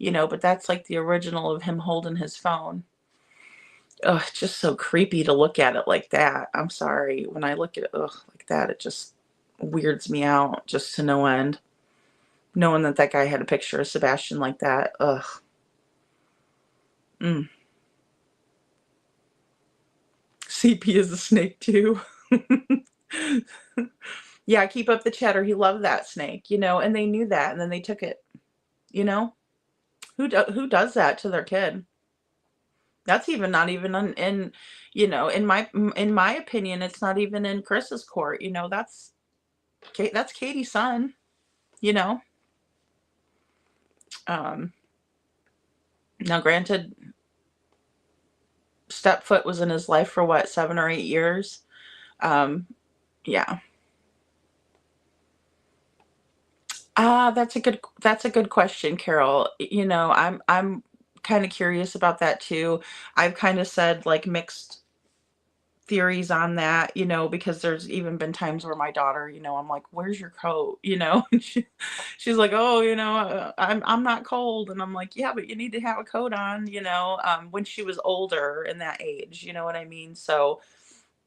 But that's like the original of him holding his phone. Ugh, it's just so creepy to look at it like that. I'm sorry. When I look at it like that, it just weirds me out just to no end. Knowing that guy had a picture of Sebastian like that. Ugh. CP is a snake too. Yeah, Keep Up the Chatter. He loved that snake, and they knew that, and then they took it. Who does that to their kid? That's not even in my opinion, it's not even in Chris's court. That's Katie's son. Now granted, Stepfoot was in his life for what, 7 or 8 years? Yeah. That's a good question, Carol. I'm kind of curious about that too. I've kind of said like mixed theories on that, because there's even been times where my daughter, I'm like, where's your coat? And she's like, oh, I'm not cold. And I'm like, yeah, but you need to have a coat on, when she was older in that age, you know what I mean? So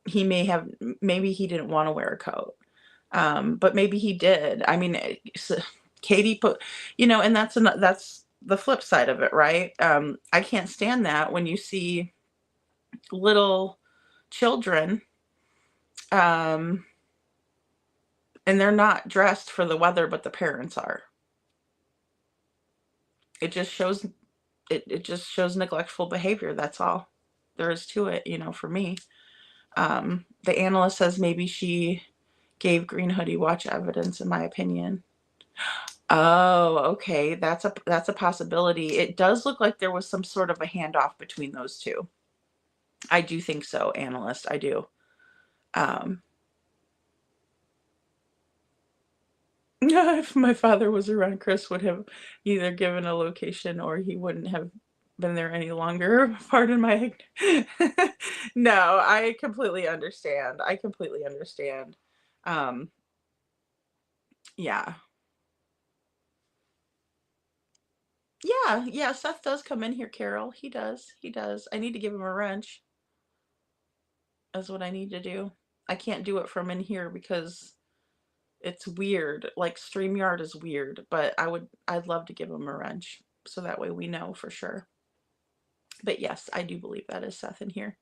maybe he didn't want to wear a coat. But maybe he did. I mean, Katie put, and that's the flip side of it, right? I can't stand that when you see little children, and they're not dressed for the weather, but the parents are. It just shows neglectful behavior. That's all there is to it, for me. The analyst says maybe she gave Green Hoodie Watch evidence, in my opinion. Oh, okay. That's a possibility. It does look like there was some sort of a handoff between those two. I do think so, analyst. I do. If my father was around, Chris would have either given a location or he wouldn't have been there any longer. Pardon my No, I completely understand. Yeah. Yeah, Seth does come in here, Carol. He does. I need to give him a wrench. That's what I need to do. I can't do it from in here because it's weird. Like StreamYard is weird, but I'd love to give him a wrench so that way we know for sure. But yes, I do believe that is Seth in here.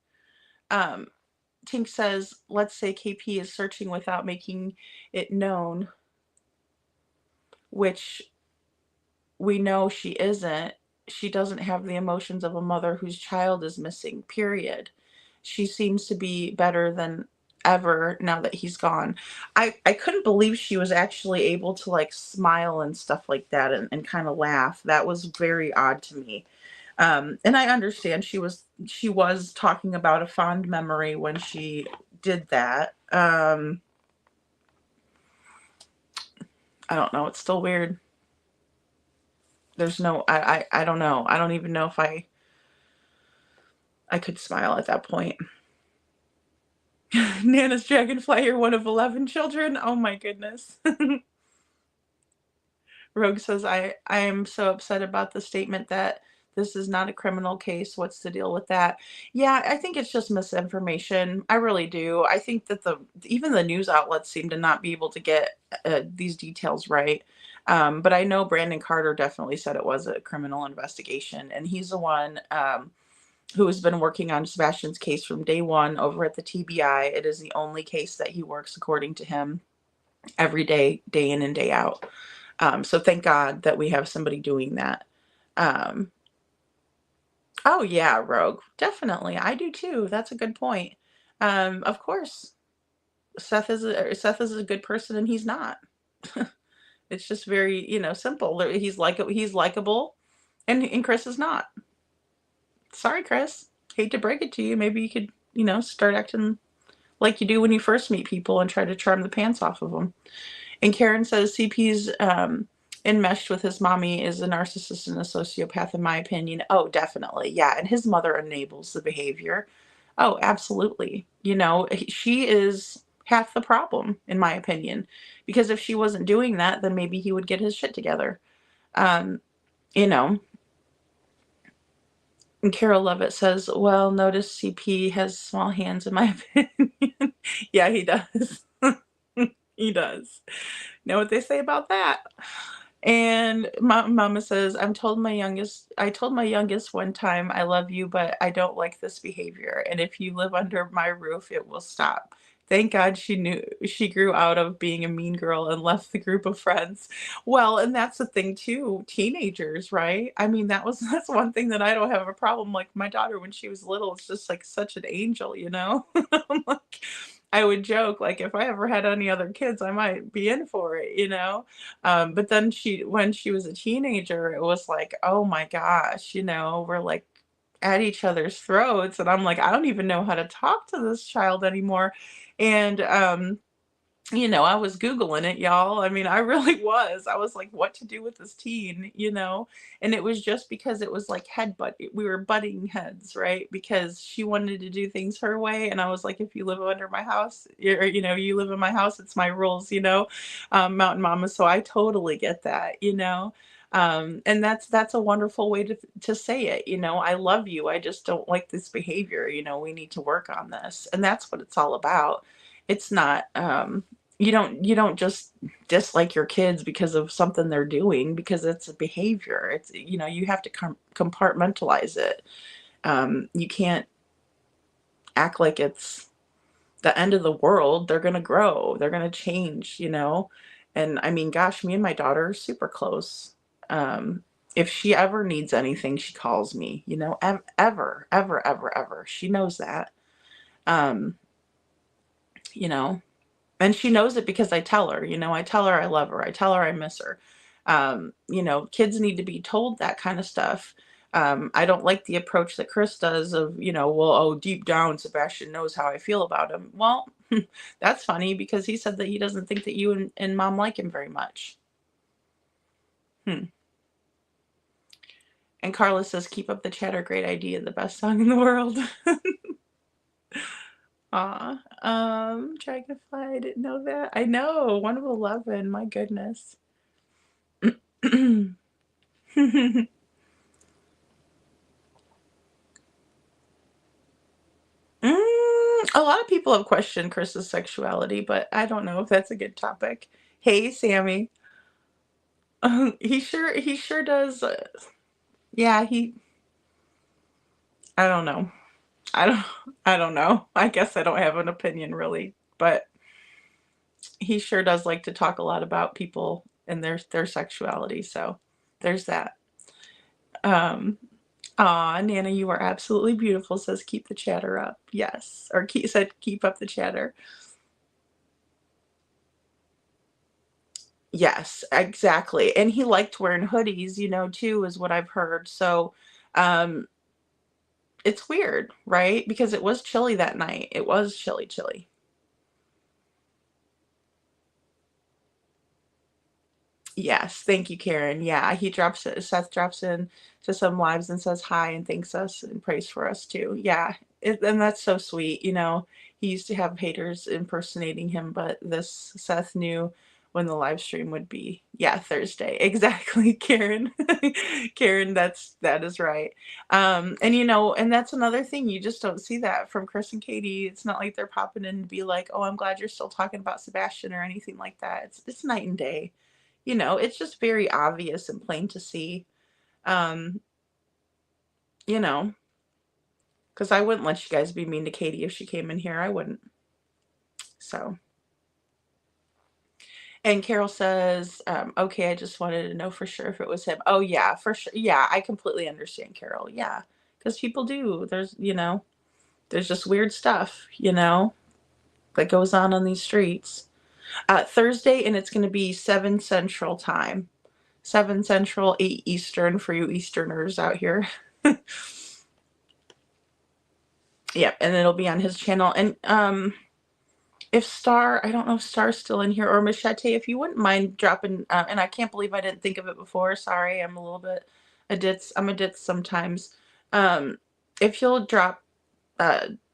Tink says, let's say KP is searching without making it known, which we know she isn't. She doesn't have the emotions of a mother whose child is missing, period. She seems to be better than ever now that he's gone. I couldn't believe she was actually able to like smile and stuff like that and kind of laugh. That was very odd to me. And I understand she was talking about a fond memory when she did that. I don't know. It's still weird. There's no, I don't know. I don't even know if I could smile at that point. Nana's Dragonfly, you're one of 11 children. Oh my goodness. Rogue says, I am so upset about the statement that this is not a criminal case. What's the deal with that? Yeah, I think it's just misinformation. I really do. I think that even the news outlets seem to not be able to get these details right. But I know Brandon Carter definitely said it was a criminal investigation, and he's the one who has been working on Sebastian's case from day one over at the TBI. It is the only case that he works, according to him, every day, day in and day out. So thank God that we have somebody doing that. Oh yeah, Rogue. Definitely. I do too. That's a good point. Of course, Seth is a good person and he's not. It's just very, simple. He's likable and Chris is not. Sorry, Chris. Hate to break it to you. Maybe you could, start acting like you do when you first meet people and try to charm the pants off of them. And Karen says CP's enmeshed with his mommy is a narcissist and a sociopath, in my opinion. Oh, definitely. Yeah. And his mother enables the behavior. Oh, absolutely. She is half the problem, in my opinion, because if she wasn't doing that, then maybe he would get his shit together. And Carol Lovett says, well, notice CP has small hands, in my opinion. Yeah, he does. He does. Know what they say about that? And Mama says, I told my youngest one time, I love you, but I don't like this behavior. And if you live under my roof, it will stop. Thank God she grew out of being a mean girl and left the group of friends. Well, and that's the thing too, teenagers, right? I mean, that's one thing that I don't have a problem. Like my daughter, when she was little, it's just like such an angel, I'm like, I would joke, like, if I ever had any other kids, I might be in for it, But then when she was a teenager, it was like, oh my gosh, we're like at each other's throats. And I'm like, I don't even know how to talk to this child anymore. And, I was Googling it, y'all. I mean, I really was. I was like, what to do with this teen, And it was just because it was like we were butting heads, right? Because she wanted to do things her way. And I was like, if you live under my house, you live in my house, it's my rules, Mountain Mama. So I totally get that, and that's a wonderful way to say it. I love you. I just don't like this behavior. We need to work on this. And that's what it's all about. It's not, you don't just dislike your kids because of something they're doing, because it's a behavior. It's, you have to compartmentalize it. You can't, act like it's the end of the world. They're going to grow. They're going to change, you know? And I mean, gosh, me and my daughter are super close. If she ever needs anything, she calls me, you know, ever, ever, ever, ever. She knows that. You know, and she knows it because I tell her, you know, I tell her I love her. I tell her I miss her. You know, kids need to be told that kind of stuff. I don't like the approach that Chris does of, you know, well, oh, deep down, Sebastian knows how I feel about him. Well, that's funny because he said that he doesn't think that you and mom like him very much. And Carla says, keep up the chatter. Great idea. The best song in the world. Aw. Dragonfly, I didn't know that. I know. 1 of 11. My goodness. A lot of people have questioned Chris's sexuality, but I don't know if that's a good topic. Hey, Sammy. He sure does. Yeah, I don't know. I don't know. I guess I don't have an opinion really, but he sure does like to talk a lot about people and their sexuality. So there's that. Aw, Nana, you are absolutely beautiful, says keep the chatter up. Yes. Or keep up the chatter. Yes, exactly. And he liked wearing hoodies, you know, too, is what I've heard. So, it's weird, right? Because it was chilly that night. It was chilly, chilly. Yes, thank you, Karen. Yeah, Seth drops in to some lives and says hi and thanks us and prays for us too. Yeah, and that's so sweet. You know, he used to have haters impersonating him, but this Seth knew when the live stream would be. Yeah, Thursday. Exactly, Karen. Karen, that is right. And you know, and that's another thing. You just don't see that from Chris and Katie. It's not like they're popping in to be like, "Oh, I'm glad you're still talking about Sebastian" or anything like that. It's night and day. You know, it's just very obvious and plain to see. Um, you know, because I wouldn't let you guys be mean to Katie if she came in here. I wouldn't. So, and Carol says, okay, I just wanted to know for sure if it was him. Oh, yeah, for sure. Yeah, I completely understand, Carol. Yeah, because people do. There's, you know, there's just weird stuff, you know, that goes on these streets. Thursday, and it's going to be 7 Central time. 7 Central, 8 Eastern for you Easterners out here. Yep, and it'll be on his channel. And if Star, I don't know if Star's still in here, or Machete, if you wouldn't mind dropping, and I can't believe I didn't think of it before. Sorry, I'm a little bit a ditz. I'm a ditz sometimes. If you'll drop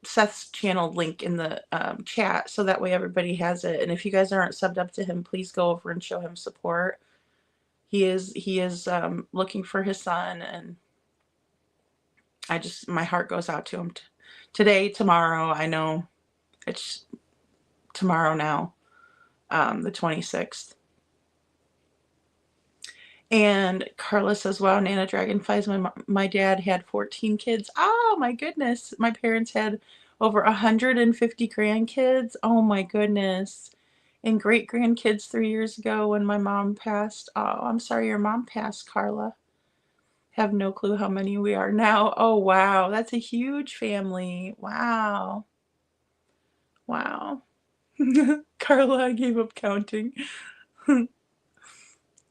Seth's channel link in the chat, so that way everybody has it. And if you guys aren't subbed up to him, please go over and show him support. He is looking for his son, and my heart goes out to him today, tomorrow. I know it's tomorrow now, the 26th. And Carla says, wow, Nana Dragonflies, my dad had 14 kids. Oh my goodness. My parents had over 150 grandkids. Oh my goodness. And great grandkids 3 years ago when my mom passed. Oh, I'm sorry your mom passed, Carla. Have no clue how many we are now. Oh, wow. That's a huge family. Wow. Wow. Carla, I gave up counting.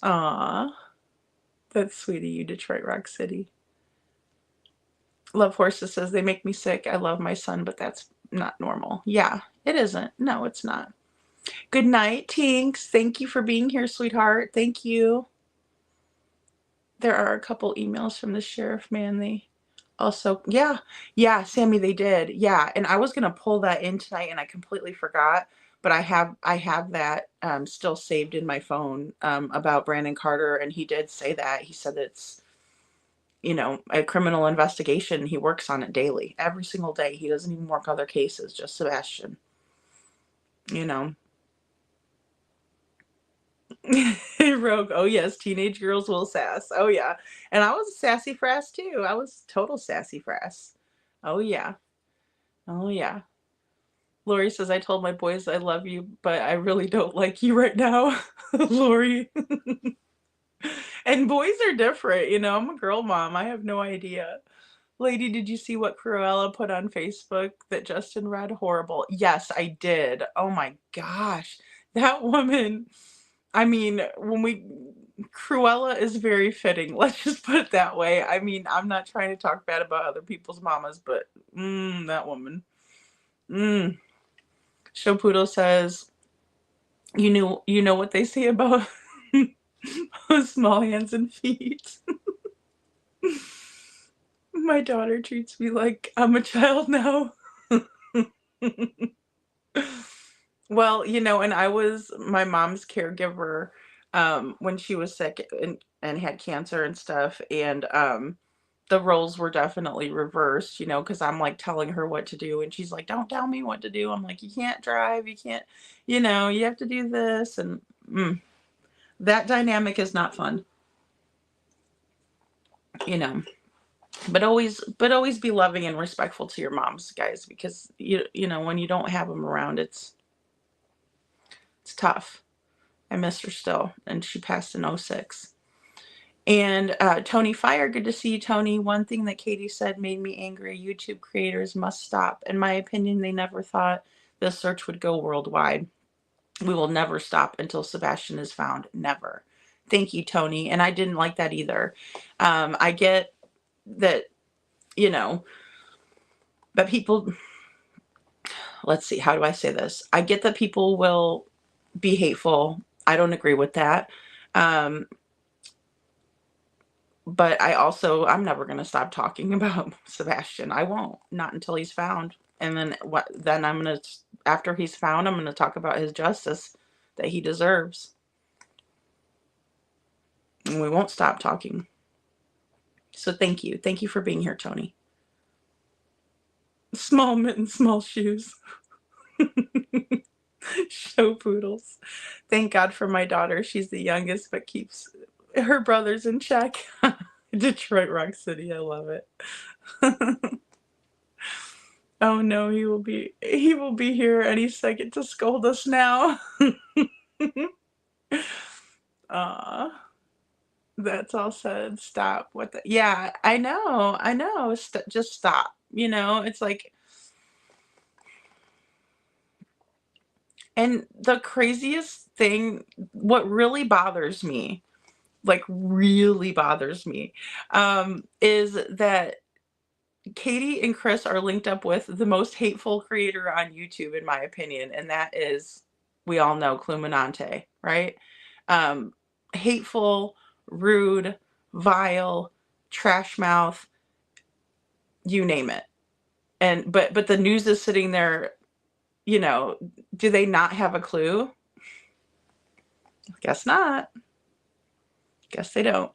Aw. That's sweet of you, Detroit Rock City. Love Horses says, they make me sick. I love my son, but that's not normal. Yeah, it isn't. No, it's not. Good night, Tinks. Thank you for being here, sweetheart. Thank you. There are a couple emails from the sheriff, man. They also, yeah, Sammy, they did. Yeah, and I was going to pull that in tonight, and I completely forgot. But I have that still saved in my phone about Brandon Carter, and he did say that. He said it's, you know, a criminal investigation. He works on it daily, every single day. He doesn't even work other cases, just Sebastian. You know. Rogue. Oh yes, teenage girls will sass. Oh yeah. And I was a sassy frass too. I was total sassy frass. Oh yeah. Oh, yeah. Lori says, I told my boys I love you, but I really don't like you right now. Lori. And boys are different, you know. I'm a girl mom. I have no idea. Lady, did you see what Cruella put on Facebook that Justin read? Horrible. Yes, I did. Oh my gosh. That woman, I mean, Cruella is very fitting. Let's just put it that way. I mean, I'm not trying to talk bad about other people's mamas, but that woman. Shopoodle says, you know what they say about small hands and feet. My daughter treats me like I'm a child now. Well, you know, and I was my mom's caregiver when she was sick and had cancer and stuff. And the roles were definitely reversed, you know, because I'm like telling her what to do. And she's like, don't tell me what to do. I'm like, you can't drive. You can't, you know, you have to do this. And that dynamic is not fun, you know. But always be loving and respectful to your moms, guys, because you know, when you don't have them around, it's tough. I miss her still, and she passed in 06. And Tony Fire, good to see you, Tony. One thing that Katie said made me angry. YouTube creators must stop. In my opinion, they never thought this search would go worldwide. We will never stop until Sebastian is found. Never. Thank you, Tony. And I didn't like that either. I get that, you know, but people, let's see, how do I say this? I get that people will be hateful. I don't agree with that. But I'm never going to stop talking about Sebastian. I won't, not until he's found. And then I'm going to, after he's found, I'm going to talk about his justice that he deserves. And we won't stop talking. So thank you. Thank you for being here, Tony. Small mittens, small shoes. Show poodles. Thank God for my daughter. She's the youngest, but keeps her brothers in check. Detroit Rock City. I love it. Oh no, he will be here any second to scold us now. That's all said. Stop. What the? Yeah, I know. Just stop. You know, it's like, and the craziest thing, what really bothers me, like really bothers me, is that Katie and Chris are linked up with the most hateful creator on YouTube, in my opinion, and that is, we all know, Cluminante, right? Hateful, rude, vile, trash mouth, you name it. And but the news is sitting there, you know, do they not have a clue? Guess not. Guess they don't.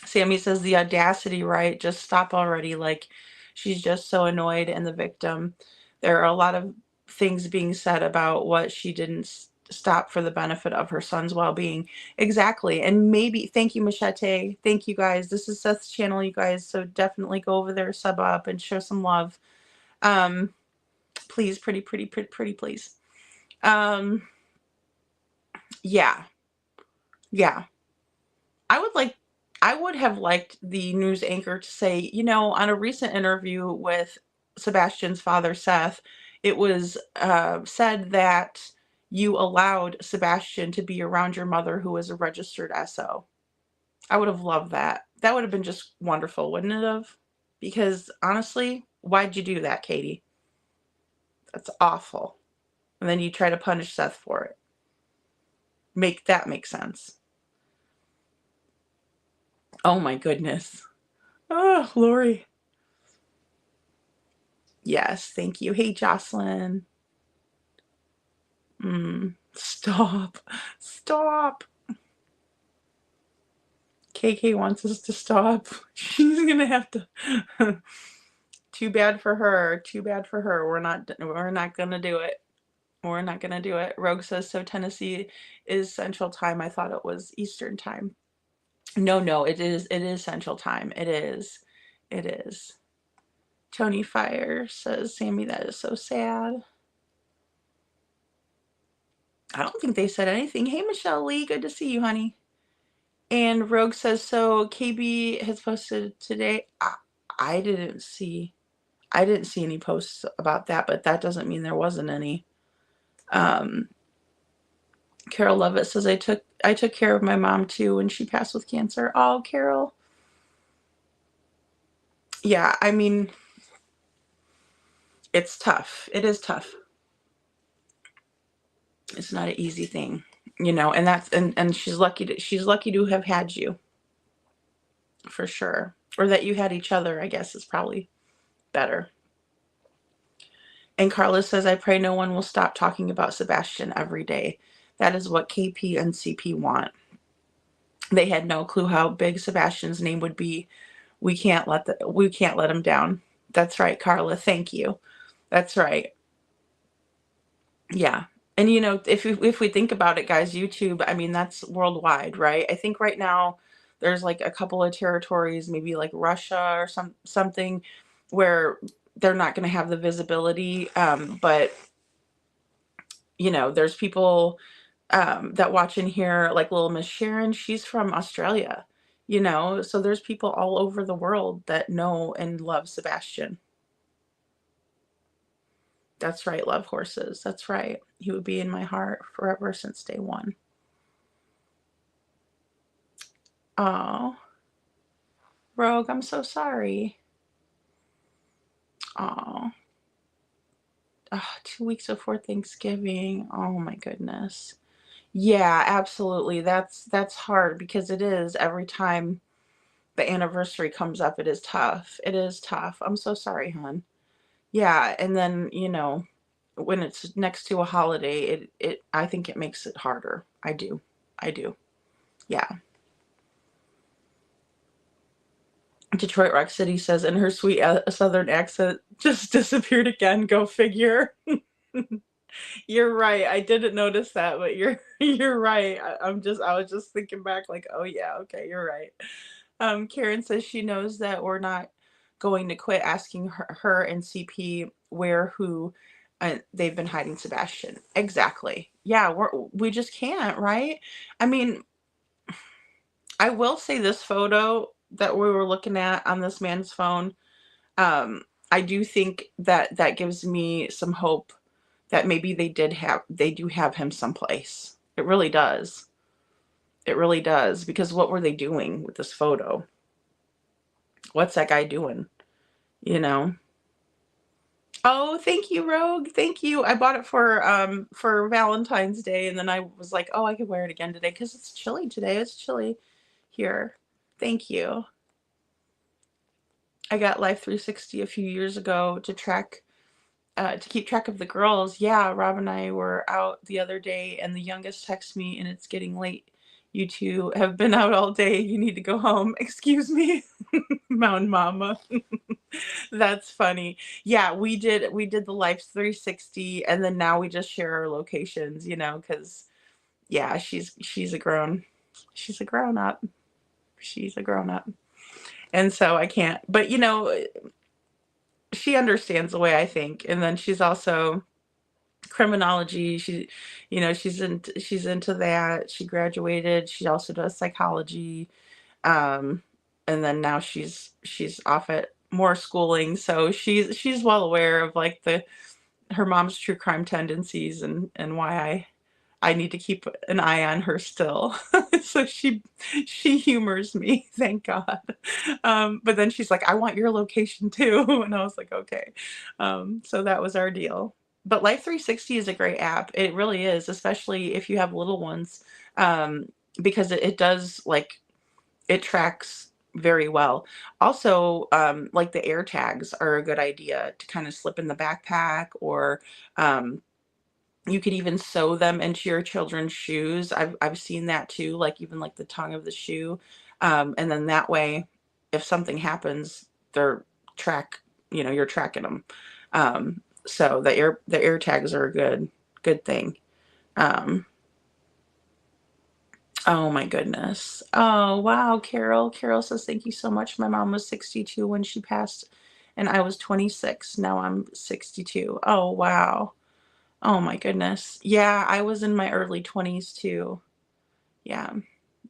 Sammy says the audacity, right? Just stop already. Like, she's just so annoyed, and the victim. There are a lot of things being said about what she didn't stop for the benefit of her son's well-being. Exactly. And maybe, thank you, Machete. Thank you, guys. This is Seth's channel, you guys. So definitely go over there, sub up, and show some love. Please, pretty, please. Yeah. I would have liked the news anchor to say, you know, on a recent interview with Sebastian's father, Seth, it was said that you allowed Sebastian to be around your mother, who is a registered SO. I would have loved that. That would have been just wonderful, wouldn't it have? Because honestly, why'd you do that, Katie? That's awful. And then you try to punish Seth for it. Make sense. Oh my goodness. Oh, Lori. Yes, thank you. Hey, Jocelyn. Stop. KK wants us to stop. She's gonna have to. Too bad for her. We're not gonna do it. Rogue says, so Tennessee is Central Time. I thought it was Eastern Time. No, it is Central Time. It is. Tony Fire says, Sammy, that is so sad. I don't think they said anything. Hey, Michelle Lee, good to see you, honey. And Rogue says, so KB has posted today. I didn't see any posts about that, but that doesn't mean there wasn't any. Carol Lovett says, I took care of my mom too when she passed with cancer. Oh, Carol. Yeah, I mean, it's tough. It is tough. It's not an easy thing, you know, and that's and she's lucky to have had you, for sure. Or that you had each other, I guess, is probably better. And Carla says, I pray no one will stop talking about Sebastian every day. That is what KP and CP want. They had no clue how big Sebastian's name would be. We can't let him down. That's right, Carla. Thank you. That's right. Yeah. And you know, if we think about it, guys, YouTube, I mean, that's worldwide, right? I think right now there's like a couple of territories, maybe like Russia or something, where they're not going to have the visibility. But you know, there's people that watch in here, like little Miss Sharon. She's from Australia, you know, so there's people all over the world that know and love Sebastian. That's right, love horses. That's right. He would be in my heart forever since day one. Oh, Rogue, I'm so sorry. Oh, 2 weeks before Thanksgiving. Oh my goodness. Yeah, absolutely. That's hard because it is every time the anniversary comes up. It is tough. It is tough. I'm so sorry, hon. Yeah, and then, you know, when it's next to a holiday, I think it makes it harder. I do. Yeah. Detroit Rock City says, and her sweet southern accent just disappeared again. Go figure. You're right. I didn't notice that, but you're right. I was just thinking back like, oh yeah, okay, you're right. Karen says she knows that we're not going to quit asking her and CP where who they've been hiding Sebastian. Exactly. Yeah, we just can't, right? I mean, I will say this photo that we were looking at on this man's phone, I do think that gives me some hope that maybe they do have him someplace. It really does. It really does. Because what were they doing with this photo? What's that guy doing? You know? Oh, thank you, Rogue. Thank you. I bought it for Valentine's Day, and then I was like, oh, I could wear it again today because it's chilly today. It's chilly here. Thank you. I got Life 360 a few years ago to keep track of the girls. Yeah, Rob and I were out the other day, and the youngest texts me, and it's getting late. You two have been out all day. You need to go home. Excuse me, Mountain Mama. That's funny. Yeah, we did the Life 360, and then now we just share our locations, you know, because yeah, she's a grown up. She's a grown up. And so I can't, but you know, she understands the way I think. And then she's also criminology. You know, she's into that. She graduated. She also does psychology. And then now she's off at more schooling. So she's well aware of like her mom's true crime tendencies and why I need to keep an eye on her still. So she humors me, thank God. But then she's like, I want your location too. And I was like, okay. So that was our deal. But Life 360 is a great app. It really is, especially if you have little ones, because it does, like, it tracks very well. Also, like the air tags are a good idea to kind of slip in the backpack, or you could even sew them into your children's shoes. I've seen that too, like even like the tongue of the shoe. And then that way, if something happens, you're tracking them. So the air tags are a good thing. Oh my goodness. Oh wow, Carol. Carol says, thank you so much. My mom was 62 when she passed, and I was 26. Now I'm 62. Oh, wow. Oh my goodness. Yeah, I was in my early 20s too. Yeah.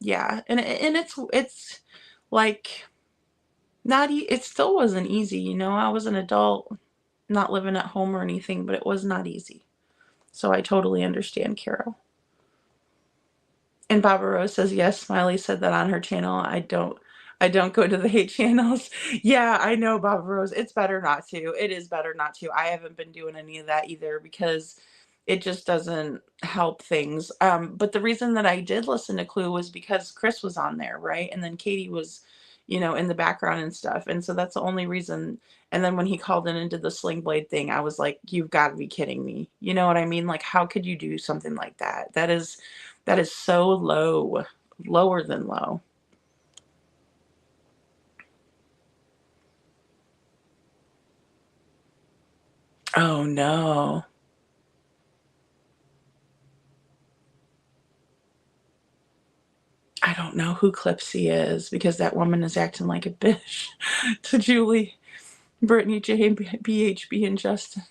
Yeah. And it's like it still wasn't easy, you know. I was an adult, not living at home or anything, but it was not easy. So I totally understand, Carol. And Baba Rose says, yes, Smiley said that on her channel. I don't go to the hate channels. Yeah, I know, Baba Rose. It's better not to. It is better not to. I haven't been doing any of that either because it just doesn't help things. But the reason that I did listen to Clue was because Chris was on there, right? And then Katie was, you know, in the background and stuff. And so that's the only reason. And then when he called in and did the Sling Blade thing, I was like, you've got to be kidding me. You know what I mean? Like, how could you do something like that? That is so low, lower than low. Oh no. I don't know who Clipsy is because that woman is acting like a bitch to Julie, Brittany J, BHB, and Justin.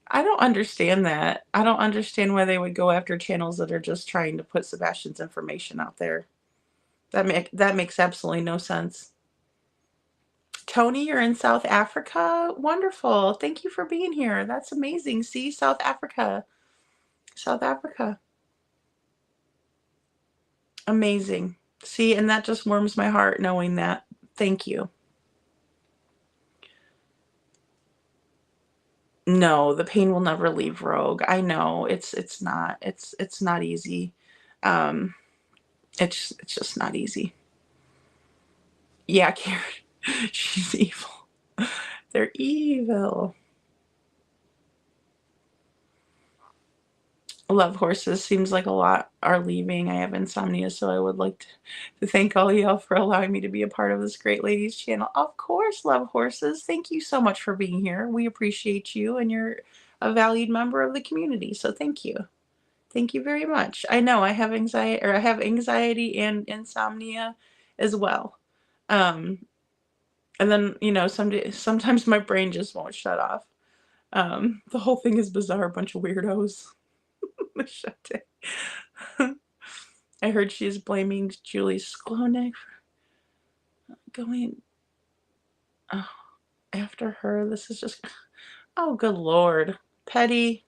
I don't understand that. I don't understand why they would go after channels that are just trying to put Sebastian's information out there. That makes absolutely no sense. Tony, you're in South Africa? Wonderful. Thank you for being here. That's amazing. See, South Africa. South Africa. Amazing. See, and that just warms my heart knowing that. Thank you. No, the pain will never leave Rogue. I know it's not easy. It's just not easy. Yeah, Karen, she's evil. They're evil. Love horses. Seems like a lot are leaving. I have insomnia, so I would like to thank all y'all for allowing me to be a part of this great ladies channel. Of course, love horses. Thank you so much for being here. We appreciate you, and you're a valued member of the community. So thank you. Thank you very much. I know I have anxiety and insomnia as well. And then, you know, sometimes my brain just won't shut off. The whole thing is bizarre, a bunch of weirdos. I heard she is blaming Julie Sklonik for going after her. This is just, oh, good Lord. Petty.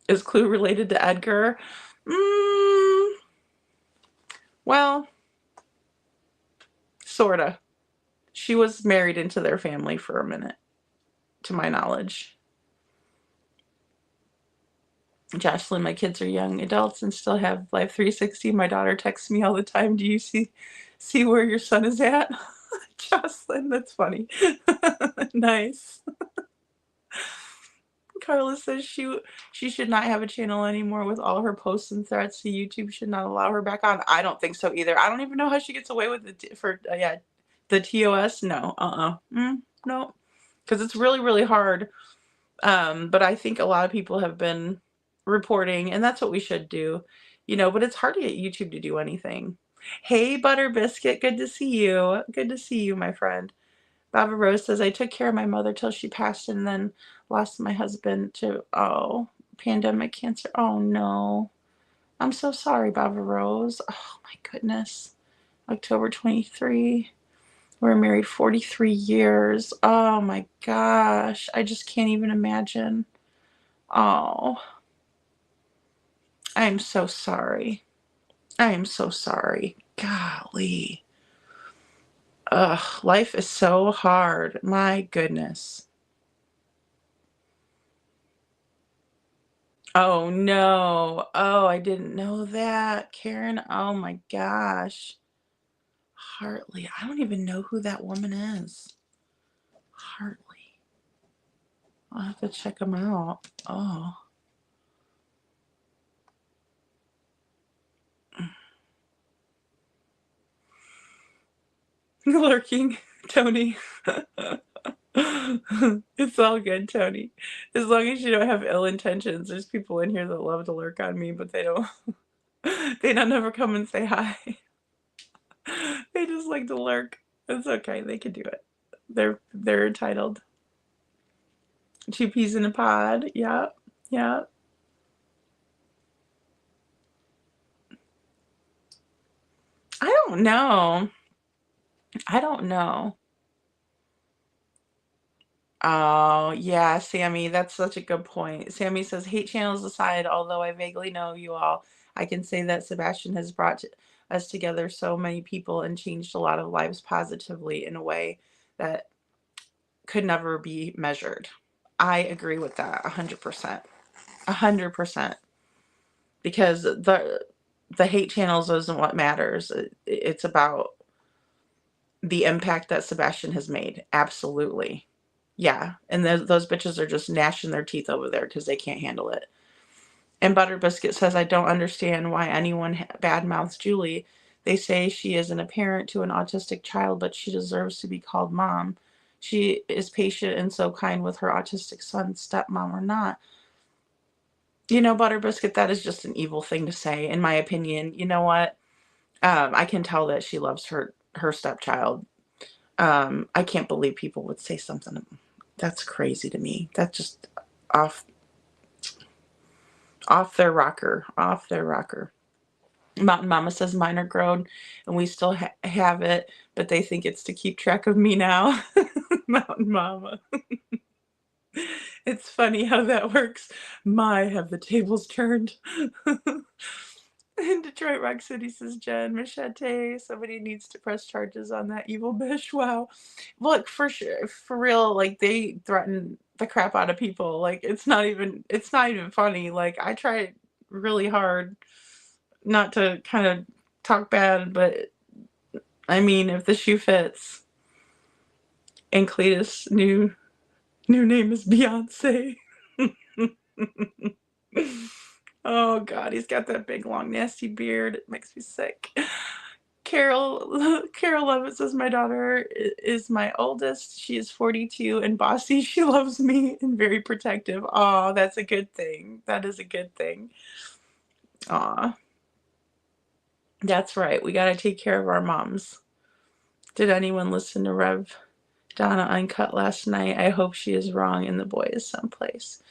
Is Clue related to Edgar? Well, sorta. She was married into their family for a minute, to my knowledge. Jocelyn, my kids are young adults and still have Life 360. My daughter texts me all the time. Do you see where your son is at? Jocelyn, that's funny. Nice. Carla says she should not have a channel anymore with all her posts and threats. So YouTube should not allow her back on. I don't think so either. I don't even know how she gets away with it the TOS. No, no, because it's really, really hard. But I think a lot of people have been reporting, and that's what we should do, you know, but it's hard to get YouTube to do anything. Hey, Butter Biscuit, good to see you. Good to see you, my friend. Baba Rose says, I took care of my mother till she passed and then lost my husband to, pandemic cancer. Oh, no. I'm so sorry, Baba Rose. Oh, my goodness. October 23. We're married 43 years. Oh, my gosh. I just can't even imagine. Oh. I am so sorry. I am so sorry. Golly. Ugh, life is so hard. My goodness. Oh no. Oh, I didn't know that, Karen. Oh my gosh. Hartley. I don't even know who that woman is. Hartley. I'll have to check them out. Oh. Lurking, Tony. It's all good, Tony. As long as you don't have ill intentions. There's people in here that love to lurk on me, but they don't never come and say hi. They just like to lurk. It's okay. They can do it. They're entitled. 2 peas in a pod. Yep. Yep. I don't know. I don't know. Oh, yeah, Sammy, that's such a good point. Sammy says, hate channels aside, although I vaguely know you all, I can say that Sebastian has brought us together so many people and changed a lot of lives positively in a way that could never be measured. I agree with that 100%. 100%. Because the hate channels isn't what matters. It's about the impact that Sebastian has made. Absolutely. Yeah, and those bitches are just gnashing their teeth over there because they can't handle it. And Butter Biscuit says, I don't understand why anyone badmouths Julie. They say she isn't a parent to an autistic child, but she deserves to be called mom. She is patient and so kind with her autistic son, stepmom or not. You know, Butter Biscuit, that is just an evil thing to say, in my opinion. You know what? I can tell that she loves her stepchild. I can't believe people would say something. That's crazy to me. That's just off their rocker. Off their rocker. Mountain Mama says mine are grown and we still have it, but they think it's to keep track of me now. Mountain Mama. It's funny how that works. My, have the tables turned. In Detroit Rock City, says Jen Machete, somebody needs to press charges on that evil bitch. Wow. Look, for sure, for real, like, they threaten the crap out of people. Like, it's not even funny. Like, I try really hard not to kind of talk bad, but I mean, if the shoe fits. And Cletus' new name is Beyonce. Oh God, he's got that big long nasty beard. It makes me sick. Carol Levitt says my daughter is my oldest. She is 42 and bossy. She loves me and very protective. Oh, that's a good thing. That is a good thing. Aw. That's right. We got to take care of our moms. Did anyone listen to Rev Donna Uncut last night? I hope she is wrong and the boy is someplace.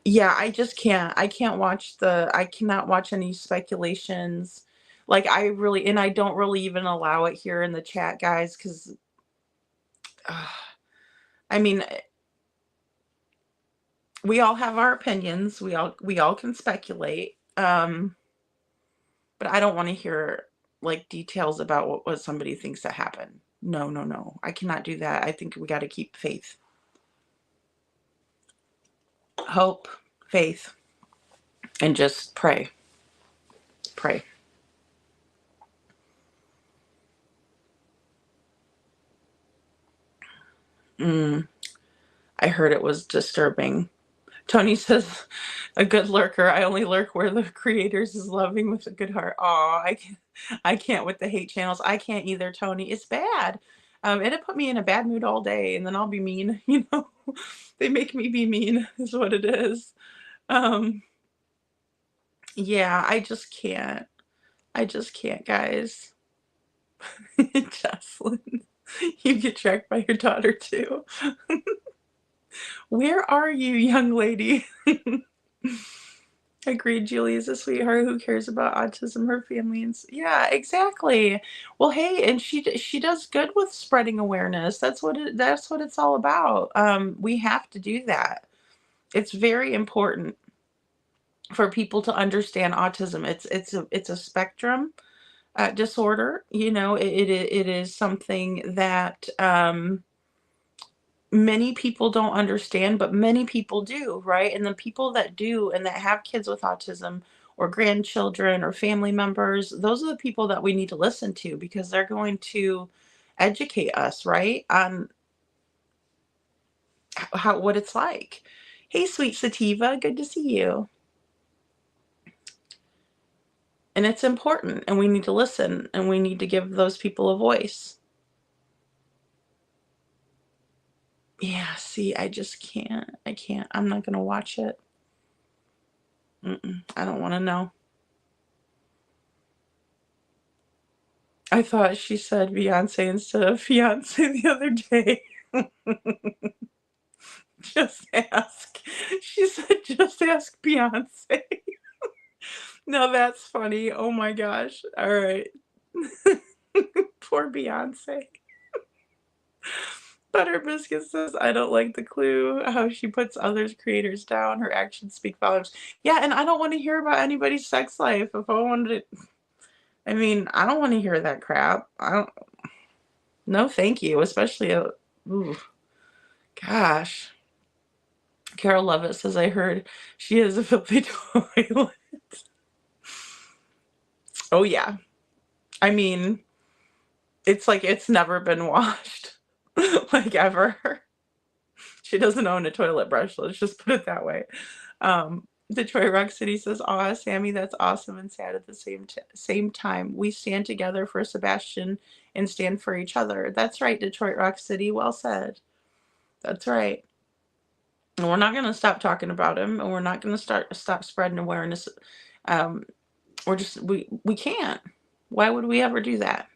Yeah, I just can't. I cannot watch any speculations. Like, I don't really even allow it here in the chat, guys, because, I mean, we all have our opinions. We all can speculate. But I don't want to hear, like, details about what somebody thinks that happened. No. I cannot do that. I think we got to keep faith. Hope, faith, and just pray. Pray. I heard it was disturbing. Tony says, a good lurker. I only lurk where the creators is loving with a good heart. Aw, I can't with the hate channels. I can't either, Tony. It's bad. It'll put me in a bad mood all day, and then I'll be mean. You know, they make me be mean, is what it is. Yeah, I just can't. Guys. Jocelyn, you get tracked by your daughter too. Where are you, young lady? Agreed, Julie is a sweetheart. Who cares about autism? Her family and yeah, exactly. Well, hey, and she does good with spreading awareness. That's what it's all about. We have to do that. It's very important for people to understand autism. It's a spectrum disorder. You know, it is something that many people don't understand, but many people do, right? And the people that do and that have kids with autism or grandchildren or family members, those are the people that we need to listen to because they're going to educate us, right? On what it's like. Hey, sweet Sativa, good to see you. And it's important, and we need to listen, and we need to give those people a voice. Yeah, see, I just can't. I can't. I'm not going to watch it. I don't want to know. I thought she said Beyonce instead of fiance the other day. Just ask. She said, just ask Beyonce. No, that's funny. Oh my gosh. All right. Poor Beyonce. Butter Biscuit says, I don't like the clue, how she puts others' creators down. Her actions speak volumes. Yeah, and I don't want to hear about anybody's sex life. If I wanted to, I mean, I don't want to hear that crap. I don't, no thank you, especially, ooh, gosh. Carol Lovett says, I heard she has a filthy toilet. Oh, yeah. I mean, it's like it's never been washed. Like, ever. She doesn't own a toilet brush, let's just put it that way. Detroit Rock City says, aw, Sammy, that's awesome and sad at the same time. We stand together for Sebastian and stand for each other. That's right, Detroit Rock City. Well said. That's right. And we're not going to stop talking about him, and we're not going to stop spreading awareness. We can't. Why would we ever do that?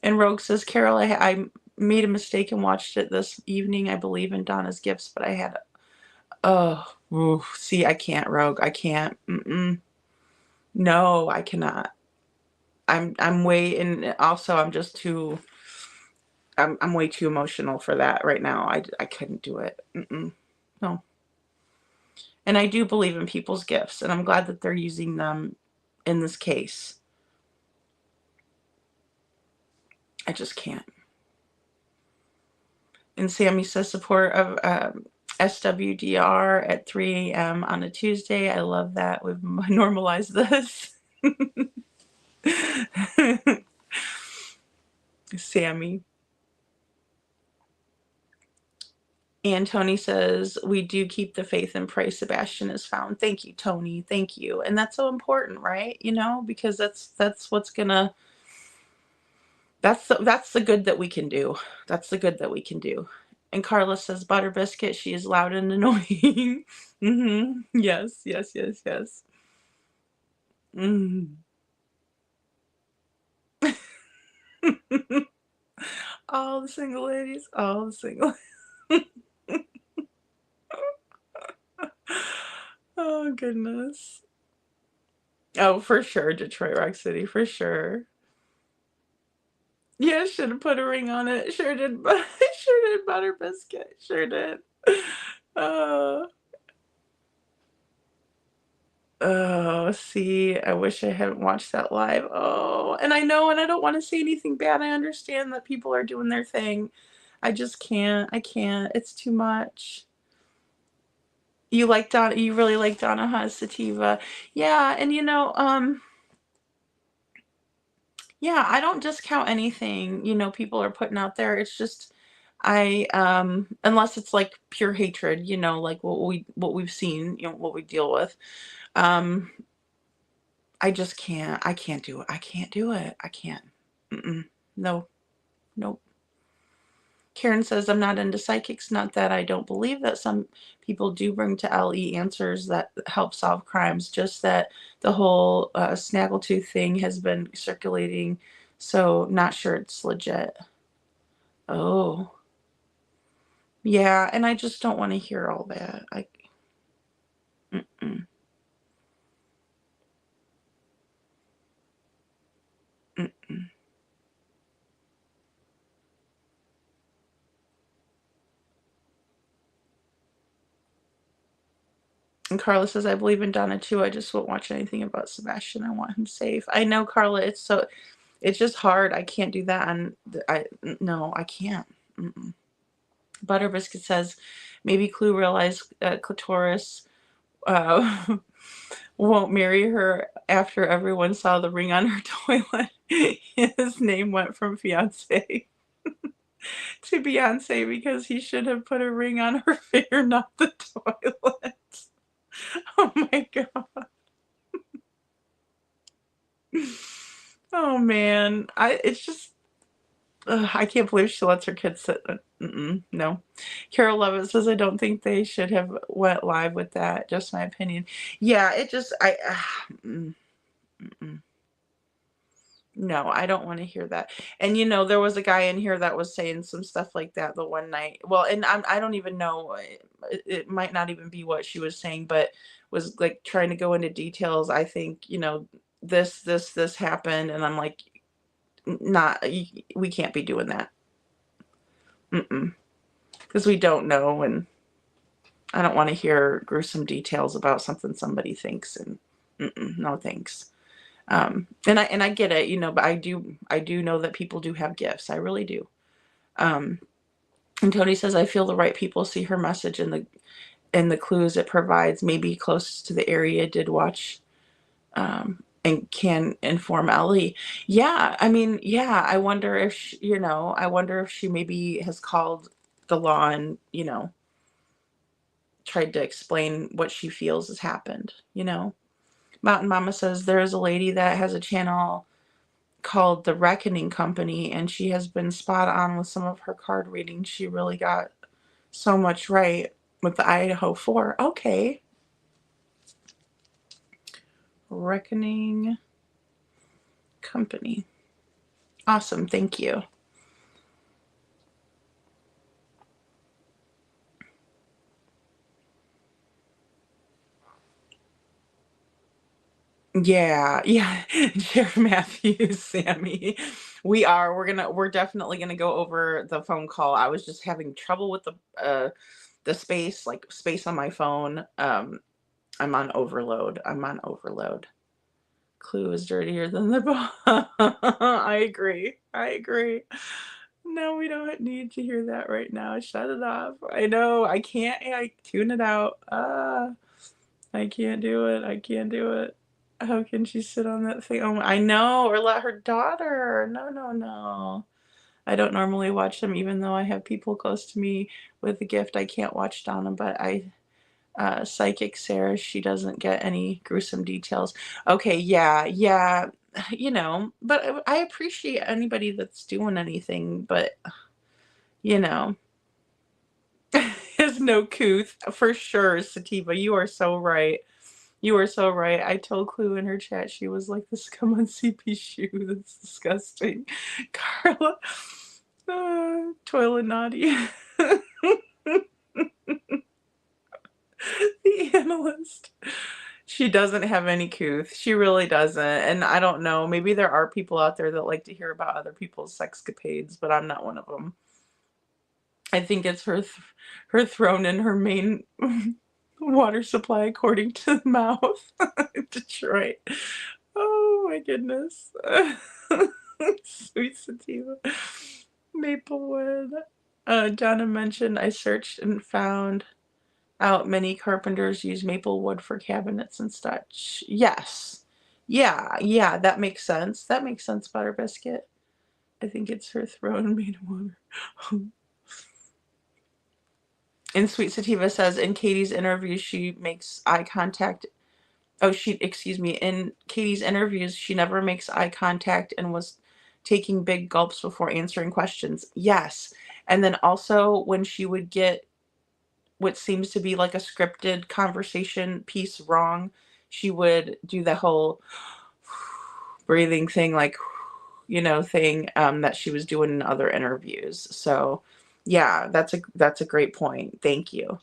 And Rogue says, Carol, I made a mistake and watched it this evening. I believe in Donna's gifts, but I had, see, I can't, Rogue. I can't. No, I cannot. I'm way, and also I'm just too, I'm way too emotional for that right now. I couldn't do it. No. And I do believe in people's gifts, and I'm glad that they're using them in this case. I just can't. And Sammy says support of SWDR at 3 a.m. on a Tuesday. I love that. We've normalized this. Sammy. And Tony says, we do keep the faith and pray Sebastian is found. Thank you, Tony. Thank you. And that's so important, right? You know, because that's what's gonna, that's the good that we can do. That's the good that we can do. And Carla says, Butter Biscuit, she is loud and annoying. Yes, yes, yes, yes. All the single ladies, all the single. Oh, goodness. Oh, for sure, Detroit Rock City, for sure. Yeah, should have put a ring on it. Sure did. Sure did, Butter Biscuit. Sure did. Oh, see, I wish I hadn't watched that live. Oh, and I know, and I don't want to say anything bad. I understand that people are doing their thing. I just can't. I can't. It's too much. You like Donna? You really like Donna, huh? Sativa. Yeah, and you know, yeah, I don't discount anything, you know, people are putting out there. It's just unless it's like pure hatred, you know, like what we've seen, you know, what we deal with. Um I just can't. I can't do it. I can't do it. I can't. No. Nope. Karen says, I'm not into psychics. Not that I don't believe that some people do bring to LE answers that help solve crimes, just that the whole snaggletooth thing has been circulating, so not sure it's legit. Oh. Yeah, and I just don't want to hear all that. Mm-mm. Mm-mm. And Carla says, I believe in Donna too. I just won't watch anything about Sebastian. I want him safe. I know, Carla. It's just hard. I can't do that. And no, I can't. Butter Biscuit says, maybe Clue realized Clitoris won't marry her after everyone saw the ring on her toilet. His name went from fiance to Beyonce because he should have put a ring on her finger, not the toilet. Oh my God. Oh man. It's just, I can't believe she lets her kids sit. No. Carol Lovett says, I don't think they should have went live with that. Just my opinion. Yeah, it just, No, I don't want to hear that. And there was a guy in here that was saying some stuff like that the one night. Well, and I don't even know. It might not even be what she was saying, but was like trying to go into details. I think, this happened, and I'm like, not, we can't be doing that. Because we don't know, and I don't want to hear gruesome details about something somebody thinks, and no thanks. And I get it, but I do know that people do have gifts. I really do. And Tony says, I feel the right people see her message and the clues it provides. Maybe close to the area did watch, and can inform Ellie. Yeah, I mean, yeah. I wonder if she maybe has called the law and tried to explain what she feels has happened. Mountain Mama says there is a lady that has a channel called The Reckoning Company, and she has been spot on with some of her card readings. She really got so much right with the Idaho 4. Okay. Reckoning Company. Awesome. Thank you. Yeah, Sheriff Matthews, Sammy. We're definitely gonna go over the phone call. I was just having trouble with the space on my phone. I'm on overload. Clue is dirtier than the ball. I agree. No, we don't need to hear that right now. Shut it off. I know. I can't. I tune it out. I can't do it. How can she sit on that thing? Oh, I know. Or let her daughter. No. I don't normally watch them, even though I have people close to me with a gift. I can't watch Donna, but Psychic Sarah, she doesn't get any gruesome details. Okay, yeah. But I appreciate anybody that's doing anything, but is no couth for sure. Sativa, you are so right. I told Clue in her chat, she was like, this come on CP shoe. That's disgusting. Carla, toilet naughty. The analyst. She doesn't have any couth. She really doesn't. And I don't know. Maybe there are people out there that like to hear about other people's sexcapades, but I'm not one of them. I think it's her thrown in her main water supply according to the mouth. Detroit. Oh my goodness. Sweet sativa. Maplewood. Donna mentioned I searched and found out many carpenters use maple wood for cabinets and such. Yes. Yeah, that makes sense. Butter Biscuit. I think it's her throne made of water. And Sweet Sativa says in Katie's interview, she makes eye contact. In Katie's interviews, she never makes eye contact and was taking big gulps before answering questions. Yes. And then also when she would get what seems to be like a scripted conversation piece wrong, she would do the whole breathing thing, that she was doing in other interviews. So yeah, that's a great point. Thank you.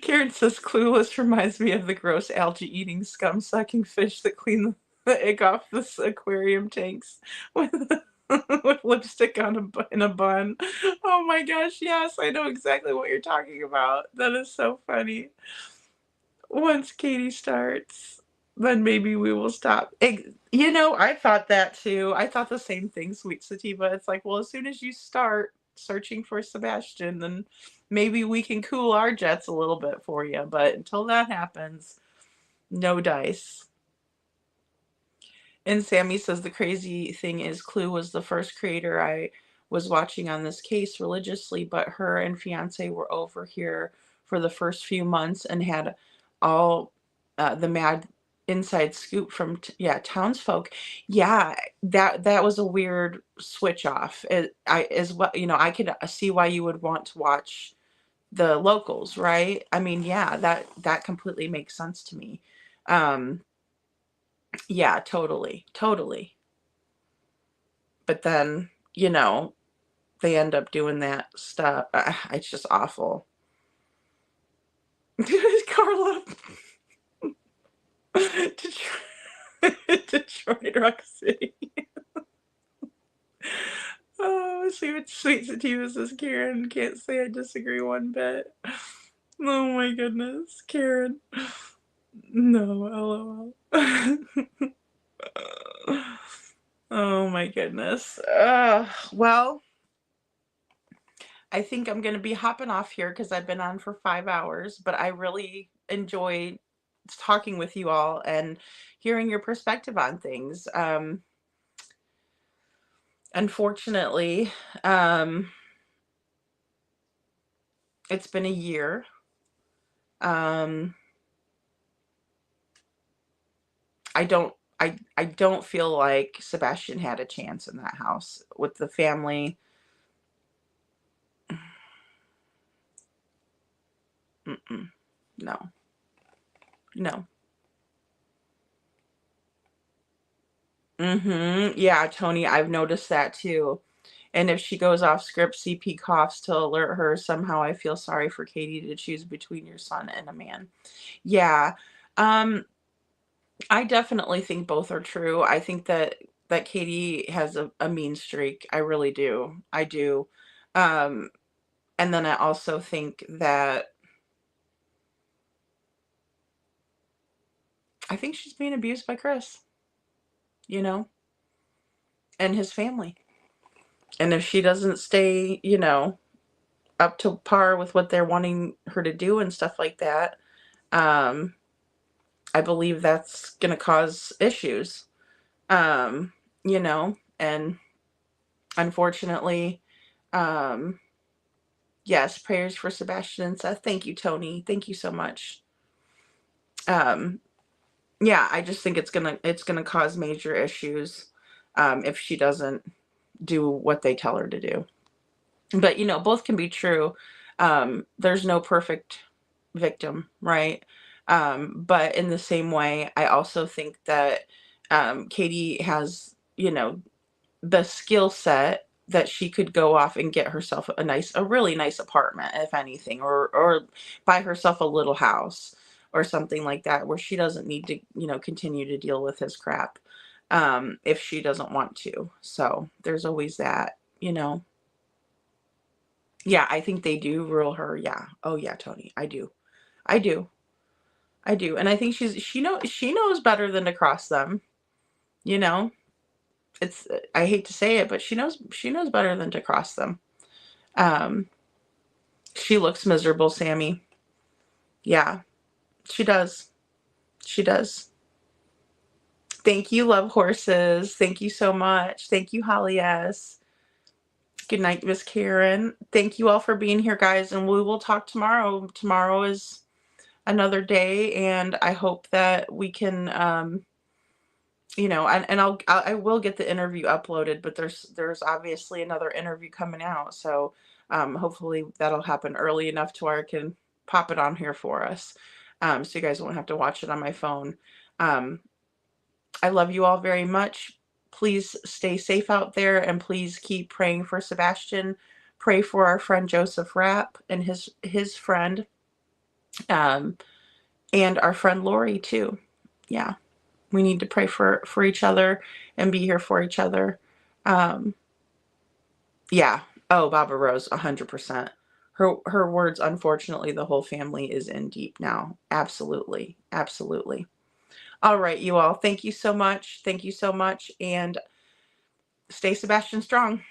Karen says Clueless reminds me of the gross algae eating scum sucking fish that clean the egg off the aquarium tanks with lipstick in a bun. Oh my gosh, yes, I know exactly what you're talking about. That is so funny. Once Katie starts, then maybe we will stop. I thought that too. I thought the same thing, Sweet Sativa. It's like, well, as soon as you start searching for Sebastian, then maybe we can cool our jets a little bit for you. But until that happens, no dice. And Sammy says the crazy thing is Clue was the first creator I was watching on this case religiously, but her and fiance were over here for the first few months and had all the mad inside scoop from townsfolk. Yeah, that was a weird switch off. I could see why you would want to watch the locals, right? I mean, yeah, that completely makes sense to me. Yeah, totally. Totally. But then, they end up doing that stuff. It's just awful. Carla. Detroit Rock City. Oh, sweet sativa says Karen. Can't say I disagree one bit. Oh my goodness, Karen. No, LOL. Oh my goodness. Well, I think I'm going to be hopping off here because I've been on for 5 hours, but I really enjoy talking with you all and hearing your perspective on things. Unfortunately, it's been a year. I don't feel like Sebastian had a chance in that house with the family. No. No. Yeah, Tony, I've noticed that too. And if she goes off script, CP coughs to alert her. Somehow I feel sorry for Katie to choose between your son and a man. Yeah. I definitely think both are true. I think that Katie has a mean streak. I really do. I do. And then I also think that she's being abused by Chris, and his family. And if she doesn't stay, up to par with what they're wanting her to do and stuff like that, I believe that's going to cause issues, and unfortunately, yes, prayers for Sebastian and Seth. Thank you, Tony. Thank you so much. Yeah, I just think it's gonna cause major issues, if she doesn't do what they tell her to do. But both can be true. There's no perfect victim, right? But in the same way, I also think that Katie has, the skill set that she could go off and get herself a really nice apartment, if anything, or buy herself a little house or something like that, where she doesn't need to, continue to deal with his crap, if she doesn't want to. So there's always that, Yeah, I think they do rule her. Yeah. Oh yeah, Tony. I do. I do. I do. And I think she knows better than to cross them. It's, I hate to say it, but she knows better than to cross them. She looks miserable, Sammy. Yeah. She does. She does. Thank you, Love Horses. Thank you so much. Thank you, Holly S. Good night, Miss Karen. Thank you all for being here, guys, and we will talk tomorrow. Tomorrow is another day, and I hope that we can, I will get the interview uploaded, but there's obviously another interview coming out, so hopefully that'll happen early enough to where I can pop it on here for us, so you guys won't have to watch it on my phone. I love you all very much. Please stay safe out there, and please keep praying for Sebastian. Pray for our friend Joseph Rapp and his friend, and our friend Lori too. Yeah, we need to pray for each other and be here for each other. Yeah. Oh, Baba Rose, 100%. Her words, unfortunately, the whole family is in deep now. Absolutely. Absolutely. All right, you all. Thank you so much. Thank you so much. And stay Sebastian strong.